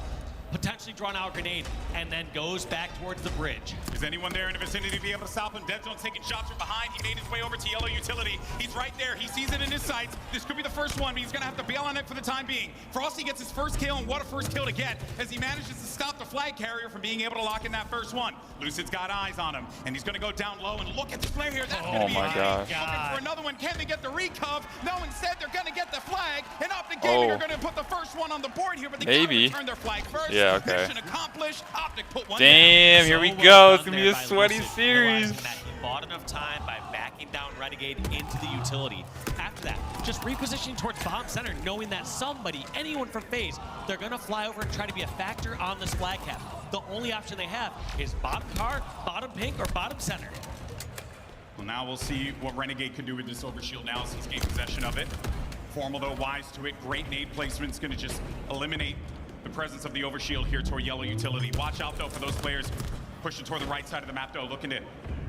Potentially drawn out a grenade, and then goes back towards the bridge. Is anyone there in the vicinity to be able to stop him? Dead Zone's taking shots from behind. He made his way over to Yellow Utility. He's right there. He sees it in his sights. This could be the first one, but he's going to have to bail on it for the time being. Frosty gets his first kill, and what a first kill to get as he manages to stop the flag carrier from being able to lock in that first one. Lucid's got eyes on him, and he's going to go down low, and look at this flare here. That's going to be my gosh. looking for another one. Can they get the recov? No, instead they're going to get the flag, and Optic Gaming are going to put the first one on the board here, but they can't return their flag first. Yeah, okay. Optic put one Damn, here we go. It's going to be a sweaty series. He bought enough time by backing down Renegade into the utility. After that, just repositioning towards bottom center, knowing that somebody, anyone from FaZe, they're going to fly over and try to be a factor on this flag cap. The only option they have is bottom car, bottom pink, or bottom center. Well, now we'll see what Renegade can do with this Overshield now as he's gained possession of it. Formal, though, wise to it. Great nade placement's going to just eliminate the presence of the Overshield here toward Yellow Utility. Watch out, though, for those players pushing toward the right side of the map, though, looking to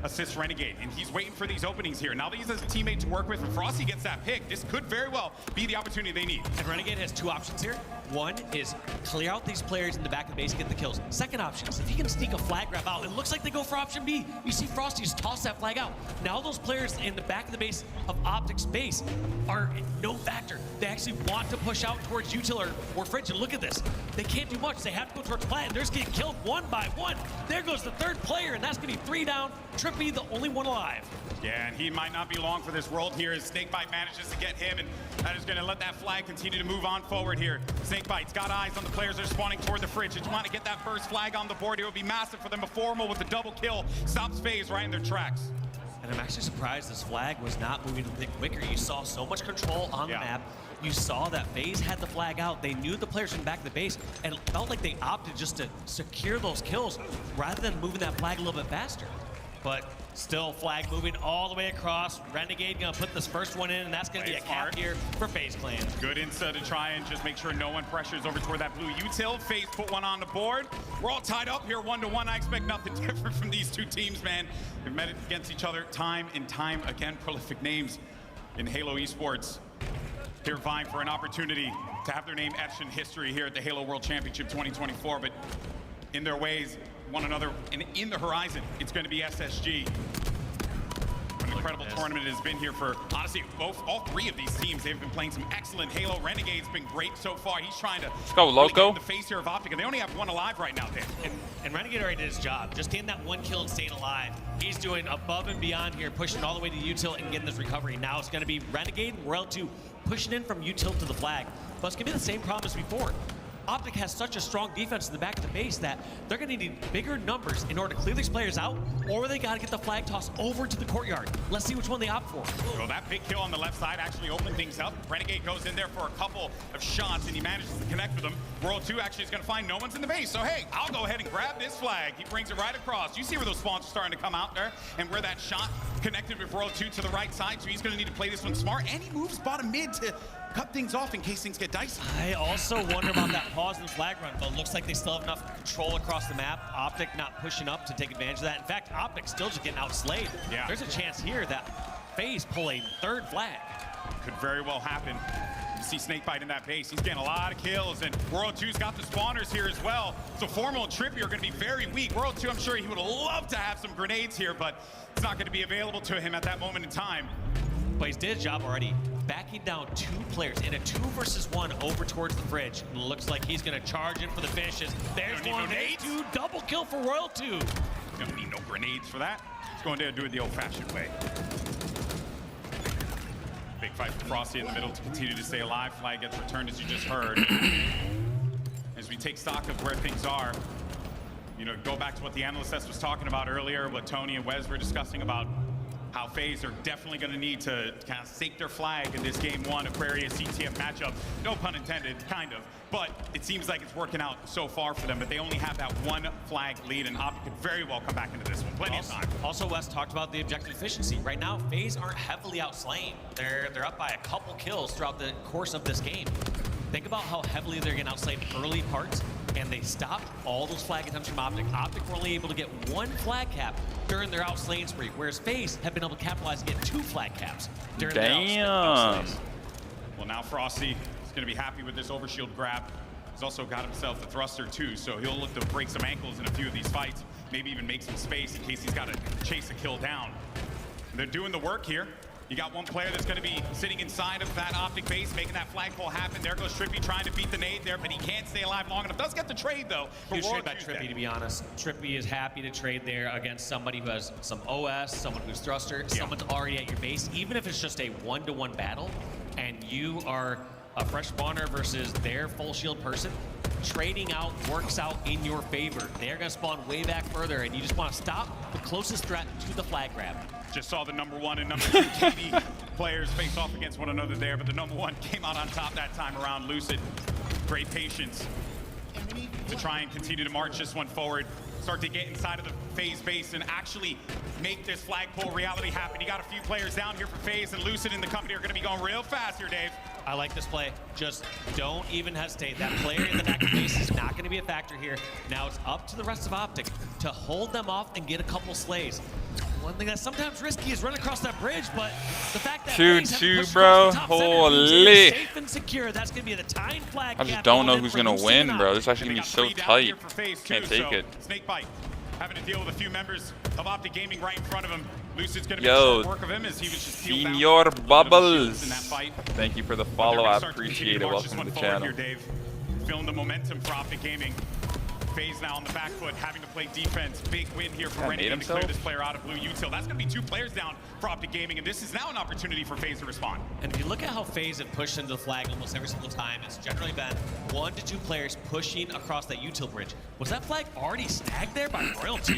assist Renegade. And he's waiting for these openings here. Now that he has a teammate to work with, and Frosty gets that pick, this could very well be the opportunity they need. And Renegade has 2 options here. One is clear out these players in the back of the base, get the kills. Second option is if he can sneak a flag grab out, it looks like they go for option B. You see Frosty just toss that flag out. Now those players in the back of the base of Optic's base are no factor. They actually want to push out towards Util or Fridge, and look at this. They can't do much. They have to go towards Plat, and they're just getting killed one by one. There goes the 3rd player, and that's going to be 3 down. Trippy, the only one alive. Yeah, and he might not be long for this world here as Snakebite manages to get him, and that is going to let that flag continue to move on forward here. Snakebite's got eyes on the players that are spawning toward the Fridge. They want to get that first flag on the board. It would be massive for them. A Formal with the double kill stops FaZe right in their tracks. And I'm actually surprised this flag was not moving a bit quicker. You saw so much control on the map. You saw that FaZe had the flag out. They knew the players from back of the base, and it felt like they opted just to secure those kills rather than moving that flag a little bit faster. But still, flag moving all the way across. Renegade gonna put this first one in, and that's gonna be a cap here for FaZe Clan. Good insta to try and just make sure no one pressures over toward that blue util. FaZe put one on the board. We're all tied up here 1-1. I expect nothing different from these 2 teams, man. They've met against each other time and time again. Prolific names in Halo esports. They're vying for an opportunity to have their name etched in history here at the Halo World Championship 2024, but in their ways, one another, and in the horizon, it's going to be SSG. An incredible tournament it has been here for, honestly, all 3 of these teams. They've been playing some excellent Halo. Renegade's been great so far. He's trying to Loco. get in the face here of Optic, and they only have 1 alive right now, Dan. And Renegade already did his job. Just getting that 1 kill and staying alive. He's doing above and beyond here, pushing all the way to Util and getting this recovery. Now it's going to be Renegade and Royal 2 pushing in from Util to the flag. But it's going to be the same problem as before. Optic has such a strong defense in the back of the base that they're going to need bigger numbers in order to clear these players out, or they got to get the flag toss over to the courtyard. Let's see which one they opt for. Well, that big kill on the left side actually opened things up. Renegade goes in there for a couple of shots, and he manages to connect with them. World 2 actually is going to find no one's in the base, so hey, I'll go ahead and grab this flag. He brings it right across. You see where those spawns are starting to come out there, and where that shot connected with World 2 to the right side, so he's going to need to play this one smart, and he moves bottom mid to cut things off in case things get dicey. I also wonder about that pause in the flag run, but it looks like they still have enough control across the map. Optic not pushing up to take advantage of that. In fact, Optic still just getting outslayed. Yeah. There's a chance here that FaZe pull a 3rd flag. Could very well happen. You see Snakebite in that base. He's getting a lot of kills, and World 2's got the spawners here as well. So Formal and Trippy are going to be very weak. World 2, I'm sure he would have loved to have some grenades here, but it's not going to be available to him at that moment in time. But he's did his job already, backing down 2 players in a 2 versus 1 over towards the fridge. And it looks like he's going to charge in for the finishes. There's one, there's 2, double kill for World 2. Don't need no grenades for that. He's going there to do it the old-fashioned way. Big fight for Frosty in the middle to continue to stay alive. Flag gets returned, as you just heard. As we take stock of where things are, you know, go back to what the analyst was talking about earlier, what Tony and Wes were discussing about how FaZe are definitely going to need to kind of stake their flag in this Game 1 Aquarius CTF matchup. No pun intended, kind of. But it seems like it's working out so far for them, but they only have that 1 flag lead, and Optic could very well come back into this one. Plenty of time. Also, Wes talked about the objective efficiency. Right now, FaZe aren't heavily outslain. They're up by a couple kills throughout the course of this game. Think about how heavily they're getting outslayed early parts, and they stopped all those flag attempts from Optic. Optic were only able to get 1 flag cap during their outslaying spree, whereas FaZe have been able to capitalize and get 2 flag caps during their outslays. Well, now Frosty is going to be happy with this overshield grab. He's also got himself the thruster too, so he'll look to break some ankles in a few of these fights, maybe even make some space in case he's got to chase a kill down. And they're doing the work here. You got 1 player that's going to be sitting inside of that Optic base, making that flagpole happen. There goes Trippy trying to beat the nade there, but he can't stay alive long enough. Does get the trade, though. You trade that Trippy, to be honest. Trippy is happy to trade there against somebody who has some OS, someone who's thruster, someone's already at your base. Even if it's just a 1-to-1 battle, and you are a fresh spawner versus their full shield person, trading out works out in your favor. They're going to spawn way back further, and you just want to stop the closest threat to the flag grab. Just saw the #1 and #2 KD players face off against one another there, but the #1 came out on top that time around. Lucid, great patience to try and continue to march this one forward, start to get inside of the FaZe base and actually make this flagpole reality happen. You got a few players down here for FaZe, and Lucid and the company are going to be going real fast here, Dave. I like this play. Just don't even hesitate. That player in the back of the base is not going to be a factor here. Now it's up to the rest of Optic to hold them off and get a couple slays. One thing that's sometimes risky is run across that bridge, but the fact that 2-2, bro. Holy. Safe and secure. That's going to be the tying flag. I just don't know who's going to win, bro. This is actually going to be so tight. Can't take it. Snakebite having to deal with a few members of Optic Gaming right in front of him. Lucid's going to make short work of him as he was just Senor Bubbles. Thank you for the follow. I appreciate it. Welcome to the channel. Here, Dave. Feeling the momentum for Optic Gaming. FaZe now on the back foot, having to play defense. Big win here for Renegade to clear this player out of blue util. That's going to be 2 players down for Optic Gaming, and this is now an opportunity for FaZe to respond. And if you look at how FaZe have pushed into the flag almost every single time, it's generally been 1 to 2 players pushing across that util bridge. Was that flag already snagged there by Royal 2?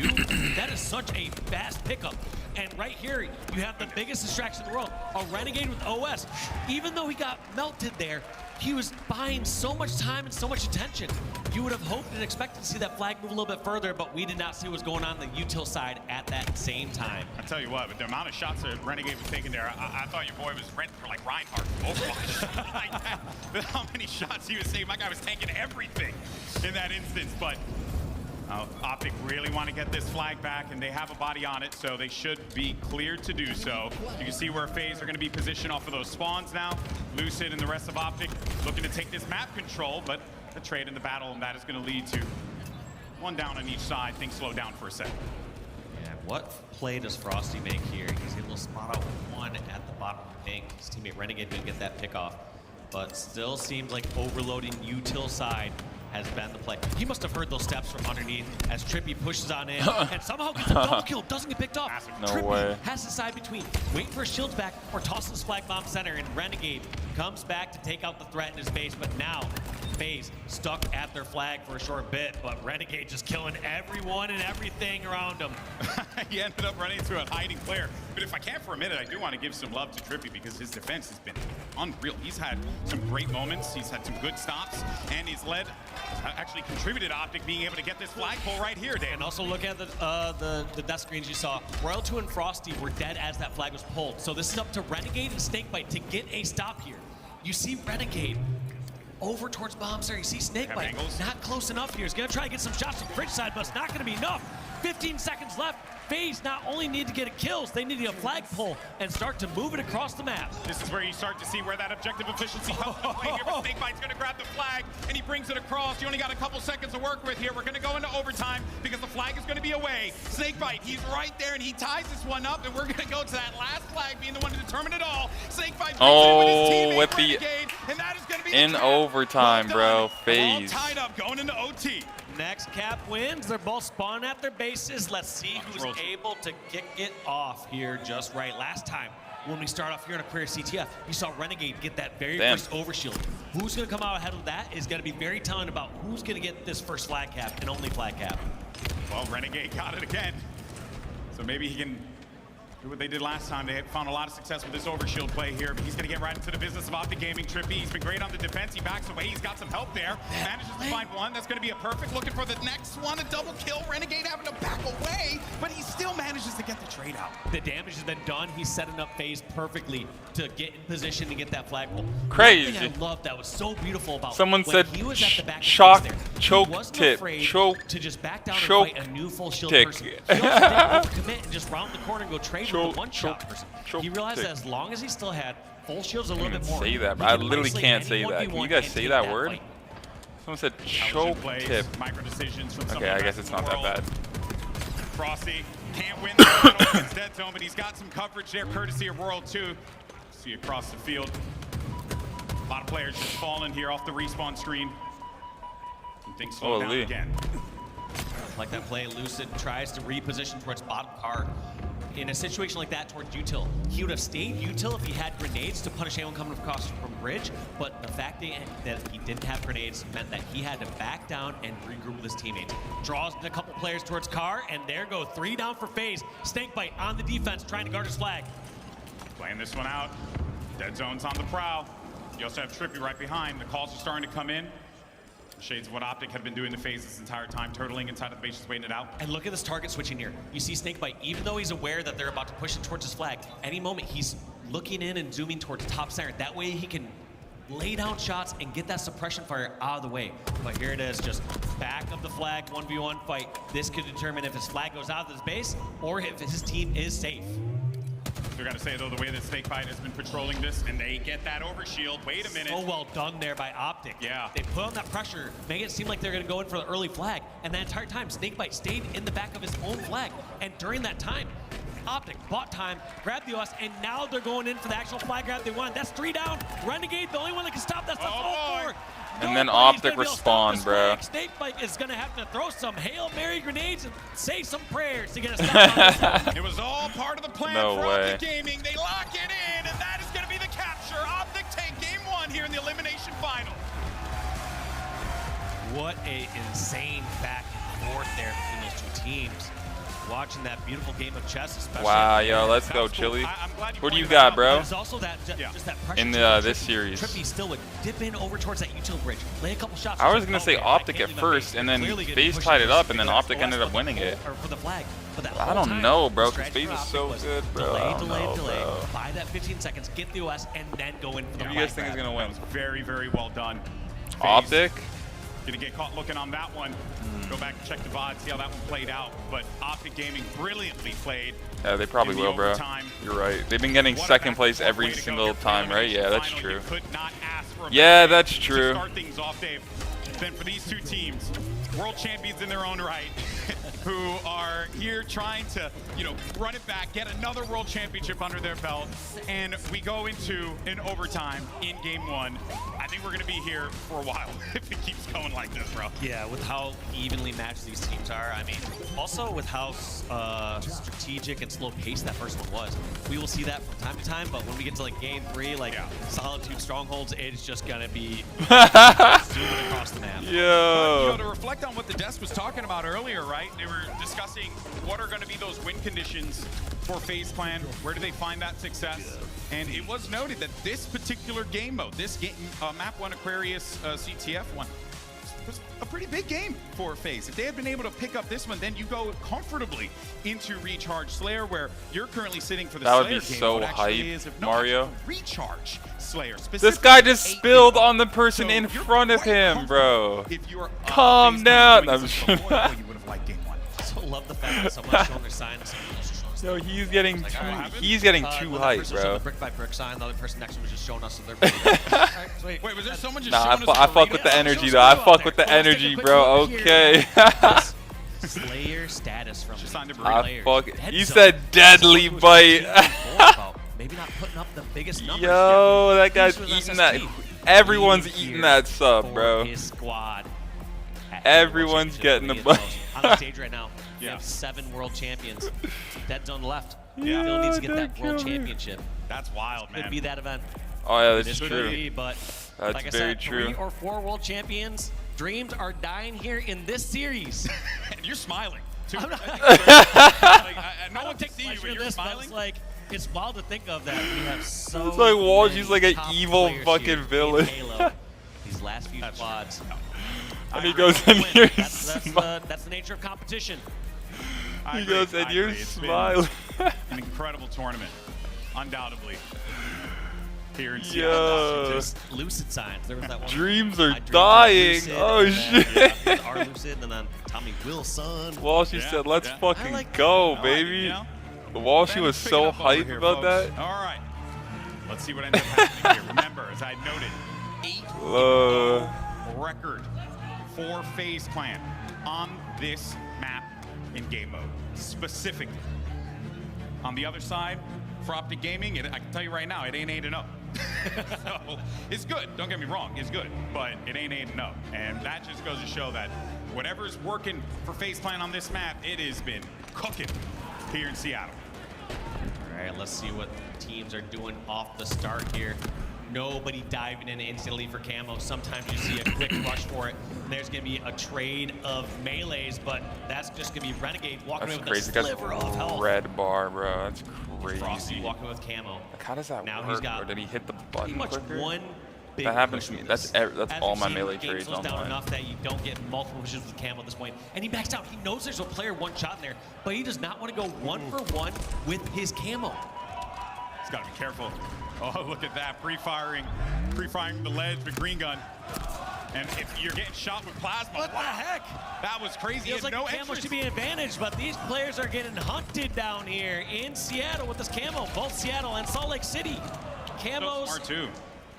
That is such a fast pickup. And right here, you have the biggest distraction in the world, a Renegade with OS. Even though he got melted there, he was buying so much time and so much attention. You would have hoped and expected to see that flag move a little bit further, but we did not see what was going on the util side at that same time. I tell you what, with the amount of shots that Renegade was taking there, I thought your boy was renting for like Reinhardt Overwatch. Like that. With how many shots he was taking, my guy was tanking everything in that instance. But Optic really want to get this flag back, and they have a body on it, so they should be cleared to do so. You can see where FaZe are going to be positioned off of those spawns now. Lucid and the rest of Optic looking to take this map control, but a trade in the battle, and that is going to lead to 1 down on each side. Things slow down for a second. Yeah, what play does Frosty make here? He's able to spot out 1 at the bottom of the bank. His teammate Renegade didn't get that pick off, but still seems like overloading util side has been the play. He must have heard those steps from underneath as Trippy pushes on in and somehow gets a double kill, doesn't get picked off. No Trippy way. has to decide between waiting for his shields back or tossing his flag bomb center, and Renegade comes back to take out the threat in his base, but now FaZe stuck at their flag for a short bit, but Renegade just killing everyone and everything around him. He ended up running into a hiding player. But if I can for a minute, I do want to give some love to Trippy because his defense has been unreal. He's had some great moments. He's had some good stops, and he's led, actually contributed to Optic being able to get this flagpole right here, Dan. And also look at the death screens you saw. Royal 2 and Frosty were dead as that flag was pulled. So this is up to Renegade and Snakebite to get a stop here. You see Renegade over towards Bomb Center. You see Snakebite not close enough here. He's going to try to get some shots from Fridge side, but it's not going to be enough. 15 seconds left. FaZe not only need to get kills, they need to get a flagpole and start to move it across the map. This is where you start to see where that objective efficiency comes into play here. But Snakebite's going to grab the flag, and he brings it across. You only got a couple seconds to work with here. We're going to go into overtime because the flag is going to be away. Snakebite, he's right there, and he ties this one up, and we're going to go to that last flag being the one to determine it all. Snakebite brings it with his teammate, with the Renegade, and that is going to be in overtime, bro. FaZe. All tied up, going into OT. Next cap wins. They're both spawning at their bases. Let's see who's able to kick it off here just right. Last time, when we start off here in Aquarius CTF, you saw Renegade get that very first overshield. Who's going to come out ahead of that is going to be very telling about who's going to get this first flag cap and only flag cap. Well, Renegade got it again. So maybe he can do what they did last time. They found a lot of success with this overshield play here, but he's going to get right into the business of Optic Gaming. Trippy, he's been great on the defense. He backs away. He's got some help there. Manages to find one. That's going to be a perfect. Looking for the next one, a double kill. Renegade having to back away, but he still manages to get the trade out. The damage has been done. He's setting up FaZe perfectly to get in position to get that flagpole. Crazy. One thing I love that was so beautiful about someone said he was at the back choke tip, choke to just back down choke and fight a new full shield tick. person. He also didn't commit and just round the corner and go trade with a one-shot person. He realized that as long as he still had full shields a little bit more. Say that, bro. I literally can't say that. Can you guys say that word? Someone said choke tip. Micro decisions from Okay, I guess it's not that bad. Frosty can't win the battle against Dead Zone, but he's got some coverage there, courtesy of World 2. See across the field. A lot of players just falling here off the respawn screen. Some things slow down again. Like that play, Lucid tries to reposition towards bottom card. In a situation like that towards util, he would have stayed util if he had grenades to punish anyone coming across from bridge, but the fact that he didn't have grenades meant that he had to back down and regroup with his teammates. Draws a couple players towards car, and there go 3 down for FaZe. Snakebite on the defense, trying to guard his flag. Playing this one out. Dead Zone's on the prowl. You also have Trippy right behind. The calls are starting to come in. Shades of what Optic had been doing to FaZe this entire time, turtling inside of the base, just waiting it out. And look at this target switching here. You see Snakebite, even though he's aware that they're about to push him towards his flag, any moment he's looking in and zooming towards top center. That way he can lay down shots and get that suppression fire out of the way. But here it is, just back of the flag, 1v1 fight. This could determine if his flag goes out of his base or if his team is safe. We're gonna say though, the way that Snakebite has been patrolling this, and they get that overshield. Wait a minute. So well done there by Optic. Yeah. They put on that pressure, make it seem like they're gonna go in for the early flag, and that entire time, Snakebite stayed in the back of his own flag. And during that time, Optic bought time, grabbed the OS, and now they're going in for the actual flag grab they want. That's 3 down. Renegade, the only one that can stop that stuff. Oh, 4. And then Optic respawn, bro. Snakebite is gonna have to throw some Hail Mary grenades and say some prayers to get a stop on this one. It was all part of the plan for Optic Gaming. They lock it in, and that is gonna be the capture. Optic take game 1 here in the elimination final. What a insane back and forth there between those 2 teams. Watching that beautiful game of chess, especially. Wow, yo, let's go, Chili. What do you got, bro? There's also that, just that pressure in this series. Trippy still would dip in over towards that util bridge, lay a couple shots. I was gonna say Optic at first, and then FaZe tied it up, and then Optic ended up winning it. For the flag. But that I don't know, bro, because FaZe is so good, bro. Delay. Buy that 15 seconds, get the OS, and then go in for the flag. Who do you guys think is gonna win? Very, very well done. Optic? Gonna get caught looking on that one. Go back and check the VOD, see how that one played out. But Optic Gaming brilliantly played. Yeah, they probably will, bro. You're right. They've been getting second place every single time, right? Yeah, that's true. Yeah, that's true. Start things off, Dave. Then for these 2 teams, world champions in their own right, who are here trying to, run it back, get another world championship under their belt, and we go into an overtime in game 1. I think we're going to be here for a while if it keeps going like this, bro. Yeah, with how evenly matched these teams are. I mean, also with how strategic and slow-paced that first one was. We will see that from time to time, but when we get to game 3, Solitude Strongholds, it's just going to be zooming across the map. Yo. But, to reflect on what the desk was talking about earlier, right? They were discussing what are going to be those win conditions for FaZe Clan. Where do they find that success? And it was noted that this particular game mode, this game, Map 1 Aquarius CTF one, was a pretty big game for FaZe. If they had been able to pick up this one, then you go comfortably into Recharge Slayer, where you're currently sitting for the Slayer game. That would be so hype, Mario. Recharge Slayer. This guy just spilled on the person in front of him, bro. Calm down. You would have liked game 1. So love the fact that someone's showing their signs. Yo, he's getting too hype, bro. The brick by brick sign, the other person next to him was just showing us their. Wait, was there someone just nah, showing us I fuck with the energy though. I fuck with the energy, bro. Okay. Slayer status from I fuck. You said deadly bite. Maybe not putting up the biggest numbers. Yo, that guy's eating that. Everyone's eating that sub, bro. His squad. Everyone's getting the butt. On the stage right now, we have 7 world champions. Dead Zone left. Yeah, Still needs to get that world championship. That's wild, man. Could be that event. Oh yeah, that's This true. could be, but That's like I very said, true. 3 or 4 world champions. Dreams are dying here in this series. And you're smiling, too. I'm Like, not, no one can see you, but you're smiling. Like, it's wild to think of that we have so It's like Walshy's like an top evil players fucking here villain. in Halo. These last few quads. And he goes, and you're smiling. That's the nature of competition. He goes, and you're It's been smiling. An incredible tournament, undoubtedly. Here in Yo. Just lucid signs. There was that one. Dreams are dying. Oh shit. Our lucid, and then Tommy Wilson. Walshy said, "Let's fucking go, baby." Walshy was so hyped about that. All right. Let's see what ends up happening here. Remember, as I noted, 8 record for FaZe Clan on this map in game mode, specifically. On the other side, for Optic Gaming, I can tell you right now, it ain't 8-0. So it's good. Don't get me wrong, it's good, but it ain't 8-0, and that just goes to show that whatever's working for FaZe Clan on this map, it has been cooking here in Seattle. All right, let's see what teams are doing off the start here. Nobody diving in instantly for camo. Sometimes you see a quick rush for it. There's going to be a trade of melees, but that's just going to be Renegade walking away with a sliver of health. Red bar, bro. That's crazy. Frosty walking with camo. Like, how does that now work, he's got bro? Did he hit the pretty button much quicker? one big That happens push to me. with That's this. all As my we've seen, melee the game trades slows down online. enough that you don't get multiple pushes with camo at this point. And he backs out. He knows there's a player one shot in there, but he does not want to go 1-for-1 with his camo. He's got to be careful. Oh, look at that, pre-firing the ledge with green gun. And if you're getting shot with plasma, What the heck? That was crazy. Feels like no the camo should be an advantage, but these players are getting hunted down here in Seattle with this camo. Both Seattle and Salt Lake City. Camos So smart too.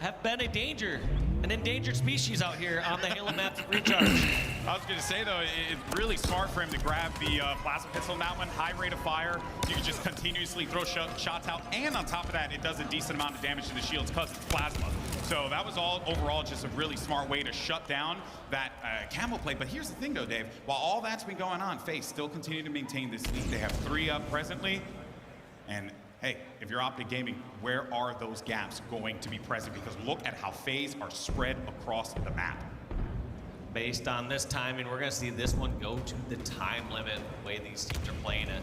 have been a danger, an endangered species out here on the Halo map to recharge. I was going to say, though, it's really smart for him to grab the plasma pistol on that one. High rate of fire. You can just continuously throw shots out. And on top of that, it does a decent amount of damage to the shields because it's plasma. So that was all overall just a really smart way to shut down that camo play. But here's the thing, though, Dave. While all that's been going on, FaZe still continue to maintain this lead. They have 3 up presently. And hey, if you're Optic Gaming, where are those gaps going to be present? Because look at how FaZe are spread across the map. Based on this timing, we're going to see this one go to the time limit, the way these teams are playing it.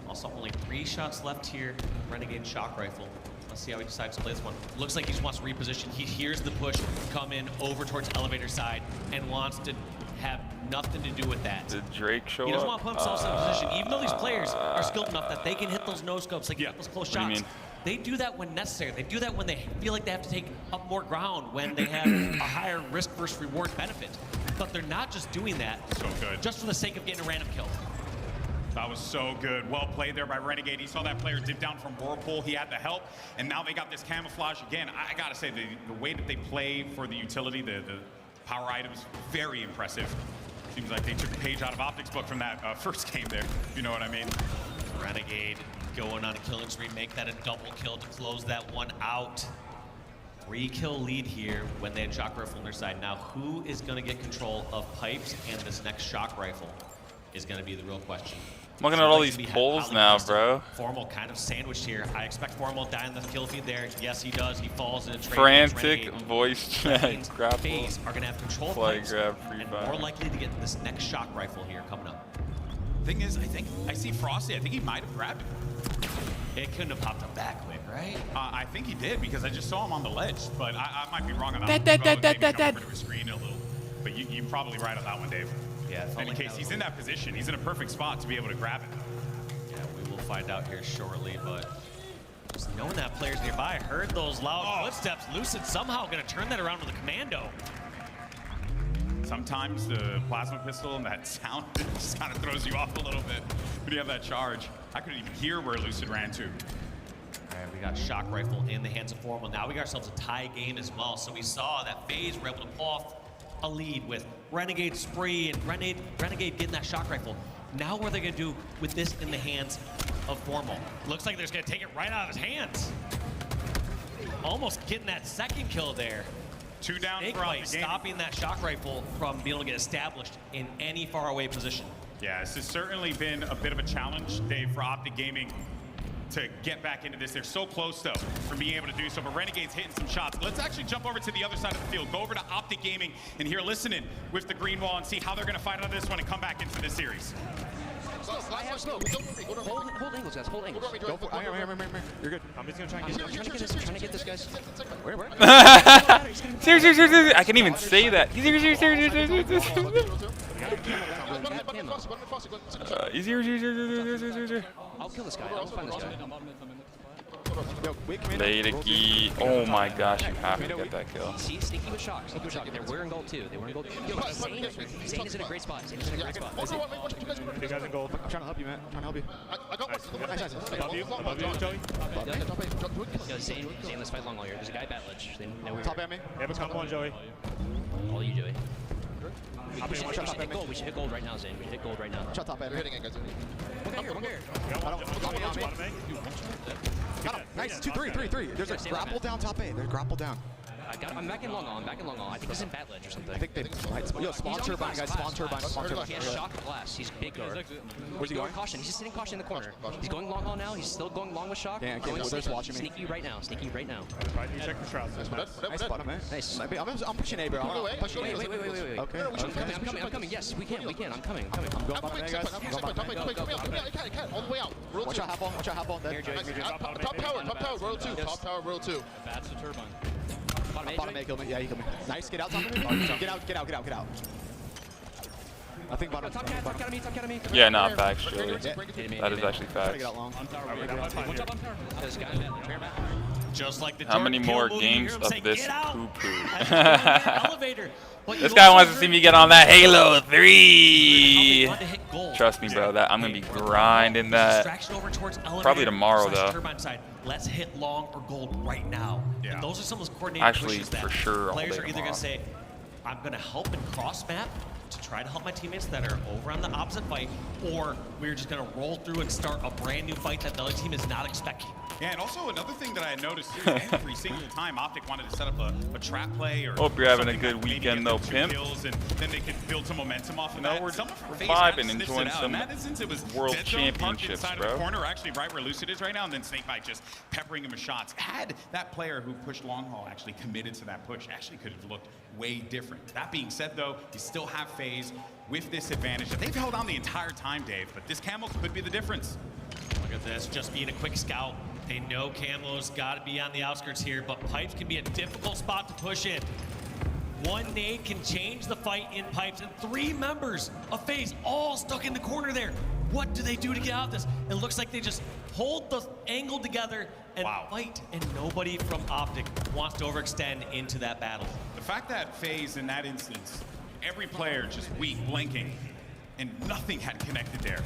Also, only 3 shots left here. Renegade shock rifle. Let's see how he decides to play this one. Looks like he just wants to reposition. He hears the push come in over towards elevator side and wants to have nothing to do with that. Did Drake show up? He doesn't want to put himself in a position, even though these players are skilled enough that they can hit those no-scopes, they can hit those close What do you shots. mean? They do that when necessary. They do that when they feel like they have to take up more ground, when they have a higher risk versus reward benefit. But they're not just doing that So good. just for the sake of getting a random kill. That was so good. Well played there by Renegade. He saw that player dip down from Whirlpool. He had the help, and now they got this camouflage again. I gotta say, the way that they play for the utility, the power items, very impressive. Seems like they took a page out of Optic's book from that first game there, if you know what I mean. Renegade going on a killing spree, make that a double kill to close that one out. 3-kill lead here when they had shock rifle on their side. Now, who is going to get control of pipes and this next shock rifle is going to be the real question. I'm looking at all these polls now, bro. Formal kind of sandwiched here. I expect Formal dying the kill feed there. Yes, he does. He falls in a trade. Frantic voice chat, grapple, FaZe are going to have control of flag pipes grab, free and fire. more likely to get this next shock rifle here coming up. Thing is, I think I see Frosty. I think he might have grabbed it. It couldn't have popped up that quick, right? I think he did because I just saw him on the ledge, but I might be wrong on that one. Dead. Over to his screen a little, but you're probably right on that one, Dave. Yeah. And in case he's in that position, he's in a perfect spot to be able to grab it. Yeah, we will find out here shortly, but just knowing that player's nearby, heard those loud footsteps. Lucid somehow going to turn that around with a commando. Sometimes the plasma pistol and that sound just kind of throws you off a little bit when you have that charge. I couldn't even hear where Lucid ran to. All right, we got Shock Rifle in the hands of Formal. Now we got ourselves a tie game as well. So we saw that FaZe were able to pull off a lead with Renegade Spree and Renegade getting that Shock Rifle. Now what are they going to do with this in the hands of Formal? Looks like they're just going to take it right out of his hands. Almost getting that second kill there. 2 down Snake for Bite, stopping that Shock Rifle from being able to get established in any far away position. Yeah, this has certainly been a bit of a challenge, Dave, for Optic Gaming to get back into this. They're so close, though, from being able to do so. But Renegade's hitting some shots. Let's actually jump over to the other side of the field. Go over to Optic Gaming and here listening with the green wall and see how they're going to fight on this one and come back into this series. I have smoke. Hold angles, guys. Hold angles. Go for it. You're good. I'm just gonna trying to get this, guys. Where? Seriously, I can't even say that. I'll kill this guy. I'll find this guy. Beta key. Oh my gosh, you have to get that kill. See, sneaky with shock. Sneaky with shock. They're wearing gold too. They were in gold. Yo, Zane is in a great spot. Zane is in a great spot. You guys in gold. I'm trying to help you, man. I'm trying to help you. I got nice. Above you, Joey. Yo, Zane, let's fight long all here. There's a guy bat ledge. Top at me. Have a couple on Joey. All you, Joey. We should hit gold. We should hit gold right now, Zane. We should hit gold right now. Shut top at me. We're hitting it, guys. One here. Nice. 2, 3. There's a grapple down top A. There's grapple down. I'm back in long all. I think he's in bat ledge or something. I think they might. Yo, spawn turbine, guys. Spawn turbine. He has shock and blast. He's big guard. Where's he going? Caution. He's just sitting caution in the corner. He's going long all now. He's still going long with shock. Yeah, there's watching me. Sneaky right now. Check the shrouds. Nice spot him, man. Nice. I'm pushing A, bro. Wait. Okay. I'm coming. Yes, we can. I'm coming. I'm going bottom A, guys. All the way out. Watch out, half ball. Here, Joey. Top tower, royal 2. Top tower, royal 2. That's the turbine. Bottom A, kill me. Yeah, he killed me. Nice, get out, top of me. Get out. I think bottom. Top cat on me. Yeah, not facts, Joey. That is actually facts. Just like the How many more kill games movie, of say, this "Get out!" poo-poo? Elevator. But This you guy also wants to see me get on that Halo 3. want to hit gold. Trust me, bro. That I'm gonna be grinding that. Distraction over towards elevator Probably tomorrow, though. Turbine side. Let's hit long or gold right now. Yeah. And those are some of those coordinated Actually, pushes that for sure, all players day are either tomorrow. going to say, I'm going to help and cross map to try to help my teammates that are over on the opposite fight, or we're just going to roll through and start a brand new fight that the other team is not expecting. Yeah, and also another thing that I noticed too, every single time Optic wanted to set up a trap play or Hope you're having a something good that maybe weekend, get though, them 2 pimp. kills and then they could build some momentum off of No, that. we're Some of our FaZe vibing guys and sniffed enjoying it out. some In that instance, it was World Dead Zone parked Championships, inside bro. of the corner, actually right where Lucid is right now, and then Snakebite just peppering him with shots. Had that player who pushed long haul actually committed to that push, actually could have looked way different. That being said, though, you still have FaZe with this advantage that they've held on the entire time, Dave, but this camo could be the difference. Look at this, just being a quick scout. They know Camo's got to be on the outskirts here, but Pipes can be a difficult spot to push in. One nade can change the fight in Pipes, and 3 members of FaZe all stuck in the corner there. What do they do to get out of this? It looks like they just hold the angle together and fight, and nobody from Optic wants to overextend into that battle. The fact that FaZe in that instance, every player just weak, blinking, and nothing had connected there.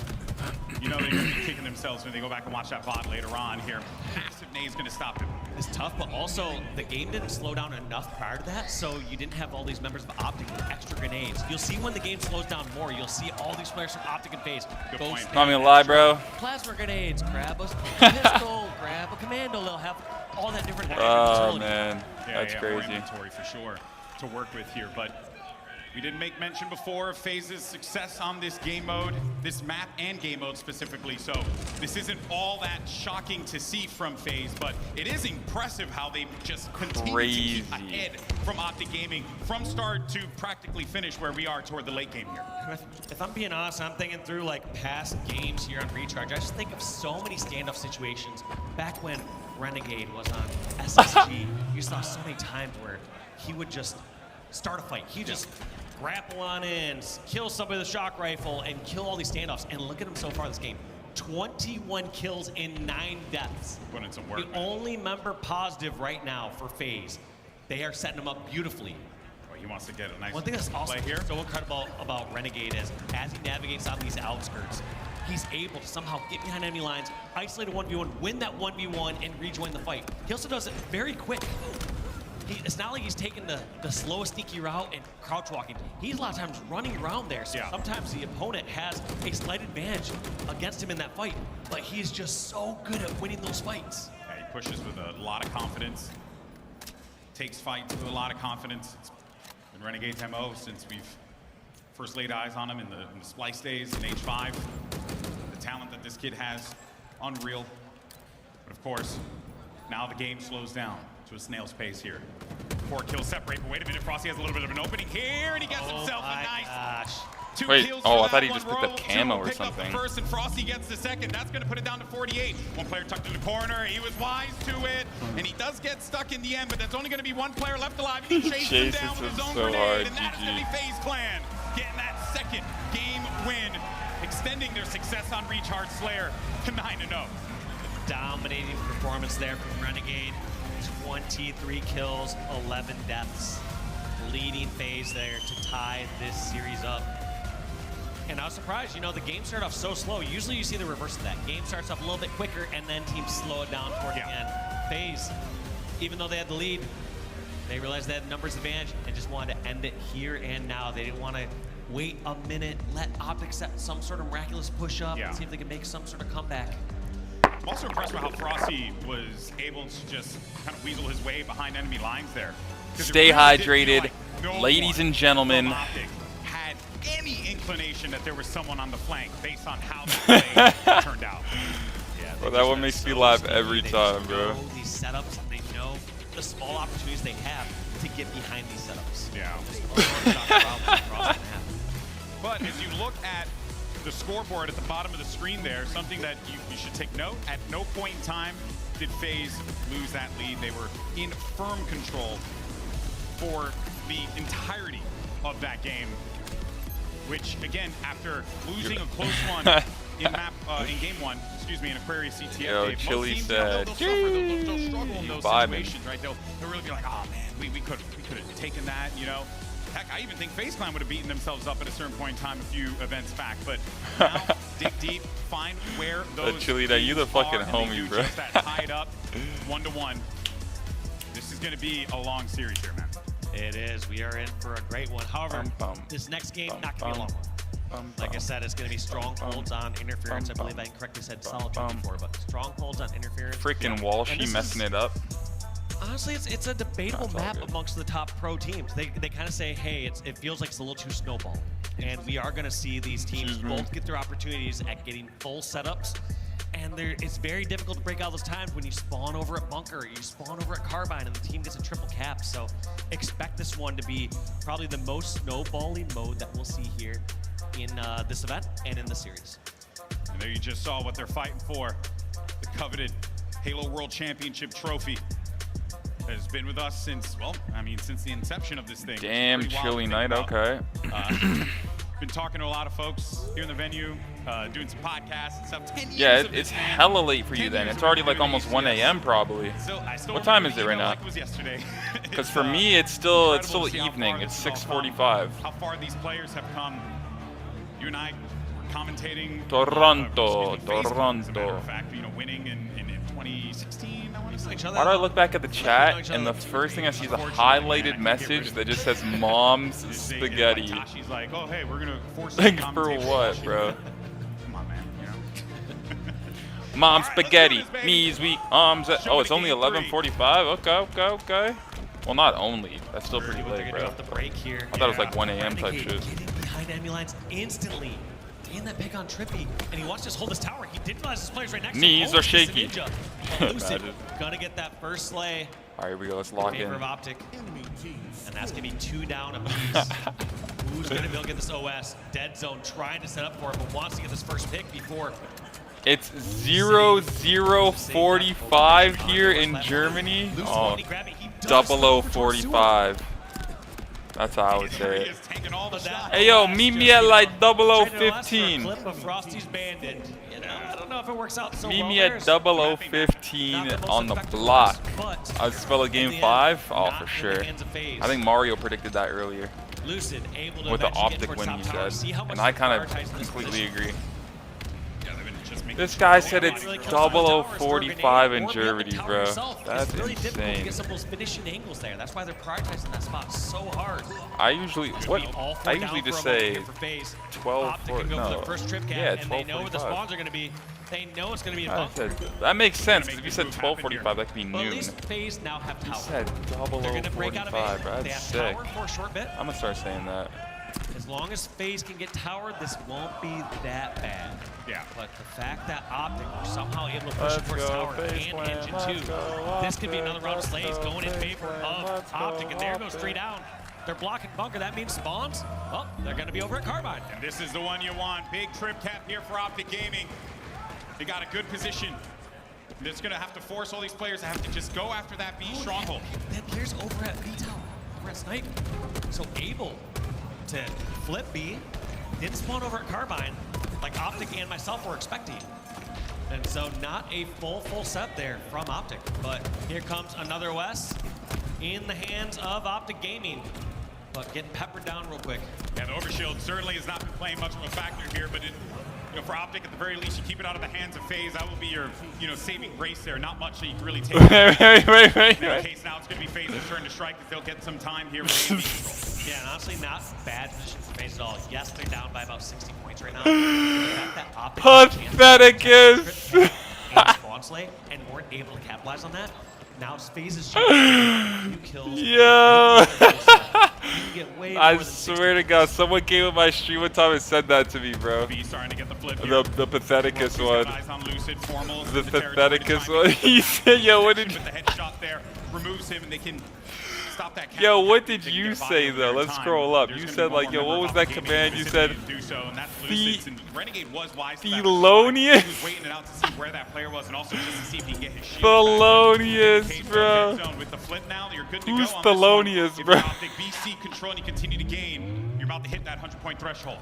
You know they're going to be kicking themselves when they go back and watch that VOD later on here. Massive nade's going to stop them. It's tough, but also the game didn't slow down enough prior to that, so you didn't have all these members of Optic with extra grenades. You'll see when the game slows down more, you'll see all these players from Optic and FaZe. Good point. Not gonna lie, bro. Plasma grenades, grab a pistol, grab a commando, they'll have all that different Oh, man. Yeah, That's more crazy. inventory for sure to work with here, but we didn't make mention before of FaZe's success on this game mode, this map and game mode specifically, so this isn't all that shocking to see from FaZe, but it is impressive how they just continue to keep ahead from Optic Gaming from start to practically finish where we are toward the late game here. If I'm being honest, I'm thinking through like past games here on Recharge. I just think of so many standoff situations back when Renegade was on SSG. You saw so many times where he would just start a fight. He just grapple on in, kill somebody with a shock rifle, and kill all these standoffs. And look at him so far this game. 21 kills in 9 deaths. Put in some work, the only member positive right now for FaZe. They are setting him up beautifully. he wants to get a nice one thing that's also play here. so incredible about Renegade is as he navigates on these outskirts, he's able to somehow get behind enemy lines, isolate a 1v1, win that 1v1, and rejoin the fight. He also does it very quick. It's not like he's taking the slowest sneaky route and crouch walking. He's a lot of times running around there. So sometimes the opponent has a slight advantage against him in that fight, but he's just so good at winning those fights. Yeah, he pushes with a lot of confidence, takes fights with a lot of confidence. It's been Renegade's MO since we've first laid eyes on him in the Splice days in H5. The talent that this kid has, unreal. But of course, now the game slows down to a snail's pace here. 4 kills separate, but wait a minute, Frosty has a little bit of an opening here, and he gets himself a nice 2 kills. Oh, I thought he one. just picked up camo or something. First, and Frosty gets the second. That's going to put it down to 48. One player tucked in the corner. He was wise to it, and he does get stuck in the end, but that's only going to be one player left alive, and he chases him down with his own grenade, and that is going to be FaZe Clan getting that second game win, extending their success on Recharge Slayer to 9-0. Dominating performance there from Renegade. 23 kills, 11 deaths. Leading FaZe there to tie this series up. And I was surprised, you know, the game started off so slow. Usually you see the reverse of that. Game starts off a little bit quicker and then teams slow it down toward the end. FaZe, even though they had the lead, they realized they had numbers advantage and just wanted to end it here and now. They didn't want to wait a minute, let Optic set some sort of miraculous push up and see if they could make some sort of comeback. I'm also impressed with how Frosty was able to just kind of weasel his way behind enemy lines there. Stay hydrated, ladies and gentlemen. Had any inclination that there was someone on the flank based on how the play turned out. Yeah, bro, that one makes me laugh every time, bro. These setups, and they know the small opportunities they have to get behind these setups. Yeah. But as you look at the scoreboard at the bottom of the screen there, something that you should take note, at no point in time did FaZe lose that lead. They were in firm control for the entirety of that game, which again, after losing a close one in game 1, excuse me, in Aquarius CTF, Yo, Chili said, they'll struggle in those situations, right? They'll really be like, oh man, we could have taken that, you know. Heck, I even think FaZe Clan would have beaten themselves up at a certain point in time a few events back. But now, dig deep, find where those Chili, that you the fucking homie, bro. Just that tied up 1-1. This is going to be a long series here, man. It is. We are in for a great one. However, this next game not going to be a long one. Like I said, it's going to be strongholds on interference. I believe I incorrectly said solitude before, but strongholds on interference. Freaking Walshy messing it up. Honestly, it's a debatable map amongst the top pro teams. They kind of say, hey, it feels like it's a little too snowball. And we are going to see these teams both get their opportunities at getting full setups. And it's very difficult to break out those times when you spawn over at Bunker, or you spawn over at Carbine, and the team gets a triple cap. So expect this one to be probably the most snowballing mode that we'll see here in this event and in the series. And there you just saw what they're fighting for. The coveted Halo World Championship trophy. Has been with us since, well, I mean, since the inception of this thing. Damn, chilly night, okay. Been talking to a lot of folks here in the venue, doing some podcasts and stuff. 10 years Yeah, of this it's thing. hella late for you then. It's already like almost 1 a.m. probably. What time is it right now? Like it was yesterday. Because for me, it's still incredible to see how evening. far It's this has all 6:45. How far these players have come. You and I were commentating. Toronto, As a matter Toronto. of fact, you know, winning in 2016. I want to say. Why do I look back at the chat and the first thing I see is a highlighted message that just says "Mom's spaghetti"? She's like, oh hey, we're gonna force. Like for what, bro? Come on, man. You know. Mom spaghetti, me's weak arms. Oh, it's only 11:45. Okay. Well, not only. That's still pretty late, bro. The break here. I thought it was like 1 a.m. type shit. Getting behind enemy lines instantly. Getting that pick on Trippy, and he wants to just hold this tower. He didn't realize his players right next to him. Knees are shaky. Lucid gonna get that first slay. All right, here we go. Let's lock in. Favor of Optic. And that's gonna be 2 down apiece. Who's gonna be able to get this OS? Dead Zone trying to set up for it, but wants to get this first pick before. It's 00:45 here in Germany. Oh, 00:45. That's how I would say it. Hey, Hey, yo, meet me at like 0015. Clip of Frosty's Bandit. You know, I don't know if it works out so Meet well me at 0015 on the block. I spell a game 5? Oh, for sure. I think Mario predicted that earlier. Lucid able to With the eventually get optic towards when top he tower. said. See how much And I they kind of prioritize this completely position. agree. This guy said it's 0045 in Germany, bro. That's really difficult to insane. get some of those finishing angles there. That's why they're prioritizing that spot so hard. I usually just say 12 Optic can go for their first trip cap, yeah, and they know where the 12:45. spawns are going to be. They know it's going to be a I bump. said, that makes sense, because if you said 12:45, that could be But at noon. least FaZe now have You tower. said They're going to break out of 0045, A. bro. They That's have sick. tower for a short bit. I'm going to start saying that. As long as FaZe can get towered, this won't be that bad. Yeah. But the fact that Optic are somehow able to push it towards tower and engine 2, this could be another round of slays going in favor of Optic. And there goes 3 down. They're blocking bunker. That means spawns. Well, they're going to be over at Carbine. And this is the one you want. Big trip cap here for Optic Gaming. They got a good position. It's going to have to force all these players to have to just go after that B stronghold. Then players over at B tower, over at Snipe. So able to flip B, didn't spawn over at Carbine like Optic and myself were expecting. And so not a full set there from Optic. But here comes another West in the hands of Optic Gaming. But getting peppered down real quick. Yeah, the overshield certainly has not been playing much of a factor here, but for Optic, at the very least, you keep it out of the hands of FaZe. That will be your, saving grace there. Not much that you can really take. Right. In that case, now it's going to be FaZe's turn to strike, because they'll get some time here with AB. Yeah, and honestly, not bad position for FaZe at all. Yes, they're down by about 60 points right now. The fact that Optic Patheticus! spawn slay and weren't able to capitalize on that. Now FaZe is few kills. Yo! I I swear to God, someone came in my stream one time and said that to me, bro. B starting to get the flip The patheticus one. Eyes on Lucid, Formal, The patheticus one. He said, yo, what did with the headshot there, removes him, and they can stop that. Yo, what did you say though? Let's scroll up. You said like, yo, what was that command? You said Renegade was wise. Thelonious. He was waiting it out to see where that player was, and also just to see if he can get his shield Thelonious, bro. With the flip now, you're good to Who's go on Thelonious, this one. bro? If you're Optic BC control and you continue to gain, you're about to hit that 100-point threshold.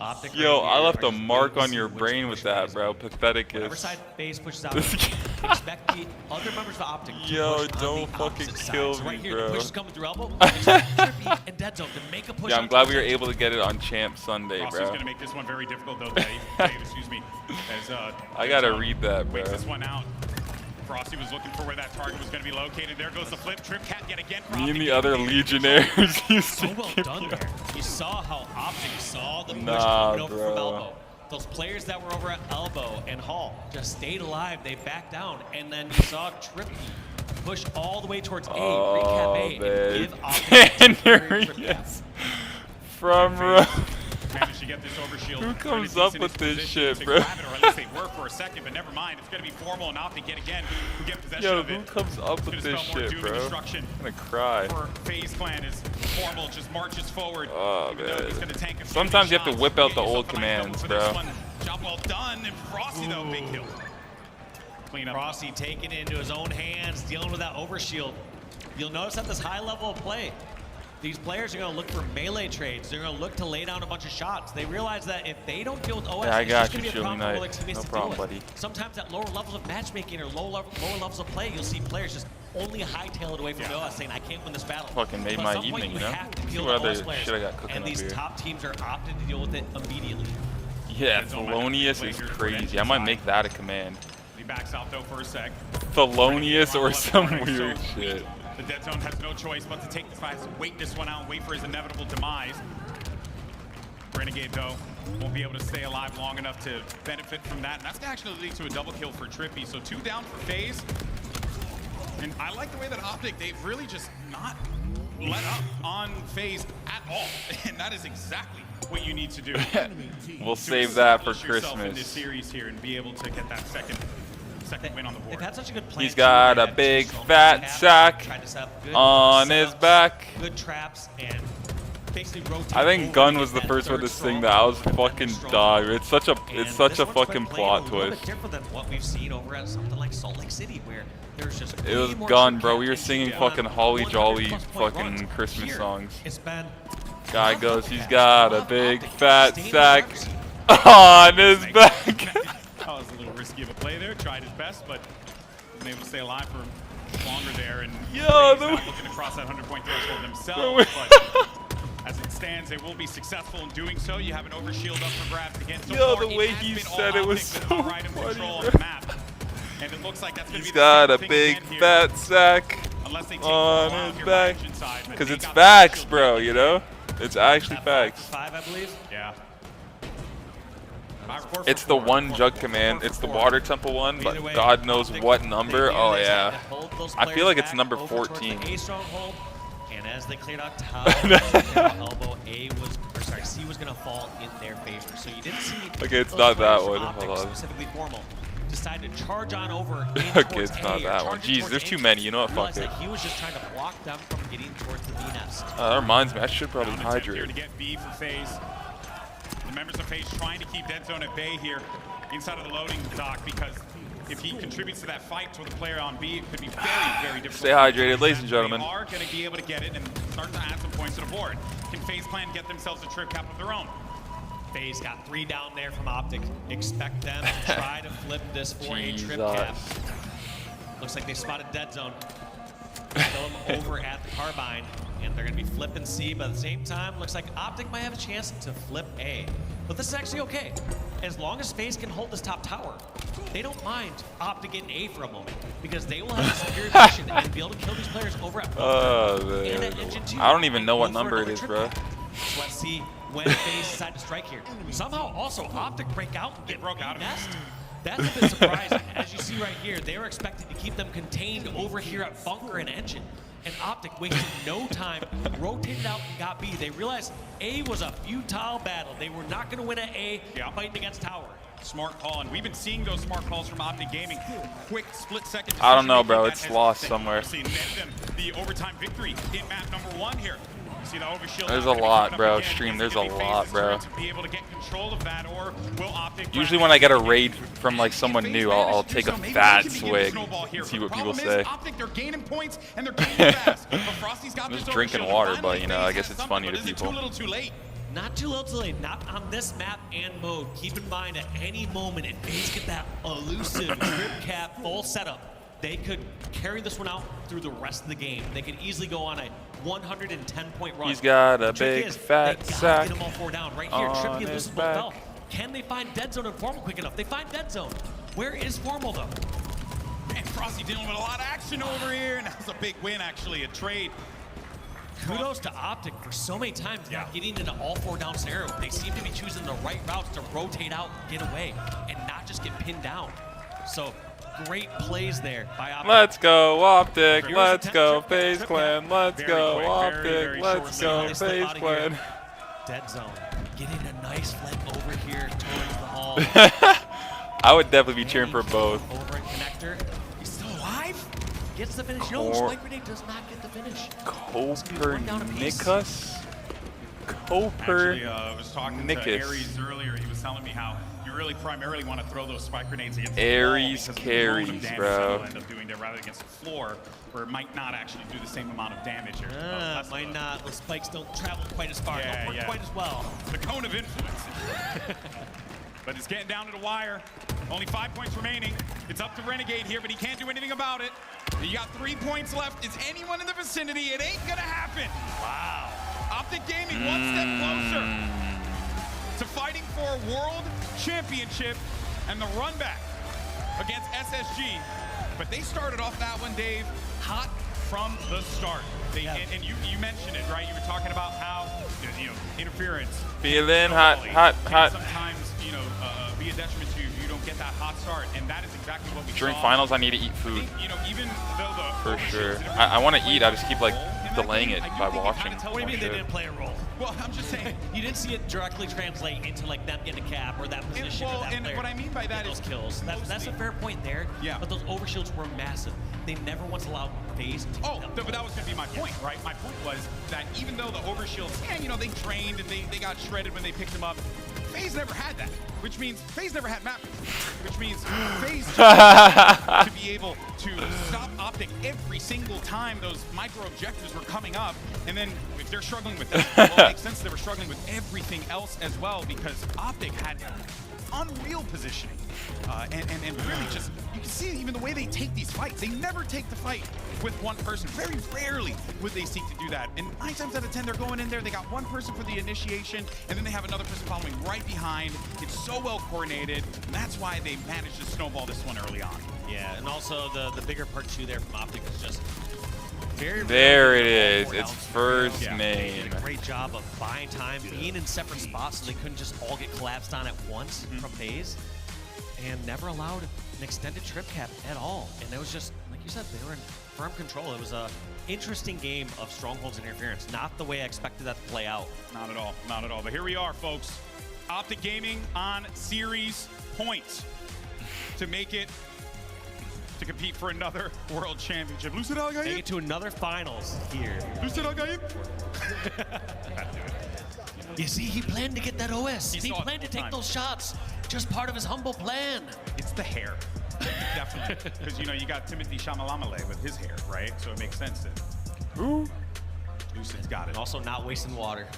Optic Yo, I left a mark on your brain with that, bro. Patheticus. Whatever side FaZe pushes out, expect the other members of Optic to Yo, push don't on the fucking opposite kill side. So right me, here, bro. the push is coming through elbow. Trippy and Dead Zone to make a push. Yeah, I'm on glad top we were side. able to get it on Champ Sunday, Frosty's bro. going to make this one very difficult, though, Dave. Excuse me. As, I gotta read that, bro. Waits this one out. Frosty was looking for where that target was going to be located. There goes the flip. Trip cat yet again. Me and the other Legionnaires used to So well done there. You saw how Optic saw the push Nah, coming over from bro. elbow. Those players that were over at elbow and Hall just stayed alive. They backed down, and then you saw Trippy push all the way towards A, recap A, and give Optic Yes. From Managed to get this overshield. Who comes up with this shit, to bro? grab it, or at least they were for a second, but never mind. It's going to be Formal and Optic yet again who get possession Yo, of it. who comes up with It's this gonna spell more shit, doom and bro? destruction I'm gonna cry. For FaZe Clan is Formal just marches forward. Oh, even though he's gonna tank a few Sometimes you have to shots. whip out Get the yourself old a nice double commands, for bro. this one. Job well done, and Frosty though, big kill. Clean up. Frosty taking it into his own hands, dealing with that overshield. You'll notice at this high level of play, these players are going to look for melee trades. They're going to look to lay down a bunch of shots. They realize that if they don't deal with OS, Yeah, I it's got just you, going to be a Chili problem for Knight. other teammates No to problem, deal with. buddy. Sometimes at lower levels low matchmaking or lower levels of play, you'll see players just only hightail it away from the OS, saying, I can't win this battle. Fucking made But my at some point, evening, you know? have to See deal what with other OS players. shit I got cooking And up these here. top teams are opting to deal with it immediately. Yeah, Thelonious is crazy. I might make that a command. He backs out though for a sec. Thelonious or some weird shit. The Dead Zone has no choice but to take this fight, wait this one out, and wait for his inevitable demise. Renegade, though, won't be able to stay alive long enough to benefit from that. And that's going to actually lead to a double kill for Trippy. So 2 down for FaZe. And I like the way that Optic, they've really just not let up on FaZe at all. And that is exactly what you need to do. We'll to save that for establish yourself in this Christmas. series here and be able to get that second win on the board. They've had such a good plan. He's got a big fat sack on his back. Good traps and basically rotate. I think Gun was the first one to sing that. I was fucking dying. It's such a fucking plot twist. Different than what we've seen over at something like Salt Lake City, where there's just it was Gun, bro. We were singing fucking Holly Jolly fucking Christmas songs. Guy goes, he's got a big fat sack on his back. That was a little risky of a play there. Tried his best, but wasn't able to stay alive for longer there. And not looking to cross that 100-point threshold themselves. But as it stands, they will be successful in doing so. You have an overshield up for grabs again. So the way he said it was so funny, on the map. And it looks like that's going to be got a big fat sack on his back. Because it's facts, bro, you know? It's actually facts. 5, I believe. Yeah. It's the one jug command. It's the water temple one, but God knows what number. Oh, yeah. I feel like it's number 14. And as they cleared out top, elbow, C was going to fall in their favor. So you didn't see. Okay, it's not that one. Hold on. Specifically formal. Decided to charge on over. Okay, it's not that one. Jeez, there's too many. You know what? Fuck it. He was just trying to block them from getting towards the B nest. That reminds me. I should probably hydrate. To get B for FaZe. The members of FaZe trying to keep Dead Zone at bay here inside of the loading dock, because if he contributes to that fight to the player on B, it could be very, very difficult. Stay hydrated, ladies and gentlemen. They are going to be able to get it and start to add some points to the board. Can FaZe Clan get themselves a trip cap of their own? FaZe got 3 down there from Optic. Expect them to try to flip this for a trip cap. Looks like they spotted Dead Zone. Kill him over at the Carbine, and they're going to be flipping C, but at the same time, looks like Optic might have a chance to flip A. But this is actually okay. As long as FaZe can hold this top tower, they don't mind Optic getting A for a moment, because they will have a superior position and be able to kill these players over at and at Engine 2. I don't even know what number it is, bro. So let's see when FaZe decide to strike here. Somehow also Optic break out and get broke out of nest. That's a bit surprising. As you see right here, they were expecting to keep them contained over here at Bunker and Engine. And Optic wasted no time, rotated out and got B. They realized A was a futile battle. They were not going to win at A fighting against Tower. Smart call, and we've been seeing those smart calls from Optic Gaming. Quick split-second. I don't know, bro. It's lost somewhere. The overtime victory in map number 1 here. See the overshield. There's a lot, bro. Stream, there's a lot, bro. Be able to get control of that, or will Optic usually when I get a raid from like someone new, I'll take a fat swig and see what people say. Optic, they're gaining points and they're gaining fast. But Frosty's got I'm just drinking water, but you know, I guess it's funny to people. Too little, too late. Not too little, too late. Not on this map and mode. Keep in mind, at any moment, if FaZe get that elusive trip cap full setup, they could carry this one out through the rest of the game. They could easily go on a 110-point run. He's got a big fat sack. Get them all 4 down right here. Trippy loses both health. Can they find Dead Zone and Formal quick enough? They find Dead Zone. Where is Formal though? Man, Frosty dealing with a lot of action over here, and that was a big win actually, a trade. Kudos to Optic for so many times not getting into all 4 down scenario. They seem to be choosing the right routes to rotate out, get away, and not just get pinned down. So great plays there by Optic. Let's go Optic, let's go FaZe Clan, let's go Optic, let's go FaZe Clan. Dead Zone getting a nice flank over here towards the hall. I would definitely be cheering for both. Over in connector. He's still alive. Gets the finish. No, Spike Grenade does not get the finish. Copernicus? Actually, I was talking to Aries earlier. He was telling me how you really primarily want to throw those spike grenades against Aries the carries, bro. End up doing there rather than against the floor, where it might not actually do the same amount of damage here. Might not. The spikes don't travel quite as far. Don't work quite as well. The cone of influence. But it's getting down to the wire. Only 5 points remaining. It's up to Renegade here, but he can't do anything about it. You got 3 points left. Is anyone in the vicinity? It ain't gonna happen. Wow. Optic Gaming 1 step closer to fighting for a world championship and the run back against SSG. But they started off that one, Dave, hot from the start. And you mentioned it, right? You were talking about how, interference. Feeling hot. Sometimes, be a detriment to you if you don't get that hot start. And that is exactly what we During saw. finals, I need to eat food. Even though for sure. I want to eat. I just keep like delaying it by watching. What do you mean they didn't play a role? Well, I'm just saying. You didn't see it directly translate into like them getting a cap or that position or that player. What I mean by that is kills. That's a fair point there. Yeah. But those overshields were massive. They never once allowed FaZe to but that was going to be my point, right? My point was that even though the overshields, they drained and they got shredded when they picked them up, FaZe never had that, which means FaZe never had map, which means FaZe to be able to stop Optic every single time those micro objectives were coming up. And then if they're struggling with that, well, it makes sense they were struggling with everything else as well, because Optic had unreal positioning. And really just, you can see even the way they take these fights. They never take the fight with one person. Very rarely would they seek to do that. And 9 times out of 10, they're going in there, they got one person for the initiation, and then they have another person following right behind. It's so well coordinated, and that's why they managed to snowball this one early on. Yeah, and also the bigger part too there from Optic is just there it is. It's first main. They did a great job of buying time, being in separate spots so they couldn't just all get collapsed on at once from FaZe, and never allowed an extended trip cap at all. And it was just, like you said, they were in firm control. It was a interesting game of strongholds and interference. Not the way I expected that to play out. Not at all. Not at all. But here we are, folks. Optic Gaming on series points to make it to compete for another world championship. Lucid Al-Gaib? Make it to another finals here. Lucid Al-Gaib? You see, he planned to get that OS. He planned to take those shots. Just part of his humble plan. It's the hair. Definitely. Because, you got Timothy Chalamet with his hair, right? So it makes sense that Lucid's got it. Also not wasting water.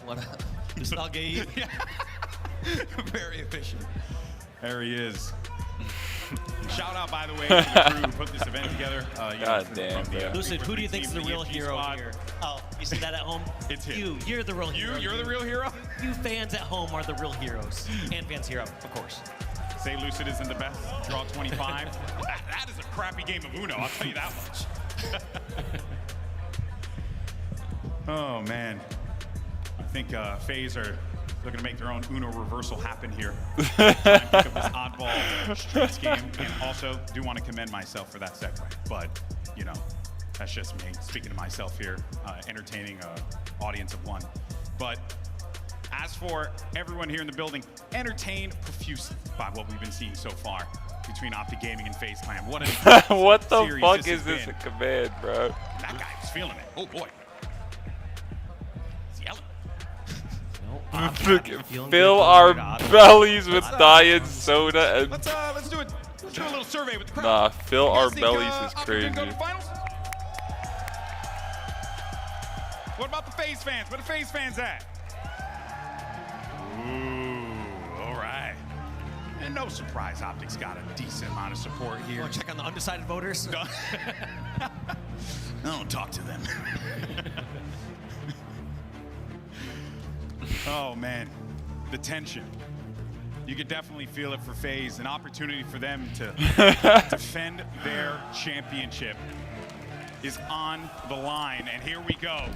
Lucid Al-Gaib. Very efficient. There he is. Shout out, by the way, to the crew who put this event together. God damn, Lucid, who do you think is the real hero here? Oh, you see that at home? It's him. You're the real hero. You're the real hero? You fans at home are the real heroes. And fans here, of course. Say Lucid isn't the best. Draw 25. That is a crappy game of Uno, I'll tell you that much. Oh, man. I think FaZe are looking to make their own Uno reversal happen here. Try and pick up this oddball streets game. And also, do want to commend myself for that segue. But, that's just me speaking to myself here, entertaining an audience of one. But as for everyone here in the building, entertained profusely by what we've been seeing so far between Optic Gaming and FaZe Clan. What what the fuck is this a command, bro? That guy was feeling it. Oh boy. He's yelling. Fill our bellies with diet soda and. Let's do it. Let's do a little survey with the crowd. Nah, fill our bellies is crazy. What about the FaZe fans? Where the FaZe fans at? Ooh, all right. And no surprise, Optic's got a decent amount of support here. Want to check on the undecided voters? I don't talk to them. Oh, man. The tension. You could definitely feel it for FaZe. An opportunity for them to defend their championship is on the line. And here we go.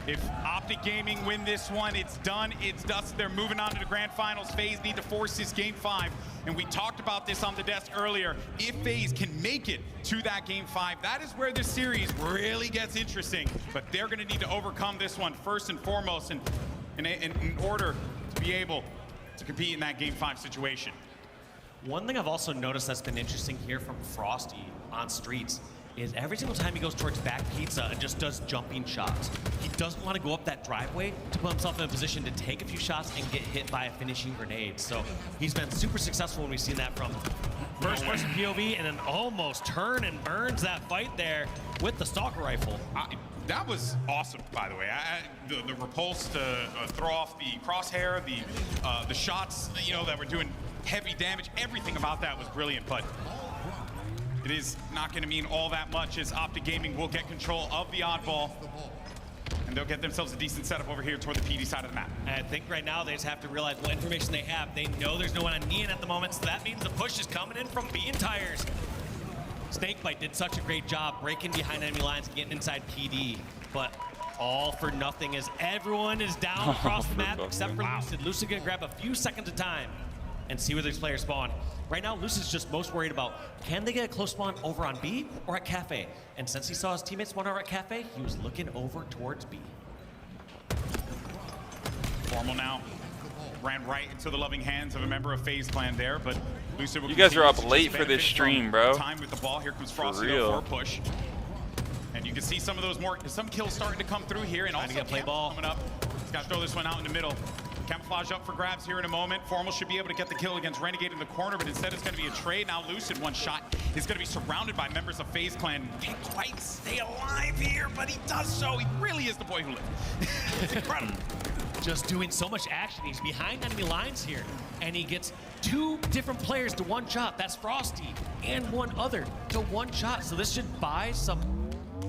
If Optic Gaming win this one, it's done, it's dusted. They're moving on to the grand finals. FaZe need to force this game 5. And we talked about this on the desk earlier. If FaZe can make it to that game 5, that is where this series really gets interesting. But they're gonna need to overcome this one first and foremost in order to be able to compete in that game 5 situation. One thing I've also noticed that's been interesting here from Frosty on streets is every single time he goes towards back pizza and just does jumping shots. He doesn't want to go up that driveway to put himself in a position to take a few shots and get hit by a finishing grenade. So he's been super successful when we've seen that from first person POV, and then almost turn and burns that fight there with the stalker rifle. That was awesome, by the way. The repulse to throw off the crosshair, the shots, that were doing heavy damage. Everything about that was brilliant, but it is not going to mean all that much as Optic Gaming will get control of the oddball, and they'll get themselves a decent setup over here toward the PD side of the map. I think right now they just have to realize what information they have. They know there's no one on Neon at the moment, so that means the push is coming in from B and Tires. Snakebite did such a great job breaking behind enemy lines and getting inside PD, but all for nothing as everyone is down across the map except for Lucid. Lucid gonna grab a few seconds of time. and see where these players spawn. Right now, Lucid's just most worried about, can they get a close spawn over on B or at Cafe? And since he saw his teammates spawn over at Cafe, he was looking over towards B. Formal now ran right into the loving hands of a member of FaZe Clan there, but Lucid will You guys are up continue to late just for this benefit stream, from bro. Time with the ball. Here comes Frosty real. for a push. And you can see some of those some kills starting to come through here, and Trying to also get play Cam ball. coming up. He's got to throw this one out in the middle. Camouflage up for grabs here in a moment. Formal should be able to get the kill against Renegade in the corner, but instead it's going to be a trade. Now Lucid, one shot, is going to be surrounded by members of FaZe Clan. Can't quite stay alive here, but he does so. He really is the boy who lived. It's incredible. Just doing so much action. He's behind enemy lines here, and he gets 2 different players to one shot. That's Frosty and one other to one shot. So this should buy some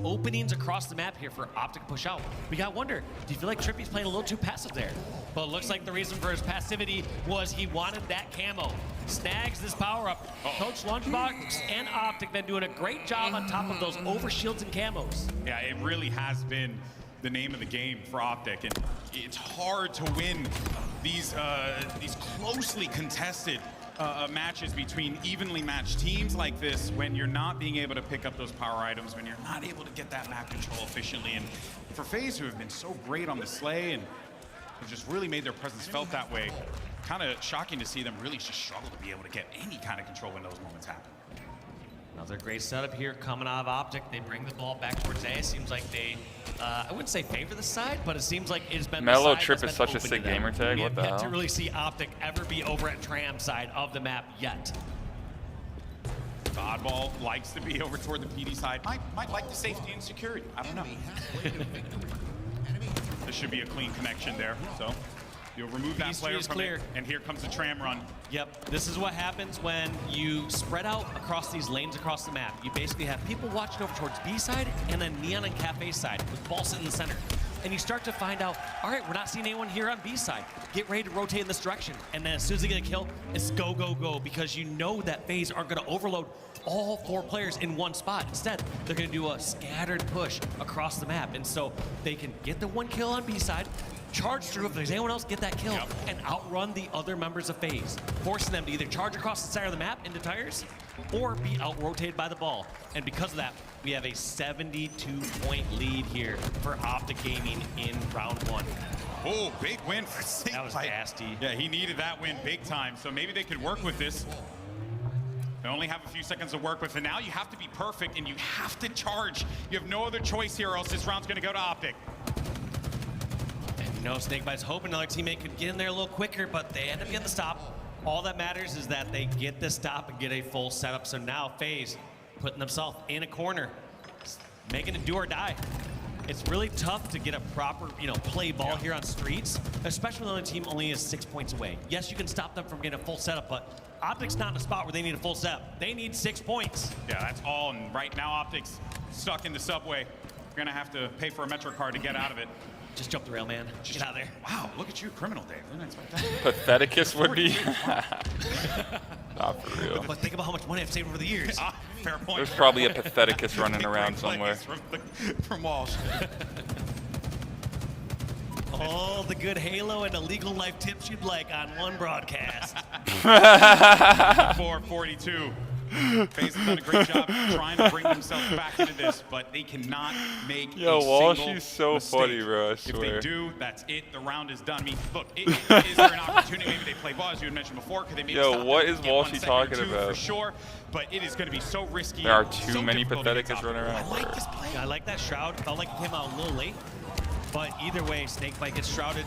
openings across the map here for Optic to push out. We got to wonder, do you feel like Trippy's playing a little too passive there? But it looks like the reason for his passivity was he wanted that camo. Snags this power up. Coach Lunchbox and Optic been doing a great job on top of those over shields and camos. Yeah, it really has been the name of the game for Optic, and it's hard to win these closely contested matches between evenly matched teams like this when you're not being able to pick up those power items, when you're not able to get that map control efficiently. And for FaZe, who have been so great on the Slay and have just really made their presence felt that way, kind of shocking to see them really just struggle to be able to get any kind of control when those moments happen. Another great setup here coming out of Optic. They bring the ball back towards A. It seems like they, I wouldn't say favor the side, but it seems like it's been Mellow the side Trip that's is been such a open sick to them. gamer tag. We What have the yet hell? to really see Optic ever be over at Tram side of the map yet. Oddball likes to be over toward the PD side. Might like the safety and security. I don't know. This should be a clean connection there. So you'll remove that player from it, and here comes the tram run. Yep, this is what happens when you spread out across these lanes across the map. You basically have people watching over towards B side and then Neon and Cafe side with ball sitting in the center. And you start to find out, all right, we're not seeing anyone here on B side. Get ready to rotate in this direction. And then as soon as they get a kill, it's go, go, go, because you know that FaZe aren't gonna overload all 4 players in one spot. Instead, they're gonna do a scattered push across the map. And so they can get the 1 kill on B side, charge through if there's anyone else get that kill, and outrun the other members of FaZe, forcing them to either charge across the center of the map into tires or be out-rotated by the ball. And because of that, we have a 72-point lead here for Optic Gaming in round 1. Oh, big win for Snake. That was nasty. Yeah, he needed that win big time, so maybe they could work with this. They only have a few seconds to work with, and now you have to be perfect, and you have to charge. You have no other choice here, or else this round's gonna go to Optic. You know, Snakebyte's hoping another teammate could get in there a little quicker, but they end up getting the stop. All that matters is that they get the stop and get a full setup. So now FaZe putting themselves in a corner, making it do or die. It's really tough to get a proper, play ball here on streets, especially when the other team only is 6 points away. Yes, you can stop them from getting a full setup, but Optic's not in a spot where they need a full setup. They need 6 points. Yeah, that's all, and right now Optic's stuck in the subway. You're gonna have to pay for a Metro card to get out of it. Just jump the rail, man. Get out of there. Wow, look at you, criminal Dave. Didn't expect that. Patheticus would be. Not for real. But think about how much money I've saved over the years. Fair point. There's probably a Patheticus running around somewhere. From Walsh. All the good Halo and illegal life tips you'd like on one broadcast. 442. FaZe has done a great job trying to bring themselves back into this, but they cannot make Yo, a Walsh, single he's so mistake. funny, bro, I If swear. they do, that's it. The round is done. I mean, look, is there an opportunity? Maybe they play ball, as you had mentioned before. Could they maybe Yo, stop what it, is get 1 Walshy second or talking 2 about? For sure, but it is going to be so risky. There are so too many difficult to get Patheticus top. running around. I like this play. I like that shroud. Felt like it came out a little late. But either way, Snakebite gets shrouded.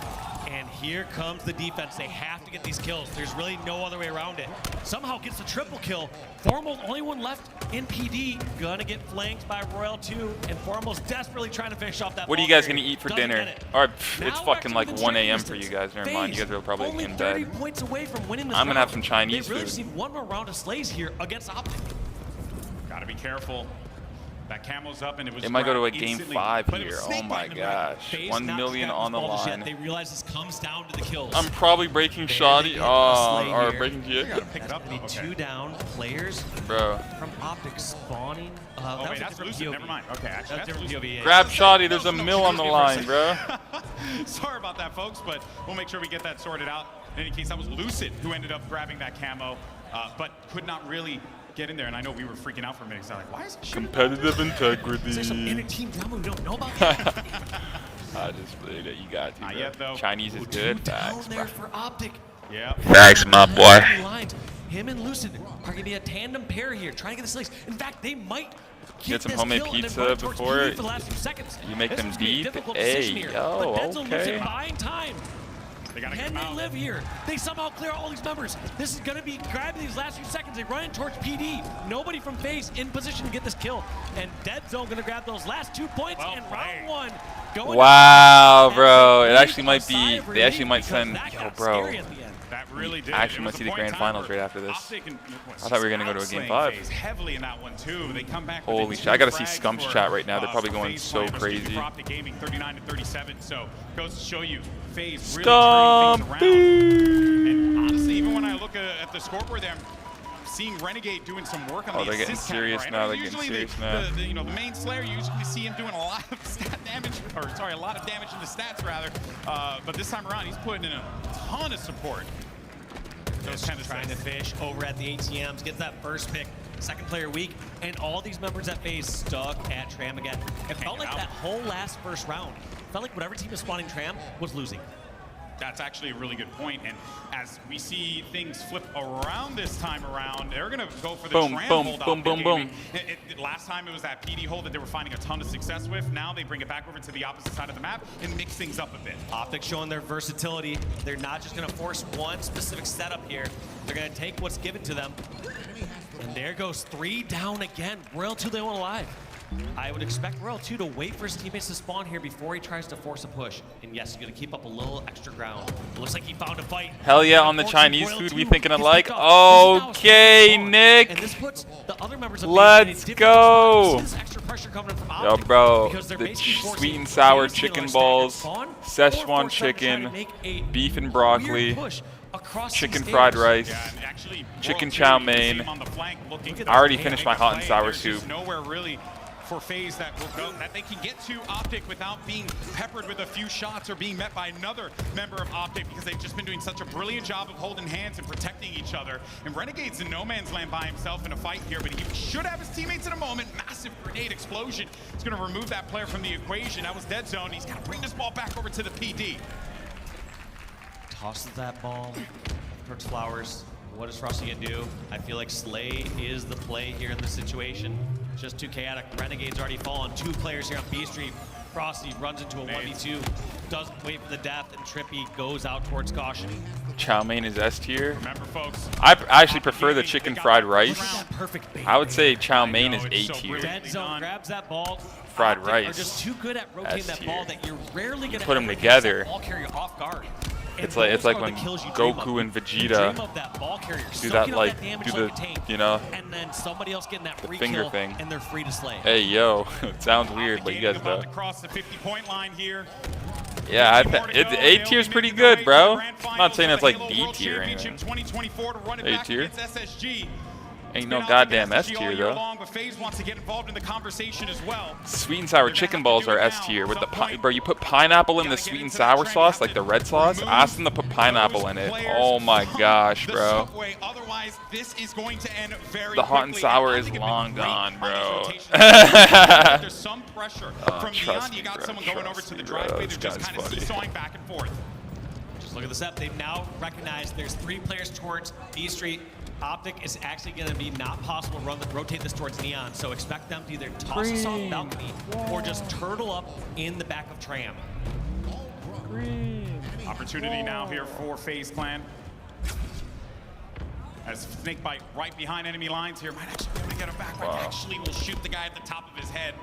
And here comes the defense. They have to get these kills. There's really no other way around it. Somehow gets the triple kill. Formal, only one left in PD. Gonna get flanked by Royal 2. And Formal's desperately trying to finish off that What are you ball guys carrier. gonna eat for Doesn't dinner? get it. All right, Now it's we're fucking actually like within 1 striking a.m. for you distance. guys. Never mind. You guys are probably only in 30 bed. points away from winning this I'm gonna round. have some Chinese They've really food. seen one more round of slays here against Optic. Gotta be careful. That camo's up, and it was. It might go to a grabbed game instantly, 5 but it was here. Oh Snakebite my in the back. gosh. FaZe 1 not million snapping on the this ball just yet. line. They realize this comes down to the kills. I'm probably breaking Shoddy. Or breaking G. That's gonna be 2 down players. Bro. From Optic spawning. Oh, that wait, was a that's different Lucid. POV. Never mind. Okay, actually, That's a different POV. Grab Shoddy. There's a mill on the line, bro. Sorry about that, folks, but we'll make sure we get that sorted out. In any case, that was Lucid who ended up grabbing that camo, but could not really get in there. And I know we were freaking out for a minute. So like, why is it competitive integrity? Is there some inner-team drama we don't know about? I just believe that you got to. Not yet, though. Chinese is good. Facts, there for Optic. Yeah. Facts, my boy. Him and Lucid are going to be a tandem pair here, trying to get the slicks. In fact, they might get some homemade pizza before you make them deep. Hey, yo, okay. Buying time. Can they live here? They somehow clear all these members. This is going to be grabbing these last few seconds. They run in towards PD. Nobody from FaZe in position to get this kill. And Dead Zone going to grab those last 2 points in round 1. Wow, bro. It actually might be, they actually might send, yo, bro. That really did. I actually might see the grand finals right after this. I thought we were going to go to a game 5. Heavily in that one too. They come back. Holy shit. I got to see Scump's chat right now. They're probably going so crazy. Gaming 39-37. So goes to show you FaZe really Scumpy. turning things around. And honestly, even when I look at the scoreboard there, I'm seeing Renegade doing some work on the they're getting assist serious category. now. They're getting serious the, now. you know, the main Slayer, you usually see him doing a lot of stat damage, or sorry, a lot of damage in the stats rather. But this time around, he's putting in a ton of support. Just trying to fish over at the ATMs, get that first pick, second player weak, and all these members at FaZe stuck at Tram again. It felt like that whole last first round, felt like whatever team was spawning Tram was losing. That's actually a really good point. And as we see things flip around this time around, they're going to go for the Tram hold boom, boom, boom. Last time it was that PD hold that they were finding a ton of success with. Now they bring it back over to the opposite side of the map and mix things up a bit. Optic showing their versatility. They're not just going to force one specific setup here. They're going to take what's given to them. And there goes 3 down again. Royal 2, they went alive. I would expect Royal 2 to wait for his teammates to spawn here before he tries to force a push. And yes, he's going to keep up a little extra ground. It looks like he found a fight. Hell yeah, on the Chinese food, we thinking alike. Okay, Nick. And this puts the other members of let's go. Extra pressure coming from yo, bro, the sweet and sour chicken balls, Szechuan chicken, beef and broccoli, chicken fried rice, chicken chow mein. I already finished my hot and sour soup. Nowhere really for FaZe that will go, that they can get to Optic without being peppered with a few shots or being met by another member of Optic, because they've just been doing such a brilliant job of holding hands and protecting each other. And Renegade's in no man's land by himself in a fight here, but he should have his teammates in a moment. Massive grenade explosion. It's going to remove that player from the equation. That was Dead Zone. He's got to bring this ball back over to the PD. Tosses that ball towards Flowers. What is Frosty gonna do? I feel like Slay is the play here in this situation. Just too chaotic. Renegade's already fallen. 2 players here on B Street. Frosty runs into a 1v2, doesn't wait for the death, and Trippy goes out towards caution. Chow mein is S tier. Remember, folks, I actually prefer the chicken fried rice. I would say chow mein is A tier. Dead Zone grabs that ball. Fried rice. Are just too good at rotating that ball that you're rarely gonna put them together. Ball carrier off guard. It's like when Goku and Vegeta do that, like, do the, you know, and then somebody else getting that free finger kill, thing. And they're free to slay. Hey, yo, it sounds weird, but you guys know. Across the 50-point line here. Yeah, A tier is pretty good, bro. I'm not saying it's like D tier or anything. A tier. Ain't no goddamn S tier though. Sweet and sour chicken balls are S tier with the bro. You put pineapple in the sweet and sour sauce, like the red sauce. Ask them to put pineapple in it. Oh my gosh, bro. The hot and sour is long gone, bro. There's some pressure from Neon. You got someone going over to the driveway. They're just kind of seesawing back and forth. Just look at this up. They've now recognized there's 3 players towards B Street. Optic is actually going to be not possible to rotate this towards Neon, so expect them to either toss us off balcony or just turtle up in the back of Tram. Opportunity now here for FaZe Clan. As Snakebite right behind enemy lines here, might actually be able to get him back. Right, actually will shoot the guy at the top of his head.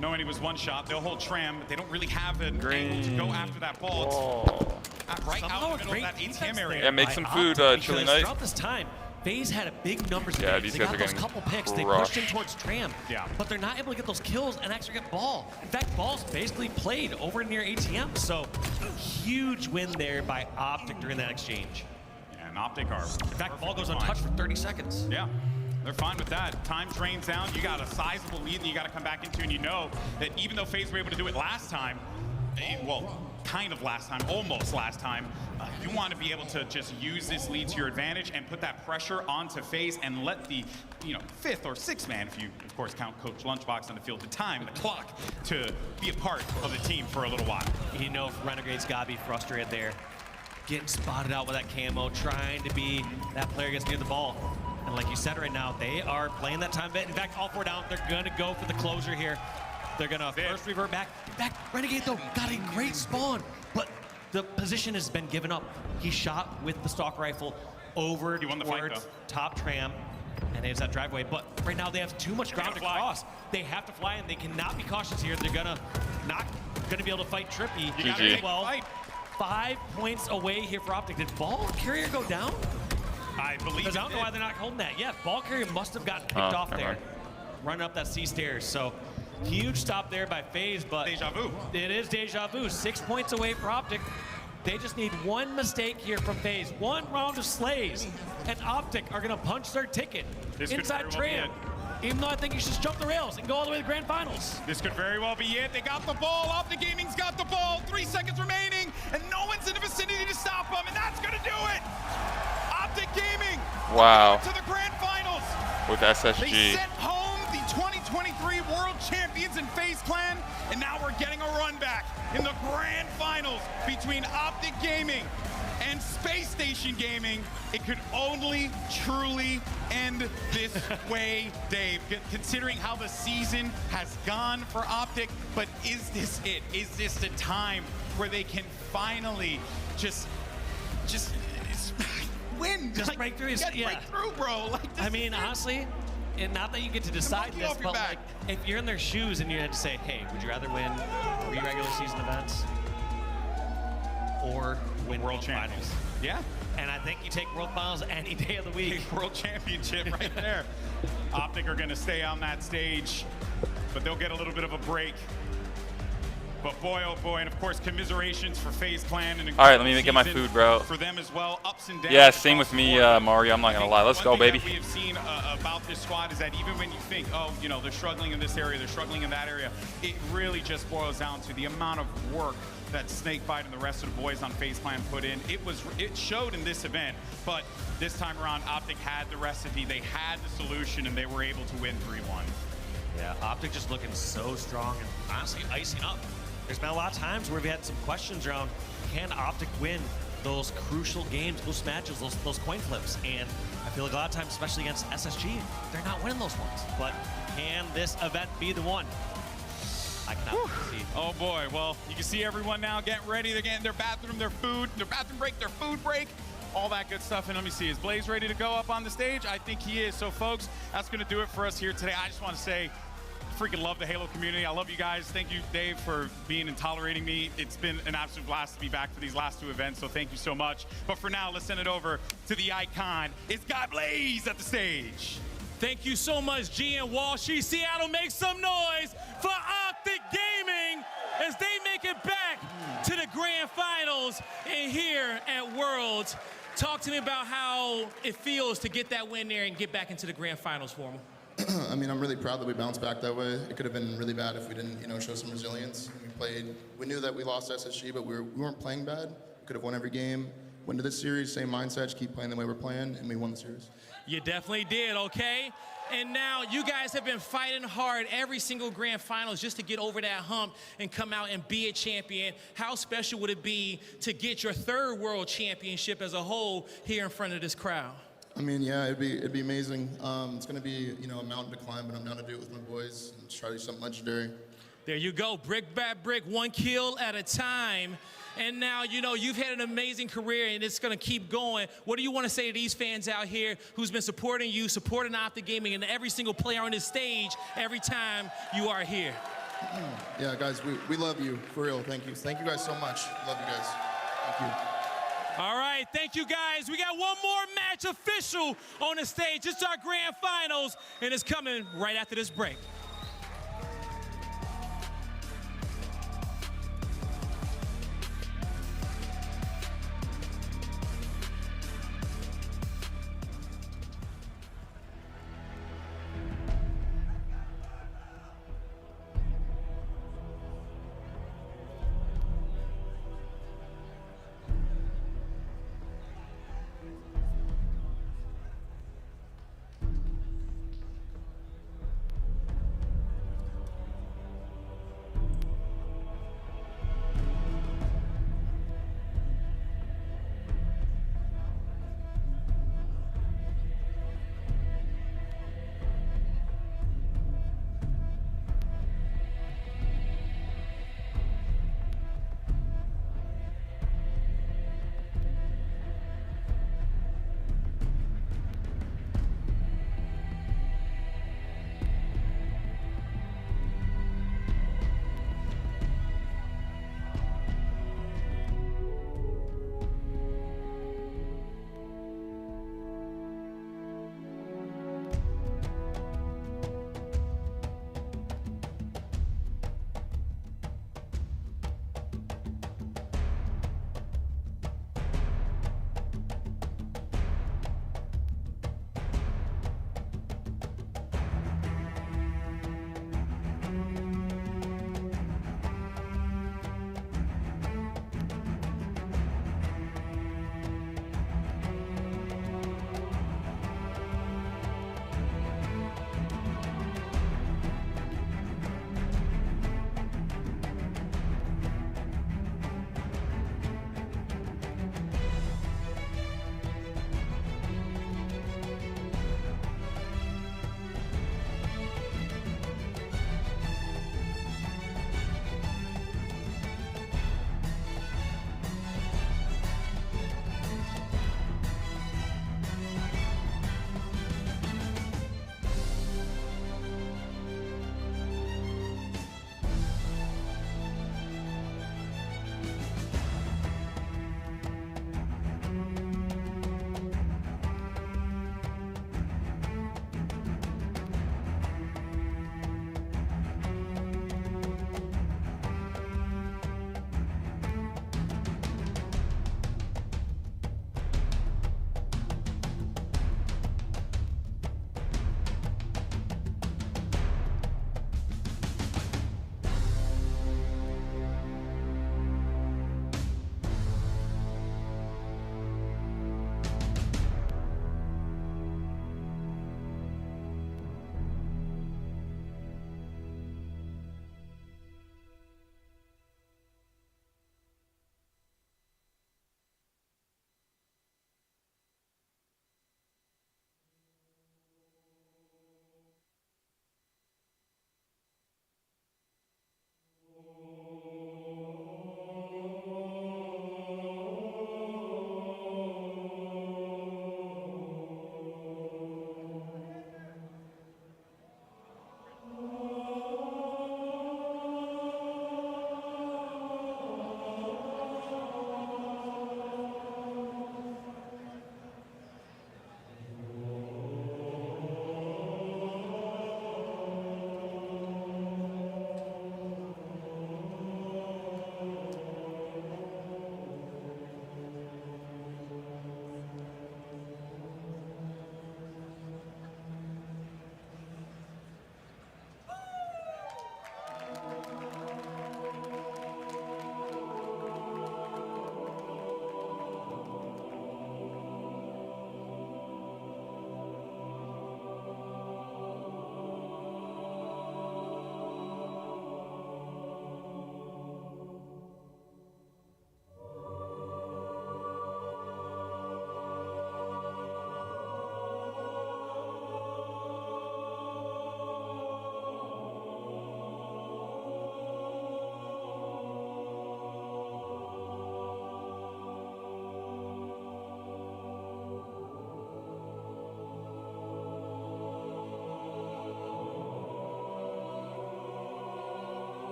Knowing he was one shot, they'll hold Tram, but they don't really have an angle to go after that ball. It's right out in the middle of that ATM area. Yeah, make some food, Chili Night. Throughout this time, FaZe had a big numbers yeah, advantage. They got those couple picks. They pushed in towards Tram, but they're not able to get those kills and actually get ball. In fact, ball's basically played over near ATM, so huge win there by Optic during that exchange. Yeah, and Optic are. In fact, ball goes untouched for 30 seconds. Yeah. They're fine with that. Time drains down. You got a sizable lead that you got to come back into, and you know that even though FaZe were able to do it last time, well, kind of last time, almost last time. You want to be able to just use this lead to your advantage and put that pressure onto FaZe and let the, you know, 5th or 6th man, if you, of course, count Coach Lunchbox on the field, the time, the clock, to be a part of the team for a little while. You know, Renegade's got to be frustrated there. Getting spotted out with that camo, trying to be that player gets near the ball. And like you said right now, they are playing that time bit. In fact, all 4 down, they're going to go for the closure here. They're going to first revert back. Renegade, though, got a great spawn, but the position has been given up. He shot with the stock rifle over towards top tram, and it's that driveway. But right now, they have too much ground to cross. They have to fly, and they cannot be cautious here. They're not going to be able to fight Trippy. GG. Well, 5 points away here for Optic. Did ball carrier go down? I believe Because I don't know why they're not holding that. Yeah, ball carrier must have gotten picked off there. Running up that C stairs. So huge stop there by FaZe, but deja vu. It is deja vu. 6 points away for Optic. They just need one mistake here from FaZe. One round of slays, and Optic are going to punch their ticket inside tram. Even though I think you should jump the rails and go all the way to the grand finals. This could very well be it. They got the ball. Optic Gaming's got the ball. 3 seconds remaining, and no one's in the vicinity to stop them, and that's going to do it. Optic Gaming. Wow. To the grand finals. With SSG. They sent home the 2023 World Champions in FaZe Clan, and now we're getting a run back in the grand finals between Optic Gaming and Space Station Gaming. It could only truly end this way, Dave, considering how the season has gone for Optic. But is this it? Is this the time where they can finally just win? Just break through. Break through, bro. Like, I mean, honestly, and not that you get to decide this, but like, if you're in their shoes and you had to say, hey, would you rather win 3 regular season events or win World Finals? Yeah. And I think you take World Finals any day of the week. World Championship right there. Optic are going to stay on that stage, but they'll get a little bit of a break. But boy, oh boy, and of course, commiserations for FaZe Clan. And all right, let me get my food, bro. For them as well, ups and downs. Yeah, same with me, Mario. I'm not going to lie. Let's go, baby. What we have seen about this squad is that even when you think, oh, you know, they're struggling in this area, they're struggling in that area, it really just boils down to the amount of work that Snakebite and the rest of the boys on FaZe Clan put in. It showed in this event, but this time around, Optic had the recipe, they had the solution, and they were able to win 3-1. Yeah, Optic just looking so strong and honestly icing up. There's been a lot of times where we've had some questions around, can Optic win those crucial games, those matches, those coin flips? And I feel like a lot of times, especially against SSG, they're not winning those ones. But can this event be the one? I cannot see. Oh boy, well, you can see everyone now getting ready. They're getting their bathroom, their food, their bathroom break, their food break, all that good stuff. And let me see, is Blaze ready to go up on the stage? I think he is. So folks, that's gonna do it for us here today. I just want to say, freaking love the Halo community. I love you guys. Thank you, Dave, for being and tolerating me. It's been an absolute blast to be back for these last 2 events, so thank you so much. But for now, let's send it over to the icon. It's got Blaze at the stage. Thank you so much, G and Walshy. Seattle, make some noise for Optic Gaming as they make it back to the grand finals and here at Worlds. Talk to me about how it feels to get that win there and get back into the grand finals for them. I mean, I'm really proud that we bounced back that way. It could have been really bad if we didn't, show some resilience. We knew that we lost SSG, but we weren't playing bad. We could have won every game. Went to this series, same mindset, just keep playing the way we're playing, and we won the series. You definitely did, okay? And now you guys have been fighting hard every single grand finals just to get over that hump and come out and be a champion. How special would it be to get your 3rd world championship as a whole here in front of this crowd? I mean, yeah, it'd be amazing. It's going to be, a mountain to climb, but I'm down to do it with my boys and try to do something legendary. There you go, brick by brick, 1 kill at a time. And now, you've had an amazing career, and it's going to keep going. What do you want to say to these fans out here who's been supporting you, supporting Optic Gaming, and every single player on this stage every time you are here? Yeah, guys, we love you, for real. Thank you. Thank you guys so much. Love you guys. Thank you. All right, thank you guys. We got one more match official on the stage. It's our grand finals, and it's coming right after this break.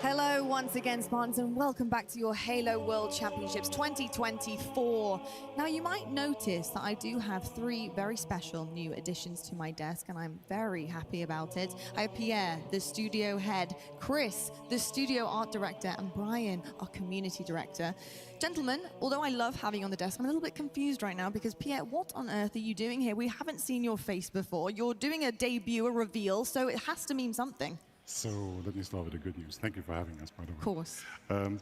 Hello once again, Spartans, and welcome back to your Halo World Championships 2024. Now, you might notice that I do have 3 very special new additions to my desk, and I'm very happy about it. I have Pierre, the studio head, Chris, the studio art director, and Brian, our community director. Gentlemen, although I love having you on the desk, I'm a little bit confused right now because, Pierre, what on earth are you doing here? We haven't seen your face before. You're doing a debut, a reveal, so it has to mean something. So let me start with the good news. Thank you for having us, by the way. Of course.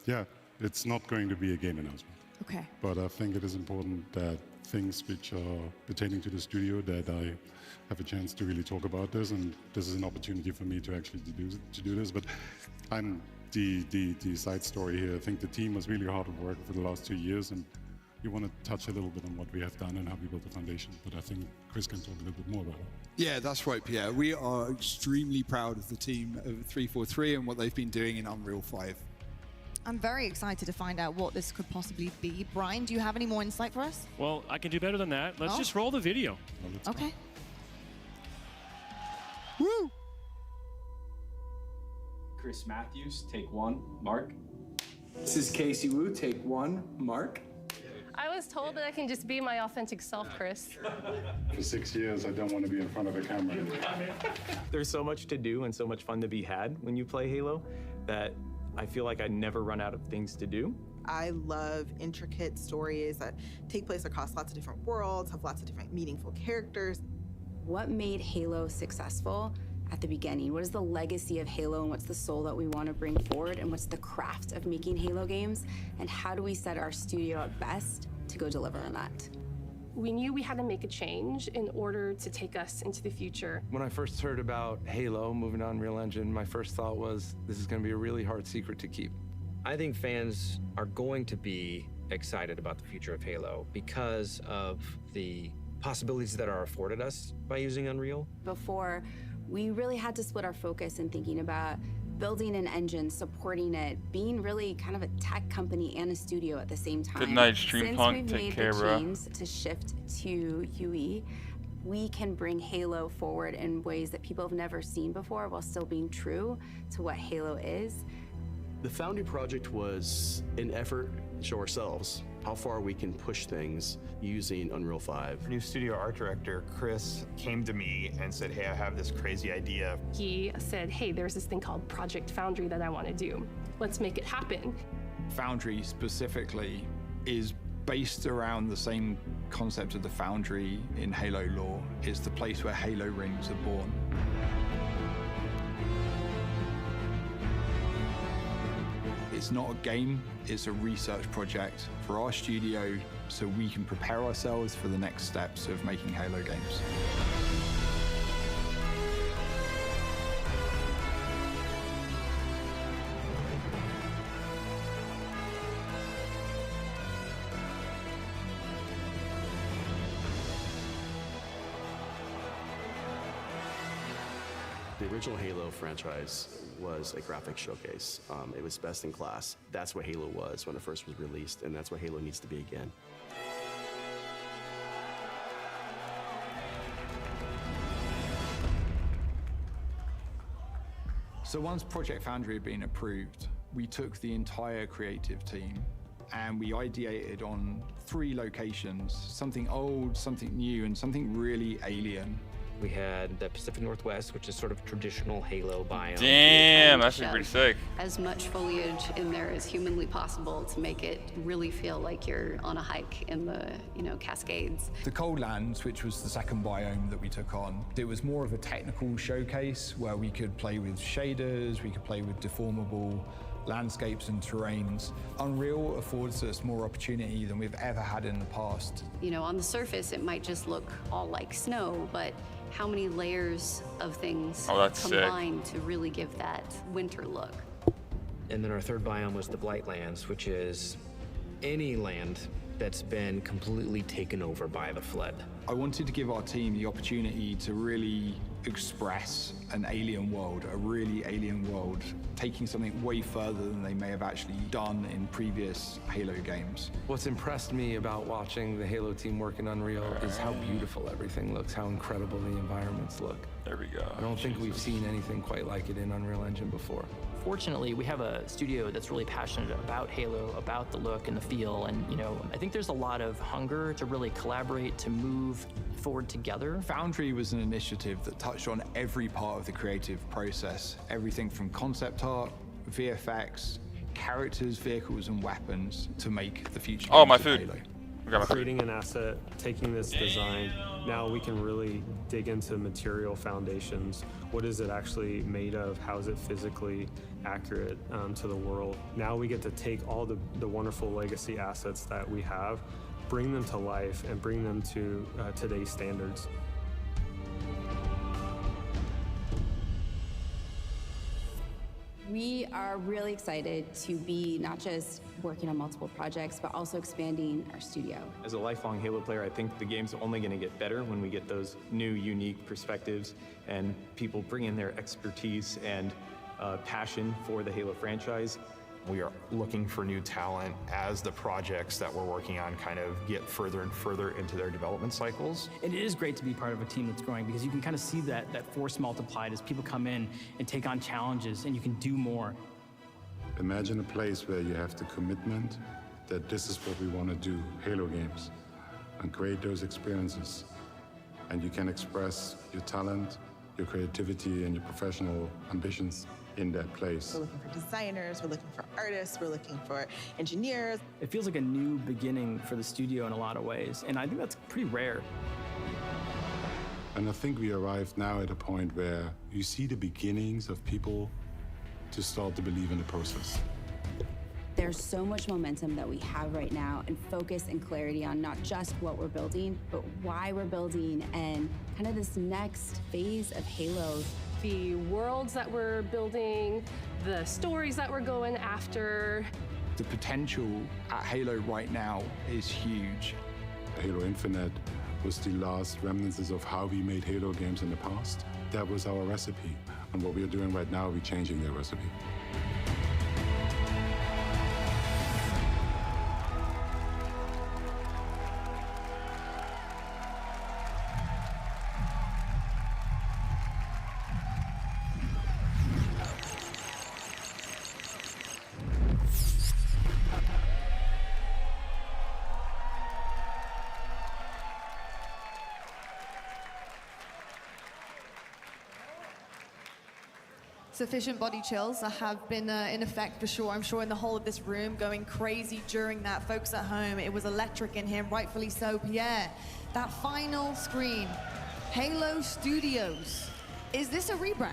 Yeah, it's not going to be a game announcement. Okay. But I think it is important that things which are pertaining to the studio, that I have a chance to really talk about this, and this is an opportunity for me to actually do this. But I'm the side story here. I think the team was really hard at work for the last 2 years, and you want to touch a little bit on what we have done and how we built the foundation. But I think Chris can talk a little bit more about it. Yeah, that's right, Pierre. We are extremely proud of the team of 343 and what they've been doing in Unreal 5. I'm very excited to find out what this could possibly be. Brian, do you have any more insight for us? Well, I can do better than that. Let's just roll the video. Okay. Woo! Chris Matthews, take 1. Mark. This is Casey Wu, take 1. Mark. I was told that I can just be my authentic self, Chris. For 6 years, I don't want to be in front of a camera. There's so much to do and so much fun to be had when you play Halo that I feel like I never run out of things to do. I love intricate stories that take place across lots of different worlds, have lots of different meaningful characters. What made Halo successful at the beginning? What is the legacy of Halo, and what's the soul that we want to bring forward, and what's the craft of making Halo games, and how do we set our studio up best to go deliver on that? We knew we had to make a change in order to take us into the future. When I first heard about Halo moving on Unreal Engine, my first thought was, this is going to be a really hard secret to keep. I think fans are going to be excited about the future of Halo because of the possibilities that are afforded us by using Unreal. Before, we really had to split our focus in thinking about building an engine, supporting it, being really kind of a tech company and a studio at the same time. Good night, Stream Punk. Since we've made the change to shift to UE, we can bring Halo forward in ways that people have never seen before while still being true to what Halo is. The Foundry project was an effort to show ourselves how far we can push things using Unreal 5. New studio art director, Chris, came to me and said, hey, I have this crazy idea. He said, hey, there's this thing called Project Foundry that I want to do. Let's make it happen. Foundry specifically is based around the same concept of the Foundry in Halo lore. It's the place where Halo rings are born. It's not a game, it's a research project for our studio so we can prepare ourselves for the next steps of making Halo games. The original Halo franchise was a graphics showcase. It was best in class. That's what Halo was when it first was released, and that's what Halo needs to be again. So once Project Foundry had been approved, we took the entire creative team and we ideated on 3 locations, something old, something new, and something really alien. We had the Pacific Northwest, which is sort of traditional Halo biome. Damn, that's pretty sick. As much foliage in there as humanly possible to make it really feel like you're on a hike in the, Cascades. The Cold Lands, which was the second biome that we took on, it was more of a technical showcase where we could play with shaders, we could play with deformable landscapes and terrains. Unreal affords us more opportunity than we've ever had in the past. On the surface, it might just look all like snow, but how many layers of things combine to really give that winter look? And then our third biome was the Blightlands, which is any land that's been completely taken over by the flood. I wanted to give our team the opportunity to really express an alien world, a really alien world, taking something way further than they may have actually done in previous Halo games. What's impressed me about watching the Halo team work in Unreal is how beautiful everything looks, how incredible the environments look. There we go. I don't think we've seen anything quite like it in Unreal Engine before. fortunately, we have a studio that's really passionate about Halo, about the look and the feel, and I think there's a lot of hunger to really collaborate, to move forward together. Foundry was an initiative that touched on every part of the creative process, everything from concept art, VFX, characters, vehicles, and weapons to make the future. Oh, my food. Halo. Creating an asset, taking this design, now we can really dig into material foundations. What is it actually made of? How is it physically accurate to the world? Now we get to take all the wonderful legacy assets that we have, bring them to life, and bring them to today's standards. We are really excited to be not just working on multiple projects, but also expanding our studio. As a lifelong Halo player, I think the game's only going to get better when we get those new, unique perspectives and people bring in their expertise and passion for the Halo franchise. We are looking for new talent as the projects that we're working on kind of get further and further into their development cycles. And it is great to be part of a team that's growing because you can kind of see that force multiplied as people come in and take on challenges and you can do more. Imagine a place where you have the commitment that this is what we want to do, Halo games, and create those experiences. And you can express your talent, your creativity, and your professional ambitions in that place. We're looking for designers, we're looking for artists, we're looking for engineers. It feels like a new beginning for the studio in a lot of ways, and I think that's pretty rare. And I think we arrived now at a point where you see the beginnings of people to start to believe in the process. There's so much momentum that we have right now and focus and clarity on not just what we're building, but why we're building and kind of this next phase of Halo. The worlds that we're building, the stories that we're going after. The potential at Halo right now is huge. Halo Infinite was the last remnants of how we made Halo games in the past. That was our recipe. And what we are doing right now, we're changing that recipe. Sufficient body chills have been in effect for sure. I'm sure in the whole of this room going crazy during that. Folks at home, it was electric in here, rightfully so. Pierre, that final screen, Halo Studios. Is this a rebrand?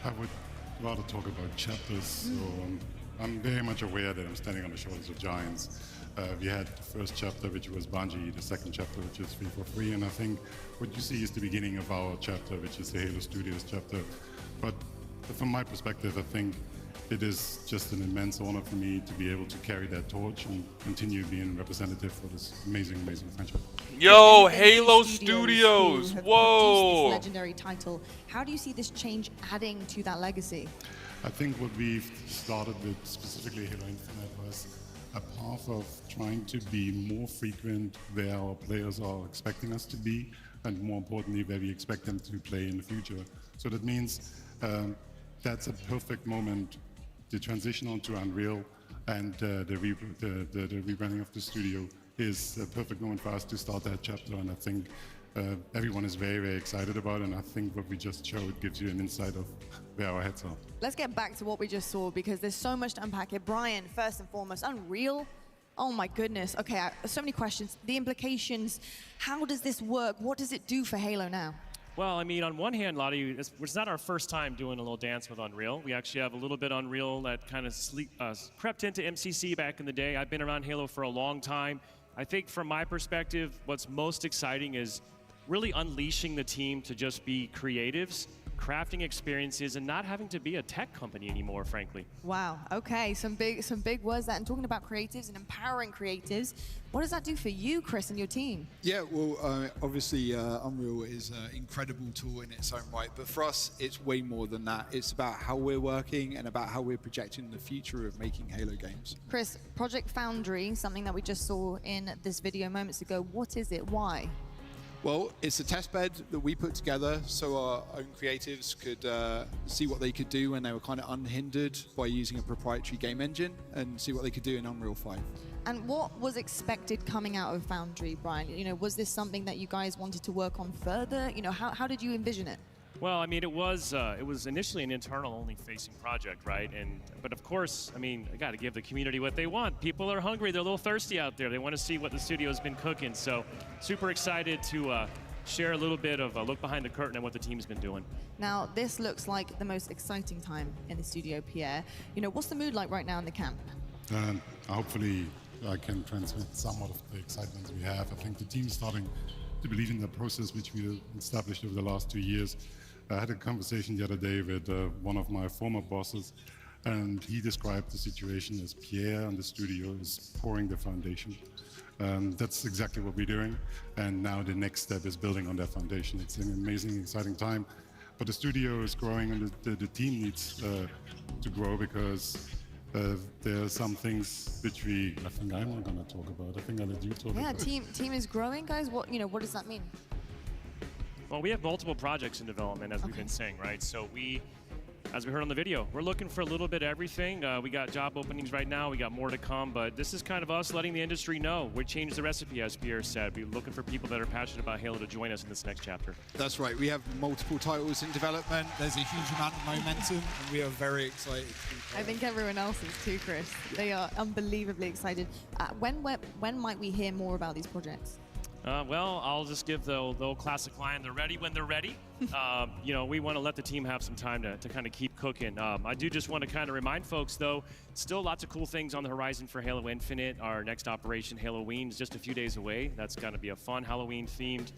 I would rather talk about chapters. So I'm very much aware that I'm standing on the shoulders of giants. We had the first chapter, which was Bungie, the second chapter, which is 343, and I think what you see is the beginning of our chapter, which is the Halo Studios chapter. But from my perspective, I think it is just an immense honor for me to be able to carry that torch and continue being representative for this amazing, amazing franchise. Yo, Halo Studios! Whoa! This legendary title. How do you see this change adding to that legacy? I think what we've started with, specifically Halo Infinite, was a path of trying to be more frequent where our players are expecting us to be, and more importantly, where we expect them to play in the future. So that means that's a perfect moment to transition onto Unreal, and the rebranding of the studio is a perfect moment for us to start that chapter, and I think everyone is very, very excited about it, and I think what we just showed gives you an insight of where our heads are. Let's get back to what we just saw, because there's so much to unpack here. Brian, first and foremost, Unreal? Oh my goodness. Okay, so many questions. The implications, how does this work? What does it do for Halo now? Well, I mean, on one hand, a lot of you, it's not our first time doing a little dance with Unreal. We actually have a little bit Unreal that kind of crept into MCC back in the day. I've been around Halo for a long time. I think from my perspective, what's most exciting is really unleashing the team to just be creatives, crafting experiences, and not having to be a tech company anymore, frankly. Wow, okay, some big words that, and talking about creatives and empowering creatives, what does that do for you, Chris, and your team? Yeah, well, obviously Unreal is an incredible tool in its own right, but for us, it's way more than that. It's about how we're working and about how we're projecting the future of making Halo games. Chris, Project Foundry, something that we just saw in this video moments ago, what is it, why? Well, it's a test bed that we put together so our own creatives could see what they could do when they were kind of unhindered by using a proprietary game engine and see what they could do in Unreal 5. And what was expected coming out of Foundry, Brian? You know, was this something that you guys wanted to work on further? You know, how did you envision it? Well, I mean, it was initially an internal-only facing project, right? But of course, I mean, I got to give the community what they want. People are hungry; they're a little thirsty out there. They want to see what the studio's been cooking. So, super excited to share a little bit of a look behind the curtain at what the team's been doing. Now, this looks like the most exciting time in the studio, Pierre. You know, what's the mood like right now in the camp? Hopefully, I can transmit somewhat of the excitement we have. I think the team's starting to believe in the process which we established over the last 2 years. I had a conversation the other day with one of my former bosses, and he described the situation as Pierre and the studio is pouring the foundation. That's exactly what we're doing, and now the next step is building on that foundation. It's an amazing, exciting time, but the studio is growing, and the team needs to grow because there are some things which I think I'm not going to talk about. I think I'll let you talk about. Yeah, team is growing, guys. What does that mean? Well, we have multiple projects in development, as we've been saying, right? So as we heard on the video, we're looking for a little bit of everything. We got job openings right now. We got more to come, but this is kind of us letting the industry know. We changed the recipe, as Pierre said. We're looking for people that are passionate about Halo to join us in this next chapter. That's right. We have multiple titles in development. There's a huge amount of momentum, and we are very excited. I think everyone else is too, Chris. They are unbelievably excited. When might we hear more about these projects? Well, I'll just give the old classic line, they're ready when they're ready. You know, we want to let the team have some time to kind of keep cooking. I do just want to kind of remind folks, though, still lots of cool things on the horizon for Halo Infinite. Our next operation, Halloween, is just a few days away. That's going to be a fun Halloween-themed.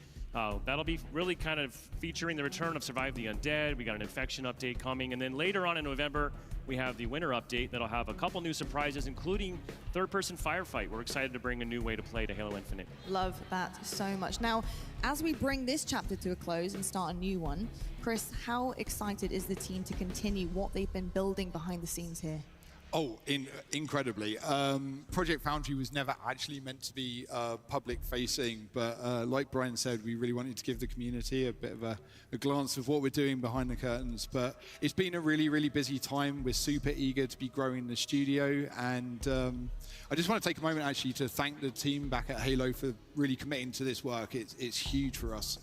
That'll be really kind of featuring the return of Survive the Undead. We got an infection update coming. And then later on in November, we have the winter update that'll have a couple new surprises, including third-person firefight. We're excited to bring a new way to play to Halo Infinite. Love that so much. Now, as we bring this chapter to a close and start a new one, Chris, how excited is the team to continue what they've been building behind the scenes here? Oh, incredibly. Project Foundry was never actually meant to be public-facing, but like Brian said, we really wanted to give the community a bit of a glance of what we're doing behind the curtains. But it's been a really, really busy time. We're super eager to be growing the studio, and I just want to take a moment actually to thank the team back at Halo for really committing to this work. It's huge for us.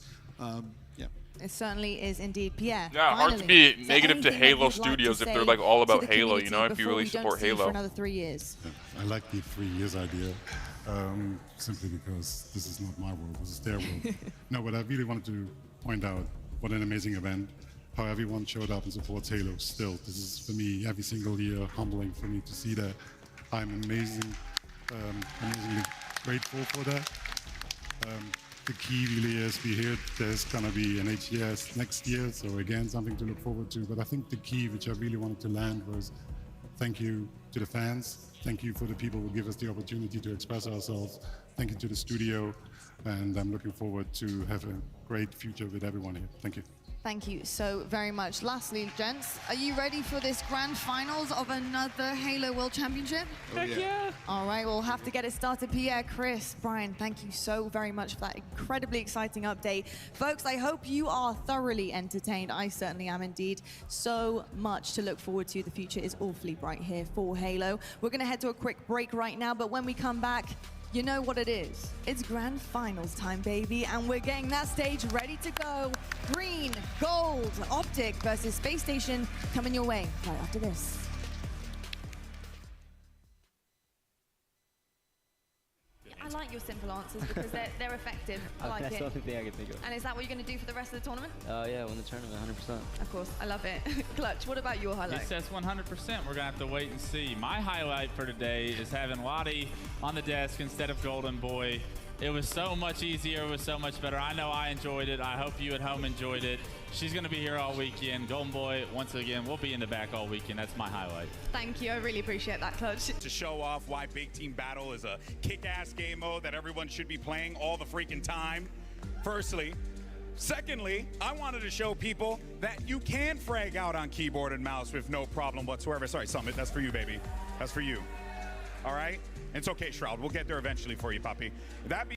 Yeah. It certainly is indeed. Pierre, yeah, hard to be negative to Halo Studios if they're like all about Halo, you know, if you really support Halo. For another 3 years. Yeah, I like the 3 years idea, simply because this is not my world, this is their world. No, but I really wanted to point out what an amazing event, how everyone showed up and supports Halo still. This is, for me, every single year humbling for me to see that. I'm amazingly grateful for that. The key really is we hear there's going to be an HGS next year, so again, something to look forward to. But I think the key, which I really wanted to land, was thank you to the fans. Thank you for the people who give us the opportunity to express ourselves. Thank you to the studio. And I'm looking forward to have a great future with everyone here. Thank you. Thank you so very much. Lastly, gents, are you ready for this grand finals of another Halo World Championship? Heck yeah! All right, we'll have to get it started. Pierre, Chris, Brian, thank you so very much for that incredibly exciting update. Folks, I hope you are thoroughly entertained. I certainly am indeed. So much to look forward to. The future is awfully bright here for Halo. We're going to head to a quick break right now, but when we come back, you know what it is. It's grand finals time, baby, and we're getting that stage ready to go. Green, gold, Optic versus Space Station coming your way right after this. I like your simple answers because they're effective. I like That's it. the only thing I can think of. And is that what you're going to do for the rest of the tournament? Yeah, win the tournament, 100%. Of course, I love it. Clutch, what about your highlight? He says 100%. We're going to have to wait and see. My highlight for today is having Lottie on the desk instead of Golden Boy. It was so much easier. It was so much better. I know I enjoyed it. I hope you at home enjoyed it. She's going to be here all weekend. Golden Boy, once again, we'll be in the back all weekend. That's my highlight. Thank you. I really appreciate that, Clutch. To show off why Big Team Battle is a kick-ass game mode that everyone should be playing all the freaking time, firstly. Secondly, I wanted to show people that you can frag out on keyboard and mouse with no problem whatsoever. Sorry, Summit, that's for you, baby. That's for you. All right? It's okay, Shroud. We'll get there eventually for you, puppy. That be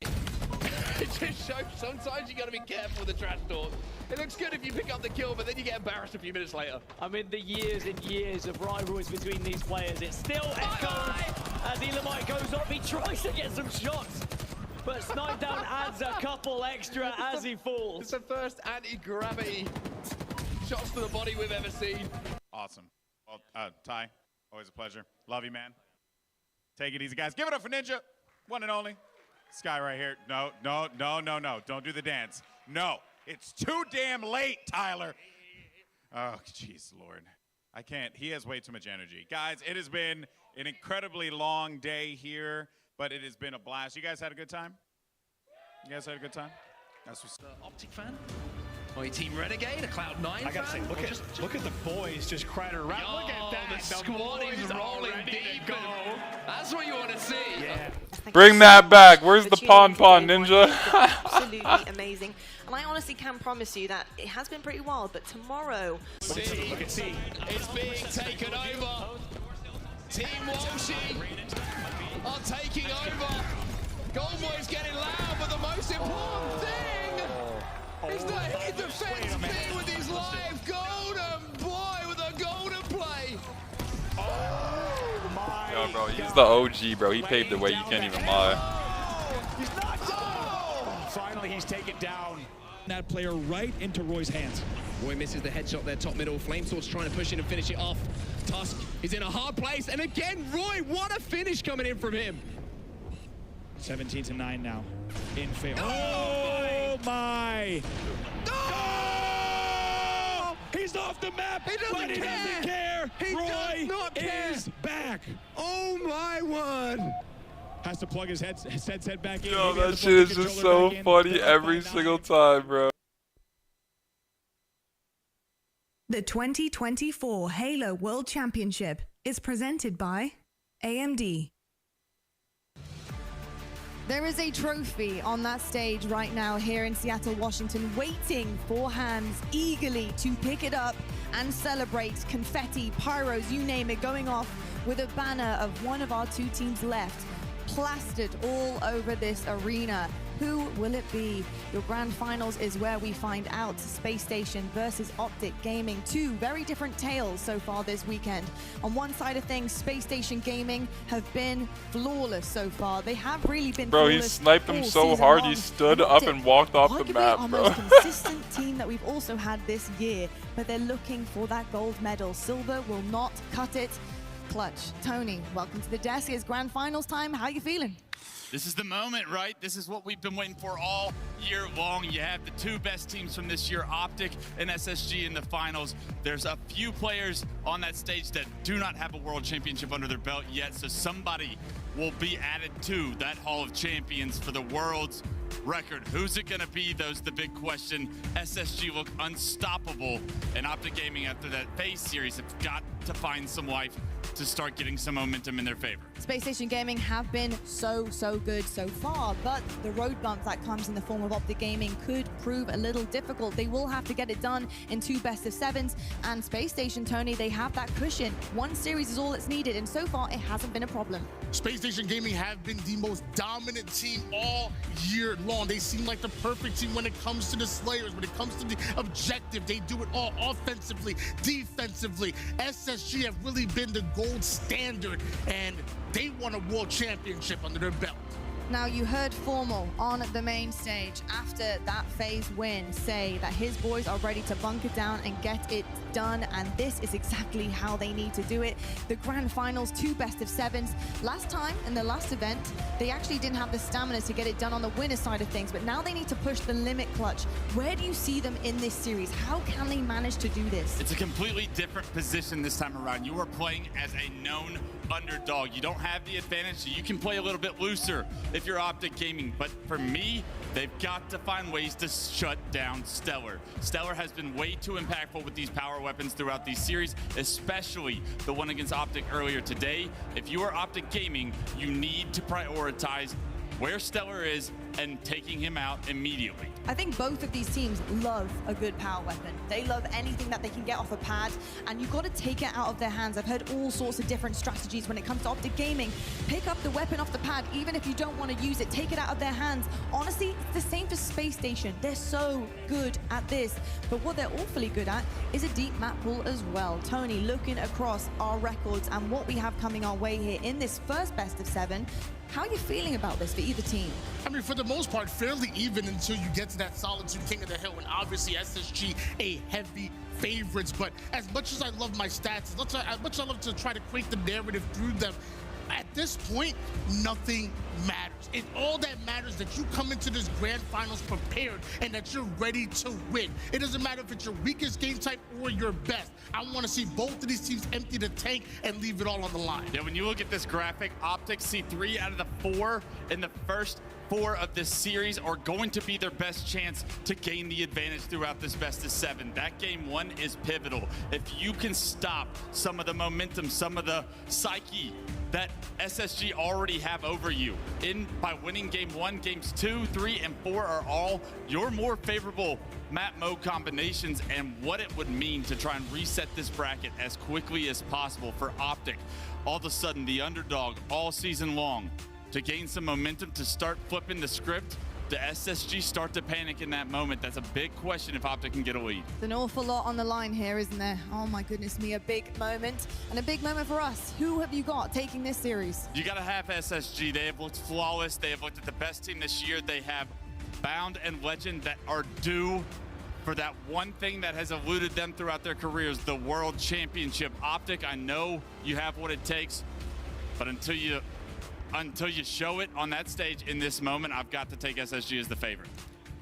It just shows sometimes you got to be careful with the trash talk. It looks good if you pick up the kill, but then you get embarrassed a few minutes later. I mean, the years and years of rivalries between these players, it still echoes as Elamite goes up. He tries to get some shots, but Snipedown adds a couple extra as he falls. It's the first anti-gravity shots to the body we've ever seen. Awesome. Well, Ty, always a pleasure. Love you, man. Take it easy, guys. Give it up for Ninja, one and only. This guy right here. No. Don't do the dance. No. It's too damn late, Tyler. Oh, jeez, Lord. I can't. He has way too much energy. Guys, it has been an incredibly long day here, but it has been a blast. You guys had a good time? You guys had a good time? That's what's Optic fan? My Team Renegade, a Cloud9 I gotta say, look at the boys just crowded around. Look at that. The squad is rolling deep. Go. That's what you want to see. Yeah. Bring that back. Where's the pon Ninja? Absolutely amazing. And I honestly can promise you that it has been pretty wild, but tomorrow... Look at C. It's being taken over. Team Walshy are taking over. Goldboy's getting loud, but the most important thing is that he defends B with his life. Golden Boy with a golden play. Oh my Yo, bro, he's the OG, bro. He paved the way. You can't even lie. Finally, he's taken down. That player right into Roy's hands. Roy misses the headshot there, top middle. Flamesword's trying to push in and finish it off. Tusk is in a hard place, and again, Roy, what a finish coming in from him. 17-9 now, in favor. Oh my! No! He's off the map, He doesn't but he care. doesn't care. He Roy does not care. Is back. Oh my word! Has to plug his headset back in. Yo, that shit is just so funny every single time, bro. The 2024 Halo World Championship is presented by AMD. There is a trophy on that stage right now here in Seattle, Washington, waiting for hands eagerly to pick it up and celebrate. Confetti, pyros, you name it, going off with a banner of one of our two teams left, plastered all over this arena. Who will it be? Your grand finals is where we find out. Space Station versus Optic Gaming. Two very different tales so far this weekend. On one side of things, Space Station Gaming have been flawless so far. They have really been Bro, flawless. he sniped him so season hard long. he stood up and walked off the map, our bro. most consistent team that we've also had this year, but they're looking for that gold medal. Silver will not cut it. Clutch. Tony, welcome to the desk. It's grand finals time. How you feeling? This is the moment, right? This is what we've been waiting for all year long. You have the two best teams from this year, Optic and SSG, in the finals. There's a few players on that stage that do not have a world championship under their belt yet, so somebody will be added to that Hall of Champions for the world's record. Who's it gonna be? Those the big question. SSG look unstoppable, and Optic Gaming, after that FaZe series, have got to find some life to start getting some momentum in their favor. Space Station Gaming have been so good so far, but the road bump that comes in the form of Optic Gaming could prove a little difficult. They will have to get it done in two best-of-7s, and Space Station, Tony, they have that cushion. One series is all that's needed, and so far it hasn't been a problem. Space Station Gaming have been the most dominant team all year long. They seem like the perfect team when it comes to the Slayers, when it comes to the objective. They do it all offensively, defensively. SSG have really been the gold standard, and they won a world championship under their belt. Now, you heard Formal on the main stage after that FaZe win say that his boys are ready to bunker down and get it done, and this is exactly how they need to do it. The grand finals, two best-of-7s. Last time, in the last event, they actually didn't have the stamina to get it done on the winner side of things, but now they need to push the limit, Clutch. Where do you see them in this series? How can they manage to do this? It's a completely different position this time around. You are playing as a known underdog. You don't have the advantage, so you can play a little bit looser if you're Optic Gaming. But for me, they've got to find ways to shut down Stellar. Stellar has been way too impactful with these power weapons throughout these series, especially the one against Optic earlier today. If you are Optic Gaming, you need to prioritize where Stellar is and taking him out immediately. I think both of these teams love a good power weapon. They love anything that they can get off a pad, and you've got to take it out of their hands. I've heard all sorts of different strategies when it comes to Optic Gaming. Pick up the weapon off the pad, even if you don't want to use it, take it out of their hands. Honestly, it's the same for Space Station. They're so good at this, but what they're awfully good at is a deep map pool as well. Tony, looking across our records and what we have coming our way here in this first best of 7, how are you feeling about this for either team? I mean, for the most part, fairly even until you get to that Solitude King of the Hill, and obviously SSG a heavy favorites. But as much as I love my stats, as much as I love to try to create the narrative through them, at this point, nothing matters. All that matters that you come into this grand finals prepared and that you're ready to win. It doesn't matter if it's your weakest game type or your best. I want to see both of these teams empty the tank and leave it all on the line. Yeah, when you look at this graphic, Optic see 3 out of the 4 in the first 4 of this series are going to be their best chance to gain the advantage throughout this best of 7. That game 1 is pivotal. If you can stop some of the momentum, some of the psyche that SSG already have over you by winning game 1, games 2, 3, and 4 are all your more favorable map mode combinations, and what it would mean to try and reset this bracket as quickly as possible for Optic. All of a sudden, the underdog all season long, to gain some momentum, to start flipping the script, the SSG start to panic in that moment. That's a big question if Optic can get a lead. It's an awful lot on the line here, isn't there? Oh my goodness me, a big moment, and a big moment for us. Who have you got taking this series? You gotta have SSG. They have looked flawless. They have looked at the best team this year. They have Bound and Legend that are due for that one thing that has eluded them throughout their careers, the World Championship. Optic, I know you have what it takes, but until you show it on that stage in this moment, I've got to take SSG as the favorite.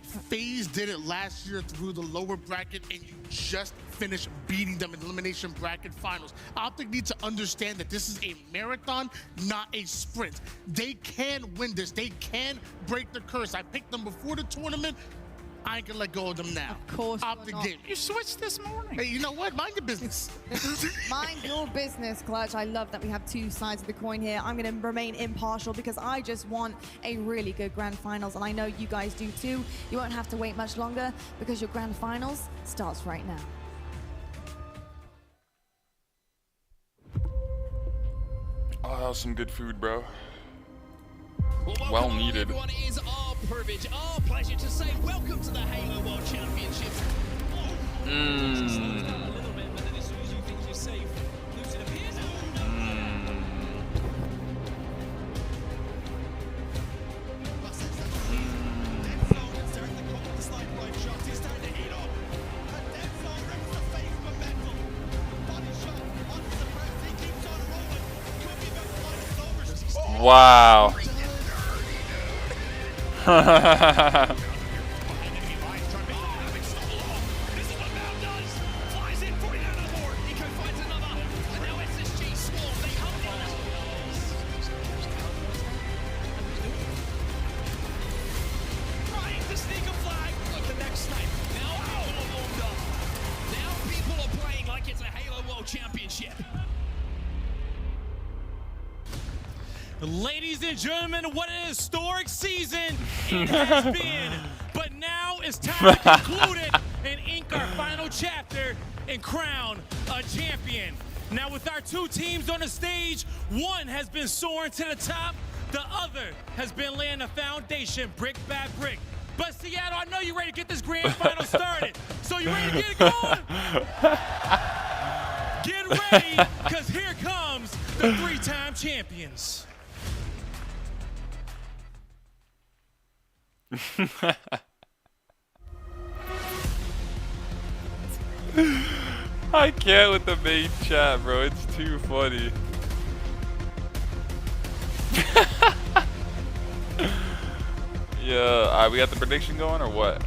FaZe did it last year through the lower bracket, and you just finished beating them in elimination bracket finals. Optic needs to understand that this is a marathon, not a sprint. They can win this. They can break the curse. I picked them before the tournament. I ain't gonna let go of them now. Of course. Optic game. You switched this morning. Hey, you know what? Mind your business. Mind your business, Clutch. I love that we have 2 sides of the coin here. I'm going to remain impartial because I just want a really good grand finals, and I know you guys do too. You won't have to wait much longer because your grand finals starts right now. Oh, some good food, bro. Well needed. Everyone, it is our privilege, our pleasure to say welcome to the Halo World Championships. A little bit, but then as soon as you think you're safe, Lucid appears. Wow. Ladies and gentlemen, what an historic season it has been. But now it's time to conclude it and ink our final chapter and crown a champion. Now with our 2 teams on the stage, one has been soaring to the top, the other has been laying the foundation brick by brick. But Seattle, I know you're ready to get this grand final started. So you ready to get it going? Get ready, because here comes the 3-time champions. I can't with the main chat, bro. It's too funny. Yeah, alright, we got the prediction going or what?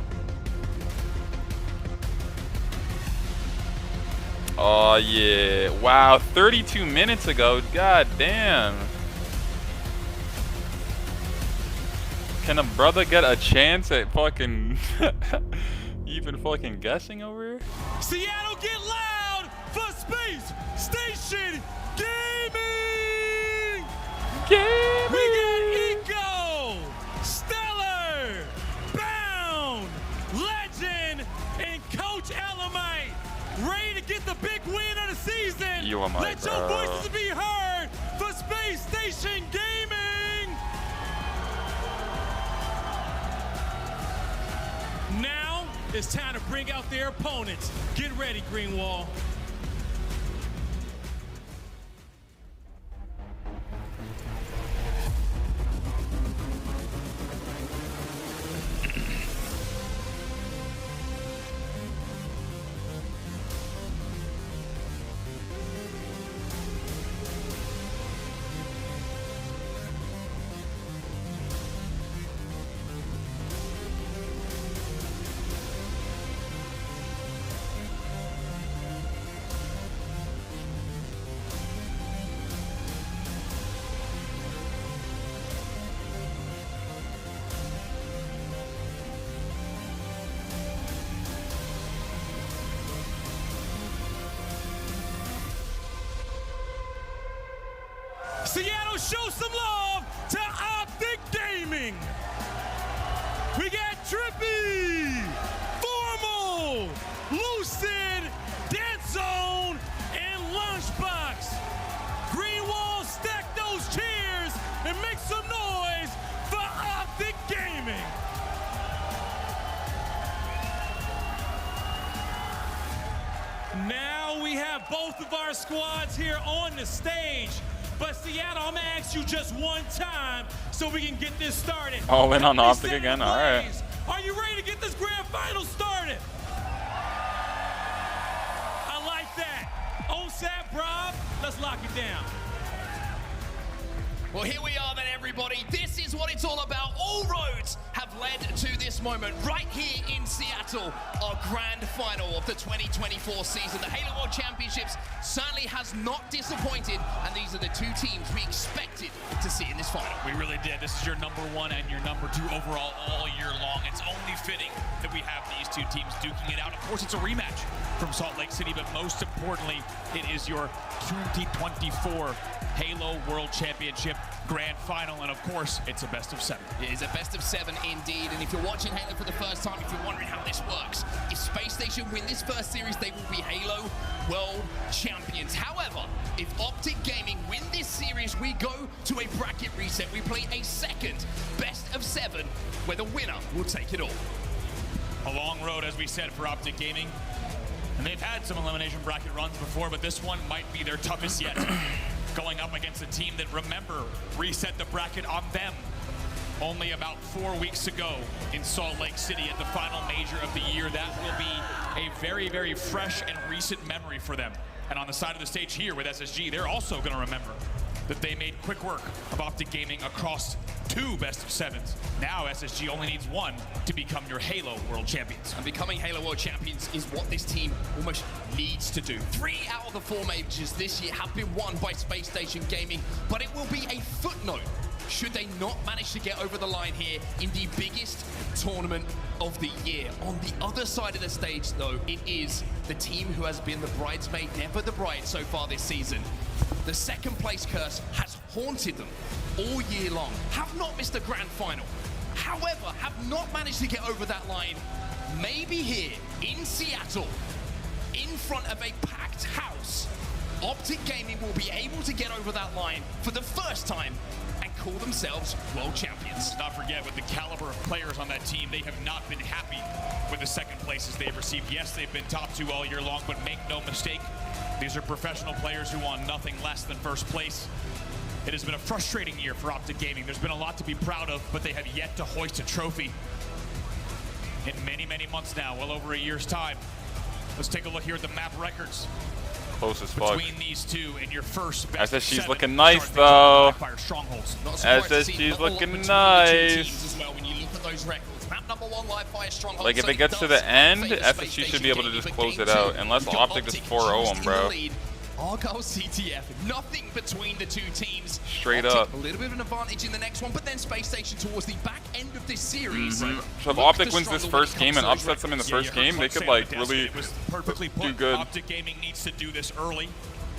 Oh yeah. Wow, 32 minutes ago. God damn. Can a brother get a chance at fucking even fucking guessing over here? Seattle, get loud for Space Station Gaming! We got Eco, Stellar, ready to get the big win of the season. You are my Let your voices be heard for Space Station Gaming. Now it's time to bring out their opponents. Get ready, Greenwall. Seattle, show some love to Optic Gaming. We got Trippy, Formal, Lucid, Dance Zone, and Lunchbox. Greenwall, stack those chairs and make some noise for Optic Gaming. Now we have both of our squads here on the stage. But Seattle, I'm gonna ask you just one time so we can get this started. All in on Optic again? All right. Are you ready to get this grand final started? I like that. OSAP, Rob, let's lock it down. Well, here we are then, everybody. This is what it's all about. All roads have led to this moment right here in Seattle, our grand final of the 2024 season. The Halo World Championships certainly has not disappointed, and these are the two teams we expected to see in this final. We really did. This is your #1 and your #2 overall all year long. It's only fitting that we have these two teams duking it out. Of course, it's a rematch from Salt Lake City, but most importantly, it is your 2024 Halo World Championship Grand Final, and of course, it's a best of 7. It is a best of 7 indeed, and if you're watching Halo for the first time, if you're wondering how this works, if Space Station win this first series, they will be Halo World Champions. However, if Optic Gaming win this series, we go to a bracket reset. We play a second best of 7, where the winner will take it all. A long road, as we said, for Optic Gaming, and they've had some elimination bracket runs before, but this one might be their toughest yet. Going up against a team that, remember, reset the bracket on them only about 4 weeks ago in Salt Lake City at the final major of the year. That will be a very, very fresh and recent memory for them. And on the side of the stage here with SSG, they're also going to remember that they made quick work of Optic Gaming across 2 best of 7s. Now SSG only needs 1 to become your Halo World Champions. And becoming Halo World Champions is what this team almost needs to do. 3 out of the 4 majors this year have been won by Space Station Gaming, but it will be a footnote should they not manage to get over the line here in the biggest tournament of the year. On the other side of the stage, though, it is the team who has been the bridesmaid, never the bride so far this season. The second place curse has haunted them all year long, have not missed a grand final. However, have not managed to get over that line. Maybe here in Seattle, in front of a packed house, Optic Gaming will be able to get over that line for the first time and call themselves world champions. Let's not forget, with the caliber of players on that team, they have not been happy with the second places they've received. Yes, they've been top 2 all year long, but make no mistake, these are professional players who want nothing less than first place. It has been a frustrating year for Optic Gaming. There's been a lot to be proud of, but they have yet to hoist a trophy in many, many months now, well over a year's time. Let's take a look here at the map records. Close as fuck. Between these two in your first best SSG's looking nice, though. SSG's looking nice. Like, if it gets to the end, SSG should be able to just close it out, unless Optic just 4-0 them, bro. Argyle CTF, nothing between the two teams. Straight up. A little bit of an advantage in the next one, but then Space Station towards the back end of this series. So if Optic wins this first game and upsets them in the first game, they could, like, really do good. Optic Gaming needs to do this early,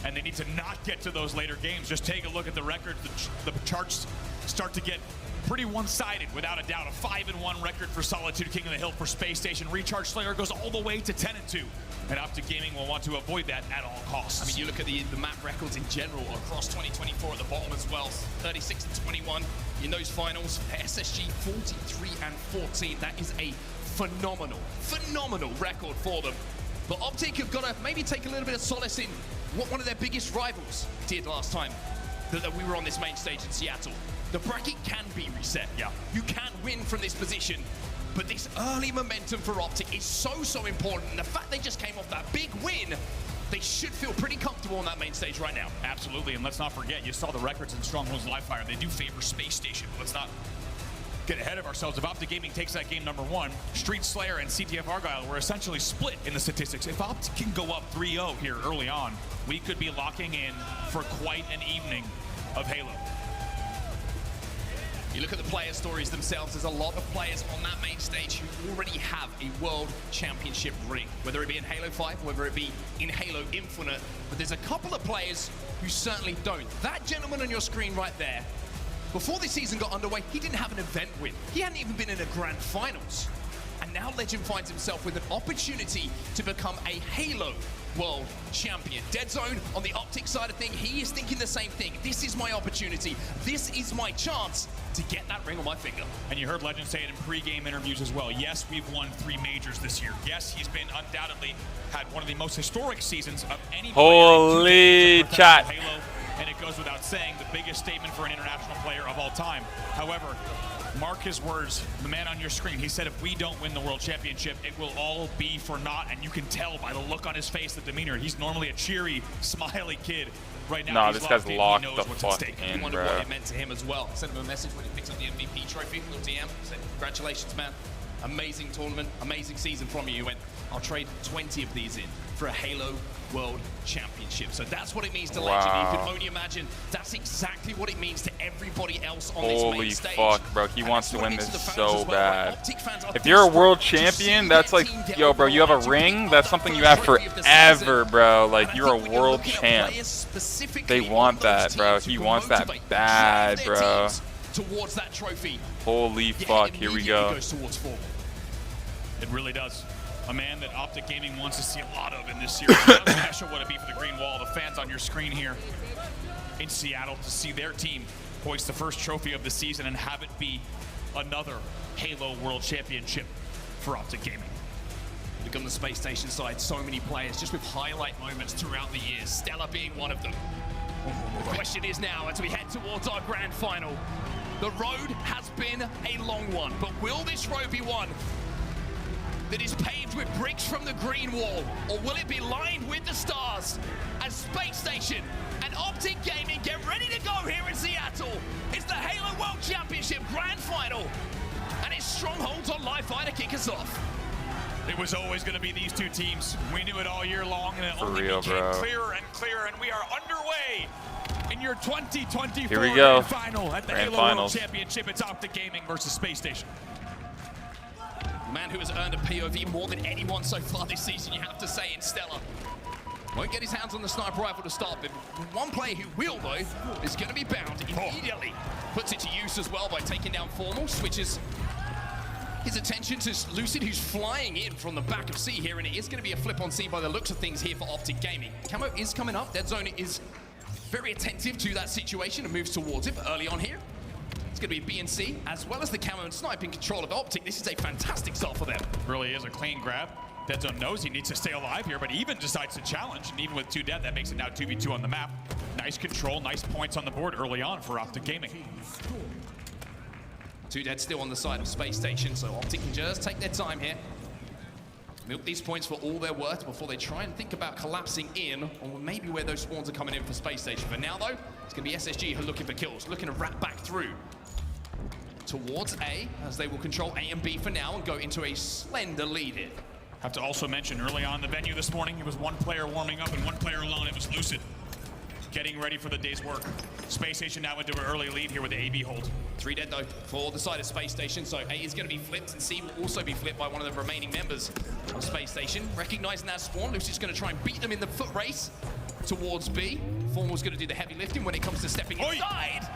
and they need to not get to those later games. Just take a look at the records. The charts start to get pretty one-sided, without a doubt. A 5-1 record for Solitude, King of the Hill for Space Station. Recharge Slayer goes all the way to 10-2. And Optic Gaming will want to avoid that at all costs. I mean, you look at the map records in general across 2024 at the bottom as well. 36-21 in those finals. SSG 43-14. That is a phenomenal record for them. But Optic have got to maybe take a little bit of solace in what one of their biggest rivals did last time that we were on this main stage in Seattle. The bracket can be reset. Yeah. You can win from this position. But this early momentum for Optic is so important. And the fact they just came off that big win, they should feel pretty comfortable on that main stage right now. Absolutely, and let's not forget, you saw the records in Strongholds Live Fire. They do favor Space Station, but let's not get ahead of ourselves. If Optic Gaming takes that game number 1, Street Slayer and CTF Argyle were essentially split in the statistics. If Optic can go up 3-0 here early on, we could be locking in for quite an evening of Halo. You look at the player stories themselves, there's a lot of players on that main stage who already have a World Championship ring, whether it be in Halo 5, whether it be in Halo Infinite, but there's a couple of players who certainly don't. That gentleman on your screen right there, before the season got underway, he didn't have an event win. He hadn't even been in a grand finals. And now Legend finds himself with an opportunity to become a Halo World Champion. Dead Zone, on the Optic side of things, he is thinking the same thing. This is my opportunity. This is my chance to get that ring on my finger. And you heard Legend say it in pre-game interviews as well. Yes, we've won 3 majors this year. Yes, he's been undoubtedly had one of the most historic seasons of any Holy chat. Halo, and it goes without saying, the biggest statement for an international player of all time. However, mark his words, the man on your screen, he said if we don't win the World Championship, it will all be for naught, and you can tell by the look on his face, the demeanor. He's normally a cheery, smiley kid. Right now, no, this guy's locked the fuck in, bro. What it meant to him as well. Sent him a message when he picked up the MVP trophy, little DM, said, congratulations, man. Amazing tournament, amazing season from you. He went, I'll trade 20 of these in for a Halo World Championship. So that's what it means to Legend. You can only imagine that's exactly what it means to everybody else on this main stage. Holy fuck, bro. He wants to win this so bad. If you're a world champion, that's like, yo, bro, you have a ring? That's something you have forever, bro. Like, you're a world champ. They want that, bro. He wants that bad, bro. Towards that trophy. Holy fuck, here we go. It really does. A man that Optic Gaming wants to see a lot of in this series. How special would it be for the Green Wall, the fans on your screen here in Seattle, to see their team hoist the first trophy of the season and have it be another Halo World Championship for Optic Gaming. Look on the Space Station side, so many players just with highlight moments throughout the years, Stella being one of them. The question is now, as we head towards our grand final, the road has been a long one, but will this road be one that is paved with bricks from the Green Wall, or will it be lined with the stars? As Space Station and Optic Gaming get ready to go here in Seattle, it's the Halo World Championship Grand Final, and it's Strongholds on Live Fire to kick us off. It was always going to be these two teams. We knew it all year long, and it only real, became bro. clearer and clearer, and we are underway in your 2024 Here we go. Grand Final at the Grand Halo Finals. World Championship. It's Optic Gaming versus Space Station. The man who has earned a POV more than anyone so far this season, you have to say, in Stella. Won't get his hands on the sniper rifle to start, but one player who will, though, is going to be bound immediately. Puts it to use as well by taking down Formal, switches his attention to Lucid, who's flying in from the back of C here, and it is going to be a flip on C by the looks of things here for Optic Gaming. Camo is coming up. Dead Zone is very attentive to that situation and moves towards it early on here. It's going to be BNC, as well as the Camo and Snipe in control of Optic. This is a fantastic start for them. Really is a clean grab. Dead Zone knows he needs to stay alive here, but even decides to challenge, and even with 2 dead, that makes it now 2v2 on the map. Nice control, nice points on the board early on for Optic Gaming. 2 dead still on the side of Space Station, so Optic can just take their time here. Milk these points for all they're worth before they try and think about collapsing in on maybe where those spawns are coming in for Space Station. For now, though, it's going to be SSG who are looking for kills, looking to wrap back through towards A, as they will control A and B for now and go into a slender lead here. Have to also mention early on in the venue this morning, it was one player warming up and one player alone. It was Lucid, getting ready for the day's work. Space Station now into an early lead here with the AB hold. 3 dead though for the side of Space Station, so A is going to be flipped and C will also be flipped by one of the remaining members of Space Station. Recognizing that spawn, Lucid's going to try and beat them in the foot race. towards B. Formal's going to do the heavy lifting when it comes to stepping inside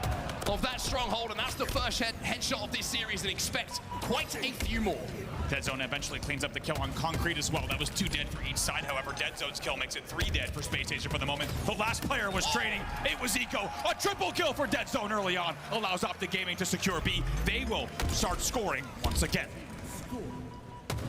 of that stronghold, and that's the first headshot of this series, and expect quite a few more. Dead Zone eventually cleans up the kill on Concrete as well. That was 2 dead for each side. However, Dead Zone's kill makes it 3 dead for Space Station for the moment. The last player was trading. It was Eco. A triple kill for Dead Zone early on. Allows Optic Gaming to secure B. They will start scoring once again.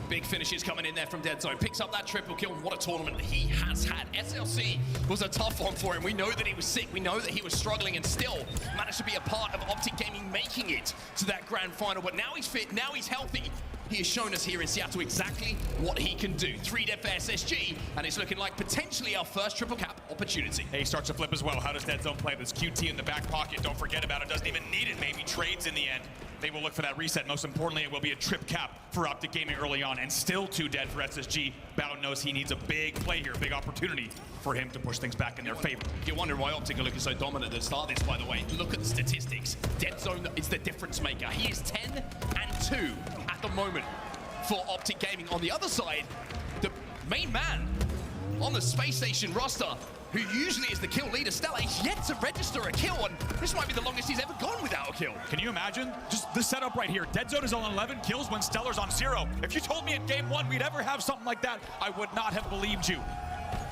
Big finishes coming in there from Dead Zone. Picks up that triple kill. What a tournament he has had. SLC was a tough one for him. We know that he was sick. We know that he was struggling, and still managed to be a part of Optic Gaming making it to that grand final. But now he's fit. Now he's healthy. He has shown us here in Seattle exactly what he can do. 3 dead for SSG, and it's looking like potentially our first triple cap opportunity. He starts to flip as well. How does Dead Zone play this? QT in the back pocket. Don't forget about it. Doesn't even need it. Maybe trades in the end. They will look for that reset. Most importantly, it will be a trip cap for Optic Gaming early on, and still 2 dead for SSG. Bound knows he needs a big play here, big opportunity for him to push things back in their favor. You're wondering why Optic are looking so dominant at the start of this, by the way. Look at the statistics. Dead Zone is the difference maker. He is 10-2 at the moment for Optic Gaming. On the other side, the main man on the Space Station roster, who usually is the kill leader, Stella, is yet to register a kill, and this might be the longest he's ever gone without a kill. Can you imagine? Just the setup right here. Dead Zone is on 11 kills when Stellar's on 0. If you told me in game 1 we'd ever have something like that, I would not have believed you.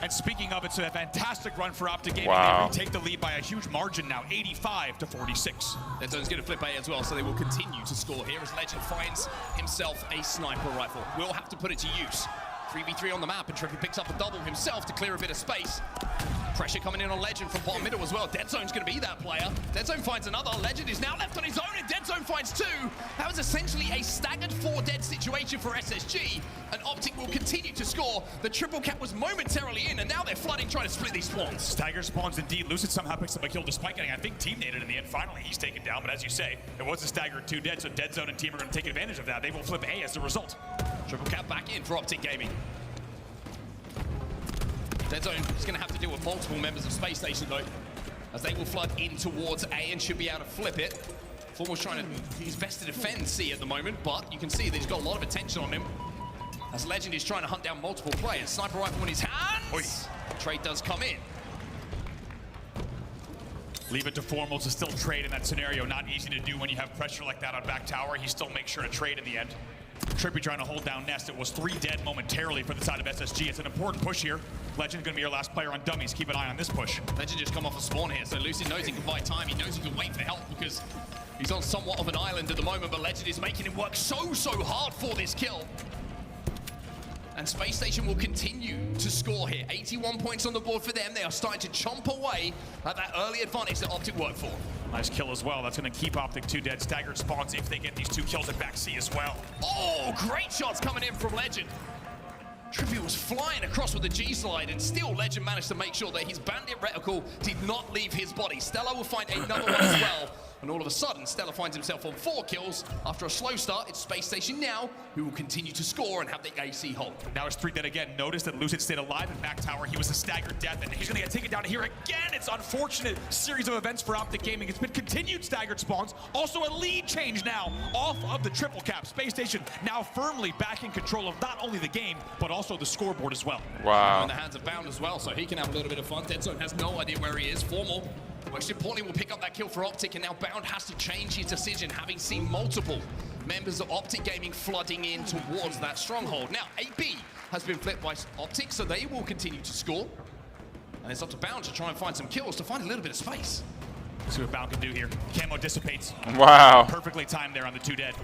And speaking of, it's a fantastic run for Optic Gaming. Wow. They retake the lead by a huge margin now, 85-46. Dead Zone's going to flip A as well, so they will continue to score here as Legend finds himself a sniper rifle. Will have to put it to use. 3v3 on the map, and Trippy picks up a double himself to clear a bit of space. Pressure coming in on Legend from bottom middle as well. Dead Zone's going to be that player. Dead Zone finds another. Legend is now left on his own, and Dead Zone finds 2. That was essentially a staggered 4 dead situation for SSG, and Optic will continue to score. The triple cap was momentarily in, and now they're flooding, trying to split these spawns. Stagger spawns indeed. Lucid somehow picks up a kill despite getting, I think, team naded in the end. Finally, he's taken down, but as you say, it was a stagger 2 dead, so Dead Zone and team are going to take advantage of that. They will flip A as a result. Triple cap back in for Optic Gaming. Dead Zone is going to have to deal with multiple members of Space Station, though, as they will flood in towards A and should be able to flip it. Formal's trying his best to defend C at the moment, but you can see that he's got a lot of attention on him, as Legend is trying to hunt down multiple players. Sniper rifle in his hands. Trade does come in. Leave it to Formal to still trade in that scenario. Not easy to do when you have pressure like that on back tower. He still makes sure to trade in the end. Trippy trying to hold down Nest. It was 3 dead momentarily for the side of SSG. It's an important push here. Legend going to be your last player on dummies. Keep an eye on this push. Legend just come off a spawn here, so Lucid knows he can buy time. He knows he can wait for help because he's on somewhat of an island at the moment, but Legend is making him work so hard for this kill. And Space Station will continue to score here. 81 points on the board for them. They are starting to chomp away at that early advantage that Optic worked for. Nice kill as well. That's going to keep Optic 2 dead. Staggered spawns if they get these 2 kills at back C as well. Oh, great shots coming in from Legend. Trippy was flying across with the G-slide, and still Legend managed to make sure that his bandit reticle did not leave his body. Stella will find another one as well. And all of a sudden, Stella finds himself on 4 kills. After a slow start, it's Space Station now, who will continue to score and have the AC hold. Now it's 3 dead again. Notice that Lucid stayed alive in back tower. He was a staggered death, and he's going to get taken down here again. It's unfortunate series of events for Optic Gaming. It's been continued staggered spawns. Also a lead change now off of the triple cap. Space Station now firmly back in control of not only the game, but also the scoreboard as well. Wow. In the hands of Bound as well, so he can have a little bit of fun. Dead Zone has no idea where he is. Formal, most importantly, will pick up that kill for Optic, and now Bound has to change his decision, having seen multiple members of Optic Gaming flooding in towards that stronghold. Now, AB has been flipped by Optic, so they will continue to score. And it's up to Bound to try and find some kills to find a little bit of space. Let's see what Bound can do here. Camo dissipates. Wow. Perfectly timed there on the 2 dead.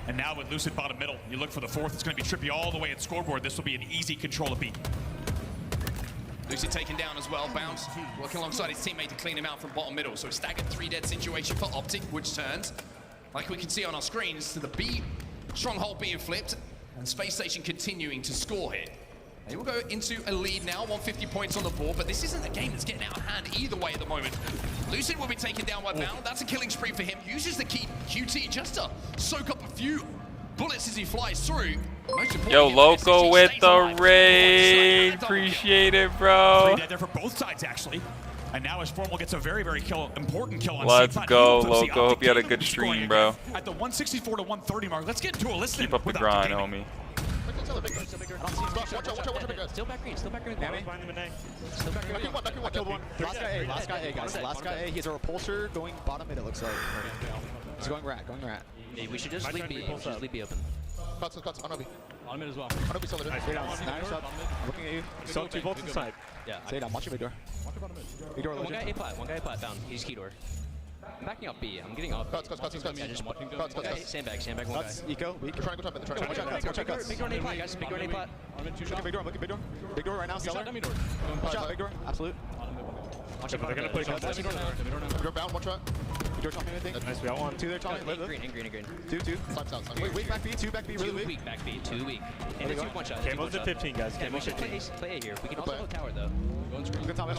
And now with Lucid bottom middle, you look for the 4th. It's going to be Trippy all the way at scoreboard. This will be an easy control of B. Lucid taken down as well. Bounce working alongside his teammate to clean him out from bottom middle. So a staggered 3 dead situation for Optic, which turns, like we can see on our screens, to the B stronghold being flipped, and Space Station continuing to score here. They will go into a lead now, 150 points on the board, but this isn't a game that's getting out of hand either way at the moment. Lucid will be taken down by Bound. That's a killing spree for him. Uses the key QT just to soak up a few bullets as he flies through. Yo, Loco with the raid. Appreciate it, bro. 3 dead there for both sides, actually. And now as Formal gets a very important kill on Let's C. go, Loco. Hope you had a good stream, bro. At the 164 to 130 mark. Let's get into a listen. Keep up the grind, homie. Still back green. Still back green. Still back green. Still back green. I killed one. Last guy A, guys. Last guy A. He has a repulsor going bottom mid, it looks like. He's going rat. Hey, we should just leave B. Leave B open. Cuts, on OB. On mid as well. On OB solid. Nice shot. I'm looking at you. So 2 volts inside. Yeah. Stay down. Watch your mid door. Mid door. One guy A plat. One guy A plat down. He's key door. I'm backing up B. I'm getting up. Cuts. Sandbag. One guy. Eco. Weak. They're trying to go top mid. Watch out, cuts. Big door and A plat, guys. Big door and A plat. I'm looking big door. Big door right now. Stellar. Watch out, big door. Absolute. Watch out. They're gonna push up. Big door bound. Watch out. Big door top mid, I think. Nice. We got 1. 2 there. Top mid. Green. 2. Wait, back B. 2 back B. Really weak. Back B. 2 weak. And it's 1 shot. Camo's at 15, guys. Yeah, we should play A here. We can also go tower though. Go top mid.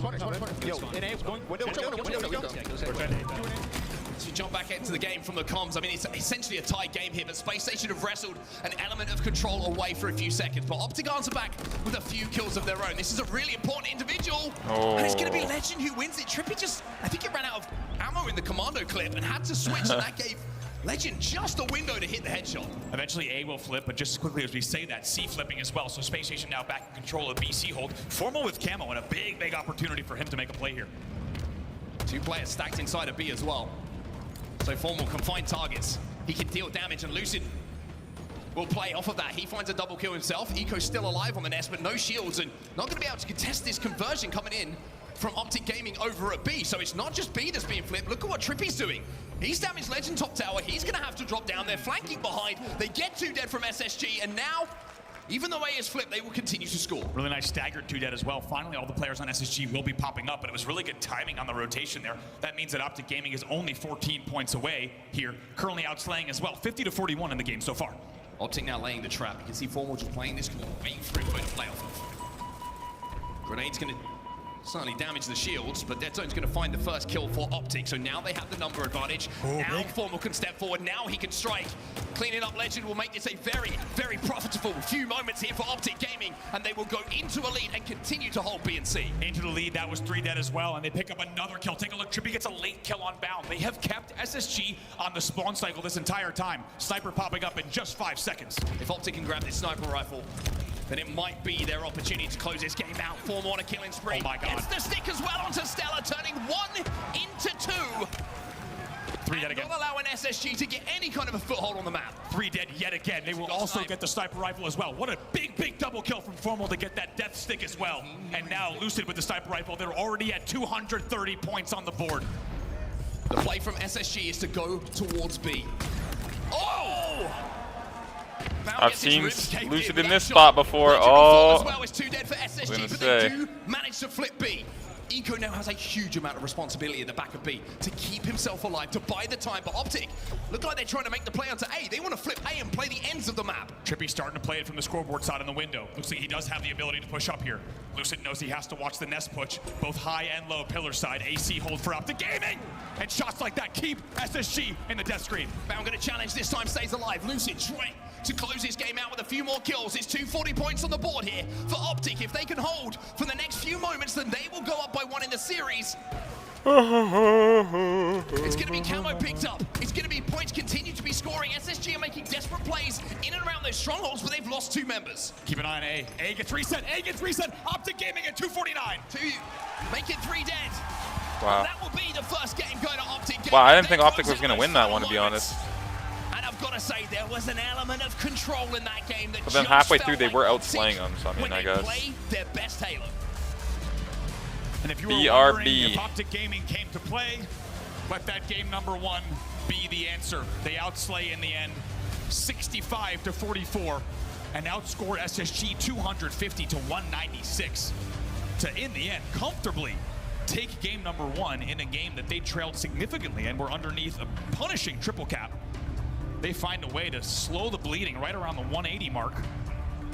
Yo, in A. Going window. To jump back into the game from the comms, I mean, it's essentially a tied game here, but Space Station have wrestled an element of control away for a few seconds, but Optic answer back with a few kills of their own. This is a really important individual, and it's going to be Legend who wins it. Trippy just, I think it ran out of ammo in the commando clip and had to switch, and that gave Legend just a window to hit the headshot. Eventually A will flip, but just as quickly as we say that, C flipping as well, so Space Station now back in control of BC hold. Formal with Camo, and a big opportunity for him to make a play here. 2 players stacked inside of B as well. So Formal can find targets. He can deal damage, and Lucid will play off of that. He finds a double kill himself. Eco's still alive on the nest, but no shields, and not going to be able to contest this conversion coming in from Optic Gaming over at B. So it's not just B that's being flipped. Look at what Trippy's doing. He's damaged Legend top tower. He's going to have to drop down. They're flanking behind. They get 2 dead from SSG, and now, even though A is flipped, they will continue to score. Really nice staggered 2 dead as well. Finally, all the players on SSG will be popping up, but it was really good timing on the rotation there. That means that Optic Gaming is only 14 points away here, currently outslaying as well. 50-41 in the game so far. Optic now laying the trap. You can see Formal just playing this, waiting for him to play off of. Grenade's going to certainly damage the shields, but Dead Zone's going to find the first kill for Optic, so now they have the number advantage. Now Formal can step forward, now he can strike. Cleaning up Legend will make this a very profitable few moments here for Optic Gaming, and they will go into a lead and continue to hold B and C. Into the lead, that was 3 dead as well, and they pick up another kill. Take a look, Trippy gets a late kill on bound. They have kept SSG on the spawn cycle this entire time. Sniper popping up in just 5 seconds. If Optic can grab this sniper rifle, then it might be their opportunity to close this game out. Formal on a killing spree. Oh my God. Gets the stick as well onto Stella, turning 1 into 2. 3 dead again. Not allowing SSG to get any kind of a foothold on the map. 3 dead yet again. They will also get the sniper rifle as well. What a big double kill from Formal to get that death stick as well. And now Lucid with the sniper rifle. They're already at 230 points on the board. The play from SSG is to go towards B. Oh! I've seen Lucid in this spot before. Oh, I was 2 dead for SSG, gonna but say. they do manage to flip B. Eco now has a huge amount of responsibility at the back of B to keep himself alive, to buy the time. But Optic look like they're trying to make the play onto A. They want to flip A and play the ends of the map. Trippy starting to play it from the scoreboard side in the window. Looks like he does have the ability to push up here. Lucid knows he has to watch the nest push, both high and low pillar side. AC hold for Optic Gaming, and shots like that keep SSG in the death screen. Bound going to challenge this time, stays alive. Lucid trying to close this game out with a few more kills. It's 240 points on the board here for Optic. If they can hold for the next few moments, then they will go up by 1 in the series. It's going to be Camo picked up. It's going to be points continue to be scoring. SSG are making desperate plays in and around those strongholds, but they've lost 2 members. Keep an eye on A. A gets reset. A gets reset. Optic Gaming at 249. 2, make it 3 dead. Wow. And that will be the first game going to Optic Gaming. Wow, I didn't think Optic was going to win that one, to be honest. And I've got to say, there was an element of control in that game that But then halfway through, they were outslaying them, so I mean, I guess. Play their best Halo. And if you were wondering if Optic Gaming came to play, let that game number 1 be the answer. They outslay in the end 65-44 and outscored SSG 250-196 to, in the end, comfortably take game number 1 in a game that they trailed significantly and were underneath a punishing triple cap. They find a way to slow the bleeding right around the 180 mark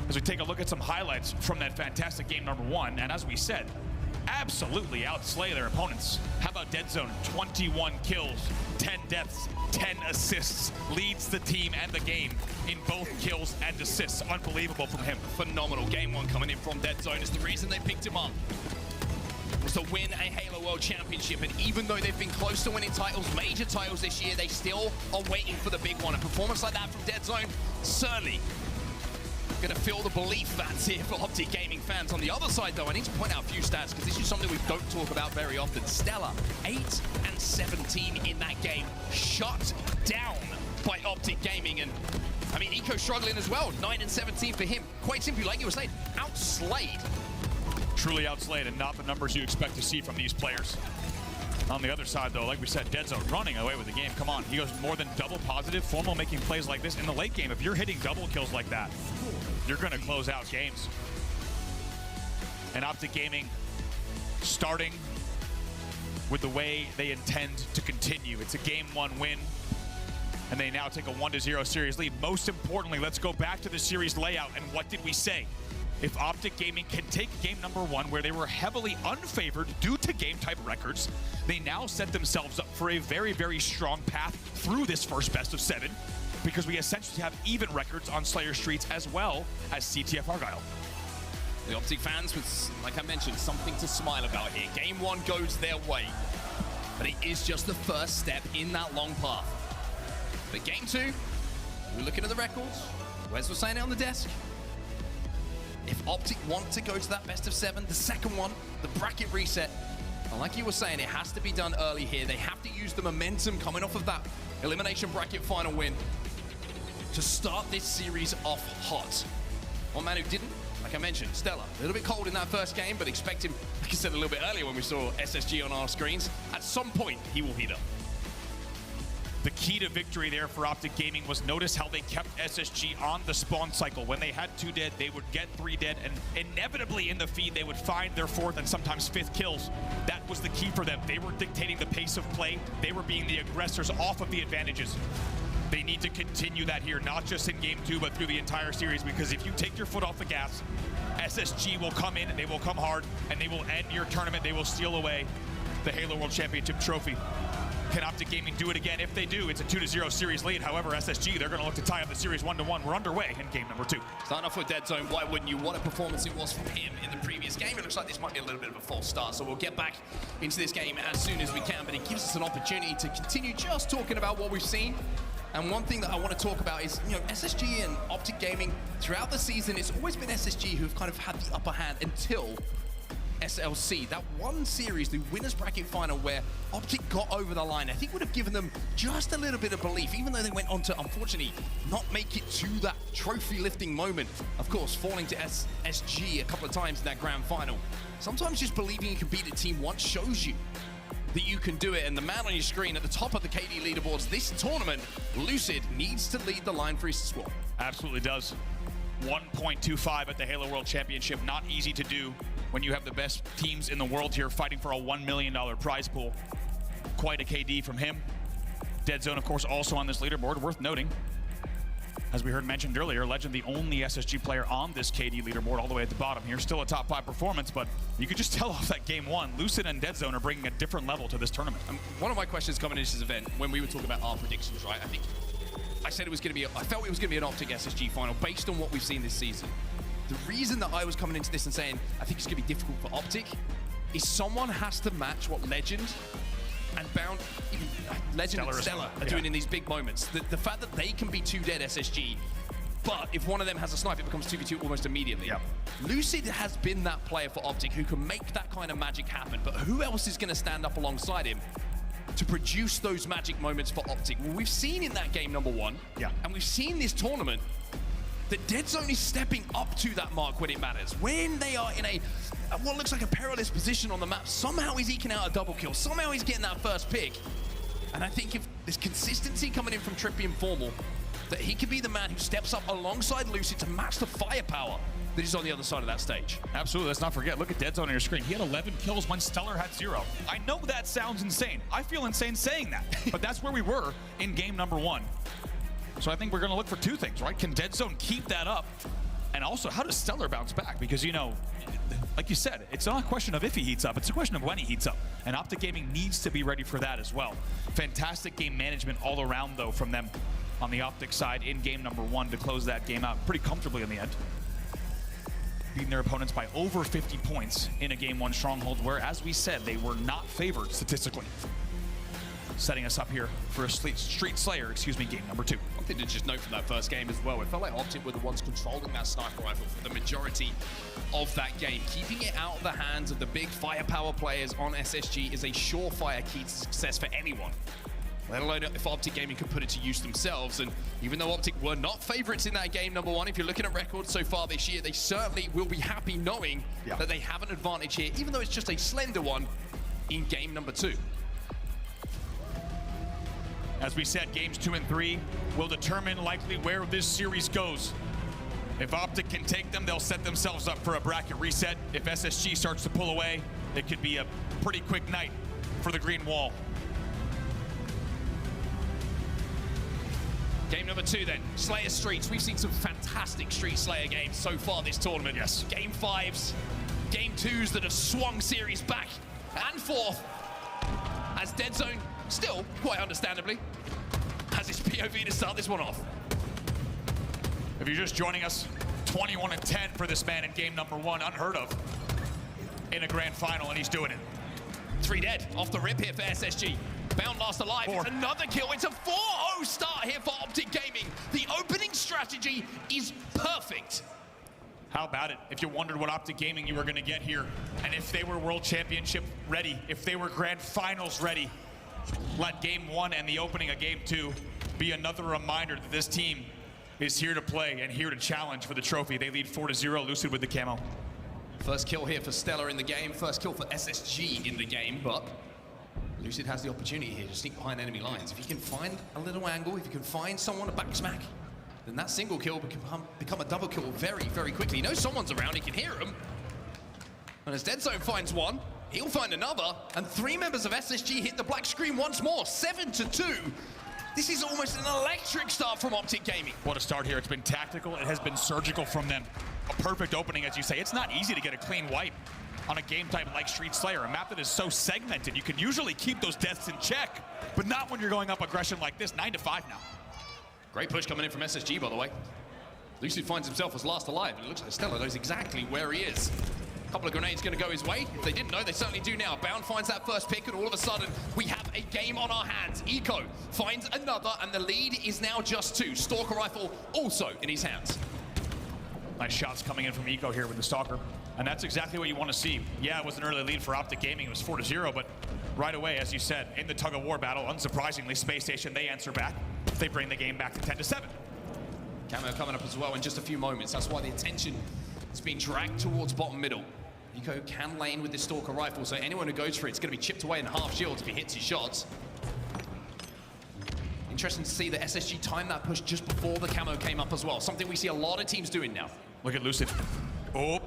as we take a look at some highlights from that fantastic game number 1. And as we said, absolutely outslay their opponents. How about Dead Zone? 21 kills, 10 deaths, 10 assists, leads the team and the game in both kills and assists. Unbelievable from him. Phenomenal. Game 1 coming in from Dead Zone is the reason they picked him up. Was to win a Halo World Championship, and even though they've been close to winning titles, major titles this year, they still are waiting for the big one. A performance like that from Dead Zone certainly Going to feel the belief that's here for Optic Gaming fans. On the other side, though, I need to point out a few stats because this is something we don't talk about very often. Stellar, 8 and 17 in that game, shut down by Optic Gaming. And I mean, Eco struggling as well, 9 and 17 for him. Quite simply, like you were saying, outslayed. Truly outslayed, and not the numbers you expect to see from these players. On the other side, though, like we said, Deadzone running away with the game. Come on, he goes more than double positive. Formal making plays like this in the late game. If you're hitting double kills like that, you're going to close out games. And Optic Gaming starting with the way they intend to continue. It's a Game 1 win, and they now take a 1-0 series lead. Most importantly, let's go back to the series layout, and what did we say? If Optic Gaming can take game number 1, where they were heavily unfavored due to game type records, they now set themselves up for a very, very strong path through this first best of 7, because we essentially have even records on Slayer Streets as well as CTF Argyle. The Optic fans, with, like I mentioned, something to smile about here. Game 1 goes their way, but it is just the first step in that long path. But game 2, we're looking at the records. Wes was saying it on the desk. If Optic want to go to that best of 7, the second one, the bracket reset, and like you were saying, it has to be done early here. They have to use the momentum coming off of that elimination bracket final win to start this series off hot. One man who didn't, like I mentioned, Stella. A little bit cold in that first game, but expect him, like I said a little bit earlier when we saw SSG on our screens, at some point he will heat up. The key to victory there for Optic Gaming was notice how they kept SSG on the spawn cycle. When they had 2 dead, they would get 3 dead, and inevitably in the feed, they would find their 4th and sometimes 5th kills. That was the key for them. They were dictating the pace of play. They were being the aggressors off of the advantages. They need to continue that here, not just in game 2, but through the entire series, because if you take your foot off the gas, SSG will come in, and they will come hard, and they will end your tournament. They will steal away the Halo World Championship trophy. Can Optic Gaming do it again? If they do, it's a 2-0 series lead. However, SSG, they're going to look to tie up the series 1-1. We're underway in game number 2. Starting off with Deadzone, why wouldn't you? What a performance it was from him in the previous game. It looks like this might be a little bit of a false start, so we'll get back into this game as soon as we can, but it gives us an opportunity to continue just talking about what we've seen. And one thing that I want to talk about is, you know, SSG and Optic Gaming, throughout the season, it's always been SSG who've kind of had the upper hand until SLC. That one series, the winners bracket final, where Optic got over the line, I think would have given them just a little bit of belief, even though they went on to, unfortunately, not make it to that trophy lifting moment. Of course, falling to SG a couple of times in that grand final. Sometimes just believing you can beat a team once shows you that you can do it. And the man on your screen at the top of the KD leaderboards this tournament, Lucid, needs to lead the line for his squad. Absolutely does. 1.25 at the Halo World Championship. Not easy to do when you have the best teams in the world here fighting for a $1 million prize pool. Quite a KD from him. Deadzone, of course, also on this leaderboard. Worth noting, as we heard mentioned earlier, Legend, the only SSG player on this KD leaderboard, all the way at the bottom here. Still a top 5 performance, but you could just tell off that game 1. Lucid and Deadzone are bringing a different level to this tournament. One of my questions coming into this event, when we were talking about our predictions, right? I said it was going to be, I felt it was going to be an Optic SSG final based on what we've seen this season. The reason that I was coming into this and saying I think it's going to be difficult for Optic is someone has to match what Legend and Bound, even Legend and Stella are doing in these big moments. The fact that they can be 2 dead SSG, but if one of them has a snipe, it becomes 2v2 almost immediately. Yep. Lucid has been that player for Optic who can make that kind of magic happen, but who else is going to stand up alongside him to produce those magic moments for Optic? Well, we've seen in that game number 1, and we've seen this tournament, that Deadzone is stepping up to that mark when it matters. When they are in a what looks like a perilous position on the map, somehow he's eking out a double kill. Somehow he's getting that first pick. And I think if there's consistency coming in from Trippy and Formal, that he could be the man who steps up alongside Lucid to match the firepower that is on the other side of that stage. Absolutely, let's not forget, look at Deadzone on your screen. He had 11 kills when Stellar had 0. I know that sounds insane. I feel insane saying that, but that's where we were in game number 1. So I think we're going to look for 2 things, right? Can Deadzone keep that up? And also, how does Stellar bounce back? Because, you know, like you said, it's not a question of if he heats up, it's a question of when he heats up. And Optic Gaming needs to be ready for that as well. Fantastic game management all around, though, from them on the Optic side in game number 1 to close that game out pretty comfortably in the end. Beating their opponents by over 50 points in a game 1 stronghold, where, as we said, they were not favored statistically. Setting us up here for a Street Slayer, game number 2. something to just note from that first game as well. It felt like Optic were the ones controlling that sniper rifle for the majority of that game. Keeping it out of the hands of the big firepower players on SSG is a surefire key to success for anyone, let alone if Optic Gaming could put it to use themselves. And even though Optic were not favorites in that game, number one, if you're looking at records so far this year, they certainly will be happy knowing that they have an advantage here, even though it's just a slender one in game number 2. As we said, games 2 and 3 will determine likely where this series goes. If Optic can take them, they'll set themselves up for a bracket reset. If SSG starts to pull away, it could be a pretty quick night for the Green Wall. Game number 2 then, Slayer Streets. We've seen some fantastic Street Slayer games so far this tournament. Yes. Game 5s, Game 2s that have swung series back and forth, as Dead Zone, still, quite understandably, has his POV to start this one off. If you're just joining us, 21-10 for this man in game number 1, unheard of in a grand final, and he's doing it. 3 dead off the rip here for SSG. Bound last alive, 4. It's another kill. It's a 4-0 start here for Optic Gaming. The opening strategy is perfect. How about it? If you wondered what Optic Gaming you were gonna get here, and if they were World Championship ready, if they were Grand Finals ready, let game 1 and the opening of game 2 be another reminder that this team is here to play and here to challenge for the trophy. They lead 4-0, Lucid with the camo. First kill here for Stellar in the game, first kill for SSG in the game, but Lucid has the opportunity here to sneak behind enemy lines. If he can find a little angle, if he can find someone to back smack, then that single kill will become a double kill very, very quickly. He knows someone's around, he can hear him. And as Dead Zone finds one, he'll find another, and 3 members of SSG hit the black screen once more, 7-2. This is almost an electric start from Optic Gaming. What a start here. It's been tactical, it has been surgical from them. A perfect opening, as you say. It's not easy to get a clean wipe on a game type like Street Slayer, a map that is so segmented. You can usually keep those deaths in check, but not when you're going up aggression like this, 9-5 now. Great push coming in from SSG, by the way. Lucid finds himself as last alive, and it looks like Stella knows exactly where he is. A couple of grenades going to go his way. If they didn't know, they certainly do now. Bound finds that first pick, and all of a sudden, we have a game on our hands. Eco finds another, and the lead is now just 2. Stalker rifle also in his hands. Nice shots coming in from Eco here with the Stalker. And that's exactly what you want to see. Yeah, it was an early lead for Optic Gaming. It was 4-0, but right away, as you said, in the tug-of-war battle, unsurprisingly, Space Station, they answer back. They bring the game back to 10-7. Camo coming up as well in just a few moments. That's why the attention is being dragged towards bottom middle. Eco can lane with this Stalker rifle, so anyone who goes for it's going to be chipped away in half shields if he hits his shots. Interesting to see that SSG timed that push just before the camo came up as well. Something we see a lot of teams doing now. Look at Lucid. Oh,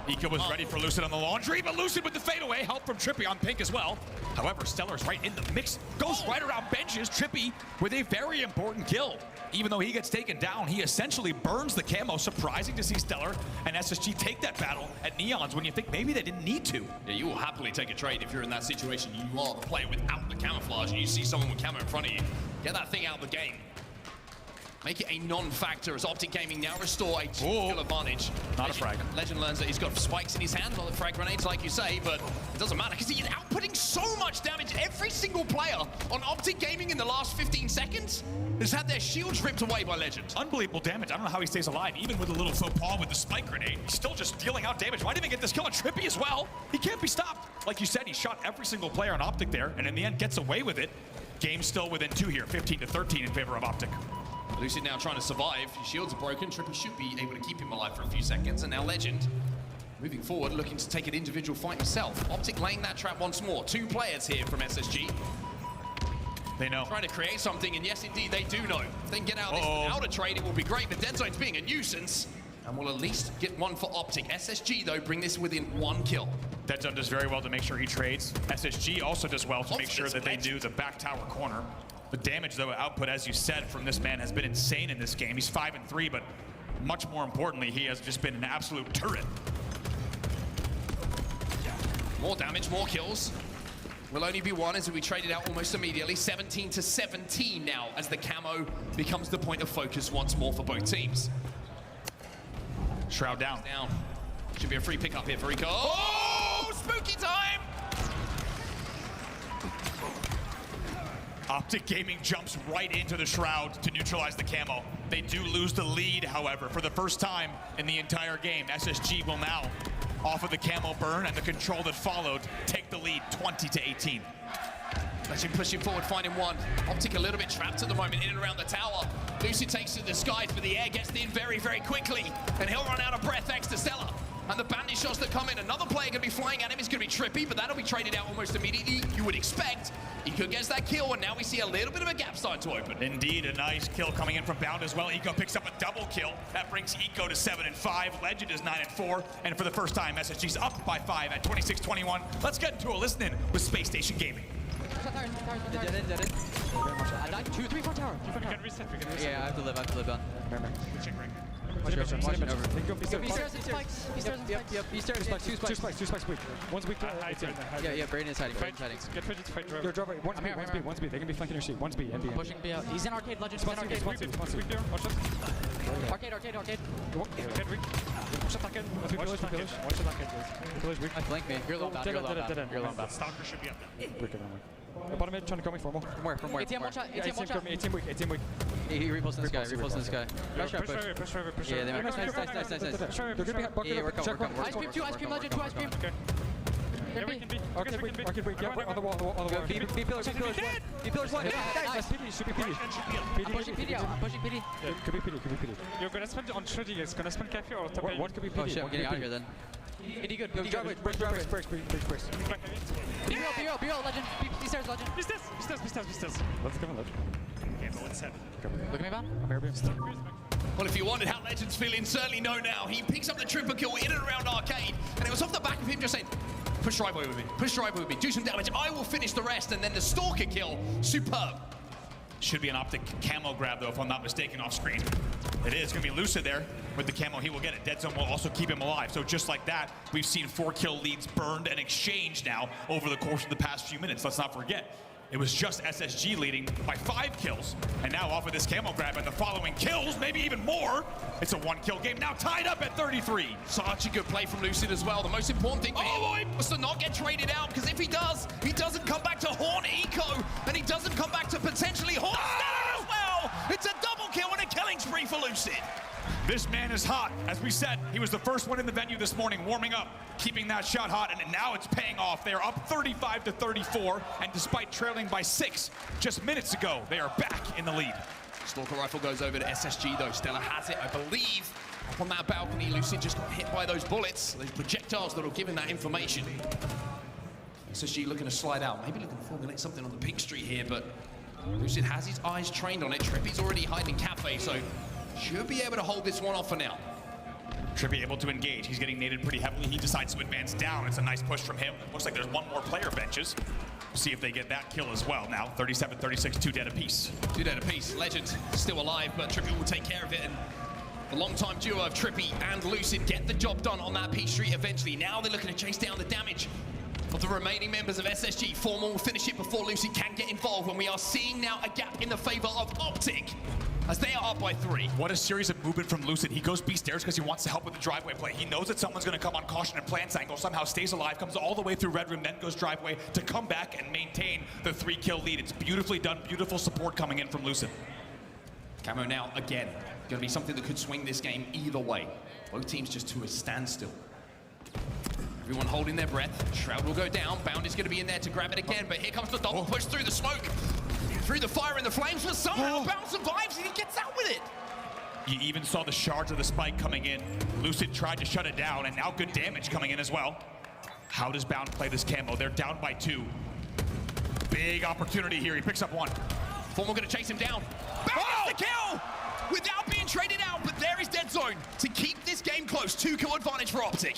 Eco was ready for Lucid on the laundry, but Lucid with the fadeaway, help from Trippy on pink as well. However, Stellar's right in the mix, goes right around benches. Trippy with a very important kill. Even though he gets taken down, he essentially burns the camo. Surprising to see Stellar and SSG take that battle at Neons when you think maybe they didn't need to. Yeah, you will happily take a trade if you're in that situation. You are the player without the camouflage and you see someone with camo in front of you. Get that thing out of the game. Make it a non-factor as Optic Gaming now restore a 2-kill advantage. Not a frag. Legend learns that he's got spikes in his hand, not the frag grenades like you say, but it doesn't matter because he's outputting so much damage. Every single player on Optic Gaming in the last 15 seconds has had their shields ripped away by Legend. Unbelievable damage. I don't know how he stays alive, even with a little faux pas with the spike grenade. He's still just dealing out damage. Might even get this kill on Trippy as well. He can't be stopped. Like you said, he shot every single player on Optic there, and in the end gets away with it. Game still within 2 here, 15-13 in favor of Optic. Lucid now trying to survive. His shields are broken. Trippy should be able to keep him alive for a few seconds. And now Legend, moving forward, looking to take an individual fight himself. Optic laying that trap once more. 2 players here from SSG. They know. Trying to create something, and yes, indeed, they do know. If they can get out of this without a trade, it will be great. But Dead Zone's being a nuisance. And we'll at least get one for Optic. SSG, though, bring this within 1 kill. Dead Zone does very well to make sure he trades. SSG also does well to make sure that they do the back tower corner. The damage, though, output, as you said, from this man has been insane in this game. He's 5-3, but much more importantly, he has just been an absolute turret. More damage, more kills. Will only be 1 as we traded out almost immediately. 17-17 now as the camo becomes the point of focus once more for both teams. Shroud down. Should be a free pickup here for Eco. Oh, spooky time! Optic Gaming jumps right into the Shroud to neutralize the camo. They do lose the lead, however, for the first time in the entire game. SSG will now, off of the camo burn and the control that followed, take the lead 20-18. Legend pushing forward, finding one. Optic a little bit trapped at the moment, in and around the tower. Lucid takes to the skies, but the air gets in very, very quickly. And he'll run out of breath thanks to Stella. And the bandit shots that come in, another player going to be flying at him. Is going to be Trippy, but that'll be traded out almost immediately. You would expect. Eco gets that kill, and now we see a little bit of a gap starting to open. Indeed, a nice kill coming in from Bound as well. Eco picks up a double kill. That brings Eco to 7-5. Legend is 9-4. And for the first time, SSG's up by 5 at 26-21. Let's get into a listen-in with Space Station Gaming. Dead it. 2, 3, 4 tower. We can reset. Yeah, I have to live on. Remember. Watch over. Two spikes weak. One's weak. Yeah, Brayden is hiding. Get ready to fight driver. Your driver. One's B. They can be flanking your sheet. One's B. And B. Pushing B out. He's in arcade. Legend. Watch this. Arcade. Watch that arcade. Watch that arcade. I flank me. You're low bound. Stalker should be up there. Bottom mid trying to go me for more. From where? ATM watch out. 18 weak. He reposts in this guy. Push driver. Yeah, they might. Nice. They're good behind. Yeah, we're coming. Ice cream, legend, 2 ice cream. Okay. Yeah, we can be. Arcade weak. Yeah, on the wall. B pillars. B pillars one. Nice. PD, should be PD. I'm pushing PD. Yeah, could be PD. You're gonna spend on trading. It's gonna spend cafe or top. One could be PD. Oh shit, I'm getting out of here then. PD good. Breaks. Be real, legend. Be stairs, legend. Be stairs. Let's go, legend. Okay, but what's 7? Look at me, man. I'm here. Well, if you wondered how Legend's feeling, certainly know now. He picks up the triple kill in and around arcade, and it was off the back of him just saying, push driveway with me, do some damage, I will finish the rest, and then the stalker kill, superb. Should be an Optic camo grab, though, if I'm not mistaken, off screen. It is going to be Lucid there. With the camo, he will get it. Dead Zone will also keep him alive. So just like that, we've seen 4 kill leads burned and exchanged now over the course of the past few minutes. Let's not forget, it was just SSG leading by 5 kills. And now off of this camo grab and the following kills, maybe even more, it's a 1-kill game now tied up at 33. Such a good play from Lucid as well. The most important thing for him was to not get traded out, because if he does, he doesn't come back to haunt Eco, and he doesn't come back to potentially haunt Stella as well. It's a double kill and a killing spree for Lucid. This man is hot. As we said, he was the first one in the venue this morning, warming up, keeping that shot hot, and now it's paying off. They are up 35-34, and despite trailing by 6 just minutes ago, they are back in the lead. Stalker rifle goes over to SSG though. Stella has it, I believe. Up on that balcony, Lucid just got hit by those bullets, those projectiles that will give him that information. SSG looking to slide out, maybe looking to formulate something on the pink street here, but Lucid has his eyes trained on it. Trippy's already hiding cafe, so should be able to hold this one off for now. Trippy able to engage. He's getting naded pretty heavily. He decides to advance down. It's a nice push from him. Looks like there's one more player benches. We'll see if they get that kill as well. Now 37-36, 2 dead apiece. 2 dead apiece. Legend still alive, but Trippy will take care of it. And the long-time duo of Trippy and Lucid get the job done on that P Street eventually. Now they're looking to chase down the damage of the remaining members of SSG. Formal will finish it before Lucid can get involved, when we are seeing now a gap in the favor of Optic, as they are up by 3. What a series of movement from Lucid. He goes B stairs because he wants to help with the driveway play. He knows that someone's going to come on caution and plants angle, somehow stays alive, comes all the way through Red Room, then goes driveway to come back and maintain the 3-kill lead. It's beautifully done, beautiful support coming in from Lucid. Camo now, again, going to be something that could swing this game either way. Both teams just to a standstill. Everyone holding their breath. Shroud will go down. Bound is going to be in there to grab it again, but here comes the double push through the smoke, through the fire and the flames, but somehow Bound survives and he gets out with it. You even saw the shards of the spike coming in. Lucid tried to shut it down, and now good damage coming in as well. How does Bound play this camo? They're down by 2. Big opportunity here. He picks up 1. Formal going to chase him down. Bound gets the kill without being traded out, but there is Dead Zone to keep this game close. 2-kill advantage for Optic.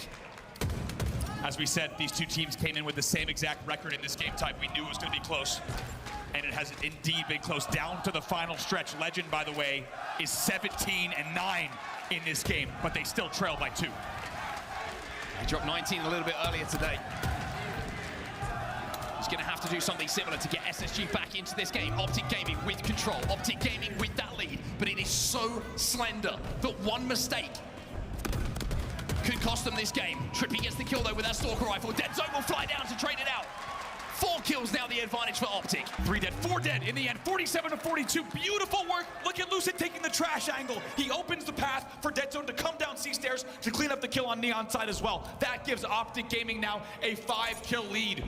As we said, these 2 teams came in with the same exact record in this game type. We knew it was going to be close, and it has indeed been close down to the final stretch. Legend, by the way, is 17-9 in this game, but they still trail by 2. He dropped 19 a little bit earlier today. He's going to have to do something similar to get SSG back into this game. Optic Gaming with control, Optic Gaming with that lead, but it is so slender that one mistake could cost them this game. Trippy gets the kill though with that Stalker rifle. Dead Zone will fly down to trade it out. 4 kills. kills now the advantage for Optic. 3 dead, 4 dead in the end, 47-42. Beautiful work. Look at Lucid taking the trash angle. He opens the path for Dead Zone to come down C stairs to clean up the kill on Neon side as well. That gives Optic Gaming now a 5-kill lead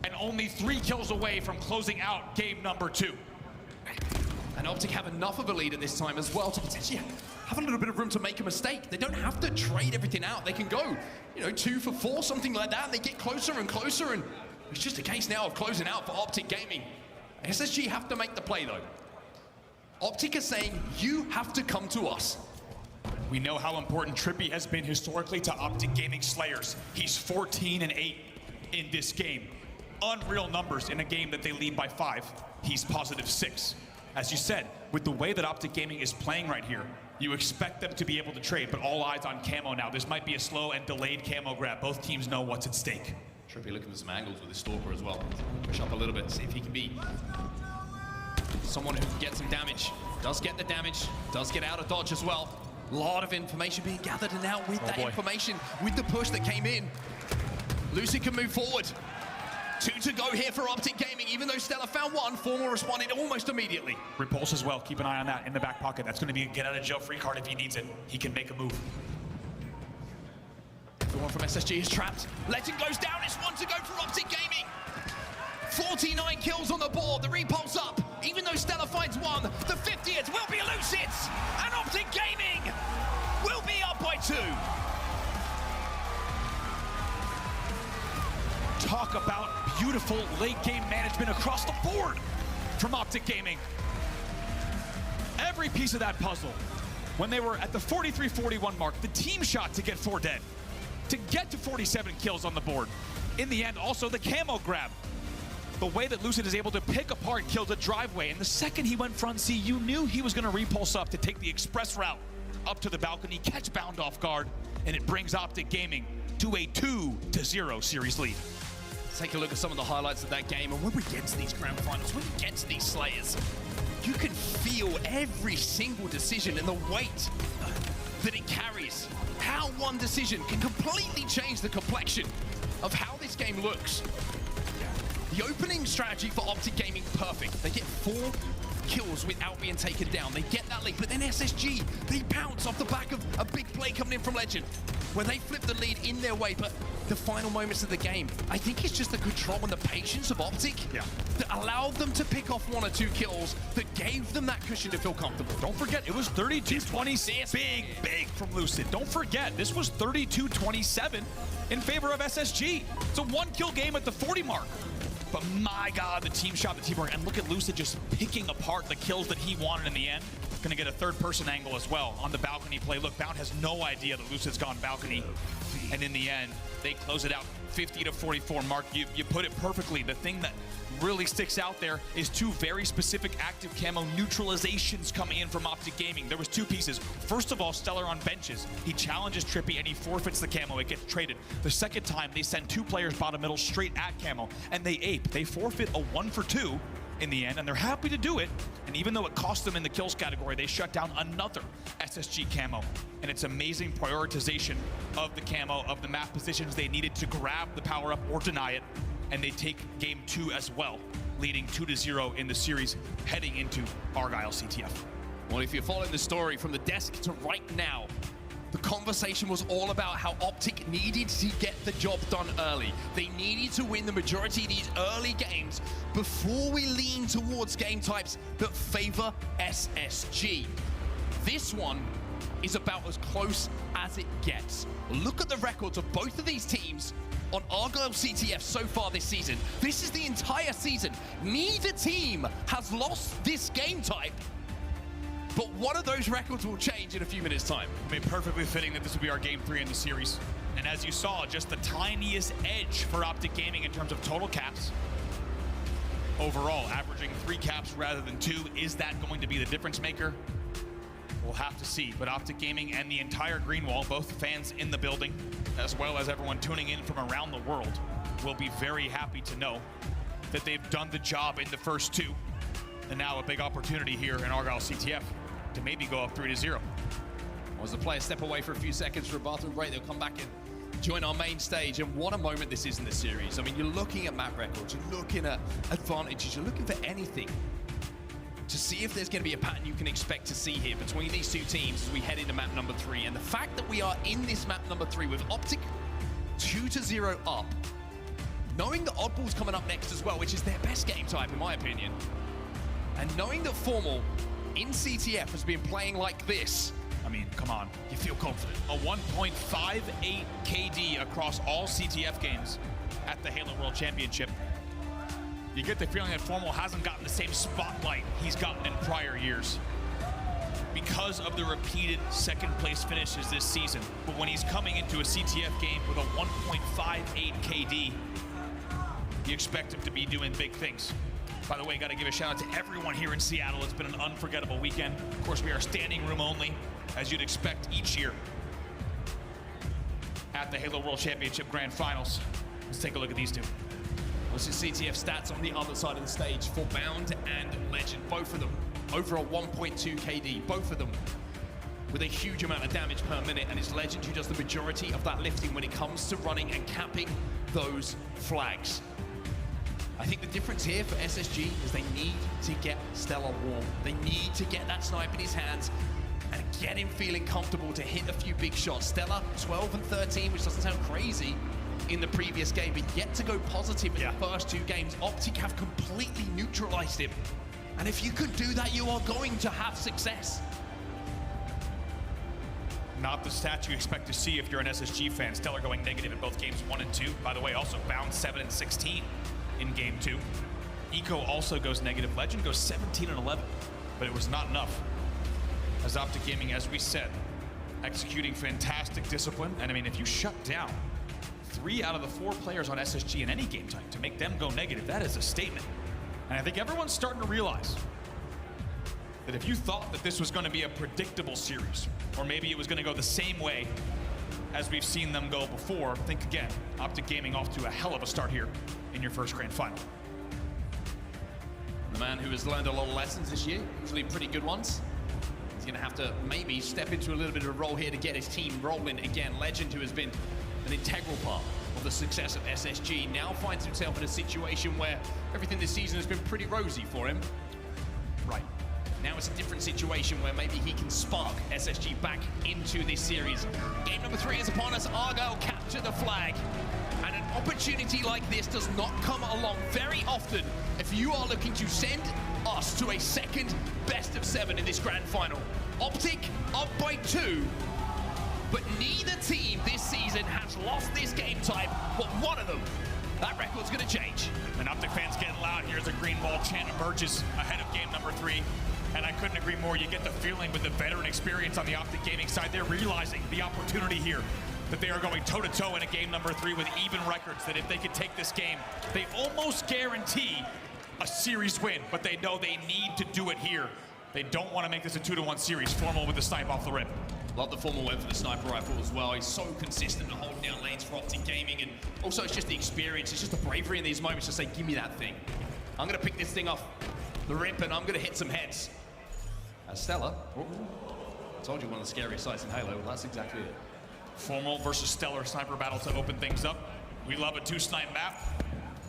and only 3 kills away from closing out game number 2. And Optic have enough of a lead at this time as well to potentially have a little bit of room to make a mistake. They don't have to trade everything out. They can go, 2 for 4, something like that, and they get closer and closer, and it's just a case now of closing out for Optic Gaming. SSG have to make the play though. Optic is saying, you have to come to us. We know how important Trippy has been historically to Optic Gaming Slayers. He's 14-8 in this game. Unreal numbers in a game that they lead by 5. He's +6. As you said, with the way that Optic Gaming is playing right here, you expect them to be able to trade, but all eyes on Camo now. This might be a slow and delayed Camo grab. Both teams know what's at stake. Trippy looking for some angles with his Stalker as well. Push up a little bit, see if he can be someone who can get some damage. Does get the damage, does get out of dodge as well. A lot of information being gathered, and now with that information, with the push that came in, Lucid can move forward. 2 to go here for Optic Gaming, even though Stella found 1, Formal responded almost immediately. Repulse as well, keep an eye on that in the back pocket. That's gonna be a get out of jail free card if he needs it. He can make a move. The one from SSG is trapped. Legend goes down, it's 1 to go for Optic Gaming. 49 kills on the board, the repulse up. Even though Stella finds 1, the 50th will be Lucid's, and Optic Gaming will be up by 2. Talk about beautiful late game management across the board from Optic Gaming. Every piece of that puzzle, when they were at the 43-41 mark, the team shot to get 4 dead, to get to 47 kills on the board. In the end, also the Camo grab. The way that Lucid is able to pick apart kills a driveway, and the second he went front C, you knew he was gonna repulse up to take the express route up to the balcony, catch Bound off guard, and it brings Optic Gaming to a 2-0 series lead. Let's take a look at some of the highlights of that game, and when we get to these grand finals, when we get to these Slayers, you can feel every single decision and the weight that it carries. How one decision can completely change the complexion of how this game looks. The opening strategy for Optic Gaming, perfect. They get 4 kills without being taken down. They get that lead, but then SSG, they bounce off the back of a big play coming in from Legend, where they flip the lead in their way, but the final moments of the game, I think it's just the control and the patience of Optic that allowed them to pick off 1 or 2 kills that gave them that cushion to feel comfortable. Don't forget, it was 32-26. Big from Lucid. Don't forget, this was 32-27 in favor of SSG. It's a 1-kill game at the 40 mark. But my God, the team shot, the teamwork, and look at Lucid just picking apart the kills that he wanted in the end. Gonna get a 3rd-person angle as well on the balcony play. Look, Bound has no idea that Lucid's gone balcony, and in the end, they close it out 50-44. Mark, you put it perfectly. The thing that really sticks out there is 2 very specific active camo neutralizations coming in from Optic Gaming. There was 2 pieces. First of all, Stellar on benches. He challenges Trippy and he forfeits the camo. It gets traded. The second time, they send 2 players bottom middle straight at camo, and they ape. They forfeit a 1 for 2 in the end, and they're happy to do it. And even though it cost them in the kills category, they shut down another SSG camo. And it's amazing prioritization of the camo, of the map positions they needed to grab the power up or deny it. And they take game 2 as well, leading 2-0 in the series, heading into Argyle CTF. Well, if you're following the story from the desk to right now, the conversation was all about how Optic needed to get the job done early. They needed to win the majority of these early games before we lean towards game types that favor SSG. This one is about as close as it gets. Look at the records of both of these teams on Argyle CTF so far this season. This is the entire season. Neither team has lost this game type, but one of those records will change in a few minutes' time. I mean, perfectly fitting that this will be our game 3 in the series. And as you saw, just the tiniest edge for Optic Gaming in terms of total caps. Overall, averaging 3 caps rather than 2. Is that going to be the difference maker? We'll have to see. But Optic Gaming and the entire Green Wall, both fans in the building, as well as everyone tuning in from around the world, will be very happy to know that they've done the job in the first 2. And now a big opportunity here in Argyle CTF to maybe go up 3-0. As the players step away for a few seconds for a bathroom break, they'll come back in join our main stage, and what a moment this is in the series. I mean, you're looking at map records, you're looking at advantages, you're looking for anything to see if there's going to be a pattern you can expect to see here between these two teams as we head into map number 3. And the fact that we are in this map number 3 with Optic 2-0 up, knowing that Oddball's coming up next as well, which is their best game type in my opinion, and knowing that Formal in CTF has been playing like this, I mean, come on, you feel confident. A 1.58 KD across all CTF games at the Halo World Championship. You get the feeling that Formal hasn't gotten the same spotlight he's gotten in prior years because of the repeated second place finishes this season. But when he's coming into a CTF game with a 1.58 KD, you expect him to be doing big things. By the way, got to give a shout out to everyone here in Seattle. It's been an unforgettable weekend. Of course, we are standing room only, as you'd expect each year at the Halo World Championship Grand Finals. Let's take a look at these two. This is CTF stats on the other side of the stage for Bound and Legend. Both of them over a 1.2 KD. Both of them with a huge amount of damage per minute. And it's Legend who does the majority of that lifting when it comes to running and capping those flags. I think the difference here for SSG is they need to get Stellar warm. They need to get that snipe in his hands and get him feeling comfortable to hit a few big shots. Stellar 12 and 13, which doesn't sound crazy in the previous game, but yet to go positive in the first 2 games. Optic have completely neutralized him. And if you can do that, you are going to have success. Not the stats you expect to see if you're an SSG fan. Stellar going negative in both games 1 and 2. By the way, also Bound 7 and 16 in game 2. Eco also goes negative. Legend goes 17 and 11, but it was not enough. As Optic Gaming, as we said, executing fantastic discipline. And I mean, if you shut down 3 out of the 4 players on SSG in any game type to make them go negative, that is a statement. And I think everyone's starting to realize that if you thought that this was going to be a predictable series, or maybe it was going to go the same way as we've seen them go before, think again. Optic Gaming off to a hell of a start here in your first grand final. The man who has learned a lot of lessons this year, usually pretty good ones. He's going to have to maybe step into a little bit of a role here to get his team rolling again. Legend, who has been an integral part of the success of SSG, now finds himself in a situation where everything this season has been pretty rosy for him. Right. Now it's a different situation where maybe he can spark SSG back into this series. Game number 3 is upon us. Argyle capture the flag. And an opportunity like this does not come along very often if you are looking to send us to a second best of 7 in this grand final. Optic up by 2. But neither team this season has lost this game type, but one of them. That record's going to change. And Optic fans getting loud here as the green ball chant emerges ahead of game number 3. And I couldn't agree more. You get the feeling with the veteran experience on the Optic Gaming side, they're realizing the opportunity here that they are going toe-to-toe in a game number 3 with even records, that if they could take this game, they almost guarantee a series win, but they know they need to do it here. They don't want to make this a 2-1 series. Formal with the snipe off the rip. Love the Formal went for the sniper rifle as well. He's so consistent at holding down lanes for Optic Gaming, and also it's just the experience, it's just the bravery in these moments to say, give me that thing. I'm going to pick this thing off the rip and I'm going to hit some heads. As Stellar, I told you one of the scariest sights in Halo, well, that's exactly it. Formal versus Stellar sniper battle to open things up. We love a 2-snipe map,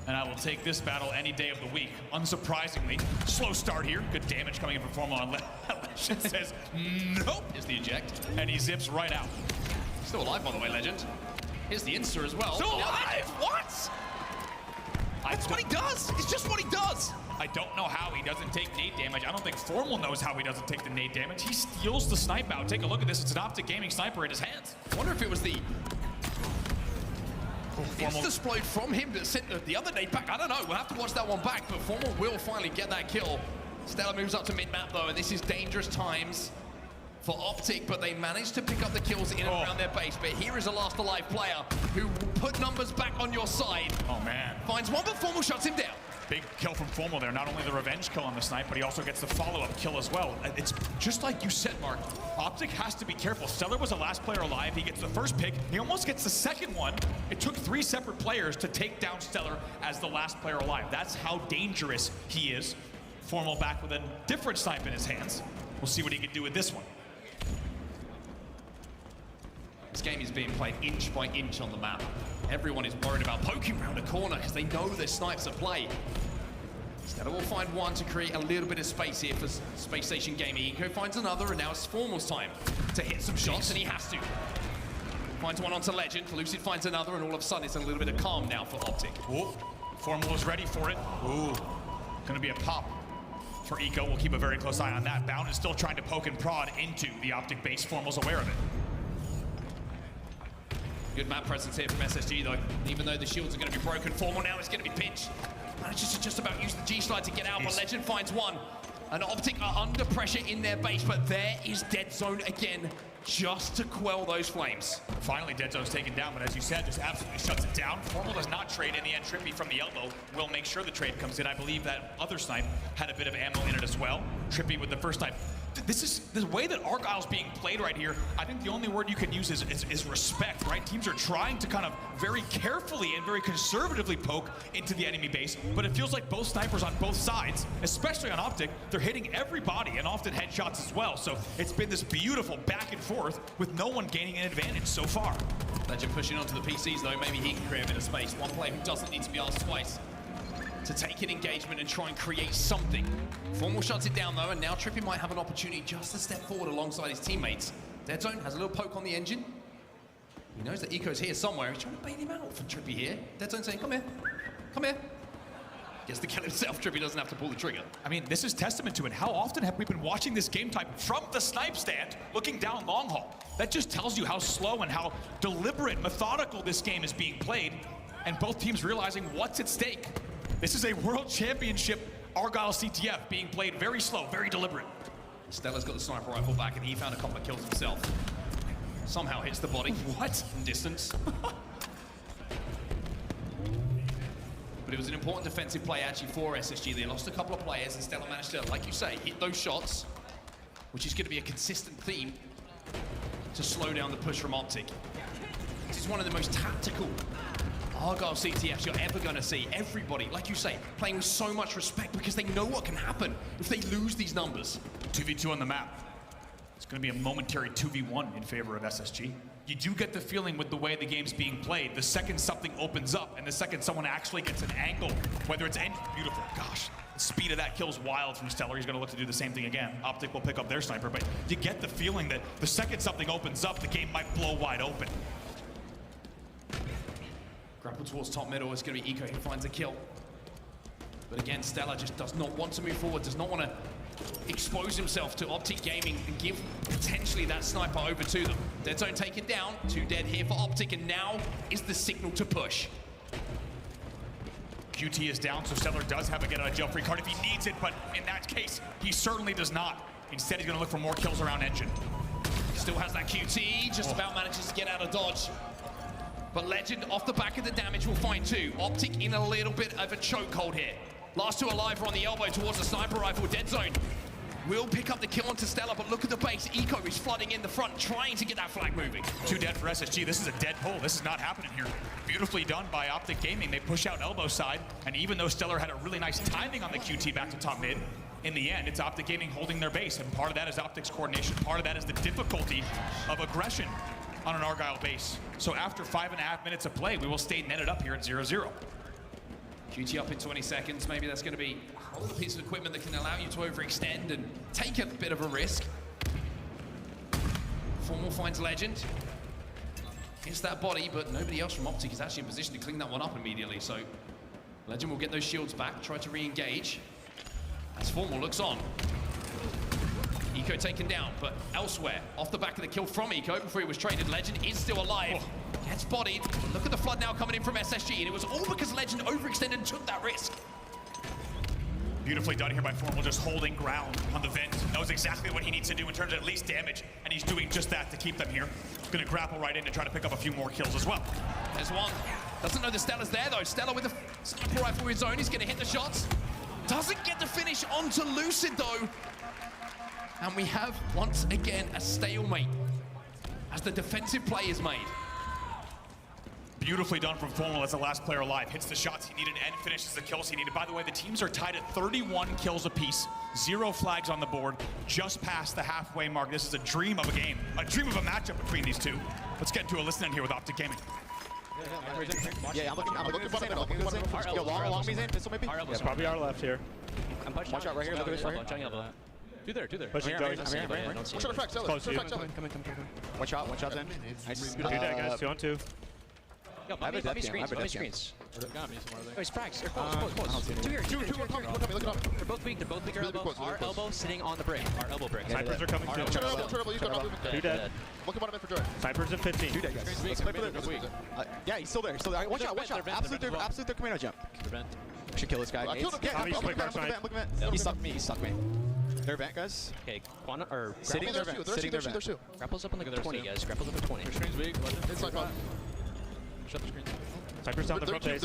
and I will take this battle any day of the week. Unsurprisingly, slow start here. Good damage coming in from Formal on Legend says, nope, is the eject. And he zips right out. Still alive, by the way, Legend. Here's the insta as well. Still alive? What? That's what he does. It's just what he does. I don't know how he doesn't take nade damage. I don't think Formal knows how he doesn't take the nade damage. He steals the snipe out. Take a look at this. It's an Optic Gaming sniper in his hands. I wonder if it was the insta-splode from him that sent the other nade back. I don't know. We'll have to watch that one back, but Formal will finally get that kill. Stellar moves up to mid-map, though, and this is dangerous times for Optic, but they managed to pick up the kills in and around their base. But here is a last alive player who will put numbers back on your side. Oh, man. Finds one, but Formal shuts him down. Big kill from Formal there. Not only the revenge kill on the snipe, but he also gets the follow-up kill as well. It's just like you said, Mark. Optic has to be careful. Stellar was the last player alive. He gets the first pick. He almost gets the second one. It took 3 separate players to take down Stellar as the last player alive. That's how dangerous he is. Formal back with a different snipe in his hands. We'll see what he can do with this one. This game is being played inch by inch on the map. Everyone is worried about poking around a corner because they know there's snipes at play. Stella will find one to create a little bit of space here for Space Station Gaming. Eco finds another, and now it's Formal's time to hit some shots, and he has to. Finds one onto Legend, Lucid finds another, and all of a sudden it's a little bit of calm now for Optic. Oh, Formal is ready for it. Ooh, gonna be a pop for Eco. We'll keep a very close eye on that. Bound is still trying to poke and prod into the Optic base. Formal's aware of it. Good map presence here from SSG though. Even though the shields are going to be broken, Formal now is going to be pinched. Manages to just about use the G-slide to get out, but Legend finds one. And Optic are under pressure in their base, but there is Dead Zone again, just to quell those flames. Finally, Dead Zone's taken down, but as you said, just absolutely shuts it down. Formal does not trade in the end. Trippy from the elbow will make sure the trade comes in. I believe that other snipe had a bit of ammo in it as well. Trippy with the first snipe. This is the way that Argyle's being played right here. I think the only word you can use is respect, right? Teams are trying to kind of very carefully and very conservatively poke into the enemy base, but it feels like both snipers on both sides, especially on Optic, they're hitting everybody and often headshots as well. So it's been this beautiful back and forth with no one gaining an advantage so far. Legend pushing onto the PCs though, maybe he can create a bit of space. One player who doesn't need to be asked twice to take an engagement and try and create something. Formal shuts it down though, and now Trippy might have an opportunity just to step forward alongside his teammates. Dead Zone has a little poke on the engine. He knows that Eco's here somewhere. He's trying to bait him out for Trippy here. Dead Zone saying, come here, come here. Gets the kill himself, Trippy doesn't have to pull the trigger. I mean, this is testament to it. How often have we been watching this game type from the snipe stand, looking down long haul? That just tells you how slow and how deliberate, methodical this game is being played, and both teams realizing what's at stake. This is a World Championship Argyle CTF being played very slow, very deliberate. Stella's got the sniper rifle back, and he found a couple of kills himself. Somehow hits the body. What? From distance. But it was an important defensive play actually for SSG. They lost a couple of players, and Stella managed to, like you say, hit those shots, which is going to be a consistent theme to slow down the push from Optic. This is one of the most tactical Argyle CTFs you're ever going to see. Everybody, like you say, playing with so much respect because they know what can happen if they lose these numbers. 2v2 on the map. It's going to be a momentary 2v1 in favor of SSG. You do get the feeling with the way the game's being played, the second something opens up and the second someone actually gets an angle, whether it's beautiful. Gosh, the speed of that kill's wild from Stellar. He's going to look to do the same thing again. Optic will pick up their sniper, but you get the feeling that the second something opens up, the game might blow wide open. Grapple towards top middle. It's going to be Eco who finds a kill. But again, Stella just does not want to move forward, does not want to expose himself to Optic Gaming and give potentially that sniper over to them. Dead Zone taken down. 2 dead here for Optic, and now is the signal to push. QT is down, so Stellar does have a get out of jail free card if he needs it, but in that case, he certainly does not. Instead, he's going to look for more kills around engine. Still has that QT, just about manages to get out of dodge. But Legend, off the back of the damage, will find 2. Optic in a little bit of a chokehold here. Last 2 alive are on the elbow towards the sniper rifle. Dead Zone will pick up the kill onto Stella, but look at the base. Eco is flooding in the front, trying to get that flag moving. 2 dead for SSG. This is a dead pull. This is not happening here. Beautifully done by Optic Gaming. They push out elbow side, and even though Stellar had a really nice timing on the QT back to top mid, in the end, it's Optic Gaming holding their base, and part of that is Optic's coordination. Part of that is the difficulty of aggression on an Argyle base. So after 5.5 minutes of play, we will stay netted up here at 0-0. QT up in 20 seconds. Maybe that's going to be a whole piece of equipment that can allow you to overextend and take a bit of a risk. Formal finds Legend. Hits that body, but nobody else from Optic is actually in position to clean that one up immediately. So Legend will get those shields back, try to re-engage. As Formal looks on. Eco taken down, but elsewhere, off the back of the kill from Eco before he was traded, Legend is still alive. Gets bodied. Look at the flood now coming in from SSG, and it was all because Legend overextended and took that risk. Beautifully done here by Formal, just holding ground on the vent. Knows exactly what he needs to do in terms of at least damage, and he's doing just that to keep them here. Gonna grapple right in to try to pick up a few more kills as well. There's one. Doesn't know the Stella's there though. Stella with a sniper rifle of his own. He's gonna hit the shots. Doesn't get the finish onto Lucid though. And we have, once again, a stalemate as the defensive play is made. Beautifully done from Formal as the last player alive. Hits the shots he needed and finishes the kills he needed. By the way, the teams are tied at 31 kills apiece. 0 flags on the board, just past the halfway mark. This is a dream of a game, a dream of a matchup between these two. Let's get into a listen in here with Optic Gaming. Yeah, I'm looking for the middle. Yo, long me's in, pistol maybe? Yeah, probably our left here. Watch out right here, look at this right here. Two there. Pushing Joey. Watch out the frag, Close to you. Come in. Watch out then. Nice. 2 dead, guys, 2 on 2. Yo, let me screens. Wait, frags, they're close. 2 here. Two, look at me. They're both weak, our elbow. Our elbow sitting on the brick. Our elbow brick. Snipers are coming too. 2 dead. Look at him for Joy. Snipers in 15. 2 dead, guys. Yeah, he's still there. Watch out. Absolute commando jump. Should kill this guy. Look at him. He sucked me. They're vent, guys. Okay, Quantum or sitting there. There's two. Grapples up on the 20, guys. Grapples up at 20. Screen's weak. Inside pop. Shut the screen. Snipers down the front base.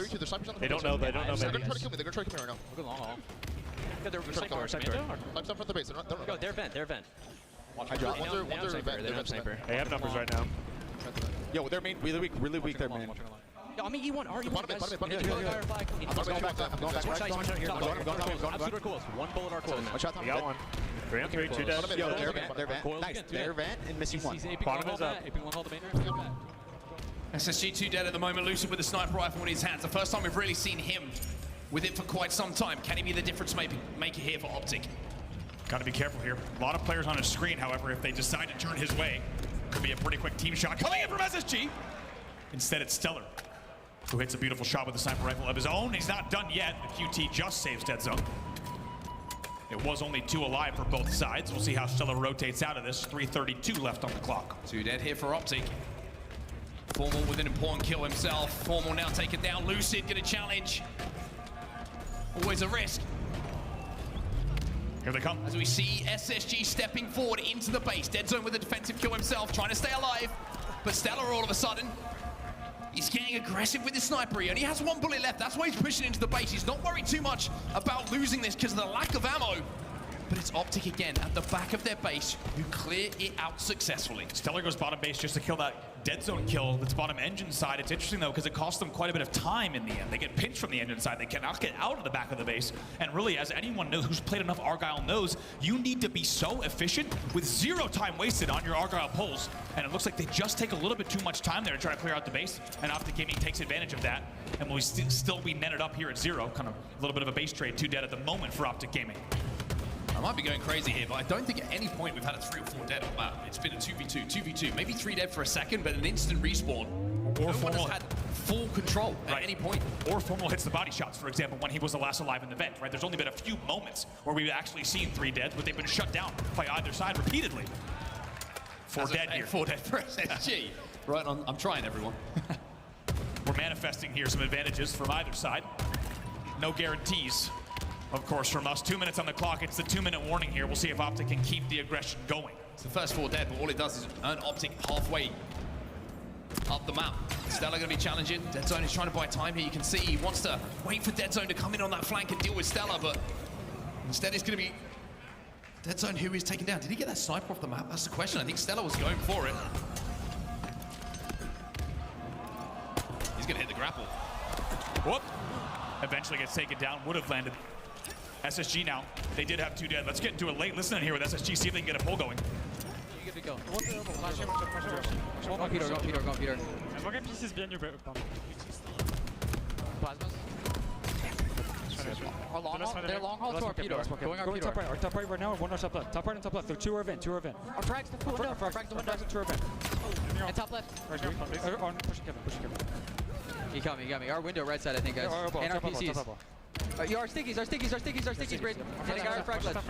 They don't know. They're gonna try to kill me. They're gonna try to kill me right now. Look at long haul. Yeah, they're center. I'm front of the base. Yo, they're vent. I drop. One's a vent. Sniper. They have numbers right now. Yo, they're main. Really weak. They're main. Yo, I'm E1. Bottom guys. I'm going back. I'm going super cool. 1 bullet our cool. Watch out. We got one. 3 on 3, 2 dead. Yo, they're vent. Nice. They're vent and missing one. Bottom is up. SSG 2 dead at the moment. Lucid with the sniper rifle in his hands. The first time we've really seen him with it for quite some time. Can he be the difference maker here for Optic? Got to be careful here. A lot of players on his screen, however, if they decide to turn his way, could be a pretty quick team shot coming in from SSG. Instead, it's Stellar, who hits a beautiful shot with the sniper rifle of his own. He's not done yet. The QT just saves Dead Zone. It was only 2 alive for both sides. We'll see how Stellar rotates out of this. 3:32 left on the clock. 2 dead here for Optic. Formal with an important kill himself. Formal now taken down. Lucid gonna challenge. Always a risk. Here they come. As we see SSG stepping forward into the base. Dead Zone with a defensive kill himself, trying to stay alive. But Stellar all of a sudden, he's getting aggressive with his sniper. He only has 1 bullet left. That's why he's pushing into the base. He's not worried too much about losing this because of the lack of ammo. But it's Optic again at the back of their base who clear it out successfully. Stellar goes bottom base just to kill that Dead Zone kill that's bottom engine side. It's interesting though because it costs them quite a bit of time in the end. They get pinched from the engine side. They cannot get out of the back of the base. And really, as anyone knows who's played enough Argyle knows, you need to be so efficient with 0 time wasted on your Argyle pulls. And it looks like they just take a little bit too much time there to try to clear out the base. And Optic Gaming takes advantage of that. And will still be netted up here at 0. Kind of a little bit of a base trade. 2 dead at the moment for Optic Gaming. I might be going crazy here, but I don't think at any point we've had a 3 or 4 dead on map. It's been a 2v2, maybe 3 dead for a second, but an instant respawn. Or no one has had full control at any point. Or Formal hits the body shots, for example, when he was the last alive in the vent, right? There's only been a few moments where we've actually seen 3 dead, but they've been shut down by either side repeatedly. 4 dead here. 4 dead for SSG. Right, I'm trying, everyone. We're manifesting here some advantages from either side. No guarantees. Of course, from us. 2 minutes on the clock. It's the 2-minute warning here. We'll see if Optic can keep the aggression going. It's the first 4 dead, but all it does is earn Optic halfway up the map. Stellar going to be challenging. Dead Zone is trying to buy time here. You can see he wants to wait for Dead Zone to come in on that flank and deal with Stellar, but instead it's going to be Dead Zone who is taken down. Did he get that sniper off the map? That's the question. I think Stellar was going for it. He's going to hit the grapple. Whoop. Eventually gets taken down. Would have landed. SSG now. They did have 2 dead. Let's get into a late listen in here with SSG, see if they can get a pull going. You get to go. Go, Peter. I'm looking at pieces behind your bomb. Plasmas. They're long haul torpedo. Going our top right. Our top right now. 1 on top left. Top right and top left. They're 2 are vent. Our frags, the window. Frags, the window. 2 are vent. And top left. Pushing Kevin. He got me. Our window right side, I think, guys. And our PCs. Our stickies, Braden. Hitting our frag left.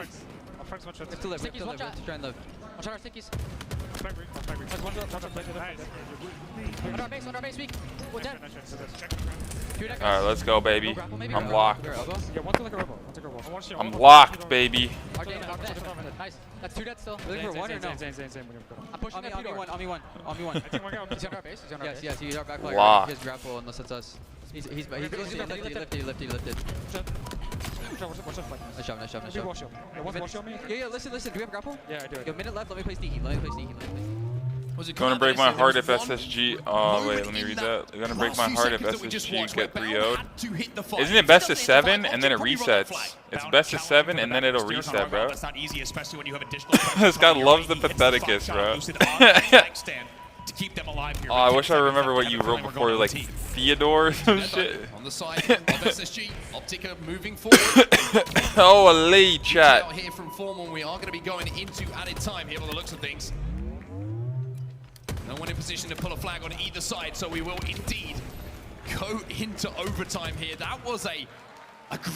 Lift to lift. Stickies, watch out. Try and live. Watch out our stickies. On our base, weak. Alright, let's go, baby. I'm locked. I'm locked, baby. Nice. That's 2 dead still. Looking for 1 or no? I'm pushing that Peter. On me one. He's on our base? Yes, he's our back player. He has grapple unless it's us. He's lifted. Nice shot. Yeah, listen. Do we have grapple? Yeah, I do. Yo, minute left. Let me play sneaky. Gonna break my heart if SSG. Oh wait, let me read that. Gonna break my heart if SSG get 3-0'd. Isn't it best of 7 and then it resets? It's best of 7 and then it'll reset, bro. That's not easy, especially when you have additional. This guy loves the patheticus, bro. To keep them alive here. Oh, I wish I remember what you wrote before, like Theodore or some shit. On the side of SSG, Optica moving forward. Holy chat. Out here from Formal, we are going to be going into added time here by the looks of things. No one in position to pull a flag on either side, so we will indeed go into overtime here. That was a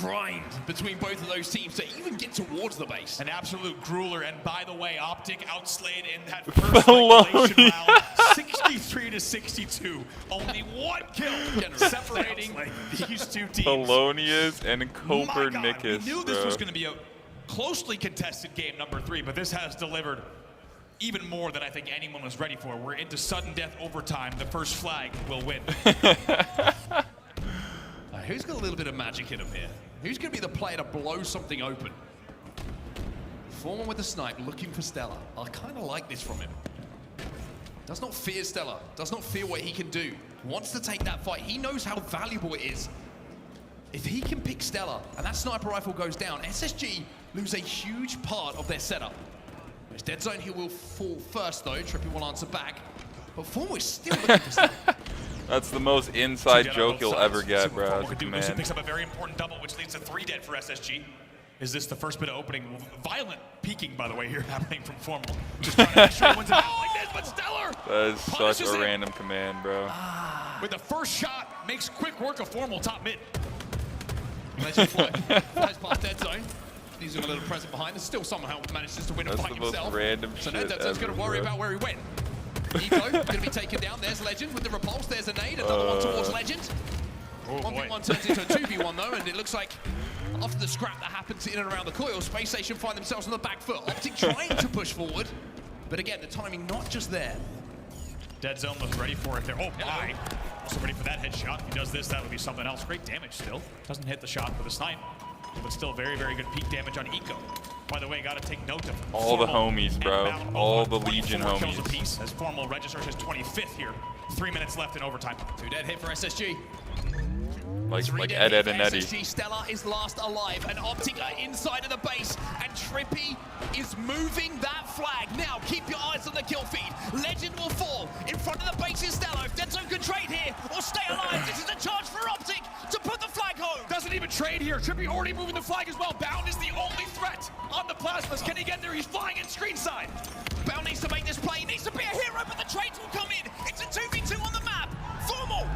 grind between both of those teams to even get towards the base. An absolute grueler, and by the way, Optic outslayed in that first regulation round, 63-62. Only one kill separating these two teams. Polonius and Copernicus. We knew this was going to be a closely contested game number 3, but this has delivered even more than I think anyone was ready for. We're into sudden death overtime. The first flag will win. Who's got a little bit of magic in him here? Who's going to be the player to blow something open? Foreman with the snipe, looking for Stella. I kind of like this from him. Does not fear Stella. Does not fear what he can do. Wants to take that fight. He knows how valuable it is. If he can pick Stella and that sniper rifle goes down, SSG lose a huge part of their setup. It's dead zone. He will fall first though. Trippy will answer back. But Foreman is still looking for Stella. That's the most inside joke you'll ever get, bro. Lucy picks up a very important double, which leads to 3 dead for SSG. Is this the first bit of opening? Violent peeking, by the way, here happening from Formal. Just trying to make sure he wins it out like this, but Stellar! That is such a random command, bro. With the first shot, makes quick work of Formal top mid. Legend flies past dead zone. He's a little present behind. Still somehow manages to win a fight himself. That's the most random shit ever, so now Dead Zone's going to worry about where he went. Eco going to be taken down. There's Legend with the repulse. There's a nade. Another one towards Legend. 1v1 turns into a 2v1 though, and it looks like after the scrap that happens in and around the coil, Space Station find themselves on the back foot. Optic trying to push forward, but again, the timing not just there. Dead Zone was ready for it there. Oh my! Also ready for that headshot. If he does this, that would be something else. Great damage still. Doesn't hit the shot with a snipe, but still very, very good peak damage on Eco. By the way, got to take note of all the homies, bro. All the Legion homies. Apiece, as Formal registers his 25th here. 3 minutes left in overtime. 2 dead hit for SSG. Like Ed, and Eddie. SSG Stella is last alive, and Optic are inside of the base, and Trippy is moving that flag. Now, keep your eyes on the kill feed. Legend will fall. In front of the base is Stella. If Dead Zone can trade here or stay alive, this is a charge for Optic to put the flag home. Doesn't even trade here. Trippy already moving the flag as well. Bound is the only threat on the plasmas. Can he get there? He's flying in screen side. Bound needs to make this play. He needs to be a hero, but the trades will come in. It's a 2v2 on the map. Formal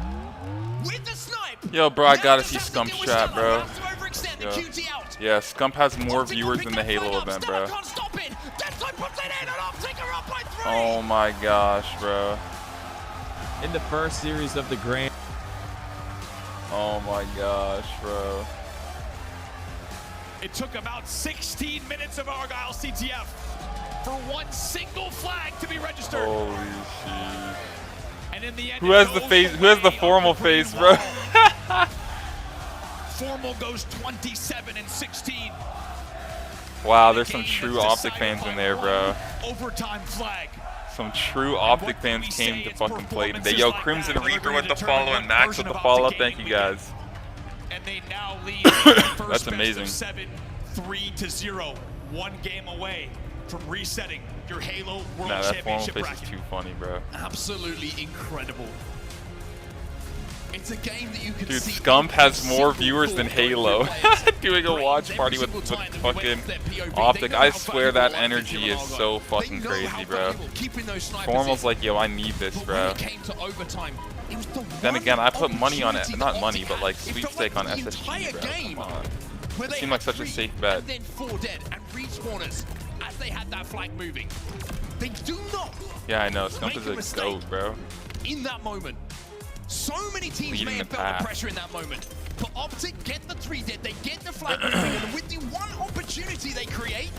with the snipe. Yo, bro, I gotta see Scump's chat, bro. Yeah, Scump has more viewers than the Halo event, bro. Oh my gosh, bro. In the first series of the Grand. Oh my gosh, bro. It took about 16 minutes of Argyle CTF for one single flag to be registered. Holy shit. And in the end, who has the face? Who has the Formal face, bro? Formal goes 27-16. Wow, there's some true Optic fans in there, bro. Overtime flag. Some true Optic fans came to fucking play today. Yo, Crimson Reaper with the follow and Max with the follow. Thank you guys. And they now lead That's amazing. 7-3-0. 1 game away from resetting your Halo World Nah, that Championship face bracket. is too funny, bro. Absolutely incredible. It's a game that you can Dude, see. Scump has more viewers than Halo. Doing a watch party with fucking Optic. I swear that energy is so fucking crazy, bro. Formal's like, yo, I need this, bro. Then again, I put money on it. Not money, but like sweepstake on SSG, bro. Come on. It seemed like such a safe bet. And then 4 dead and respawners as they had that flag moving. They do not. Yeah, I know. Scump is a goat, bro. In that moment. So many teams may have felt the pressure in that moment. But Optic get the 3 dead, they get the flag moving, and with the one opportunity they create,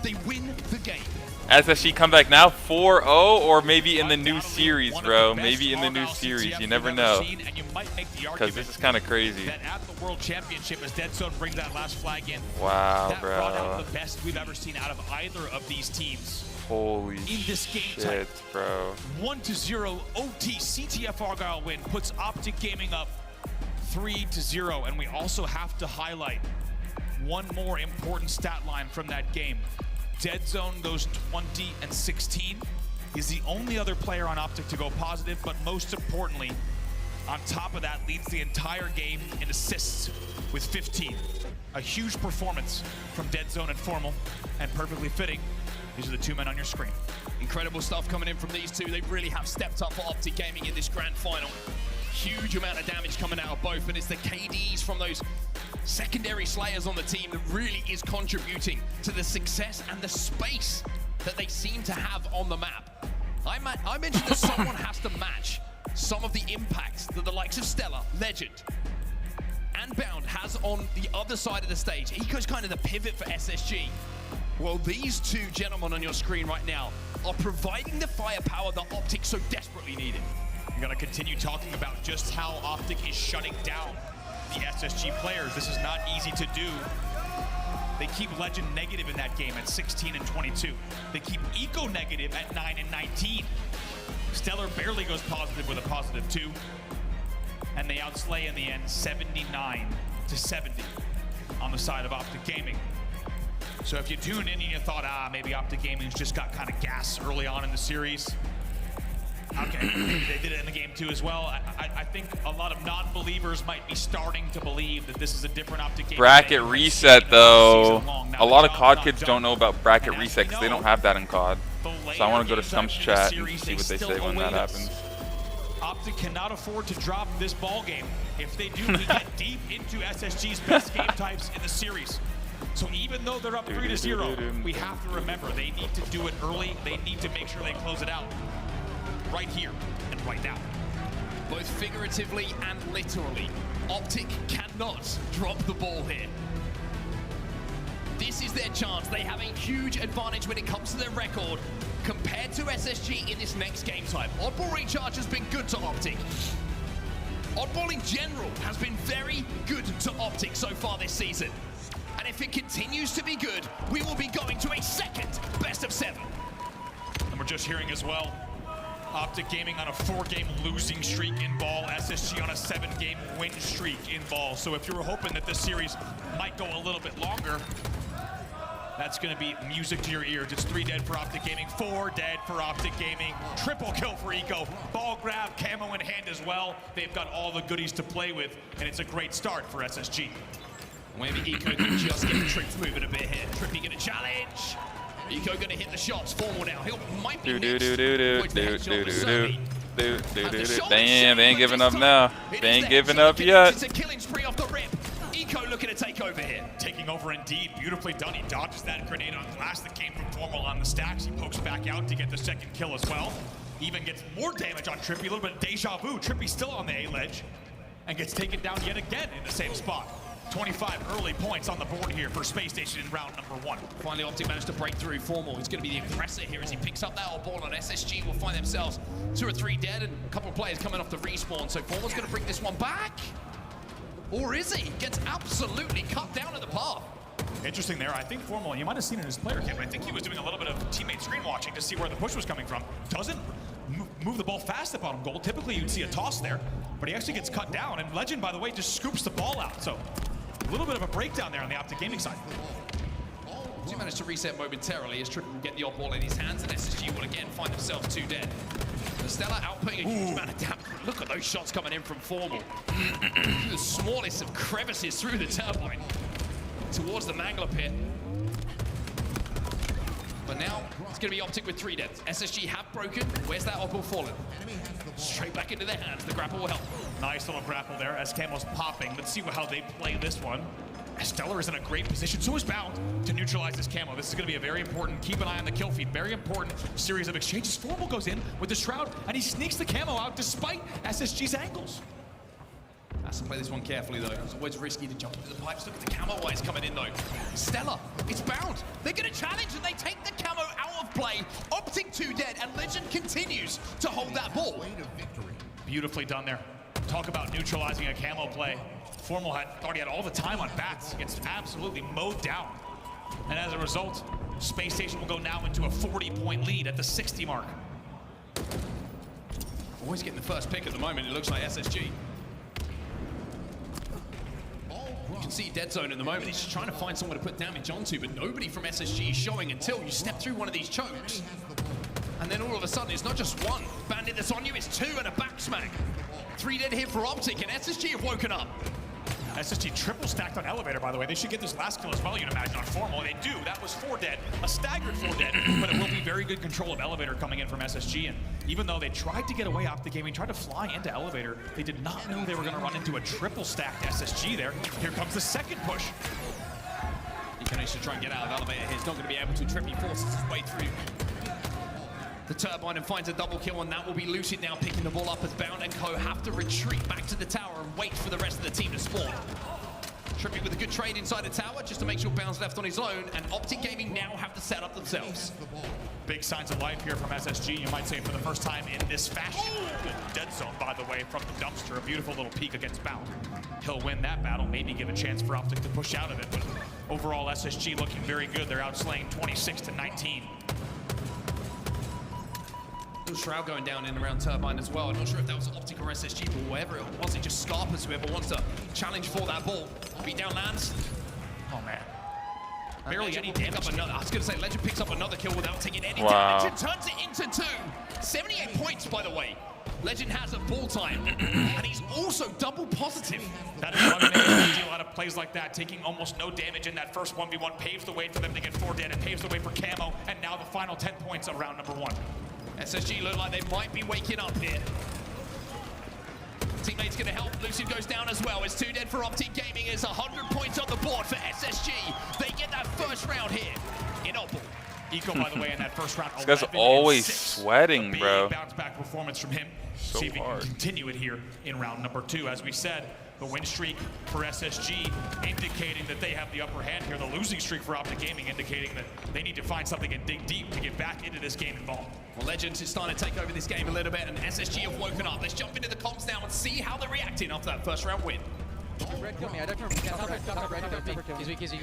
they win the game. SSG comeback now, 4-0, or maybe in the new series, bro. Maybe in the new series. You never know. might make the Because argument this is kind of crazy. that at the World Championship, as Dead Zone brings that last flag in, Wow, that brought out bro. the best we've ever seen out of either of these teams. Holy in this game shit, type. bro. 1-0 OT CTF Argyle win puts Optic Gaming up 3-0, and we also have to highlight one more important stat line from that game. Dead Zone goes 20-16. He's the only other player on Optic to go positive, but most importantly, on top of that, leads the entire game in assists with 15. A huge performance from Dead Zone and Formal, and perfectly fitting. These are the two men on your screen. Incredible stuff coming in from these two. They really have stepped up for Optic Gaming in this grand final. Huge amount of damage coming out of both, and it's the KDs from those secondary slayers on the team that really is contributing to the success and the space that they seem to have on the map. I mentioned that someone has to match some of the impacts that the likes of Stellar, Legend, and Bound has on the other side of the stage. Eco's kind of the pivot for SSG. Well, these two gentlemen on your screen right now are providing the firepower that Optic so desperately needed. We're going to continue talking about just how Optic is shutting down the SSG players. This is not easy to do. They keep Legend negative in that game at 16-22. They keep Eco negative at 9-19. Stellar barely goes positive with a +2. And they outslay in the end 79-70 on the side of Optic Gaming. So if you tuned in and you thought, maybe Optic Gaming's just got kind of gas early on in the series. Okay, maybe they did it in the game too as well. I think a lot of non-believers might be starting to believe that this is a different Optic Gaming. Bracket reset, though. A lot of COD kids don't know about bracket reset because they don't have that in COD. So I want to go to Stump's chat and see what they say when that happens. Optic cannot afford to drop this ball game. If they do, we get deep into SSG's best game types in the series. So even though they're up 3-0, we have to remember they need to do it early. They need to make sure they close it out right here and right now. Both figuratively and literally, Optic cannot drop the ball here. This is their chance. They have a huge advantage when it comes to their record compared to SSG in this next game type. Oddball Recharge has been good to Optic. Oddball in general has been very good to Optic so far this season. And if it continues to be good, we will be going to a second best of 7. And we're just hearing as well, Optic Gaming on a 4-game losing streak in ball, SSG on a 7-game win streak in ball. So if you were hoping that this series might go a little bit longer, that's going to be music to your ears. It's 3 dead for Optic Gaming, 4 dead for Optic Gaming, triple kill for Eco, ball grab, camo in hand as well. They've got all the goodies to play with, and it's a great start for SSG. Maybe Eco can just get the troops moving a bit here. Trippy gonna challenge. Eco gonna hit the shots. Formal now. He might be Damn, they ain't giving up now. They ain't giving up yet. It's a killing spree off the rip. Eco looking to take over here. Taking over indeed. Beautifully done. He dodges that grenade on glass that came from Formal on the stacks. He pokes back out to get the second kill as well. Even gets more damage on Trippy. A little bit of deja vu. Trippy's still on the A ledge and gets taken down yet again in the same spot. 25 early points on the board here for Space Station in round number 1. Finally, Optic managed to break through. Formal, he's going to be the aggressor here as he picks up that ball on SSG. Will find themselves 2 or 3 dead and a couple of players coming off the respawn. So Formal's going to bring this one back. Or is he? Gets absolutely cut down at the path. Interesting there. I think Formal, you might have seen it in his player kit, but I think he was doing a little bit of teammate screen watching to see where the push was coming from. Doesn't move the ball fast at bottom goal. Typically, you'd see a toss there, but he actually gets cut down. And Legend, by the way, just scoops the ball out. So a little bit of a breakdown there on the Optic Gaming side. He managed to reset momentarily as Trippy will get the odd ball in his hands, and SSG will again find themselves 2 dead. The Stellar outputting a huge amount of damage. Look at those shots coming in from Formal. The smallest of crevices through the turbine towards the Mangler pit. But now it's going to be Optic with 3 deaths. SSG have broken. Where's that oddball fallen? Straight back into their hands. The grapple will help. Nice little grapple there as Camo's popping. Let's see how they play this one. Stellar is in a great position, so is Bound to neutralize this camo. This is going to be a very important, keep an eye on the kill feed, very important series of exchanges. Formal goes in with the Shroud, and he sneaks the camo out despite SSG's angles. Has to play this one carefully, though. It's always risky to jump into the pipes. Look at the camo wires coming in, though. Stellar, it's Bound. They're going to challenge, and they take the camo out of play. Optic 2 dead, and Legend continues to hold that ball. Beautifully done there. Talk about neutralizing a camo play. Formal thought he had all the time on bats. He gets absolutely mowed down. And as a result, Space Station will go now into a 40-point lead at the 60 mark. Always getting the first pick at the moment, it looks like SSG. You can see Dead Zone in the moment. He's just trying to find someone to put damage onto, but nobody from SSG is showing until you step through one of these chokes. And then all of a sudden, it's not just one bandit that's on you, it's two and a back smack. 3 dead here for Optic, and SSG have woken up. SSG triple stacked on Elevator, by the way. They should get this last kill as well, you'd imagine, on Formal. They do. That was 4 dead. A staggered 4 dead, but it will be very good control of Elevator coming in from SSG. And even though they tried to get away off the game, tried to fly into Elevator, they did not know they were going to run into a triple stacked SSG there. Here comes the second push. He can actually try and get out of Elevator here. He's not going to be able to. Trippy forces his way through the turbine and finds a double kill, and that will be Lucid now picking the ball up as Bound and Co have to retreat back to the tower and wait for the rest of the team to spawn. Trippy with a good trade inside the tower just to make sure Bound's left on his own, and Optic Gaming now have to set up themselves. Big signs of life here from SSG, you might say, for the first time in this fashion. Dead Zone, by the way, from the dumpster. A beautiful little peek against Bound. He'll win that battle, maybe give a chance for Optic to push out of it, but overall SSG looking very good. They're outslaying 26-19. Shroud going down in around Turbine as well. I'm not sure if that was Optic or SSG, but whatever it was, it just Scarpers, whoever wants to challenge for that ball. Beat down lands. Oh man. Barely any damage. I was going to say, Legend picks up another kill without taking any damage and turns it into 2. 78 points, by the way. Legend has at ball time, and he's also double positive. That is why we make a lot of plays like that, taking almost no damage in that first 1v1, paves the way for them to get 4 dead, and paves the way for Camo, and now the final 10 points of round number 1. SSG look like they might be waking up here. Teammates going to help. Lucid goes down as well. It's 2 dead for Optic Gaming. It's 100 points on the board for SSG. They get that first round here in Opal. Eco, by the way, in that first round. This guy's always sweating, bro. Bounce back performance from him. So see if he hard. can continue it here in round number 2. As we said, the win streak for SSG indicating that they have the upper hand here. The losing streak for Optic Gaming indicating that they need to find something and dig deep to get back into this game involved. Well, Legends is starting to take over this game a little bit, and SSG have woken up. Let's jump into the comms now and see how they're reacting after that first round win. Red kill me. I don't remember. Top red. He's weak. He's weak.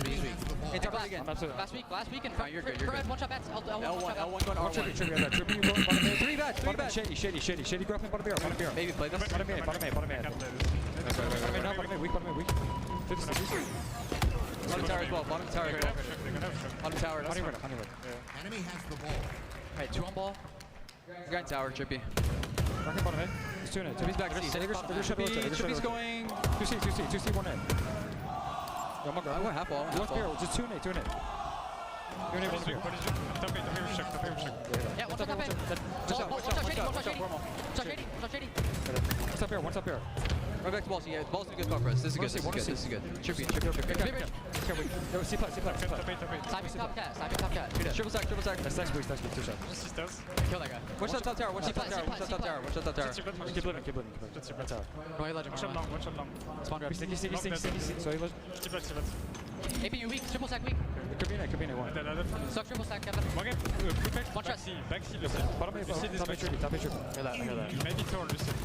Hey, top red again. Last week in front. You're good. One shot bats. L1 going R1. Trippy, you going bottom mid. 3 bats. Shady. Go up in bottom beer. Maybe play this. Bottom mid. Bottom mid. Weak. Bottom tower as well. Bottom tower. Enemy has the ball. Alright, 2 on ball. Grind tower, Trippy. Rocking bottom mid. He's 2 in it. Trippy's back. Trippy's going. 2C, 1 in. I went half ball. Just 2 in it. Yeah, One's up here. Right back to ball. Yeah, ball's in a good spot for us. This is good. Trippy. C play. Top cat. Triple sack. Stacks, 2 shots. Kill that guy. One shot top tower. Keep living. Go ahead, Legend. One shot long. Spawn grab. Sticky. Sorry, Legend. AP weak. Triple sack weak. Could be in one. Suck triple sack, Kevin. One shot. Bottom A, top A triple. Hear that. Maybe Thor, Lucid.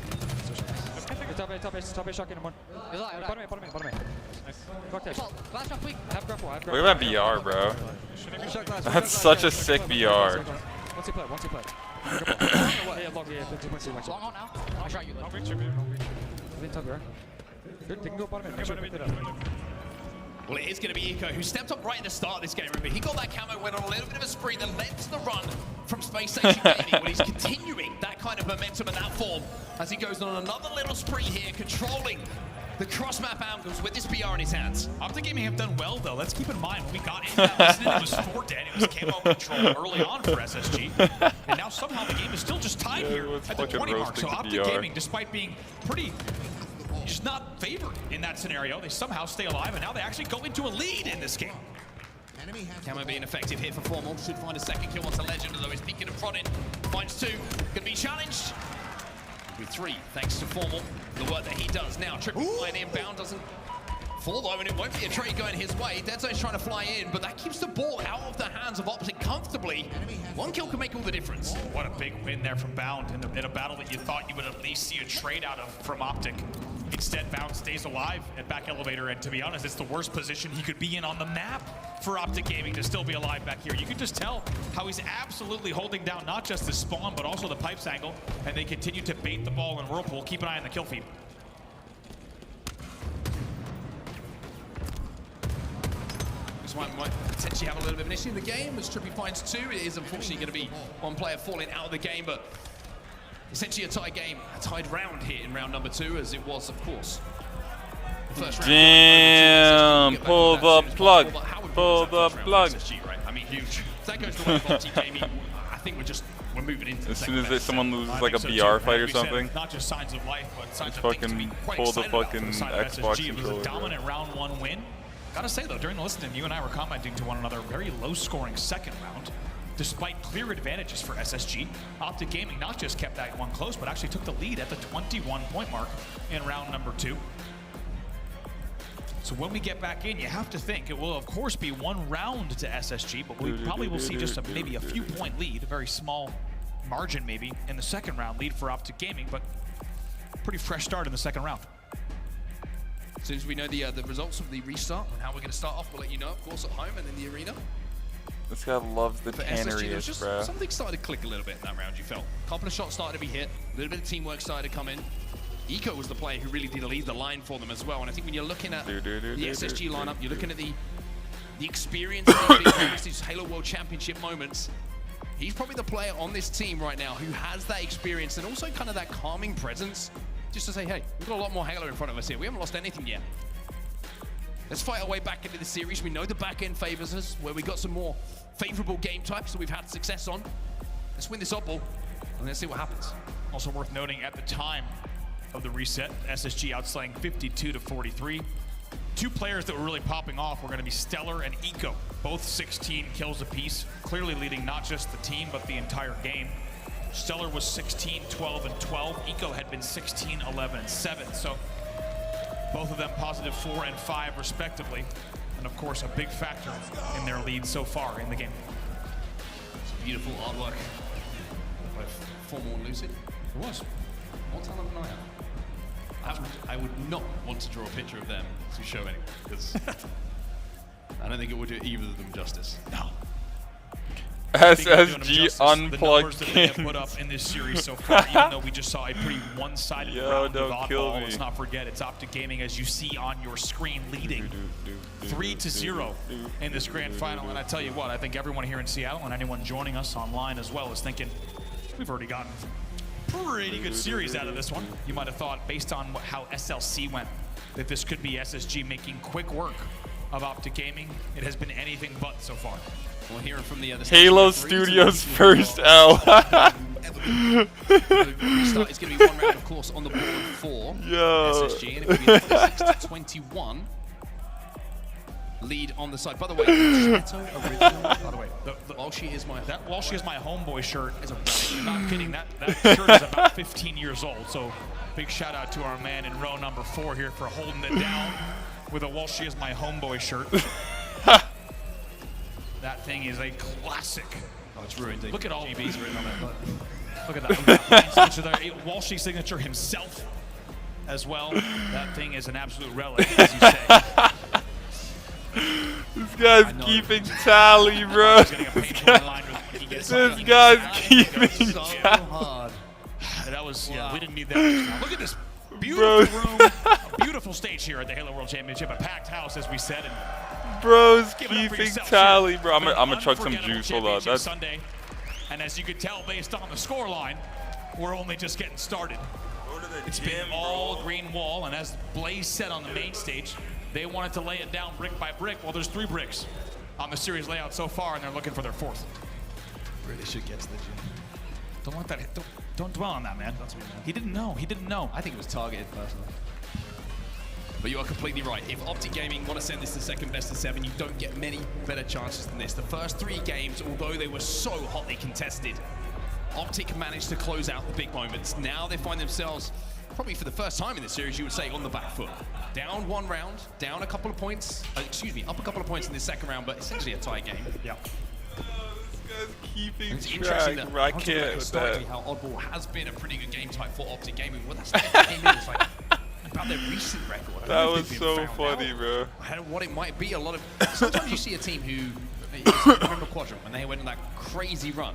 Top A shotgun in one. Bottom A. Nice. Fuck that. Last shot quick. Have grapple. Look at that BR, bro. That's such a sick BR. Once you play. Long on now. I'll try you. Good, they can go bottom A. Make sure they pick it up. Well, it is going to be Eco, who stepped up right at the start of this game. Remember, he got that camo, went on a little bit of a spree, then led to the run from Space Station Gaming. Well, he's continuing that kind of momentum and that form as he goes on another little spree here, controlling the cross-map angles with this BR in his hands. Optic Gaming have done well, though. Let's keep in mind, when we got into that listening, it was 4 dead. It was camo control early on for SSG. And now somehow the game is still just tied here at the 20 mark. So Optic Gaming, despite being pretty just not favored in that scenario, they somehow stay alive, and now they actually go into a lead in this game. Camo being effective here for Formal. Should find a second kill once a Legend, although he's peeking and prodding. Finds 2. Gonna be challenged with 3, thanks to Formal. The work that he does now. Trippy flying inbound doesn't full though, and it won't be a trade going his way. Denzo's trying to fly in, but that keeps the ball out of the hands of Optic comfortably. One kill can make all the difference. What a big win there from Bound in a battle that you thought you would at least see a trade out of from Optic. Instead, Bound stays alive at back elevator, and to be honest, it's the worst position he could be in on the map for Optic Gaming to still be alive back here. You can just tell how he's absolutely holding down not just the spawn, but also the pipes angle, and they continue to bait the ball in Whirlpool. Keep an eye on the kill feed. This might potentially have a little bit of an issue in the game as Trippy finds two. It is unfortunately going to be one player falling out of the game, but essentially a tie game, a tied round here in round number 2, as it was, of course, the first round. Damn, pull the plug. Pull the plug. Right? I mean, huge. If that goes the way of Optic Gaming, I think we're moving into as soon as someone loses like a BR fight or something, not just signs of life, but signs of fucking pull the fucking Xbox It was controller. a dominant round 1 win. Gotta say though, during the listening, you and I were commenting to one another, very low-scoring second round. Despite clear advantages for SSG, Optic Gaming not just kept that one close, but actually took the lead at the 21-point mark in round number 2. So when we get back in, you have to think it will, of course, be 1 round to SSG, but we probably will see just maybe a few point lead, a very small margin maybe, in the second round lead for Optic Gaming, but pretty fresh start in the second round. As soon as we know the results of the restart and how we're going to start off, we'll let you know, of course, at home and in the arena. This guy loves the tannery, bro. Something started to click a little bit in that round, you felt. A couple of shots started to be hit, a little bit of teamwork started to come in. Eco was the player who really did lead the line for them as well, and I think when you're looking at the SSG lineup, you're looking at the experience of these big moments, these Halo World Championship moments. He's probably the player on this team right now who has that experience and also kind of that calming presence, just to say, hey, we've got a lot more Halo in front of us here. We haven't lost anything yet. Let's fight our way back into the series. We know the back end favors us, where we got some more favorable game types that we've had success on. Let's win this up ball, and let's see what happens. Also worth noting, at the time of the reset, SSG outslaying 52-43. 2 players that were really popping off were going to be Stellar and Eco, both 16 kills apiece, clearly leading not just the team, but the entire game. Stellar was 16, 12, and 12. Eco had been 16, 11, and 7. So both of them positive 4 and 5 respectively. And of course, a big factor in their lead so far in the game. It's beautiful artwork by Formal and Lucid. It was. More talent than I have. I would not want to draw a picture of them to show anyone, because I don't think it would do either of them justice. No. SSG unplugged that they have put up in this series so far, even though we just saw a pretty one-sided round of oddball. Let's not forget, it's Optic Gaming, as you see on your screen, leading 3-0 in this grand final. And I tell you what, I think everyone here in Seattle and anyone joining us online as well is thinking, we've already gotten pretty good series out of this one. You might have thought, based on how SLC went, that this could be SSG making quick work of Optic Gaming. It has been anything but so far. We'll hear from the other Halo Studios first L. The restart is going to be 1 round, of course, on the board for SSG, and it will be 26-21 lead on the side. By the way, by the way, while she is my homeboy shirt is a relic. You're not kidding. That shirt is about 15 years old. So big shout out to our man in row number 4 here for holding it down with a "While She Is My Homeboy" shirt. That thing is a classic. Oh, it's ruined. Look at all GB's written on that. Look at that. Walshy signature himself as well. That thing is an absolute relic, as you say. This guy's keeping tally, bro. This guy's keeping tally. That was, we didn't need that just now. Look at this beautiful room, a beautiful stage here at the Halo World Championship, a packed house, as we said. And bro's keeping tally, bro. I'm gonna chug some juice. Hold on. That's Sunday. And as you could tell, based on the scoreline, we're only just getting started. It's been all green wall, and as Blaze said on the main stage, they wanted to lay it down brick by brick. Well, there's 3 bricks on the series layout so far, and they're looking for their 4th. Really should get to the gym. Don't let that. Don't dwell on that, man. He didn't know. He didn't know. I think it was targeted personally. But you are completely right. If Optic Gaming want to send this to second best of 7, you don't get many better chances than this. The first 3 games, although they were so hotly contested, Optic managed to close out the big moments. Now they find themselves probably for the first time in the series, you would say on the back foot. Down one round, down a couple of points, excuse me, up a couple of points in the second round, but essentially a tie game. Yeah. Keeping it's track, interesting that I can't with that. How Oddball has been a pretty good game type for Optic Gaming. Well, that's not came in, it's like about their recent record. That was so funny, bro. What it might be, a lot of sometimes you see a team who remember Quadrant when they went on that crazy run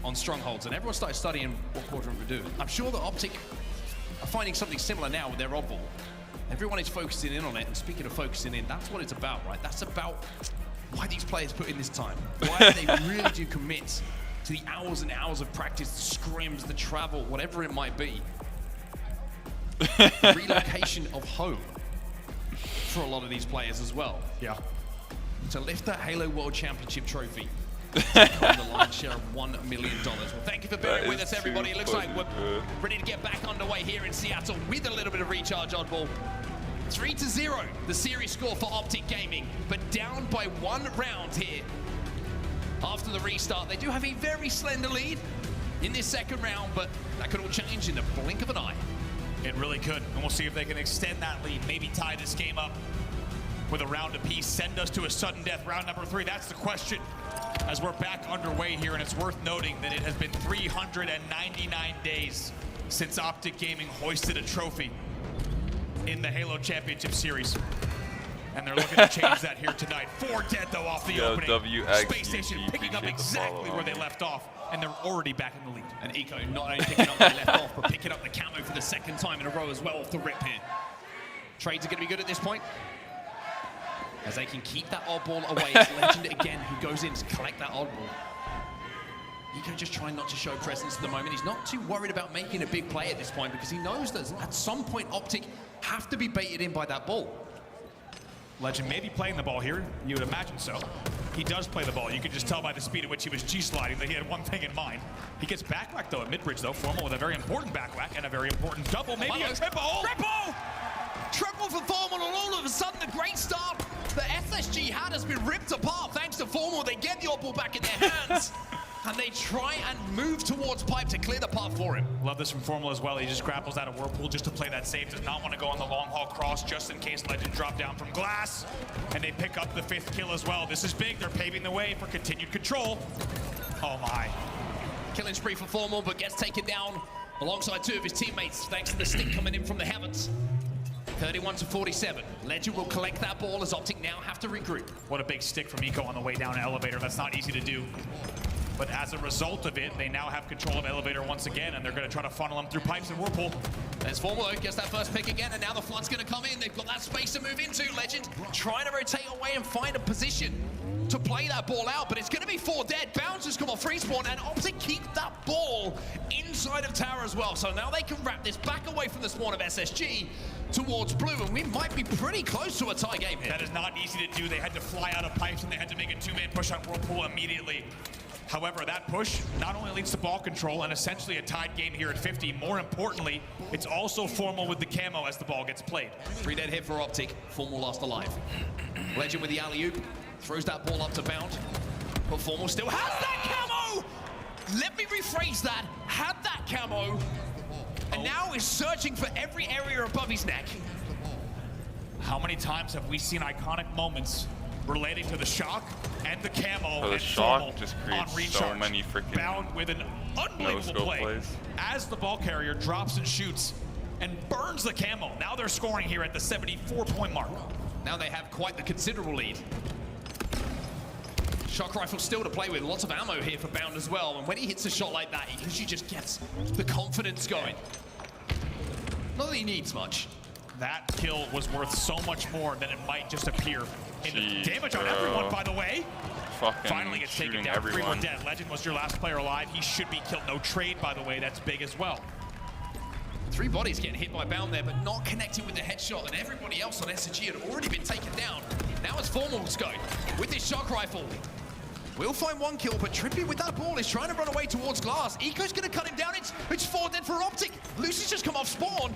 on strongholds, and everyone started studying what Quadrant would do. I'm sure that Optic are finding something similar now with their Oddball. Everyone is focusing in on it, and speaking of focusing in, that's what it's about, right? That's about why these players put in this time. Why they really do commit to the hours and hours of practice, the scrims, the travel, whatever it might be. The relocation of home for a lot of these players as well. Yeah. To lift that Halo World Championship trophy on the lion's share of $1 million. Well, thank you for bearing with us, everybody. It looks like we're ready to get back underway here in Seattle with a little bit of recharge, Oddball. 3-0, the series score for Optic Gaming, but down by 1 round here. After the restart, they do have a very slender lead in this second round, but that could all change in the blink of an eye. It really could, and we'll see if they can extend that lead, maybe tie this game up with a round apiece, send us to a sudden death round number 3. That's the question as we're back underway here, and it's worth noting that it has been 399 days since Optic Gaming hoisted a trophy in the Halo Championship Series. And they're looking to change that here tonight. 4 dead though off the opening. Space Station picking up exactly where they left off, and they're already back in the lead. And Eco not only picking up where they left off, but picking up the camo for the second time in a row as well off the rip here. Trades are going to be good at this point, as they can keep that oddball away. It's Legend again who goes in to collect that oddball. Eco just trying not to show presence at the moment. He's not too worried about making a big play at this point because he knows that at some point Optic have to be baited in by that ball. Legend may be playing the ball here. You would imagine so. He does play the ball. You can just tell by the speed at which he was G-sliding that he had one thing in mind. He gets backwhack though at mid-bridge though. Formal with a very important backwhack and a very important double. Maybe a triple. Triple! Triple for Formal, and all of a sudden the great start that SSG had has been ripped apart thanks to Formal. They get the oddball back in their hands. And they try and move towards Pipe to clear the path for him. Love this from Formal as well. He just grapples out of Whirlpool just to play that safe. Does not want to go on the long haul cross just in case Legend drop down from glass. And they pick up the 5th kill as well. This is big. They're paving the way for continued control. Oh my. Killing spree for Formal, but gets taken down alongside 2 of his teammates thanks to the stick coming in from the heavens. 31-47. Legend will collect that ball as Optic now have to regroup. What a big stick from Eco on the way down an elevator. That's not easy to do. But as a result of it, they now have control of elevator once again, and they're going to try to funnel him through pipes and Whirlpool. There's Formal, gets that first pick again, and now the flood's going to come in. They've got that space to move into. Legend trying to rotate away and find a position to play that ball out, but it's going to be 4 dead. Bounce has come off free spawn, and Optic keep that ball inside of tower as well. So now they can wrap this back away from the spawn of SSG towards blue, and we might be pretty close to a tie game here. That is not easy to do. They had to fly out of pipes, and they had to make a 2-man push on Whirlpool immediately. However, that push not only leads to ball control and essentially a tied game here at 50, more importantly, it's also Formal with the camo as the ball gets played. 3 dead hit for Optic, Formal last alive. Legend with the alley-oop, throws that ball up to Bound, but Formal still has that camo! Let me rephrase that, had that camo, and now is searching for every area above his neck. How many times have we seen iconic moments relating to the shock and the camo the and shock just creates recharge. so many freaking Bound with an unbelievable play plays. as the ball carrier drops and shoots and burns the camo. Now they're scoring here at the 74-point mark. Now they have quite the considerable lead. Shock rifle still to play with, lots of ammo here for Bound as well, and when he hits a shot like that, he usually just gets the confidence going. Not that he needs much. That kill was worth so much more than it might just appear. In the damage on everyone, by the way. Fucking finally gets taken down. 3 more dead. Legend was your last player alive. He should be killed. No trade, by the way. That's big as well. 3 bodies getting hit by Bound there, but not connecting with the headshot, and everybody else on SG had already been taken down. Now it's Formal's go with this shock rifle. We'll find 1 kill, but Trippy with that ball is trying to run away towards glass. Eco's going to cut him down. It's 4 dead for Optic. Lucy's just come off spawn.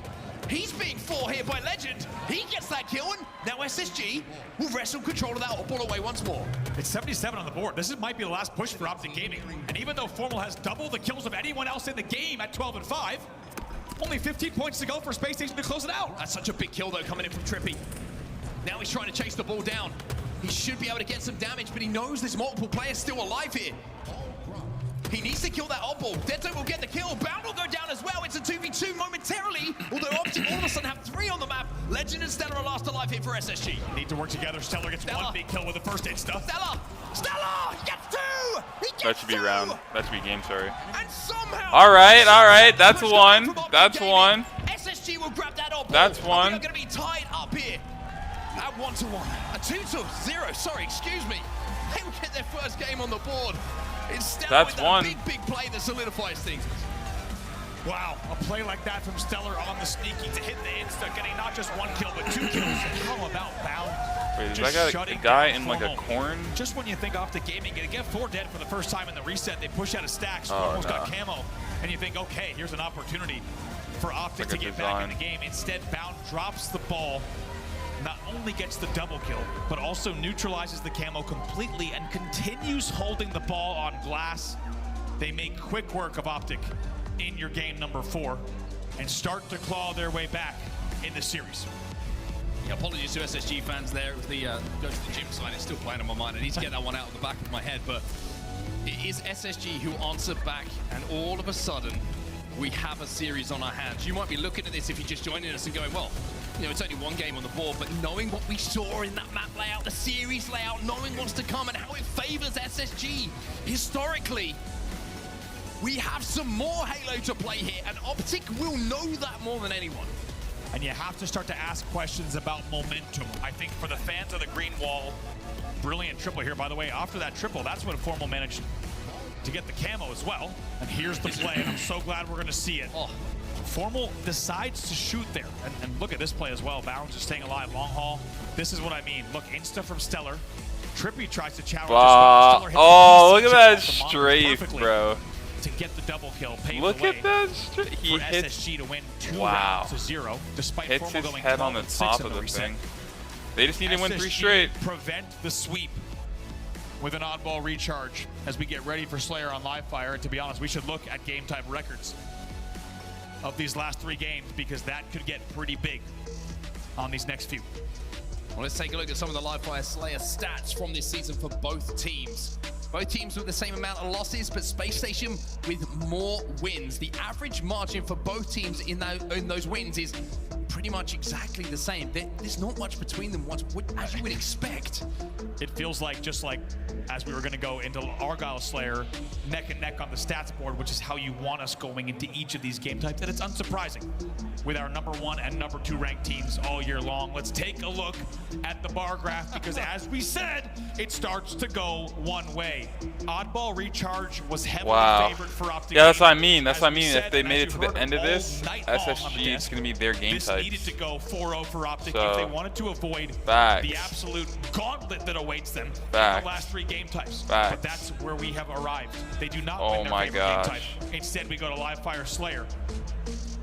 He's being 4 here by Legend. He gets that kill, and now SSG will wrestle control of that ball away once more. It's 77 on the board. This might be the last push for Optic Gaming. And even though Formal has double the kills of anyone else in the game at 12 and 5, Only 15 points to go for Space Station to close it out. That's such a big kill, though, coming in from Trippy. Now he's trying to chase the ball down. He should be able to get some damage, but he knows there's multiple players still alive here. He needs to kill that oddball. Deadzone will get the kill. Bound will go down as well. It's a 2v2 momentarily. Although Optic all of a sudden have 3 on the map. Legend and Stellar are last alive here for SSG. Need to work together. Stellar gets one big kill with the first insta. Stella! He gets 2! He gets That should be round. That should be game, sorry. And somehow... All right. That's one. That's one. SSG will grab that oddball. That's one. We're going to be tied up here. At 1-1. A 2-0. Sorry, excuse me. They will get their first game on the board. It's Stellar with that big play that solidifies things. Wow, a play like that from Stellar on the sneaky to hit the insta, getting not just 1 kill, but 2 kills. How about Bound? Wait, is that got a guy in like a corn? Just when you think Optic Gaming, gonna get 4 dead for the first time in the reset, they push out of stacks, almost got camo, and you think, okay, here's an opportunity for Optic to get back in the game. Instead, Bound drops the ball, not only gets the double kill, but also neutralizes the camo completely and continues holding the ball on glass. They make quick work of Optic in your game number 4 and start to claw their way back in the series. Yeah, apologies to SSG fans there. It was the go to the gym sign. It's still playing on my mind. I need to get that one out of the back of my head, but it is SSG who answer back, and all of a sudden, we have a series on our hands. You might be looking at this if you're just joining us and going, well, you know, it's only 1 game on the board, but knowing what we saw in that map layout, the series layout, knowing what's to come and how it favors SSG historically, we have some more Halo to play here, and Optic will know that more than anyone. And you have to start to ask questions about momentum. I think for the fans of the green wall, brilliant triple here, by the way. After that triple, that's when Formal managed to get the camo as well. And here's the play, and I'm so glad we're gonna see it. Formal decides to shoot there. And look at this play as well. Bound just staying alive, long haul. This is what I mean. Look, insta from Stellar. Trippy tries to challenge as well. Oh, look at that strafe, bro. To get the double kill, look at that strafe. He hits SSG to win 2 rounds to 0, despite hits Formal his going head on the 12-6 top in of the the reset. thing. They just need to win 3 SSG straight. Prevent the sweep with an oddball recharge as we get ready for Slayer on live fire. And to be honest, we should look at game time records of these last 3 games, because that could get pretty big on these next few. Well, let's take a look at some of the live fire Slayer stats from this season for both teams. Both teams with the same amount of losses, but Space Station with more wins. The average margin for both teams in those wins is pretty much exactly the same. There's not much between them, as you would expect. It feels like, just like as we were going to go into Argyle Slayer, neck and neck on the stats board, which is how you want us going into each of these game types. And it's unsurprising with our number 1 and number 2 ranked teams all year long. Let's take a look at the bar graph, because as we said, it starts to go one way. Oddball recharge was heavily favored for Optic. Yeah, that's what I mean. That's what I mean. If they made it to the end of this, SSG is going to be their game type. Needed to go 4-0 for Optic if they wanted to avoid the absolute gauntlet that awaits them in the last 3 game types. But that's where we have arrived. They do not win their favorite game type. Instead, we go to Live Fire Slayer,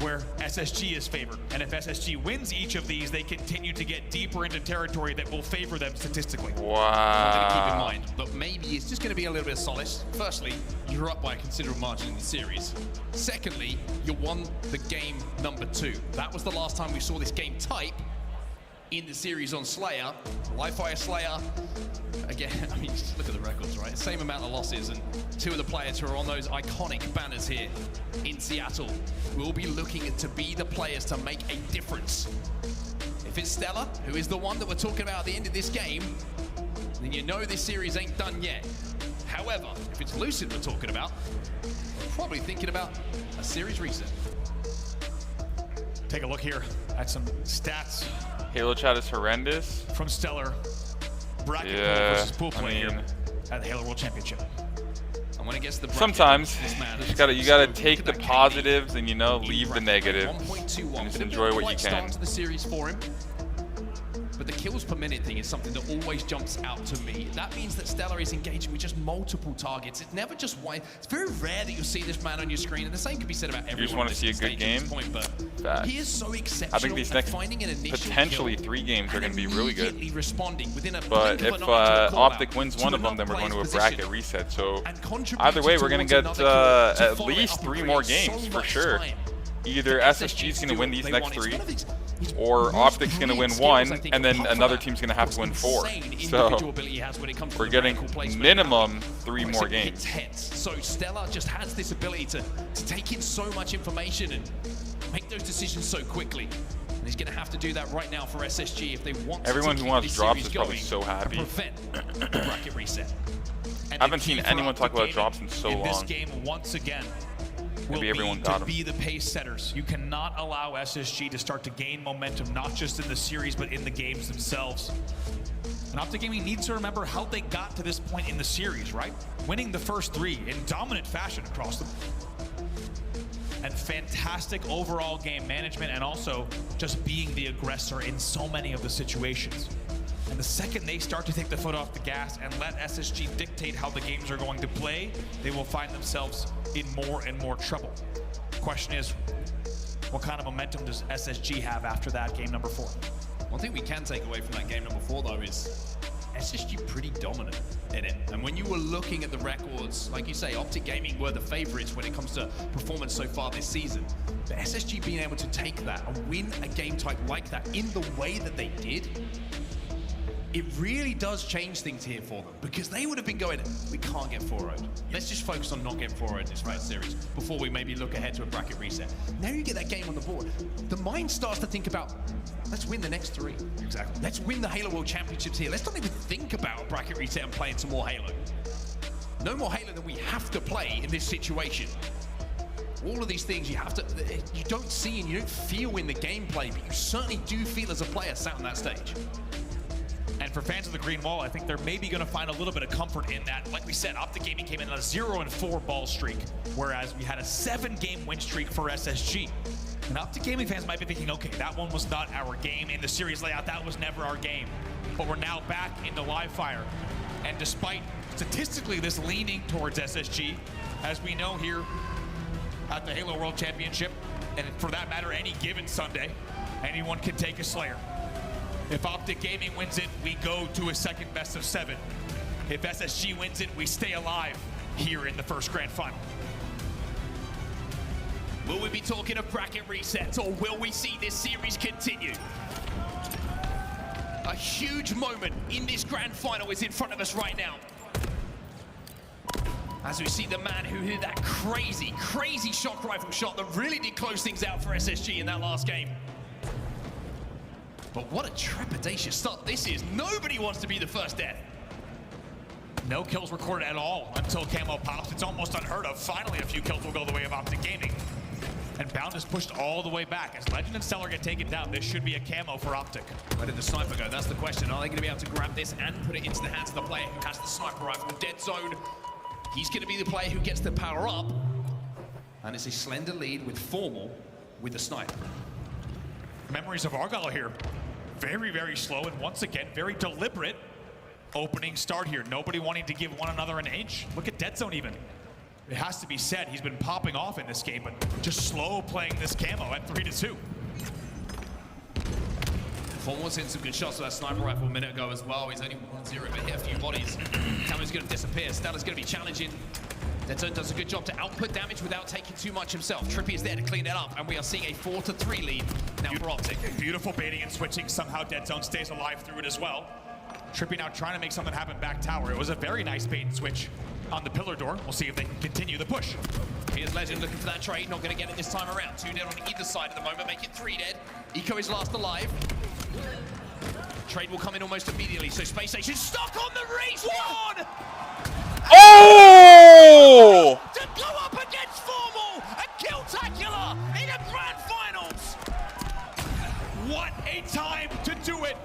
where SSG is favored. And if SSG wins each of these, they continue to get deeper into territory that will favor them statistically. Wow. Something to keep in mind. But maybe it's just going to be a little bit of solace. Firstly, you're up by a considerable margin in the series. Secondly, you won the game number 2. That was the last time we saw this game type in the series on Slayer. Live Fire Slayer, again, I mean, just look at the records, right? Same amount of losses, and 2 of the players who are on those iconic banners here in Seattle will be looking to be the players to make a difference. If it's Stellar, who is the one that we're talking about at the end of this game, then you know this series ain't done yet. However, if it's Lucid we're talking about, we're probably thinking about a series reset. Take a look here at some stats. Halo chat is horrendous. From Stellar, bracket pool versus pool play here at the Halo World Championship. And when it gets to the sometimes you gotta take the positives and, you know, leave the negatives and just enjoy what you can. Start to the series for him. But the kills per minute thing is something that always jumps out to me. That means that Stellar is engaging with just multiple targets. It's never just one. It's very rare that you'll see this man on your screen, and the same could be said about everyone. You just want to see a good game? But he is so exceptional. I think these next potentially 3 games are going to be really good. But if Optic wins one of them, then we're going to a bracket reset. So either way, we're going to get at least 3 more games for sure. either SSG is going to win these next 3, or Optic's going to win 1, and then another team's going to have to win 4. So we're getting minimum 3 more games. So Stellar just has this ability to take in so much information and make those decisions so quickly. And he's going to have to do that right now for SSG if they want Everyone to who keep wants this drops series is probably going so happy. and prevent the bracket reset. I haven't seen anyone talk about drops in so in this long. game, once again, will Maybe everyone got be the pace setters. You cannot allow SSG to start to gain momentum, not just in the series, but in the games themselves. And Optic Gaming needs to remember how they got to this point in the series, right? Winning the first 3 in dominant fashion across them. And fantastic overall game management, and also just being the aggressor in so many of the situations. And the second they start to take the foot off the gas and let SSG dictate how the games are going to play, they will find themselves in more and more trouble. The question is, what kind of momentum does SSG have after that game number 4? One thing we can take away from that game number 4, though, is SSG pretty dominant in it. And when you were looking at the records, like you say, Optic Gaming were the favorites when it comes to performance so far this season. But SSG being able to take that and win a game type like that in the way that they did, it really does change things here for them, because they would have been going, we can't get 4-0'd. Let's just focus on not getting 4-0'd this first series before we maybe look ahead to a bracket reset. Now you get that game on the board, the mind starts to think about, let's win the next 3. Exactly. Let's win the Halo World Championships here. Let's not even think about a bracket reset and playing some more Halo. No more Halo than we have to play in this situation. All of these things you don't see and you don't feel in the gameplay, but you certainly do feel as a player sat on that stage. And for fans of the Green Wall, I think they're maybe going to find a little bit of comfort in that. Like we said, Optic Gaming came in on a 0-4 ball streak, whereas we had a 7-game win streak for SSG. And Optic Gaming fans might be thinking, okay, that one was not our game in the series layout. That was never our game. But we're now back into live fire. And despite statistically this leaning towards SSG, as we know here at the Halo World Championship, and for that matter, any given Sunday, anyone can take a Slayer. If Optic Gaming wins it, we go to a second best of 7. If SSG wins it, we stay alive here in the first grand final. Will we be talking of bracket resets, or will we see this series continue? A huge moment in this grand final is in front of us right now. As we see the man who hit that crazy, crazy shock rifle shot that really did close things out for SSG in that last game. But what a trepidatious start this is. Nobody wants to be the first death. No kills recorded at all until Camo pops. It's almost unheard of. Finally, a few kills will go the way of Optic Gaming. And Bound is pushed all the way back. As Legend and Stellar get taken down, this should be a camo for Optic. Where did the sniper go? That's the question. Are they going to be able to grab this and put it into the hands of the player who has the sniper rifle? Dead zone. He's going to be the player who gets the power up. And it's a slender lead with Formal with the sniper. Memories of Argyle here. Very, very slow, and once again, very deliberate opening start here. Nobody wanting to give one another an inch. Look at Dead Zone even. It has to be said, he's been popping off in this game, but just slow playing this camo at 3-2. Formal's hitting some good shots with that sniper rifle a minute ago as well. He's only 1-0, but hit a few bodies. Camo's going to disappear. Stellar's going to be challenging. Dead Zone does a good job to output damage without taking too much himself. Trippy is there to clean that up, and we are seeing a 4-3 lead now for Optic. Beautiful baiting and switching. Somehow Dead Zone stays alive through it as well. Trippy now trying to make something happen back tower. It was a very nice bait and switch on the pillar door. We'll see if they can continue the push. Here's Legend looking for that trade. Not going to get it this time around. 2 dead on either side at the moment. Make it 3 dead. Eco is last alive. Trade will come in almost immediately. So Space Station stuck on the respawn! Oh! To go up against Formal and Killtacular in a grand finals! What a time to do it!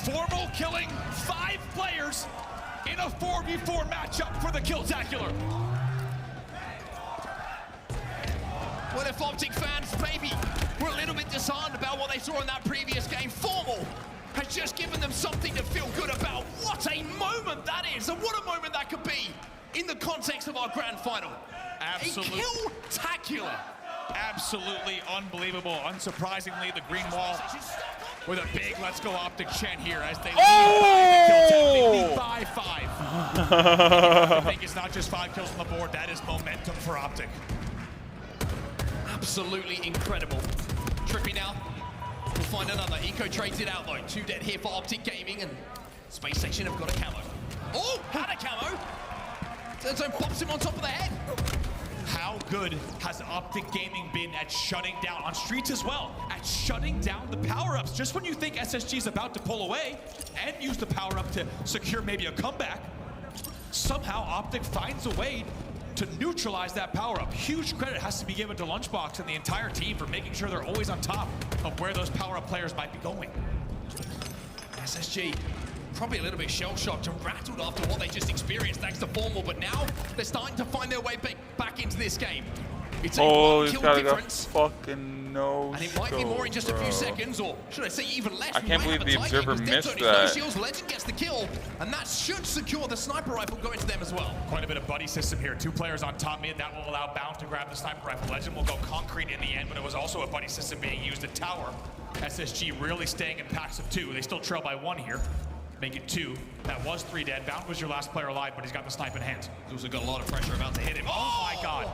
Formal killing 5 players in a 4v4 matchup for the Killtacular. Well, if Optic fans maybe were a little bit disheartened about what they saw in that previous game, Formal has just given them something to feel good about. What a moment that is, and what a moment that could be in the context of our grand final. Absolutely. A Killtacular. Absolutely unbelievable. Unsurprisingly, the Green Wall with a big let's go Optic chant here as they lead by 5. I think it's not just 5 kills on the board, that is momentum for Optic. Absolutely incredible. Trippy now. We'll find another. Eco trades it out though. 2 dead here for Optic Gaming, and Space Station have got a camo. Oh, had a camo. So pops him on top of the head. How good has Optic Gaming been at shutting down, on Streets as well, at shutting down the power-ups? Just when you think SSG is about to pull away and use the power-up to secure maybe a comeback, somehow Optic finds a way to neutralize that power-up. Huge credit has to be given to Lunchbox and the entire team for making sure they're always on top of where those power-up players might be going. SSG probably a little bit shell-shocked and rattled after what they just experienced thanks to Formal, but now they're starting to find their way back into this game. It's a one-kill difference. Fucking no. And it might be more in just a few seconds, or should I say even less. I can't believe the observer missed that. Shields, Legend gets the kill, and that should secure the sniper rifle going to them as well. Quite a bit of buddy system here. 2 players on top mid. That will allow Bound to grab the sniper rifle. Legend will go concrete in the end, but it was also a buddy system being used at tower. SSG really staying in packs of 2. They still trail by 1 here. Make it 2. That was 3 dead. Bound was your last player alive, but he's got the snipe in hand. He's also got a lot of pressure about to hit him. Oh my god.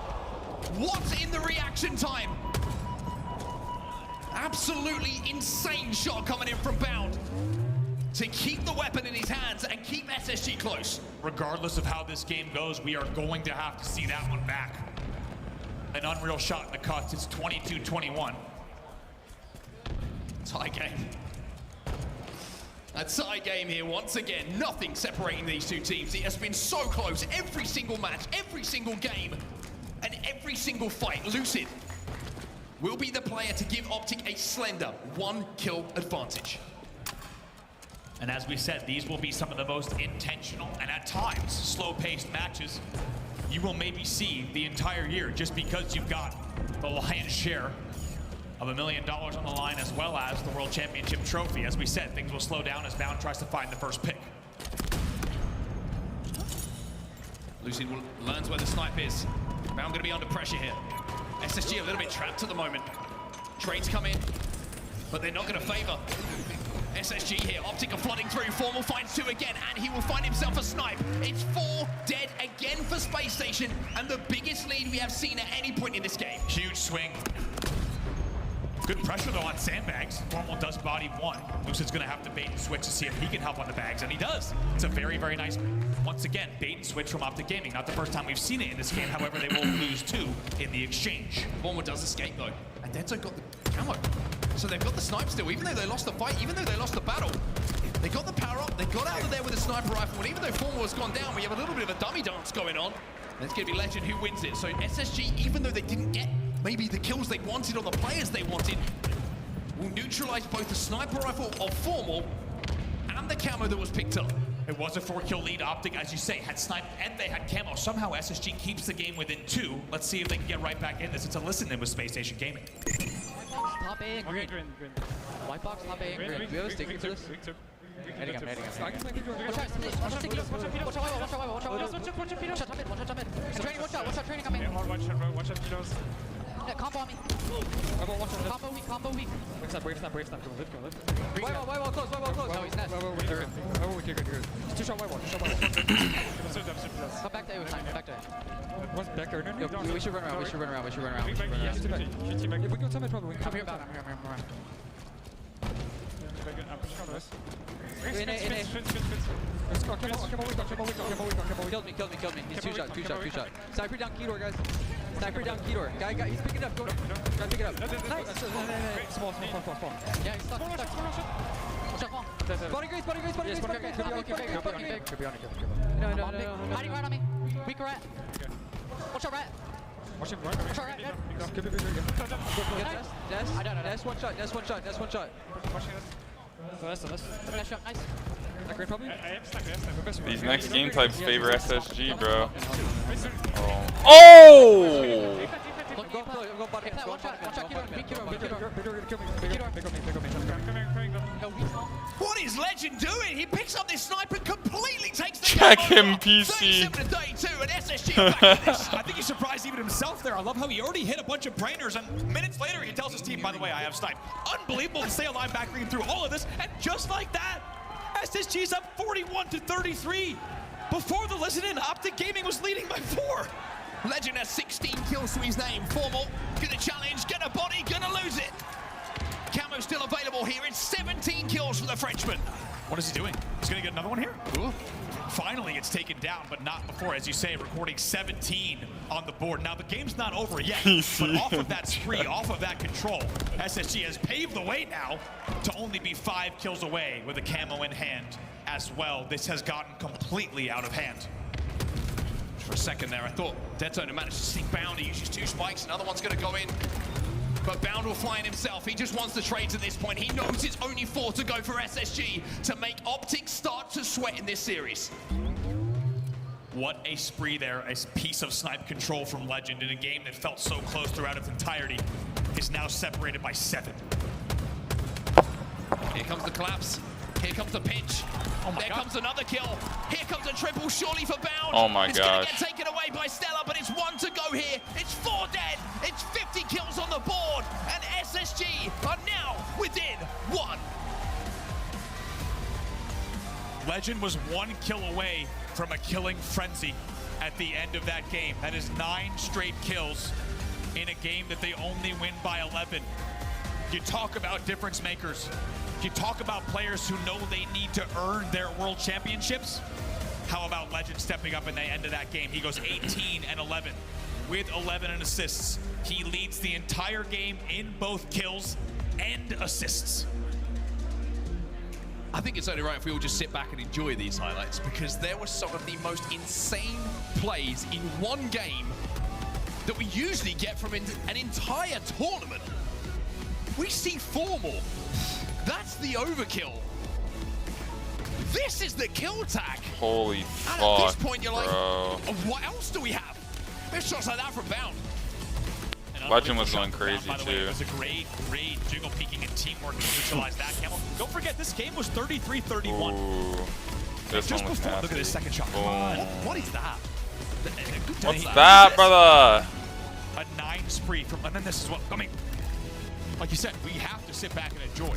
What in the reaction time? Absolutely insane shot coming in from Bound to keep the weapon in his hands and keep SSG close. Regardless of how this game goes, we are going to have to see that one back. An unreal shot in the cuts. It's 22-21. Tie game. A tie game here once again. Nothing separating these 2 teams. It has been so close every single match, every single game, and every single fight. Lucid will be the player to give Optic a slender 1-kill advantage. And as we said, these will be some of the most intentional and at times slow-paced matches you will maybe see the entire year, just because you've got the lion's share of $1 million on the line, as well as the World Championship trophy. As we said, things will slow down as Bound tries to find the first pick. Lucid learns where the snipe is. Bound going to be under pressure here. SSG a little bit trapped at the moment. Trades come in, but they're not going to favor SSG here. Optic are flooding through. Formal finds 2 again, and he will find himself a snipe. It's 4 dead again for Space Station, and the biggest lead we have seen at any point in this game. Huge swing. Good pressure though on Sandbags. Formal does body 1. Lucid's gonna have to bait and switch to see if he can help on the bags, and he does. It's a very, very nice, once again, bait and switch from Optic Gaming. Not the first time we've seen it in this game, however, they will lose 2 in the exchange. Formal does escape though, and Denso got the camo. So they've got the snipe still, even though they lost the fight, even though they lost the battle. They got the power up, they got out of there with a sniper rifle, and even though Formal has gone down, we have a little bit of a dummy dance going on. And it's gonna be Legend who wins it. So SSG, even though they didn't get maybe the kills they wanted or the players they wanted, will neutralize both the sniper rifle of Formal and the camo that was picked up. It was a 4-kill lead. Optic, as you say, had snipe and they had camo. Somehow SSG keeps the game within 2. Let's see if they can get right back in this. It's a listen-in with Space Station Gaming. Top A and green. White box, top A and green. We have a stick for this? Heading up. Watch out, training coming. Watch out, Pilos. Yeah, combo on me. Combo weak. Break snap. Go live. White wall close. No, he's nest. Good. Two shot white wall. Come back to A with time. Back to A. What's back there? No, we should run around. We should run around. If we go to mid, probably win. I'm here. I'm pushing on this. In A. Let's go. Killed me. He's two shot. Sniper down key door, guys. Guy, he's picking it up. Go pick it up. Nice. Small. Yeah, he's stuck. Watch out, fall. Body grace. Could be on it. No. Hiding right on me. Weak rat. Watch out, rat. Watch him run. Watch out, rat. That's one shot. Nice. Nice shot, nice. Probably. These next game types favor SSG, bro. Oh! What is Legend doing? He picks up this sniper and completely takes the Check him, PC. 37-32 and SSG back in this. I think he's surprised even himself there. I love how he already hit a bunch of brainers, and minutes later he tells his team, by the way, I have snipe. Unbelievable to stay alive back green through all of this, and just like that, SSG's up 41-33. Before the listen-in, Optic Gaming was leading by 4. Legend has 16 kills to his name. Formal, gonna challenge, get a body, gonna lose it. Camo still available here. It's 17 kills for the Frenchman. What is he doing? He's gonna get another one here? Ooh. Finally, it's taken down, but not before, as you say, recording 17 on the board. Now, the game's not over yet, but off of that spree, off of that control, SSG has paved the way now to only be 5 kills away with a camo in hand as well. This has gotten completely out of hand. For a second there, I thought Dead Zone had managed to sneak Bound. He uses 2 spikes, another one's gonna go in. But Bound will fly in himself. He just wants the trades at this point. He knows it's only 4 to go for SSG to make Optic start to sweat in this series. What a spree there. A piece of snipe control from Legend in a game that felt so close throughout its entirety is now separated by 7. Here comes the collapse. Here comes the pinch. There comes another kill. Here comes a triple, surely for Bound. Oh my it's gosh. It's going to get taken away by Stella, but it's 1 to go here. It's 4 dead. It's 50 kills on the board. And SSG are now within 1. Legend was 1 kill away from a killing frenzy at the end of that game. That is 9 straight kills in a game that they only win by 11. You talk about difference makers. You talk about players who know they need to earn their world championships. How about Legend stepping up in the end of that game? He goes 18 and 11 with 11 assists. He leads the entire game in both kills and assists. I think it's only right if we all just sit back and enjoy these highlights, because there were some of the most insane plays in one game that we usually get from an entire tournament. We see Formal. That's the overkill. This is the kill tag. Holy and fuck, at this point, you're like, bro. what else do we have? There's shots like that from Bound. Legend was going crazy by the way, too. it was a great jiggle peeking and teamwork to neutralize that. Camel. Don't forget, this game was 33-31. This Just one was before, nasty. look at this second shot. Boom. What is that? What's that, brother? A 9 spree from, and then this is what, I mean, like you said, we have to sit back and enjoy,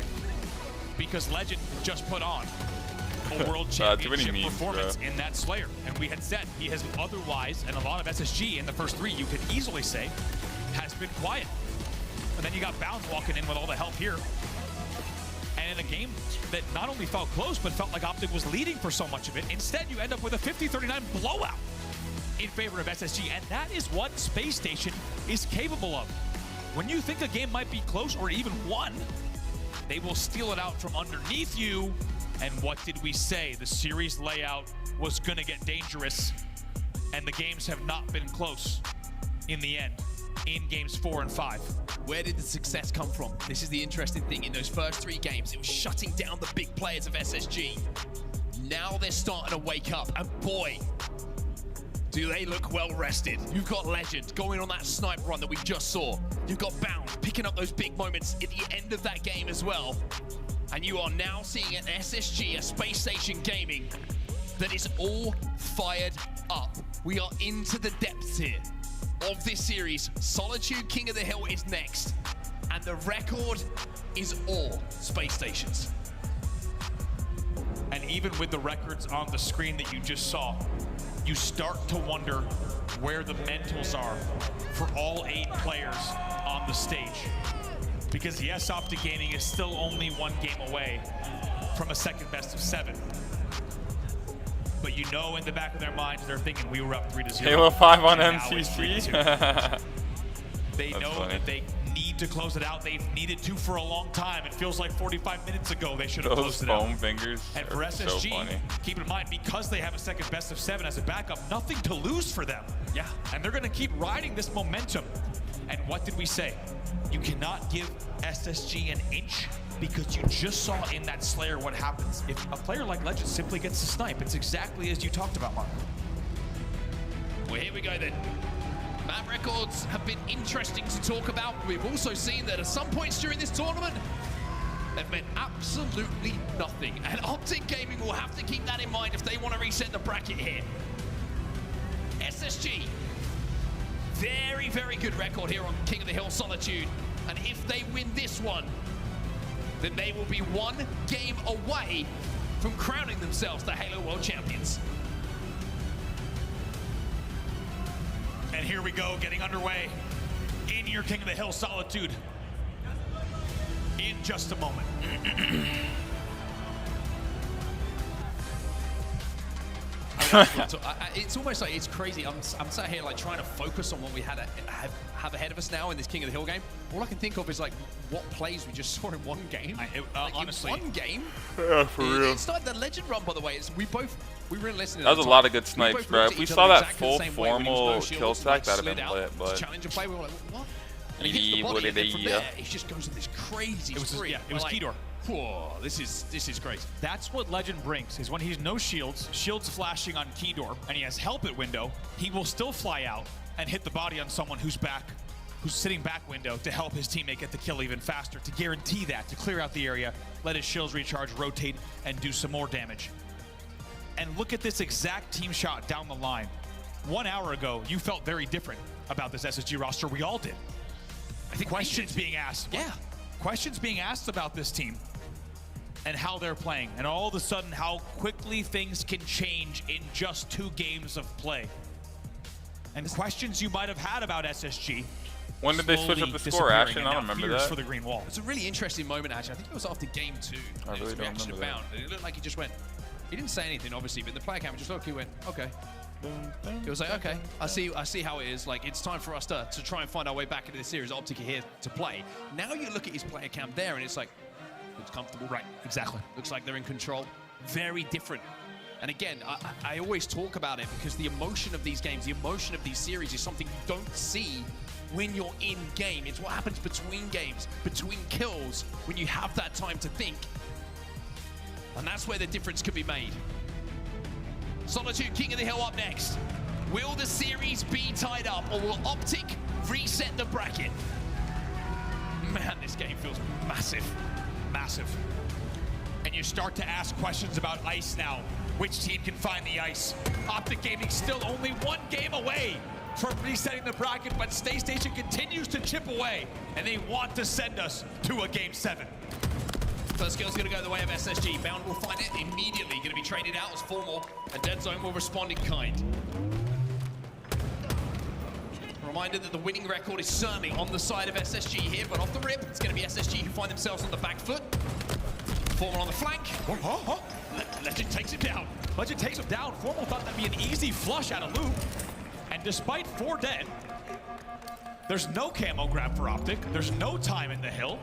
because Legend just put on a world championship performance in that Slayer. And we had said he has otherwise, and a lot of SSG in the first 3, you could easily say, has been quiet. And then you got Bound walking in with all the help here. And in a game that not only felt close, but felt like Optic was leading for so much of it, instead you end up with a 50-39 blowout in favor of SSG. And that is what Space Station is capable of. When you think a game might be close or even won, they will steal it out from underneath you. And what did we say? The series layout was going to get dangerous, and the games have not been close in the end, in games 4 and 5. Where did the success come from? This is the interesting thing. In those first 3 games, it was shutting down the big players of SSG. Now they're starting to wake up, and boy, do they look well rested. You've got Legend going on that sniper run that we just saw. You've got Bound picking up those big moments at the end of that game as well. And you are now seeing an SSG, a Space Station Gaming, that is all fired up. We are into the depths here of this series. Solitude King of the Hill is next. And the record is all Space Stations. And even with the records on the screen that you just saw, you start to wonder where the mentals are for all 8 players on the stage. Because yes, Optic Gaming is still only 1 game away from a second best of 7. But you know in the back of their minds, they're thinking we were up 3-0. Halo 5 on and now it's MCC? 3-2. They That's know funny. that they need to close it out. They've needed to for a long time. It feels like 45 minutes ago they should have Those closed it out. foam fingers And for are SSG, so funny. keep in mind, because they have a second best of 7 as a backup, nothing to lose for them. Yeah, and they're going to keep riding this momentum. And what did we say? You cannot give SSG an inch, because you just saw in that Slayer what happens if a player like Legend simply gets to snipe. It's exactly as you talked about, Mark. Well, here we go then. Map records have been interesting to talk about. We've also seen that at some points during this tournament, they've meant absolutely nothing. And Optic Gaming will have to keep that in mind if they want to reset the bracket here. SSG, very, very good record here on King of the Hill Solitude. And if they win this one, then they will be 1 game away from crowning themselves the Halo World Champions. And here we go, getting underway in your King of the Hill Solitude in just a moment. It's almost like it's crazy. I'm sat here like trying to focus on what we have ahead of us now in this King of the Hill game. All I can think of is like what plays we just saw in one game. Like honestly, in one game. Yeah, for real. It started the legend run, by the way. We really listened. That was a lot of good snipes, bro. If we saw that full formal kill stack, that'd have been lit. But challenger play, we were like, what? And he hits the body, and then from there, it just goes in this crazy spree. It was Keydor. Whoa, this is crazy. That's what Legend brings, is when he's no shields flashing on Keydor, and he has help at window, he will still fly out and hit the body on someone who's sitting back window to help his teammate get the kill even faster, to guarantee that, to clear out the area, let his shields recharge, rotate, and do some more damage. And look at this exact team shot down the line. 1 hour ago, you felt very different about this SSG roster. We all did. I think questions being asked. Yeah. Questions being asked about this team and how they're playing, and all of a sudden how quickly things can change in just 2 games of play. And questions you might have had about SSG. When did they switch up the score, Ashton? I don't remember that. For the green wall. It's a really interesting moment, actually. I think it was after game 2. I really don't remember that. It looked like he just went. He didn't say anything, obviously, but the player camera just looked. He went, okay. It was like, okay, I see how it is. Like, it's time for us to try and find our way back into the series. Optic are here to play. Now you look at his player cam there, and it's like, looks comfortable. Right, exactly. Looks like they're in control. Very different. And again, I always talk about it because the emotion of these games, the emotion of these series is something you don't see when you're in game. It's what happens between games, between kills, when you have that time to think. And that's where the difference could be made. Solitude King of the Hill up next. Will the series be tied up, or will Optic reset the bracket? Man, this game feels massive. Massive. And you start to ask questions about ice now. Which team can find the ice? Optic Gaming still only 1 game away from resetting the bracket, but Stay Station continues to chip away, and they want to send us to a game 7. First kill's going to go the way of SSG. Bound will find it immediately. Going to be traded out as formal, and Dead Zone will respond in kind. Reminder that the winning record is certainly on the side of SSG here, but off the rip, it's going to be SSG who find themselves on the back foot. Formal on the flank. Legend takes him down. Legend takes him down. Formal thought that'd be an easy flush out of loop. And despite 4 dead, there's no camo grab for Optic. There's no time in the hill.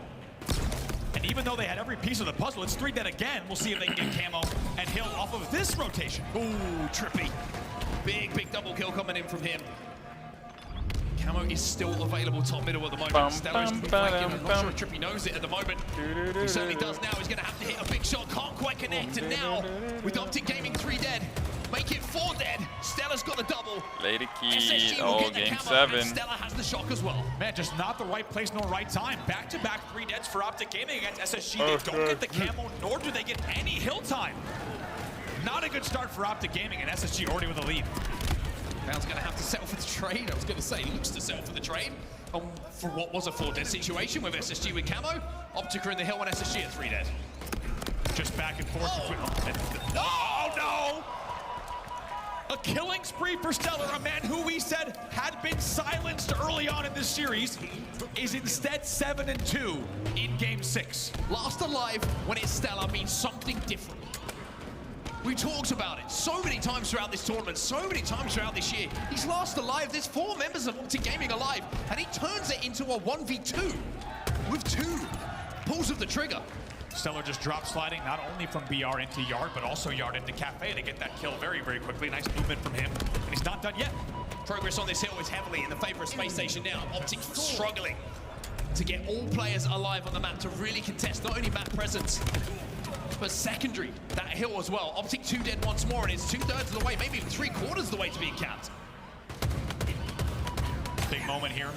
And even though they had every piece of the puzzle, it's 3 dead again. We'll see if they can get camo and hill off of this rotation. Ooh, Trippy. Big double kill coming in from him. Camo is still available top middle at the moment. Stellar's flanking. I'm not sure if Trippy knows it at the moment. He certainly does now. He's going to have to hit a big shot. Can't quite connect. And now, with Optic Gaming 3 dead, make it 4 dead. Stella's got a double. Lady Key, game 7. Stella has the shock as well. Man, just not the right place nor right time. Back-to-back 3 deads for Optic Gaming against SSG. They don't get the camo, nor do they get any hill time. Not a good start for Optic Gaming, and SSG already with a lead. Bound's going to have to settle for the trade. I was going to say, looks to settle for the trade. For what was a 4 dead situation with SSG with camo. Optic are in the hill and SSG at 3 dead. Just back and forth. Oh no! A killing spree for Stellar, a man who we said had been silenced early on in this series, is instead 7-2 in game 6. Last alive when it's Stellar means something different. We talked about it so many times throughout this tournament, so many times throughout this year. He's last alive. There's 4 members of Optic Gaming alive, and he turns it into a 1v2 with 2 pulls of the trigger. Stellar just drop sliding not only from BR into Yard, but also Yard into Cafe to get that kill very, very quickly. Nice movement from him, and he's not done yet. Progress on this hill is heavily in the favor of Space Station now. Optic struggling to get all players alive on the map to really contest not only map presence, but secondary, that hill as well. Optic 2 dead once more, and it's 2/3 of the way, maybe even 3/4 of the way to being capped. Big moment here.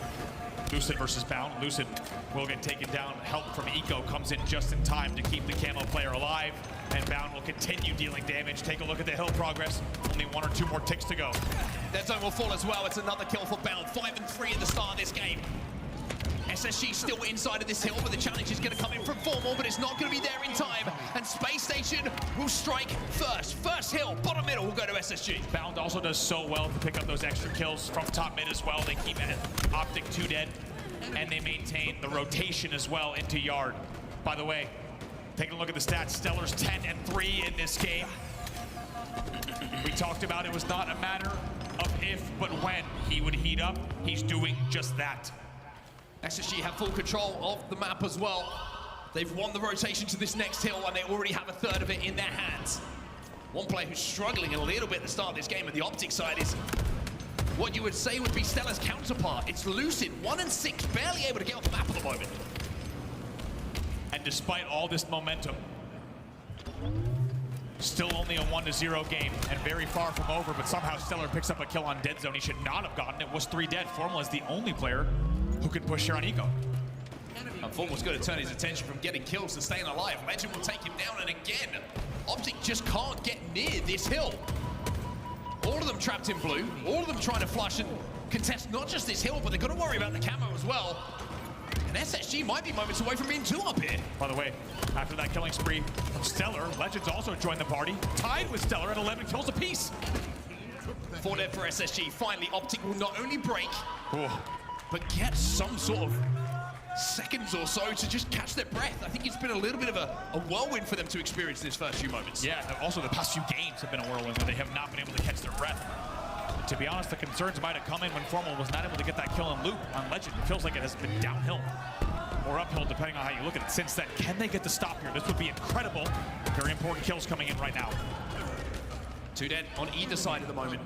Lucid versus Bound. Lucid will get taken down. Help from Eco comes in just in time to keep the camo player alive, and Bound will continue dealing damage. Take a look at the hill progress. Only 1 or 2 more ticks to go. Dead Zone will fall as well. It's another kill for Bound. 5-3 at the start of this game. SSG still inside of this hill, but the challenge is going to come in from Formal, but it's not going to be there in time. And Space Station will strike first. First hill, bottom middle will go to SSG. Bound also does so well to pick up those extra kills from top mid as well. They keep Optic 2 dead, and they maintain the rotation as well into yard. By the way, taking a look at the stats, Stellar's 10-3 in this game. We talked about it was not a matter of if, but when he would heat up. He's doing just that. SSG have full control of the map as well. They've won the rotation to this next hill, and they already have a third of it in their hands. One player who's struggling a little bit at the start of this game at the Optic side is what you would say would be Stellar's counterpart. It's Lucid, 1 and 6, barely able to get off the map at the moment. And despite all this momentum, still only a 1-0 game and very far from over, but somehow Stellar picks up a kill on Dead Zone. He should not have gotten it. Was 3 dead. Formal is the only player who can push here on Eco. And Formal's going to turn his attention from getting kills to staying alive. Legend will take him down, and again, Optic just can't get near this hill. All of them trapped in blue, all of them trying to flush and contest not just this hill, but they've got to worry about the camo as well. And SSG might be moments away from being 2 up here. By the way, after that killing spree from Stellar, Legends also joined the party, tied with Stellar at 11 kills apiece. 4 dead for SSG. Finally, Optic will not only break, but get some sort of seconds or so to just catch their breath. I think it's been a little bit of a whirlwind for them to experience this first few moments. Yeah, also the past few games have been a whirlwind where they have not been able to catch their breath. But to be honest, the concerns might have come in when Formal was not able to get that kill in loop on Legend. It feels like it has been downhill or uphill, depending on how you look at it since then. Can they get the stop here? This would be incredible. Very important kills coming in right now. 2 dead on either side at the moment.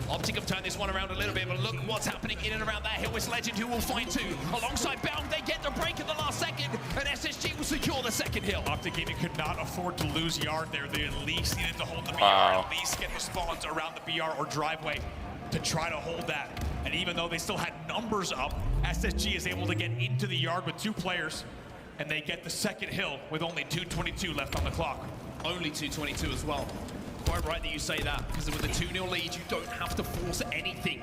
Optic have turned this one around a little bit, but look what's happening in and around that hill. It's Legend who will find 2. Alongside Bound, they get the break at the last second, and SSG will secure the second hill. Optic Gaming could not afford to lose yard there. They at least needed to hold the BR, at least get the spawns around the BR or driveway to try to hold that. And even though they still had numbers up, SSG is able to get into the yard with 2 players, and they get the second hill with only 2:22 left on the clock. Only 2:22 as well. Quite right that you say that, because with a 2-0 lead, you don't have to force anything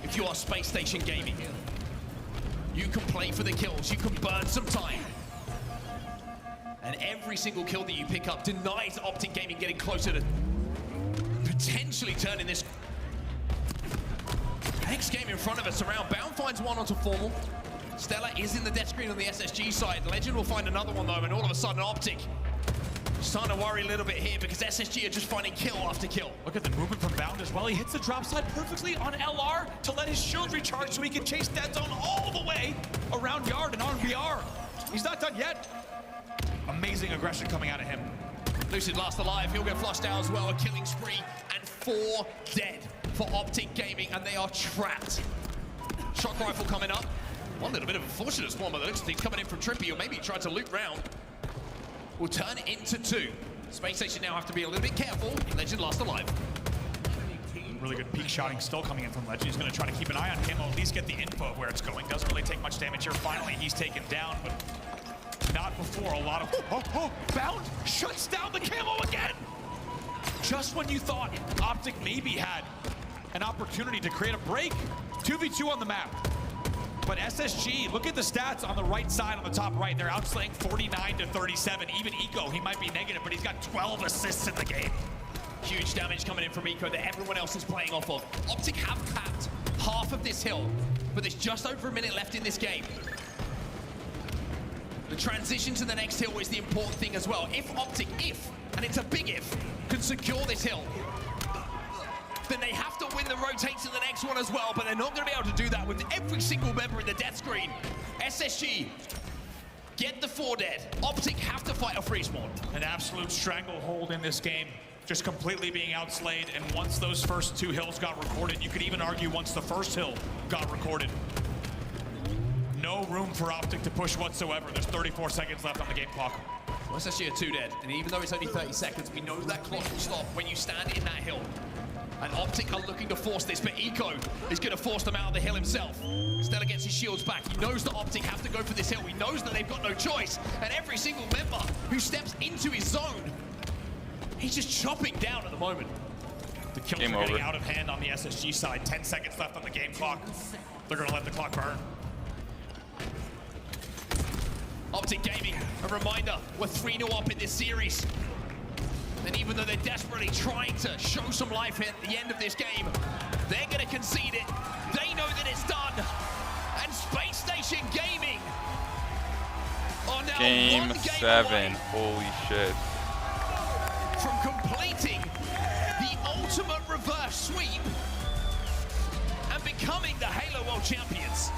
if you are Space Station Gaming. You can play for the kills, you can burn some time. And every single kill that you pick up denies Optic Gaming getting closer to potentially turning this. Next game in front of us around. Bound finds 1 onto Formal. Stellar is in the death screen on the SSG side. Legend will find another one though, and all of a sudden Optic starting to worry a little bit here because SSG are just finding kill after kill. Look at the movement from Bound as well. He hits the drop side perfectly on LR to let his shield recharge so he can chase Dead Zone all the way around yard and on BR. He's not done yet. Amazing aggression coming out of him. Lucid last alive. He'll get flushed out as well. A killing spree and 4 dead for Optic Gaming, and they are trapped. Shock rifle coming up. One little bit of a fortunate spawn by the looks of things coming in from Trippy, or maybe he tried to loop round. Will turn it into 2. Space Station now have to be a little bit careful. Legend last alive. Really good peek shotting still coming in from Legend. He's going to try to keep an eye on camo, at least get the info of where it's going. Doesn't really take much damage here. Finally, he's taken down, but not before a lot of... Bound shuts down the camo again! Just when you thought Optic maybe had an opportunity to create a break. 2v2 on the map. But SSG, look at the stats on the right side, on the top right. They're outslaying 49-37. Even Eco, he might be negative, but he's got 12 assists in the game. Huge damage coming in from Eco that everyone else is playing off of. Optic have capped half of this hill, but there's just over a minute left in this game. The transition to the next hill is the important thing as well. If Optic, and it's a big if, can secure this hill, then they have to win the rotate to the next one as well, but they're not going to be able to do that with every single member in the death screen. SSG get the 4 dead. Optic have to fight a free spawn. An absolute stranglehold in this game, just completely being outslayed, and once those first 2 hills got recorded, you could even argue once the first hill got recorded, no room for Optic to push whatsoever. There's 34 seconds left on the game clock. Well, SSG are 2 dead, and even though it's only 30 seconds, we know that clock will stop when you stand in that hill. And Optic are looking to force this, but Eco is going to force them out of the hill himself. Stellar gets his shields back. He knows that Optic have to go for this hill. He knows that they've got no choice. And every single member who steps into his zone, he's just chopping down at the moment. The kills are getting out of hand on the SSG side. 10 seconds left on the game clock. They're going to let the clock burn. Optic Gaming, a reminder, we're 3-0 up in this series. And even though they're desperately trying to show some life at the end of this game, they're going to concede it. They know that it's done. And Space Station Gaming are now Game 7. Holy shit. From completing the ultimate reverse sweep and becoming the Halo World Champions.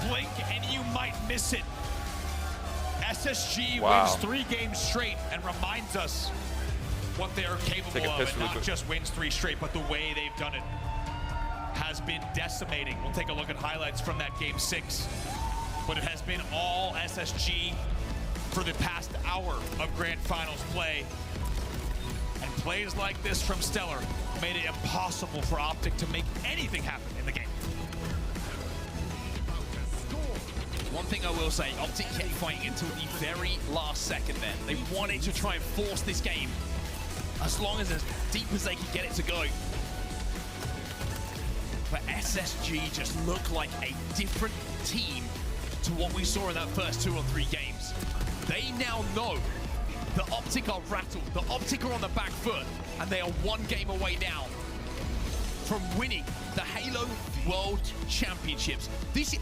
Blink and you might miss it. SSG wins 3 games straight and reminds us what they are capable of, and not just wins 3 straight, but the way they've done it has been decimating. We'll take a look at highlights from that game 6, but it has been all SSG for the past hour of Grand Finals play, and plays like this from Stellar made it impossible for Optic to make anything happen in the game. One thing I will say, Optic kept fighting until the very last second then. They wanted to try and force this game as deep as they could get it to go. But SSG just looked like a different team to what we saw in that first 2 or 3 games. They now know the Optic are rattled, the Optic are on the back foot, and they are 1 game away now from winning the Halo World Championships. This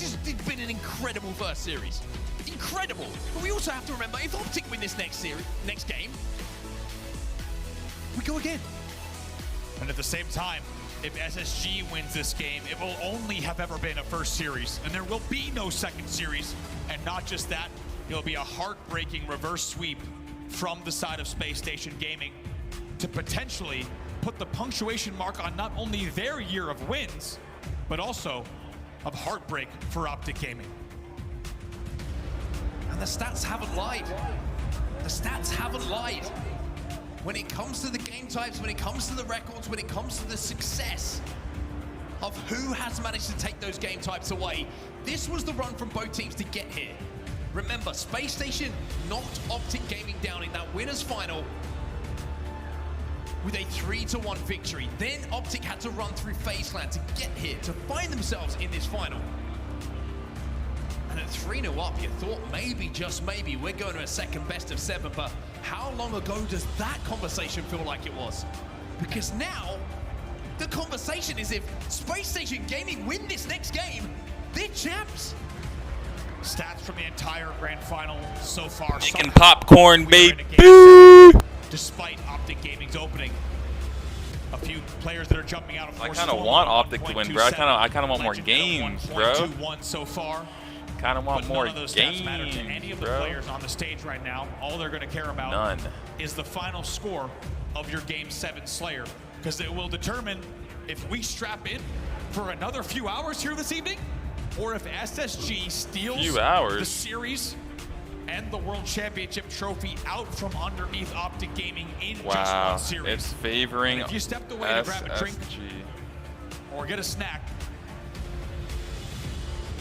has been an incredible first series. Incredible. But we also have to remember, if Optic win this next game, we go again. And at the same time, if SSG wins this game, it will only have ever been a first series, and there will be no second series. And not just that, it'll be a heartbreaking reverse sweep from the side of Space Station Gaming to potentially put the punctuation mark on not only their year of wins, but also of heartbreak for Optic Gaming. And the stats haven't lied. The stats haven't lied. When it comes to the game types, when it comes to the records, when it comes to the success of who has managed to take those game types away, this was the run from both teams to get here. Remember, Space Station knocked Optic Gaming down in that winners final with a 3-1 victory. Then Optic had to run through FaZeClan to get here, to find themselves in this final. And at 3-0 up, you thought maybe, just maybe, we're going to a second best of 7, but how long ago does that conversation feel like it was? Because now, the conversation is if Space Station Gaming win this next game, they're champs. Stats from the entire grand final so far. Making popcorn, baby. Despite Optic Gaming's opening, a few players that are jumping out of I kind of want Optic to win, bro. I kind of want more games, bro. 1.21 so far. Kind of want more none of those games, stats matter to any of the bro. players on the stage right now. All they're going to care about is the final score of your Game 7 Slayer, because it will determine if we strap in for another few hours here this evening, or if SSG steals the series and the World Championship trophy out from underneath Optic Gaming in just 1 series. It's favoring and if you stepped away to grab a drink or get a snack,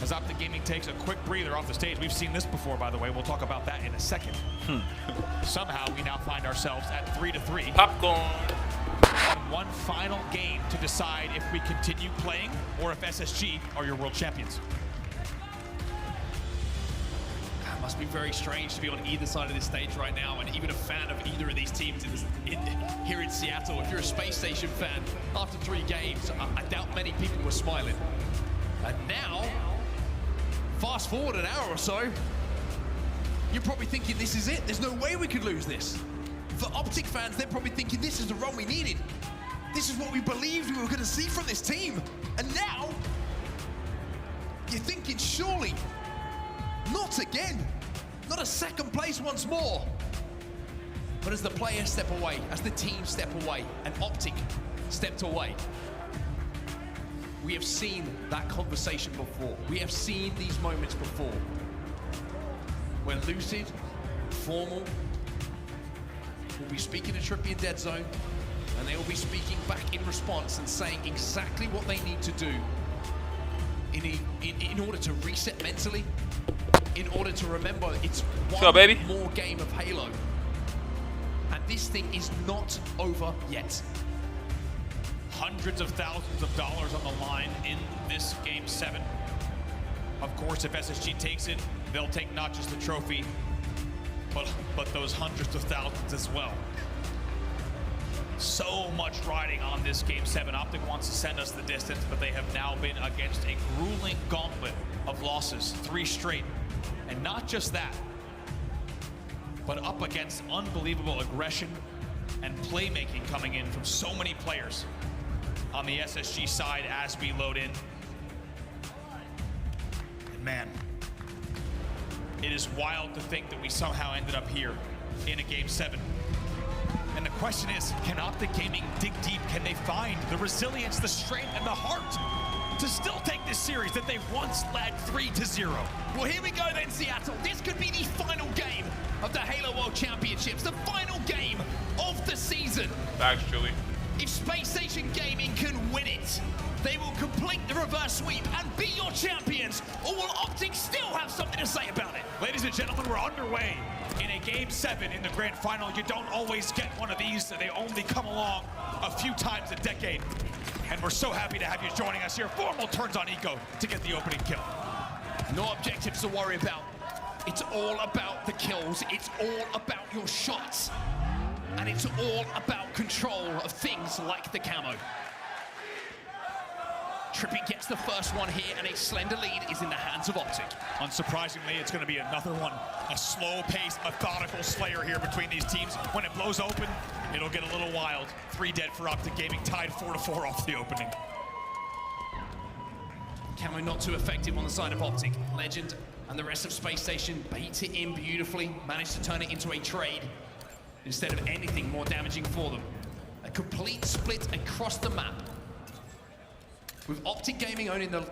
as Optic Gaming takes a quick breather off the stage. We've seen this before, by the way. We'll talk about that in a second. Somehow we now find ourselves at 3-3. Popcorn. One final game to decide if we continue playing or if SSG are your world champions. That must be very strange to be on either side of this stage right now, and even a fan of either of these teams here in Seattle. If you're a Space Station fan, after 3 games, I doubt many people were smiling. And now, fast forward an hour or so, you're probably thinking this is it. There's no way we could lose this. For Optic fans, they're probably thinking this is the run we needed. This is what we believed we were going to see from this team. And now, you're thinking, surely, not again. Not a second place once more. But as the players step away, as the team step away, and Optic stepped away, we have seen that conversation before. We have seen these moments before. Where Lucid, Formal, will be speaking to Trippy in Dead Zone, and they will be speaking back in response and saying exactly what they need to do in order to reset mentally, in order to remember it's one more game of Halo. And this thing is not over yet. hundreds of thousands of dollars on the line in this Game 7. Of course, if SSG takes it, they'll take not just the trophy, but those hundreds of thousands as well. So much riding on this Game 7. Optic wants to send us the distance, but they have now been against a grueling gauntlet of losses, 3 straight. And not just that, but up against unbelievable aggression and playmaking coming in from so many players on the SSG side as we load in. And man, it is wild to think that we somehow ended up here in a Game 7. And the question is, can Optic Gaming dig deep? Can they find the resilience, the strength, and the heart to still take this series that they once led 3-0? Well, here we go then, Seattle. This could be the final game of the Halo World Championships, the final game of the season. Thanks, Julie. If Space Station Gaming can win it, they will complete the reverse sweep and be your champions, or will Optic still have something to say about it? Ladies and gentlemen, we're underway in a Game 7 in the grand final. You don't always get one of these. They only come along a few times a decade. And we're so happy to have you joining us here. Formal turns on Eco to get the opening kill. No objectives to worry about. It's all about the kills. It's all about your shots. And it's all about control of things like the camo. Trippy gets the first one here, and a slender lead is in the hands of Optic. Unsurprisingly, it's going to be another one. A slow-paced, methodical slayer here between these teams. When it blows open, it'll get a little wild. 3 dead for Optic Gaming, tied 4-4 off the opening. Camo not too effective on the side of Optic. Legend and the rest of Space Station baits it in beautifully, managed to turn it into a trade instead of anything more damaging for them. A complete split across the map, with Optic Gaming owning the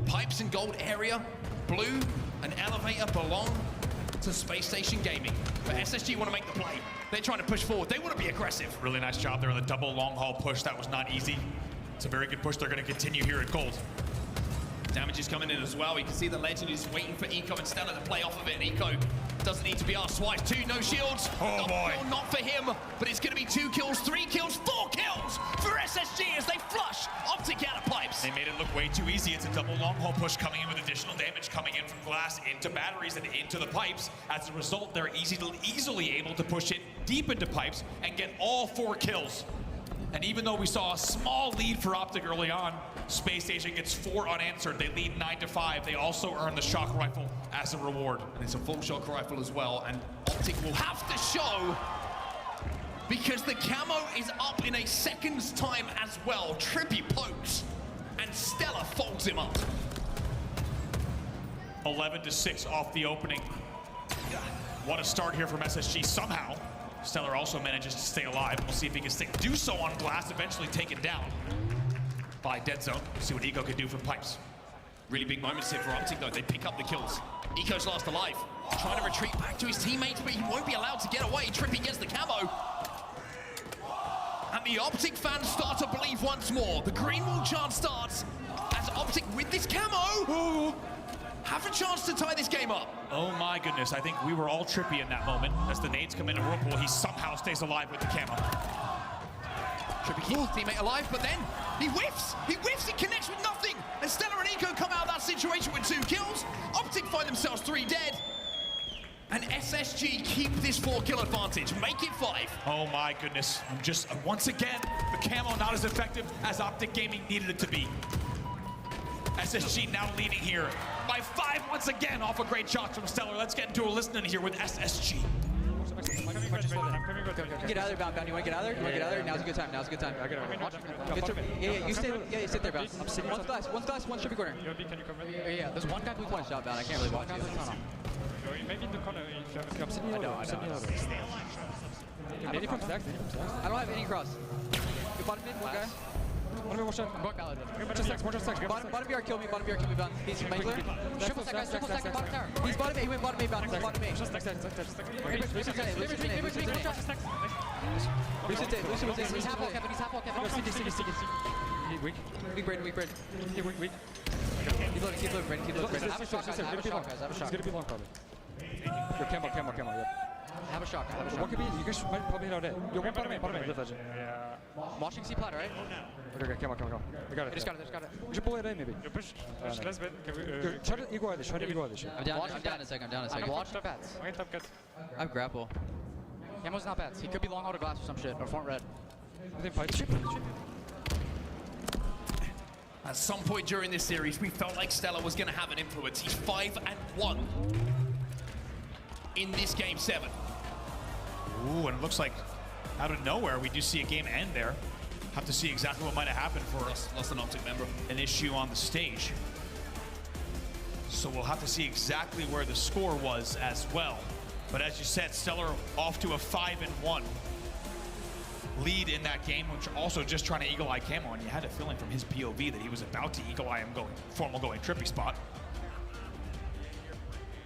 pipes and gold area. Blue and Elevator belong to Space Station Gaming. But SSG want to make the play. They're trying to push forward. They want to be aggressive. Really nice job there on the double long haul push. That was not easy. It's a very good push. They're going to continue here at gold. Damage is coming in as well. You can see the Legend is waiting for Eco and Stella to play off of it. And Eco doesn't need to be asked twice. 2 no shields. Oh boy. Not for him, but it's going to be 2 kills, 3 kills, 4 kills for SSG as they flush Optic out of pipes. They made it look way too easy. It's a double long haul push coming in with additional damage coming in from glass into batteries and into the pipes. As a result, they're easily able to push it deep into pipes and get all 4 kills. And even though we saw a small lead for Optic early on, Space Station gets 4 unanswered. They lead 9-5. They also earn the shock rifle as a reward. And it's a full shock rifle as well. And Optic will have to show, because the camo is up in a second's time as well. Trippy pokes, and Stella folds him up. 11-6 off the opening. What a start here from SSG somehow. Stellar also manages to stay alive. We'll see if he can do so on glass, eventually taken down by Dead Zone. We'll see what Eco can do from pipes. Really big moments here for Optic though. They pick up the kills. Eco's last alive. Trying to retreat back to his teammates, but he won't be allowed to get away. Trippy gets the camo. And the Optic fans start to believe once more. The green wall chant starts as Optic, with this camo, have a chance to tie this game up. Oh my goodness, I think we were all Trippy in that moment. As the nades come in a whirlpool, he somehow stays alive with the camo. Trippy keeps his teammate alive, but then he whiffs. He whiffs, he connects with nothing. And Stella and Eco come out of that situation with 2 kills. Optic find themselves 3 dead. And SSG keep this 4-kill advantage, make it 5. Oh my goodness, just once again, the camo not as effective as Optic Gaming needed it to be. SSG now leading here by 5 once again off a great shot from Stellar. Let's get into a listening here with SSG. Get out of there, Bound. You want to get out of there? You want to get out of there? Now's a good time. Now's a good time. Yeah, you stay. Yeah, you sit there, Bound. One glass, one trippy corner. Yeah, there's one guy who's one shot, Bound. I can't really watch you. Maybe in the corner. I know. Maybe from Zach. I don't have any cross. You bottom mid, one guy. Bottom BR kill me, Bound. He's Mangler. Triple stack, bottom tower. He's bottom A, he went bottom A, Bound. He's bottom A. He's half wall, Kevin. Weak brain. Keep loading, Brandon. I have a shot, guys. I have a shot. He's gonna be long, probably. Camo, yep. I have a shock. What could be? You guys might probably hit out it. Yo, one bottom main, lift legend. Yeah. I'm watching C plat, right? Okay, come on. We got it. I just got it. We should pull it in, maybe. You push less bit. Try to equalize this. I'm down in a second. I'm watching bats. Okay, top cuts. I have grapple. Camo's not bad. He could be long out of glass or some shit, or front red. I think pipe. At some point during this series, we felt like Stellar was going to have an influence. He's 5-1 in this game 7. Ooh, and it looks like out of nowhere, we do see a game end there. Have to see exactly what might have happened for lost an Optic member. An issue on the stage. So we'll have to see exactly where the score was as well. But as you said, Stellar off to a 5-1 lead in that game, which also just trying to eagle eye Camo, and you had a feeling from his POV that he was about to eagle eye him going trippy spot.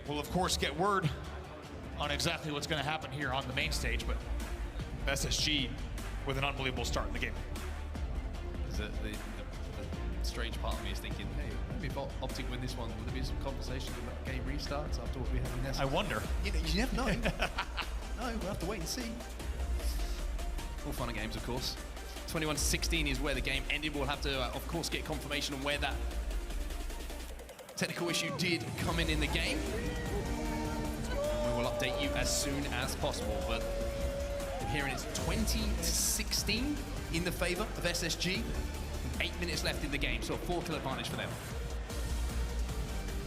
We'll of course get word on exactly what's going to happen here on the main stage, but SSG with an unbelievable start in the game. The strange part of me is thinking, hey, maybe if Optic win this one, will there be some conversation about game restarts after what we have in this? I wonder. You never know. No, we'll have to wait and see. All fun and games, of course. 21-16 is where the game ended. We'll have to, of course, get confirmation on where that technical issue did come in the game. We will update you as soon as possible. But I'm hearing it's 20-16 in the favor of SSG. 8 minutes left in the game, so a 4-kill advantage for them.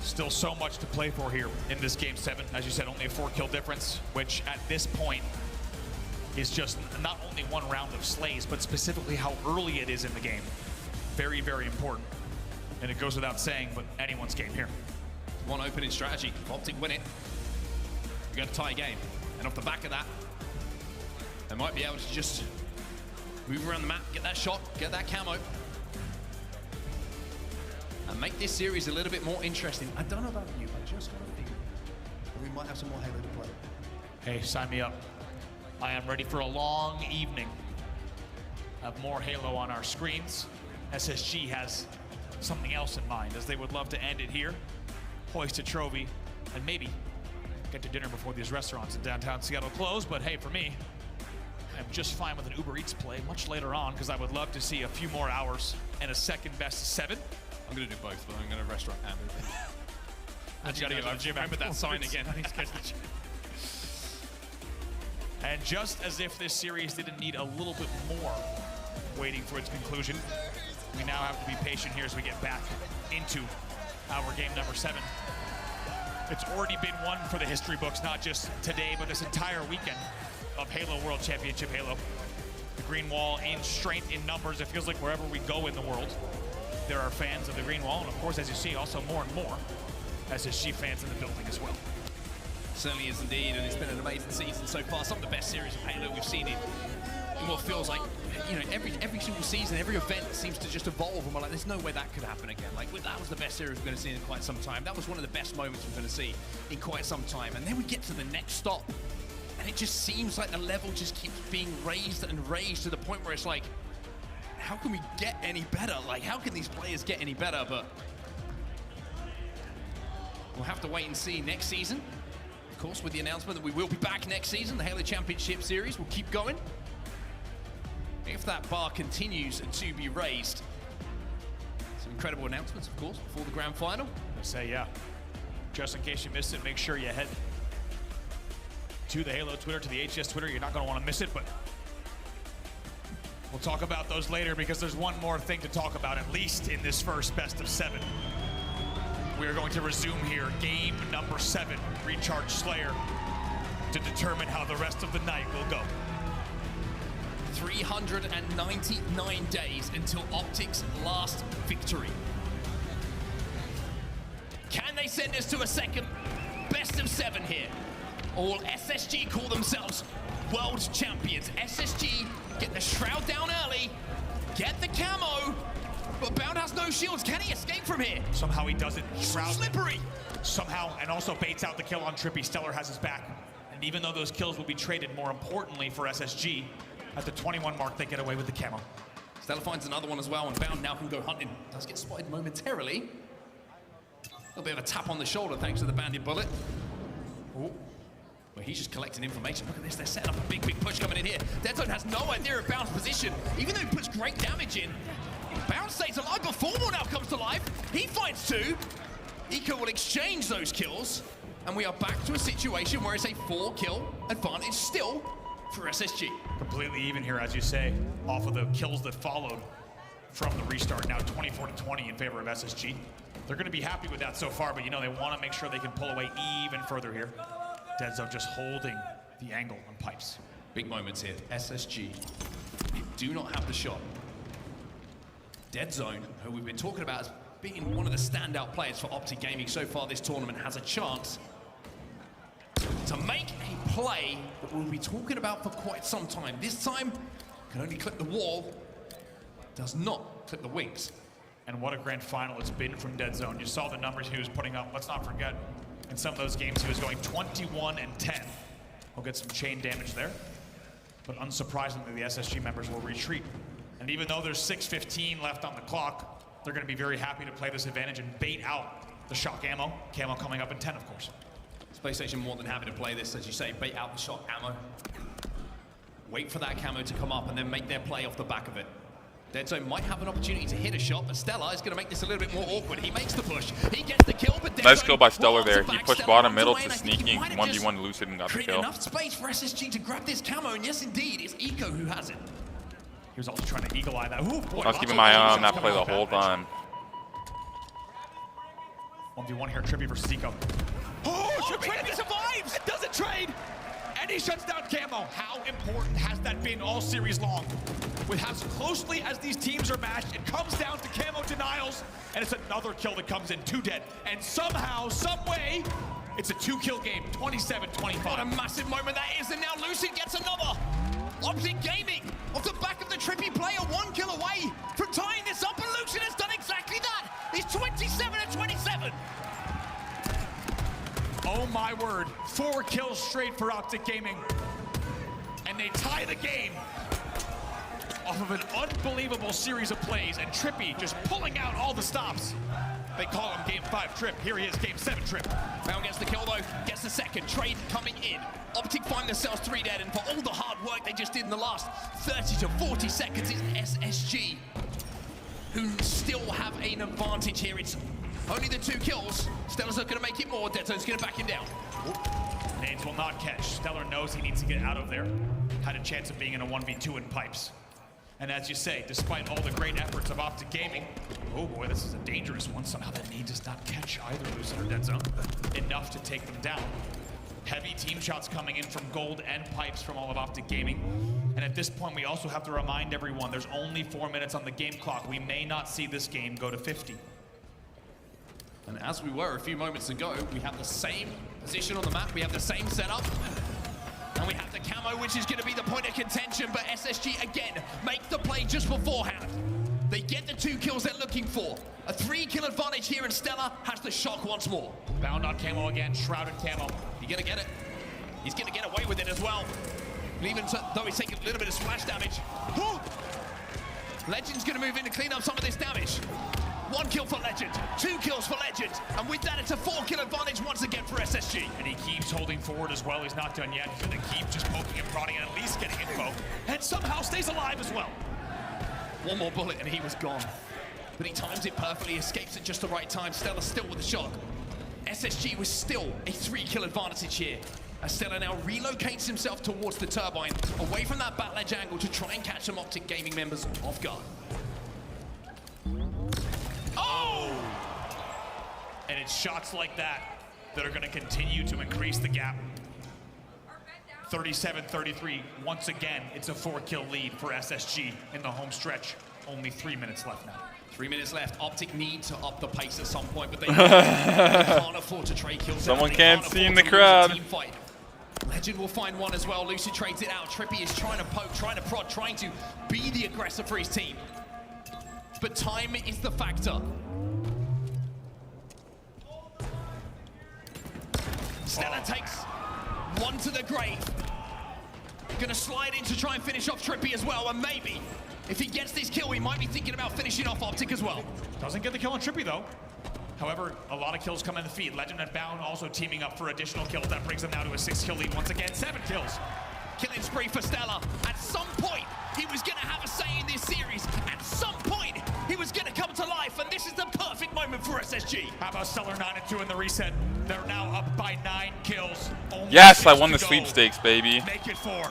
Still so much to play for here in this game 7. As you said, only a 4-kill difference, which at this point is just not only one round of slays, but specifically how early it is in the game. Very, very important. And it goes without saying, but anyone's game here. One opening strategy. If Optic win it, we're going to tie a game. And off the back of that, they might be able to just move around the map, get that shot, get that camo, and make this series a little bit more interesting. I don't know about you, I just got a feeling we might have some more Halo to play. Hey, sign me up. I am ready for a long evening of more Halo on our screens. SSG has something else in mind, as they would love to end it here, hoist a trophy, and maybe get to dinner before these restaurants in downtown Seattle close. But hey, for me, I'm just fine with an Uber Eats play much later on, because I would love to see a few more hours and a second best of 7. I'm going to do both, but I'm going to restaurant and Uber. I got to get our gym. Remember that sign again. And just as if this series didn't need a little bit more waiting for its conclusion, we now have to be patient here as we get back into our game number 7. It's already been one for the history books, not just today, but this entire weekend of Halo World Championship Halo. The Green Wall in strength, in numbers. It feels like wherever we go in the world, there are fans of the Green Wall. And of course, as you see, also more and more SSG fans in the building as well. Certainly is indeed, and it's been an amazing season so far. Some of the best series of Halo we've seen in what feels like, you know, every single season, every event seems to just evolve, and we're like, there's no way that could happen again. Like, that was the best series we're going to see in quite some time. That was one of the best moments we're going to see in quite some time. And then we get to the next stop, and it just seems like the level just keeps being raised and raised to the point where it's like, how can we get any better? Like, how can these players get any better? But we'll have to wait and see next season. Of course, with the announcement that we will be back next season, the Halo Championship Series will keep going. If that bar continues to be raised. Some incredible announcements, of course, before the grand final. I say, yeah. Just in case you missed it, make sure you head to the Halo Twitter, to the HS Twitter. You're not going to want to miss it, but we'll talk about those later, because there's one more thing to talk about, at least in this first best of 7. We are going to resume here game number 7, Recharge Slayer, to determine how the rest of the night will go. 399 days until Optic's last victory. Can they send us to a second best of 7 here? Or will SSG call themselves world champions? SSG get the shroud down early, get the camo, but Bound has no shields. Can he escape from here? Somehow he doesn't. Shroud slippery. Somehow, and also baits out the kill on Trippy. Stellar has his back. And even though those kills will be traded, more importantly for SSG, at the 21 mark, they get away with the camo. Stellar finds another one as well, and Bound now can go hunting. Does get spotted momentarily. A little bit of a tap on the shoulder thanks to the bandit bullet. Ooh. Well, he's just collecting information. Look at this, they're setting up a big push coming in here. Deadzone has no idea of Bound's position, even though he puts great damage in. Bound stays alive, but Formal now comes to life. He finds two. Eco will exchange those kills, and we are back to a situation where it's a 4-kill advantage still for SSG. Completely even here, as you say, off of the kills that followed from the restart. Now 24-20 in favor of SSG. They're going to be happy with that so far, but you know they want to make sure they can pull away even further here. Deadzone just holding the angle on pipes. Big moments here. SSG, they do not have the shot. Deadzone, who we've been talking about as being one of the standout players for Optic Gaming so far this tournament, has a chance to make a play that we'll be talking about for quite some time. This time, can only clip the wall, does not clip the wings. And what a grand final it's been from Deadzone. You saw the numbers he was putting up. Let's not forget, in some of those games, he was going 21-10. We'll get some chain damage there. But unsurprisingly, the SSG members will retreat. And even though there's 6:15 left on the clock, they're going to be very happy to play this advantage and bait out the shock ammo. Camo coming up in 10, of course. PlayStation more than happy to play this, as you say, bait out the shock ammo. Wait for that camo to come up and then make their play off the back of it. Deadzone might have an opportunity to hit a shot, but Stellar is going to make this a little bit more awkward. He makes the push, he gets the kill, but nice kill by Stellar there. He pushed bottom middle to sneaking 1v1 Lucid and got the kill. Enough space for SSG to grab this camo, and yes, indeed, it's Eco who has it. He was also trying to eagle eye that. Ooh, boy, I was keeping my eye on that play the whole time. 1v1 here, Trippy versus Eco. Oh, Trippy survives! It doesn't trade! And he shuts down camo. How important has that been all series long? With how closely as these teams are matched, it comes down to camo denials, and it's another kill that comes in, 2 dead. And somehow, some way, it's a 2-kill game, 27-25. What a massive moment that is, and now Lucid gets another. Optic Gaming, off the back of the Trippy player, 1 kill away from tying this up, and Lucid has done exactly that. He's 27-27. Oh my word, 4 kills straight for Optic Gaming. And they tie the game off of an unbelievable series of plays, and Trippy just pulling out all the stops. They call him Game 5 Trip. Here he is, Game 7 Trip. Brown gets the kill though, gets the second. Trade coming in. Optic find themselves 3 dead, and for all the hard work they just did in the last 30 to 40 seconds, it's SSG who still have an advantage here. It's only the 2 kills. Stellar's not going to make it more. Deadzone's going to back him down. Nades will not catch. Stellar knows he needs to get out of there. Had a chance of being in a 1v2 in pipes. And as you say, despite all the great efforts of Optic Gaming, oh boy, this is a dangerous one. Somehow that Nade does not catch either Lucid or Deadzone enough to take them down. Heavy team shots coming in from Gold and Pipes from all of Optic Gaming. And at this point, we also have to remind everyone there's only 4 minutes on the game clock. We may not see this game go to 50. And as we were a few moments ago, we have the same position on the map, we have the same setup, and we have the camo, which is going to be the point of contention, but SSG, again, make the play just beforehand. They get the 2 kills they're looking for. A 3-kill advantage here, and Stellar has the shock once more. Bound on camo again, shrouded camo. He's going to get it. He's going to get away with it as well. Even though he's taking a little bit of splash damage. Legend's going to move in to clean up some of this damage. 1 kill for Legend, 2 kills for Legend, and with that it's a 4-kill advantage once again for SSG. And he keeps holding forward as well. He's not done yet. He's going to keep just poking and prodding and at least getting info, and somehow stays alive as well. 1 more bullet and he was gone. But he times it perfectly, escapes at just the right time. Stellar still with the shock. SSG was still a 3-kill advantage here. As Stellar now relocates himself towards the turbine, away from that back ledge angle to try and catch some Optic Gaming members off guard. Oh! And it's shots like that that are going to continue to increase the gap. 37-33. Once again, it's a 4-kill lead for SSG in the home stretch. Only 3 minutes left now. 3 minutes left. Optic need to up the pace at some point, but they can't afford to trade kills. Someone can't see in the crowd. Legend will find one as well. Lucid trades it out. Trippy is trying to poke, trying to prod, trying to be the aggressor for his team. But time is the factor. Stellar takes 1 to the grave. Gonna slide in to try and finish off Trippy as well, and maybe if he gets this kill, he might be thinking about finishing off Optic as well. Doesn't get the kill on Trippy though. However, a lot of kills come in the feed. Legend and Bound also teaming up for additional kills. That brings them now to a 6-kill lead once again. 7 kills. Killing spree for Stella. At some point, he was going to have a say in this series. At some point, he was going to come to life, and this is the perfect moment for SSG. How about Stellar 9-2 in the reset? They're now up by 9 kills. Only yes, I won the sweepstakes, baby. Make it 4.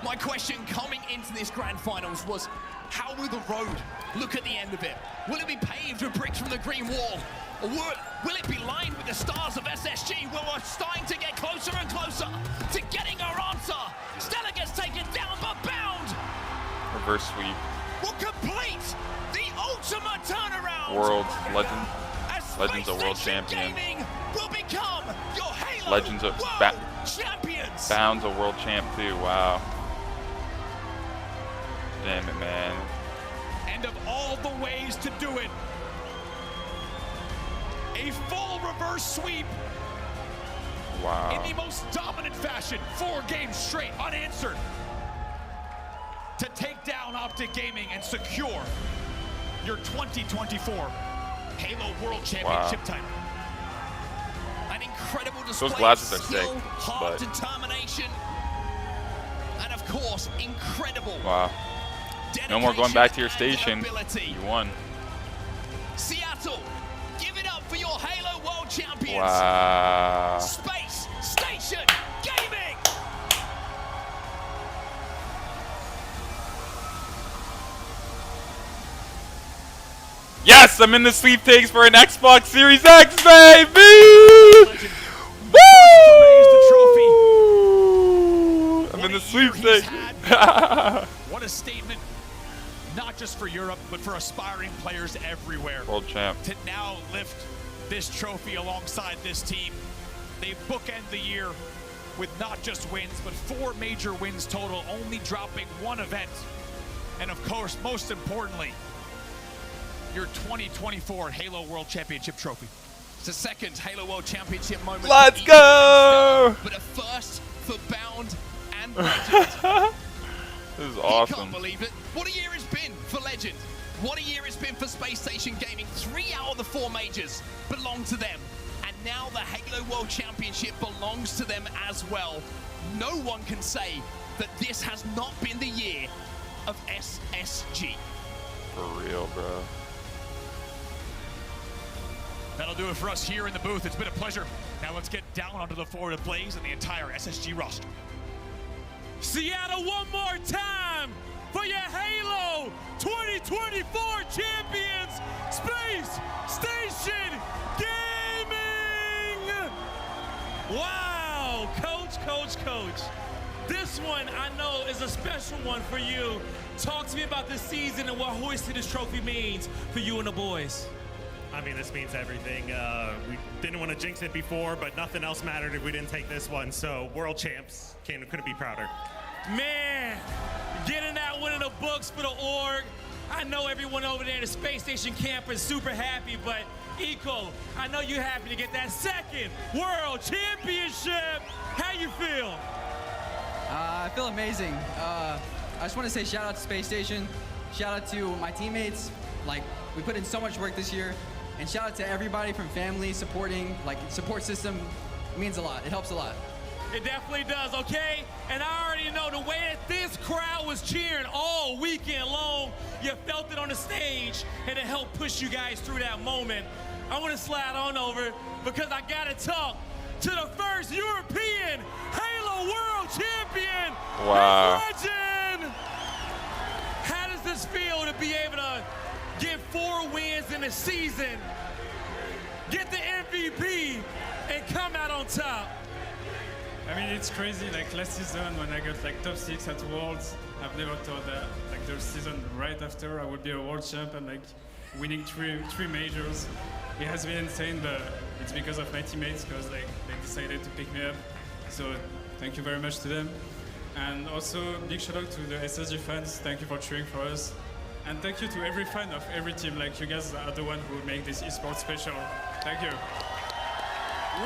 My question coming into this grand finals was, how will the road look at the end of it? Will it be paved with bricks from the green wall? Or will it be lined with the stars of SSG? Well, we're starting to get closer and closer to getting our answer. Stella gets taken down, but Bound Reverse sweep. will complete the ultimate turnaround. World legend. Legend's a world champion. Will become your Halo Legend's a World Champions. Bound's a world champ too. Wow. Damn it, man. And of all the ways to do it, a full reverse sweep. Wow. In the most dominant fashion, 4 games straight, unanswered. To take down Optic Gaming and secure your 2024 Halo World Championship title. An incredible display. Those glasses are skill, sick, heart, but determination, and of course, incredible. Wow. No more going back to your station. You won. Seattle, give it up for your Halo World Champions. Wow. Space Station Gaming. Yes, I'm in the sweepstakes for an Xbox Series X, baby! Woo! I'm in the sweepstakes. What a statement, not just for Europe, but for aspiring players everywhere. World champ. To now lift this trophy alongside this team. They bookend the year with not just wins, but 4 major wins total, only dropping 1 event. And of course, most importantly, your 2024 Halo World Championship trophy. It's a second Halo World Championship moment. Let's go! But a first for Bound and Legend. This is awesome. Can't believe it. What a year it's been for Legend. What a year it's been for Space Station Gaming. 3 out of the 4 majors belong to them. And now the Halo World Championship belongs to them as well. No one can say that this has not been the year of SSG. For real, bro. That'll do it for us here in the booth. It's been a pleasure. Now let's get down onto the floor to Blaze and the entire SSG roster. Seattle, one more time for your Halo 2024 champions, Space Station Gaming! Wow, coach. This one I know is a special one for you. Talk to me about this season and what hoisting this trophy means for you and the boys. I mean, this means everything. We didn't want to jinx it before, but nothing else mattered if we didn't take this one. So, world champs, couldn't be prouder. Man, getting that one in the books for the org. I know everyone over there in the Space Station camp is super happy, but Eco, I know you're happy to get that second World Championship. How you feel? I feel amazing. I just want to say shout out to Space Station. Shout out to my teammates. Like, we put in so much work this year. And shout out to everybody from family supporting, support system means a lot. It helps a lot. It definitely does, okay? And I already know the way that this crowd was cheering all weekend long, you felt it on the stage, and it helped push you guys through that moment. I want to slide on over because I got to talk to the first European Halo World Champion, Legend. How does this feel to be able to get 4 wins in a season, get the MVP, and come out on top? I mean, it's crazy. Like last season, when I got top 6 at Worlds, I've never thought that the season right after I would be a world champ and winning three majors. It has been insane, but it's because of my teammates, because they decided to pick me up. So thank you very much to them. And also big shout out to the SSG fans. Thank you for cheering for us. And thank you to every fan of every team. You guys are the one who make this esports special. Thank you.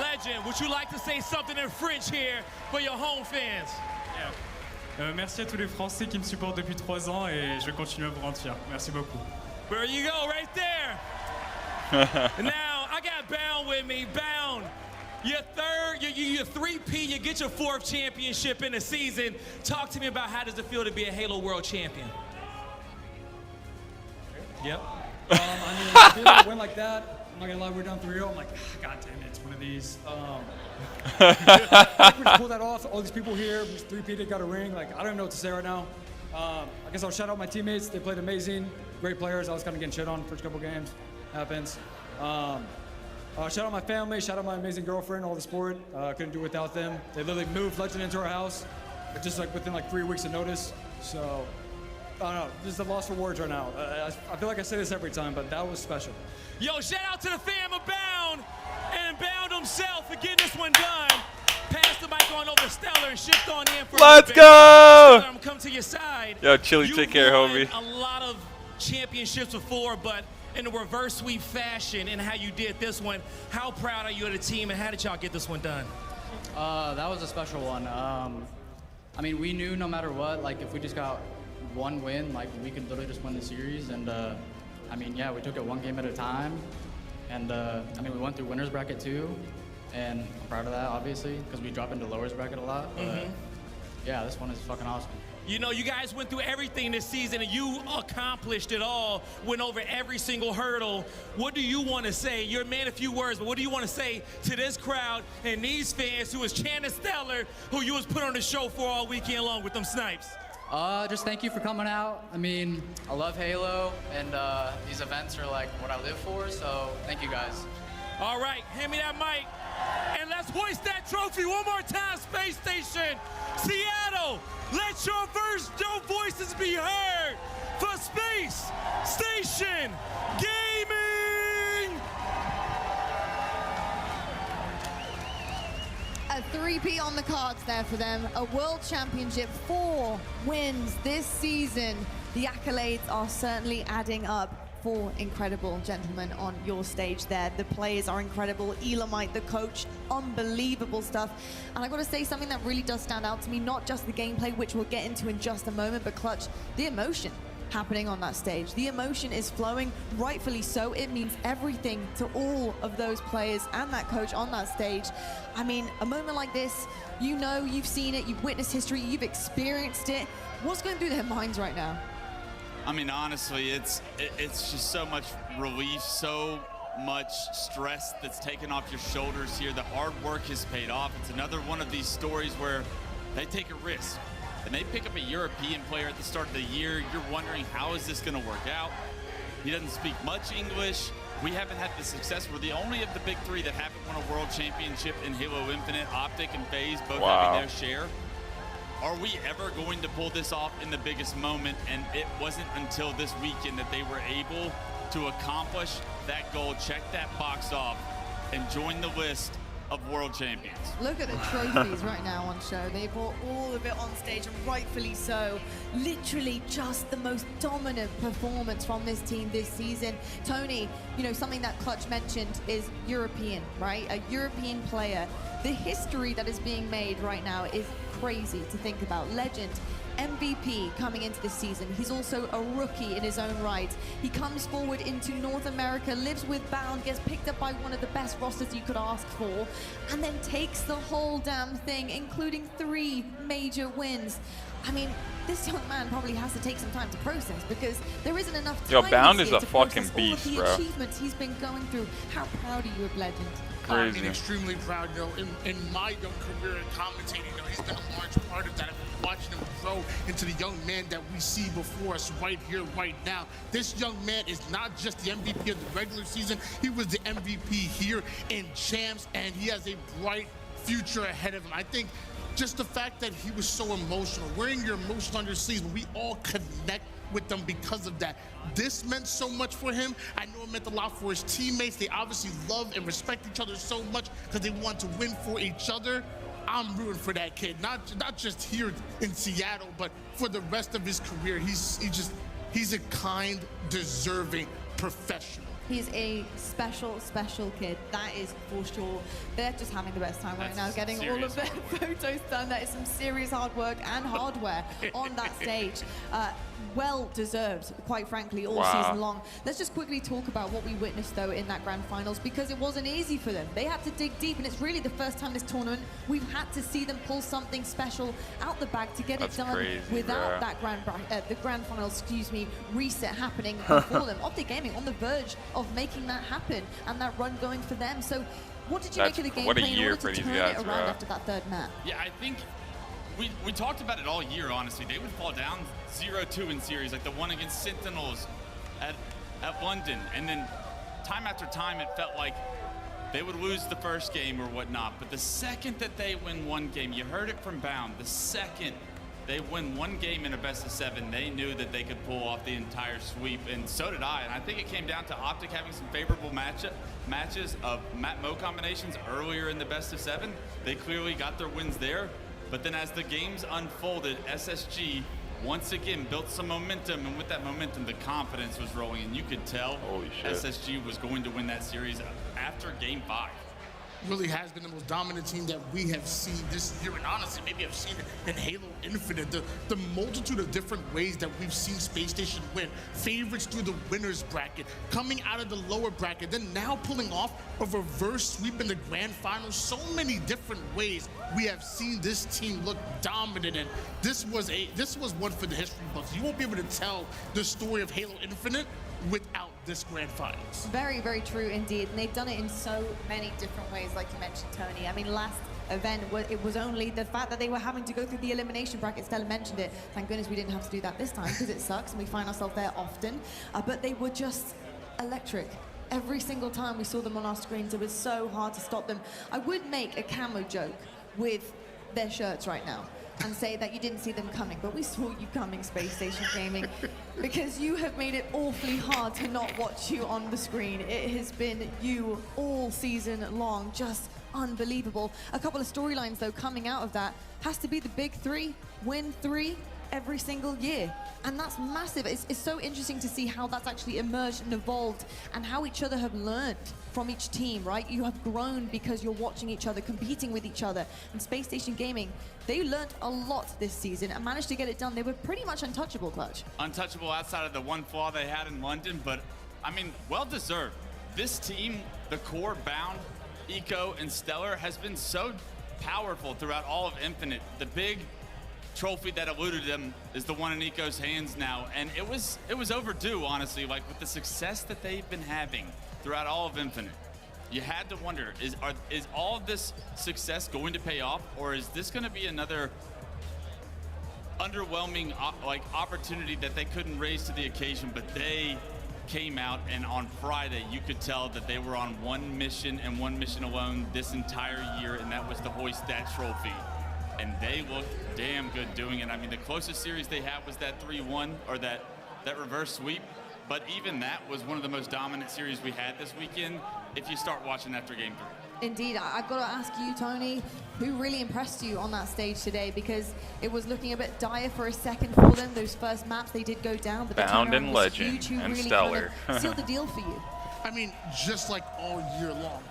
Legend, would you like to say something in French here for your home fans? Yeah. Merci à tous les Français qui me supportent depuis 3 ans et je continue à vous rendre fier. Merci beaucoup. There you go, right there. Now, I got Bound with me. Bound, your 3P, you get your 4th championship in the season. Talk to me about how does it feel to be a Halo World Champion? Yep. I mean, being able to win like that, I'm not gonna lie, we're down 3-0. I'm like, God damn it, it's one of these. I think we just pulled that off. All these people here, we 3P'd, got a ring. Like, I don't even know what to say right now. I guess I'll shout out my teammates. They played amazing, great players. I was kind of getting shit on first couple games. Happens. Shout out my family. Shout out my amazing girlfriend. All the sport. Couldn't do without them. They literally moved Legend into our house, just like within like 3 weeks of notice. So. I don't know, this is a loss for words right now. I feel like I say this every time, but that was special. Yo, shout out to the fam of Bound and Bound himself for getting this one done. Pass the mic on over to Stellar and shift on in for Let's go! Stellar, I'm come to your side. Yo, Chili, take care, homie. A lot of championships before, but in a reverse sweep fashion in how you did this one. How proud are you of the team, and how did y'all get this one done? That was a special one. I mean, we knew no matter what, like if we just got one win, like we could literally just win the series. And I mean, yeah, we took it one game at a time. And I mean, we went through winners bracket too, and I'm proud of that, obviously, because we drop into lowers bracket a lot. But yeah, this one is fucking awesome. You know, you guys went through everything this season, and you accomplished it all, went over every single hurdle. What do you want to say? You're a man of few words, but what do you want to say to this crowd and these fans who was chanting Stellar, who you was put on the show for all weekend long with them snipes? Just thank you for coming out. I mean, I love Halo, and these events are like what I live for, so thank you guys. All right, hand me that mic, and let's hoist that trophy one more time, Space Station. Seattle, let your voices be heard for Space Station Gaming! A 3P on the cards there for them. A World Championship, 4 wins this season. The accolades are certainly adding up. 4 incredible gentlemen on your stage there. The players are incredible. Elamite, the coach, unbelievable stuff. And I got to say something that really does stand out to me, not just the gameplay, which we'll get into in just a moment, but Clutch, the emotion happening on that stage. The emotion is flowing, rightfully so. It means everything to all of those players and that coach on that stage. I mean, a moment like this, you know, you've seen it, you've witnessed history, you've experienced it. What's going through their minds right now? I mean, honestly, it's just so much relief, so much stress that's taken off your shoulders here. The hard work has paid off. It's another one of these stories where they take a risk and they pick up a European player at the start of the year. You're wondering, how is this going to work out? He doesn't speak much English. We haven't had the success. We're the only of the big 3 that haven't won a world championship in Halo Infinite. Optic and FaZe both having their share. Are we ever going to pull this off in the biggest moment? And it wasn't until this weekend that they were able to accomplish that goal, check that box off, and join the list of world champions. Look at the trophies right now on show. They brought all of it on stage, and rightfully so. Literally just the most dominant performance from this team this season. Tony, you know, something that Clutch mentioned is European, right? A European player. The history that is being made right now is crazy to think about. Legend, MVP coming into this season. He's also a rookie in his own right. He comes forward into North America, lives with Bound, gets picked up by one of the best rosters you could ask for, and then takes the whole damn thing, including 3 major wins. I mean, this young man probably has to take some time to process, because there isn't enough time. Yo, Bound is a fucking beast, all of the achievements he's been going through. How proud are you of Legend? Crazy. I mean, extremely proud. You know, in my young career in commentating, you know, he's been a large part of that. I've been watching him grow into the young man that we see before us right here, right now. This young man is not just the MVP of the regular season. He was the MVP here in Champs, and he has a bright future ahead of him. I think just the fact that he was so emotional, wearing your emotion on your sleeves, we all connect with them because of that. This meant so much for him. I know it meant a lot for his teammates. They obviously love and respect each other so much because they want to win for each other. I'm rooting for that kid, not just here in Seattle, but for the rest of his career. He's a kind, deserving professional. He's a special, special kid. That is for sure. They're just having the best time right now, getting all of their photos done. That is some serious hard work and hardware on that stage. Well deserved, quite frankly, all season long. Let's just quickly talk about what we witnessed, though, in that grand finals, because it wasn't easy for them. They had to dig deep, and it's really the first time this tournament we've had to see them pull something special out the bag to get it done without that the grand finals, excuse me, reset happening for them. Optic Gaming on the verge of making that happen, and that run going for them. So, what did you make of the game plan in order to turn it around after that third map? Yeah, I think we talked about it all year, honestly. They would fall down 0-2 in series, like the one against Sentinels at London. And then time after time, it felt like they would lose the first game or whatnot. But the second that they win one game, you heard it from Bound, the second they win one game in a best of 7, they knew that they could pull off the entire sweep, and so did I. And I think it came down to Optic having some favorable matches of Matt-Mo combinations earlier in the best of 7. They clearly got their wins there. But then as the games unfolded, SSG once again built some momentum, and with that momentum, the confidence was rolling, and you could tell SSG was going to win that series after game 5. Really has been the most dominant team that we have seen this year, and honestly, maybe I've seen it in Halo Infinite. The multitude of different ways that we've seen Space Station win. Favorites through the winner's bracket, coming out of the lower bracket, then now pulling off a reverse sweep in the grand finals. So many different ways we have seen this team look dominant, and this was one for the history books. You won't be able to tell the story of Halo Infinite without this grand finals. Very, very true indeed. And they've done it in so many different ways, like you mentioned, Tony. I mean, last event, it was only the fact that they were having to go through the elimination bracket. Stella mentioned it. Thank goodness we didn't have to do that this time, because it sucks and we find ourselves there often. But they were just electric. Every single time we saw them on our screens, it was so hard to stop them. I would make a camo joke with their shirts right now and say that you didn't see them coming, but we saw you coming, Space Station Gaming, because you have made it awfully hard to not watch you on the screen. It has been you all season long, just unbelievable. A couple of storylines, though, coming out of that has to be the big 3, win 3 every single year. And that's massive. It's so interesting to see how that's actually emerged and evolved, and how each other have learned from each team, right? You have grown because you're watching each other, competing with each other. And Space Station Gaming, they learned a lot this season and managed to get it done. They were pretty much untouchable, Clutch. Untouchable outside of the one flaw they had in London, but I mean, well deserved. This team, the core, Bound, Eco, and Stellar, has been so powerful throughout all of Infinite. The big trophy that eluded them is the one in Eco's hands now, and it was overdue, honestly. Like, with the success that they've been having throughout all of Infinite, you had to wonder, is all of this success going to pay off, or is this going to be another underwhelming opportunity that they couldn't raise to the occasion? But they came out, and on Friday you could tell that they were on one mission and one mission alone this entire year, and that was to hoist that trophy. And they looked damn good doing it. I mean, the closest series they had was that 3-1, or that reverse sweep. But even that was one of the most dominant series we had this weekend, if you start watching after game 3. Indeed. I've got to ask you, Tony, who really impressed you on that stage today? Because it was looking a bit dire for a second for them. Those first maps, they did go down, but Bound and Legend huge, who and really Stellar. Kind of sealed the deal for you. I mean, just like all year long,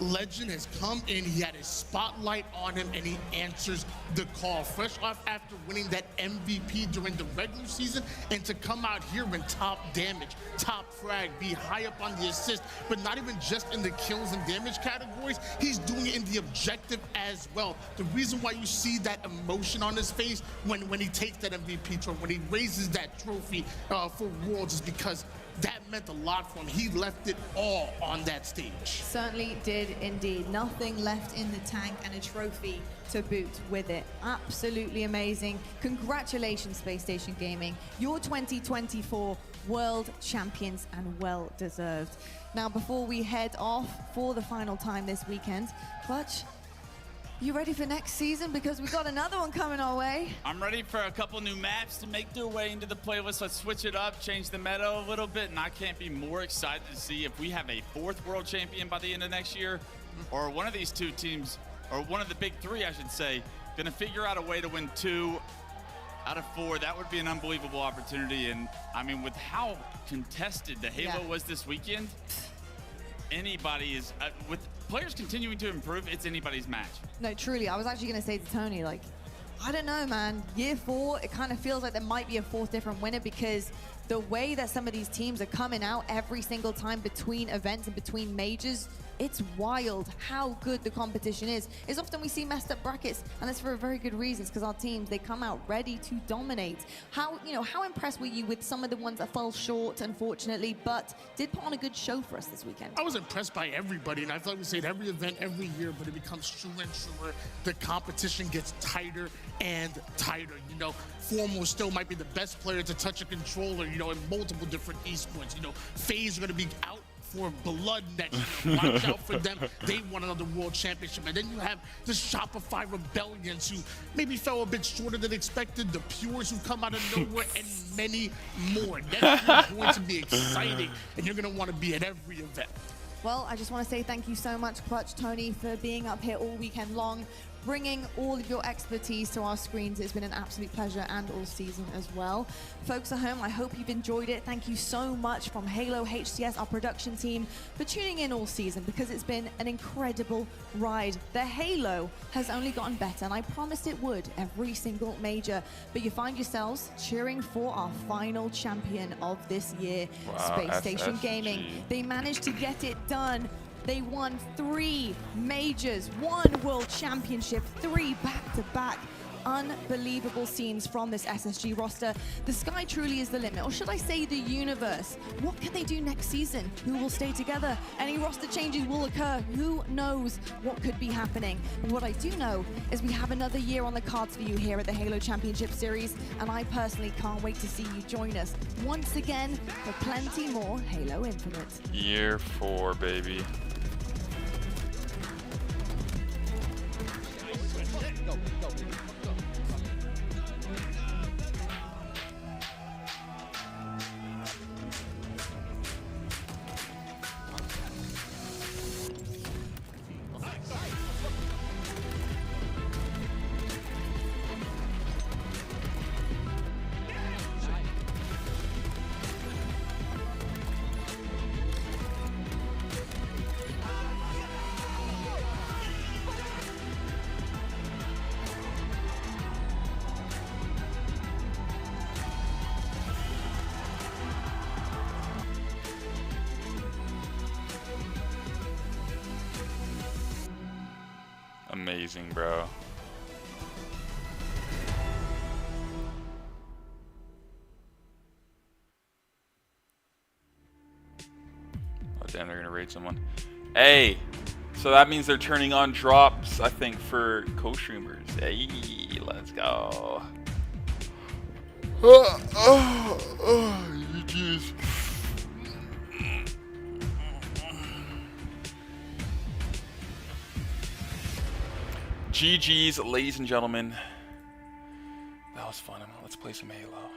Legend has come in, he had his spotlight on him, and he answers the call. Fresh off after winning that MVP during the regular season, and to come out here in top damage, top frag, be high up on the assist, but not even just in the kills and damage categories, he's doing it in the objective as well. The reason why you see that emotion on his face when he takes that MVP trophy, when he raises that trophy for Worlds, is because that meant a lot for him. He left it all on that stage. Certainly did indeed. Nothing left in the tank, and a trophy to boot with it. Absolutely amazing. Congratulations, Space Station Gaming. You're 2024 World Champions, and well deserved. Now, before we head off for the final time this weekend, Clutch, you ready for next season? Because we've got another one coming our way. I'm ready for a couple new maps to make their way into the playlist. Let's switch it up, change the meta a little bit, and I can't be more excited to see if we have a 4th world champion by the end of next year, or one of these two teams, or one of the big 3, I should say, gonna figure out a way to win 2 out of 4, that would be an unbelievable opportunity. And I mean, with how contested the Halo was this weekend, anybody is, with players continuing to improve, it's anybody's match. No, truly, I was actually going to say to Tony, like, I don't know, man. Year 4, it kind of feels like there might be a 4th different winner because the way that some of these teams are coming out every single time between events and between majors, it's wild how good the competition is. It's often we see messed up brackets, and that's for a very good reasons because our teams, they come out ready to dominate. How impressed were you with some of the ones that fell short, unfortunately, but did put on a good show for us this weekend? I was impressed by everybody, and I feel like we say it every event, every year, but it becomes truer and truer. The competition gets tighter and tighter. You know, Formal still might be the best player to touch a controller, you know, in multiple different esports. You know, FaZe are going to be out for blood next year. Watch out for them. They won another world championship. And then you have the Shopify Rebellions who maybe fell a bit shorter than expected, the Pures who come out of nowhere, and many more. That's going to be exciting, and you're going to want to be at every event. Well, I just want to say thank you so much, Clutch Tony, for being up here all weekend long, bringing all of your expertise to our screens. It's been an absolute pleasure, and all season as well. Folks at home, I hope you've enjoyed it. Thank you so much from Halo HCS, our production team, for tuning in all season because it's been an incredible ride. The Halo has only gotten better, and I promised it would every single major. But you find yourselves cheering for our final champion of this year, Space Station Gaming. They managed to get it done. They won 3 majors, 1 world championship, 3 back-to-back. Unbelievable scenes from this SSG roster. The sky truly is the limit, or should I say the universe. What can they do next season? Who will stay together? Any roster changes will occur. Who knows what could be happening? But what I do know is we have another year on the cards for you here at the Halo Championship Series, and I personally can't wait to see you join us once again for plenty more Halo Infinite. Year 4, baby. Amazing, bro. Oh damn, they're gonna raid someone. Hey, so that means they're turning on drops, I think, for co-streamers. Hey, let's go. GG's. GG's, ladies and gentlemen. That was fun. Let's play some Halo.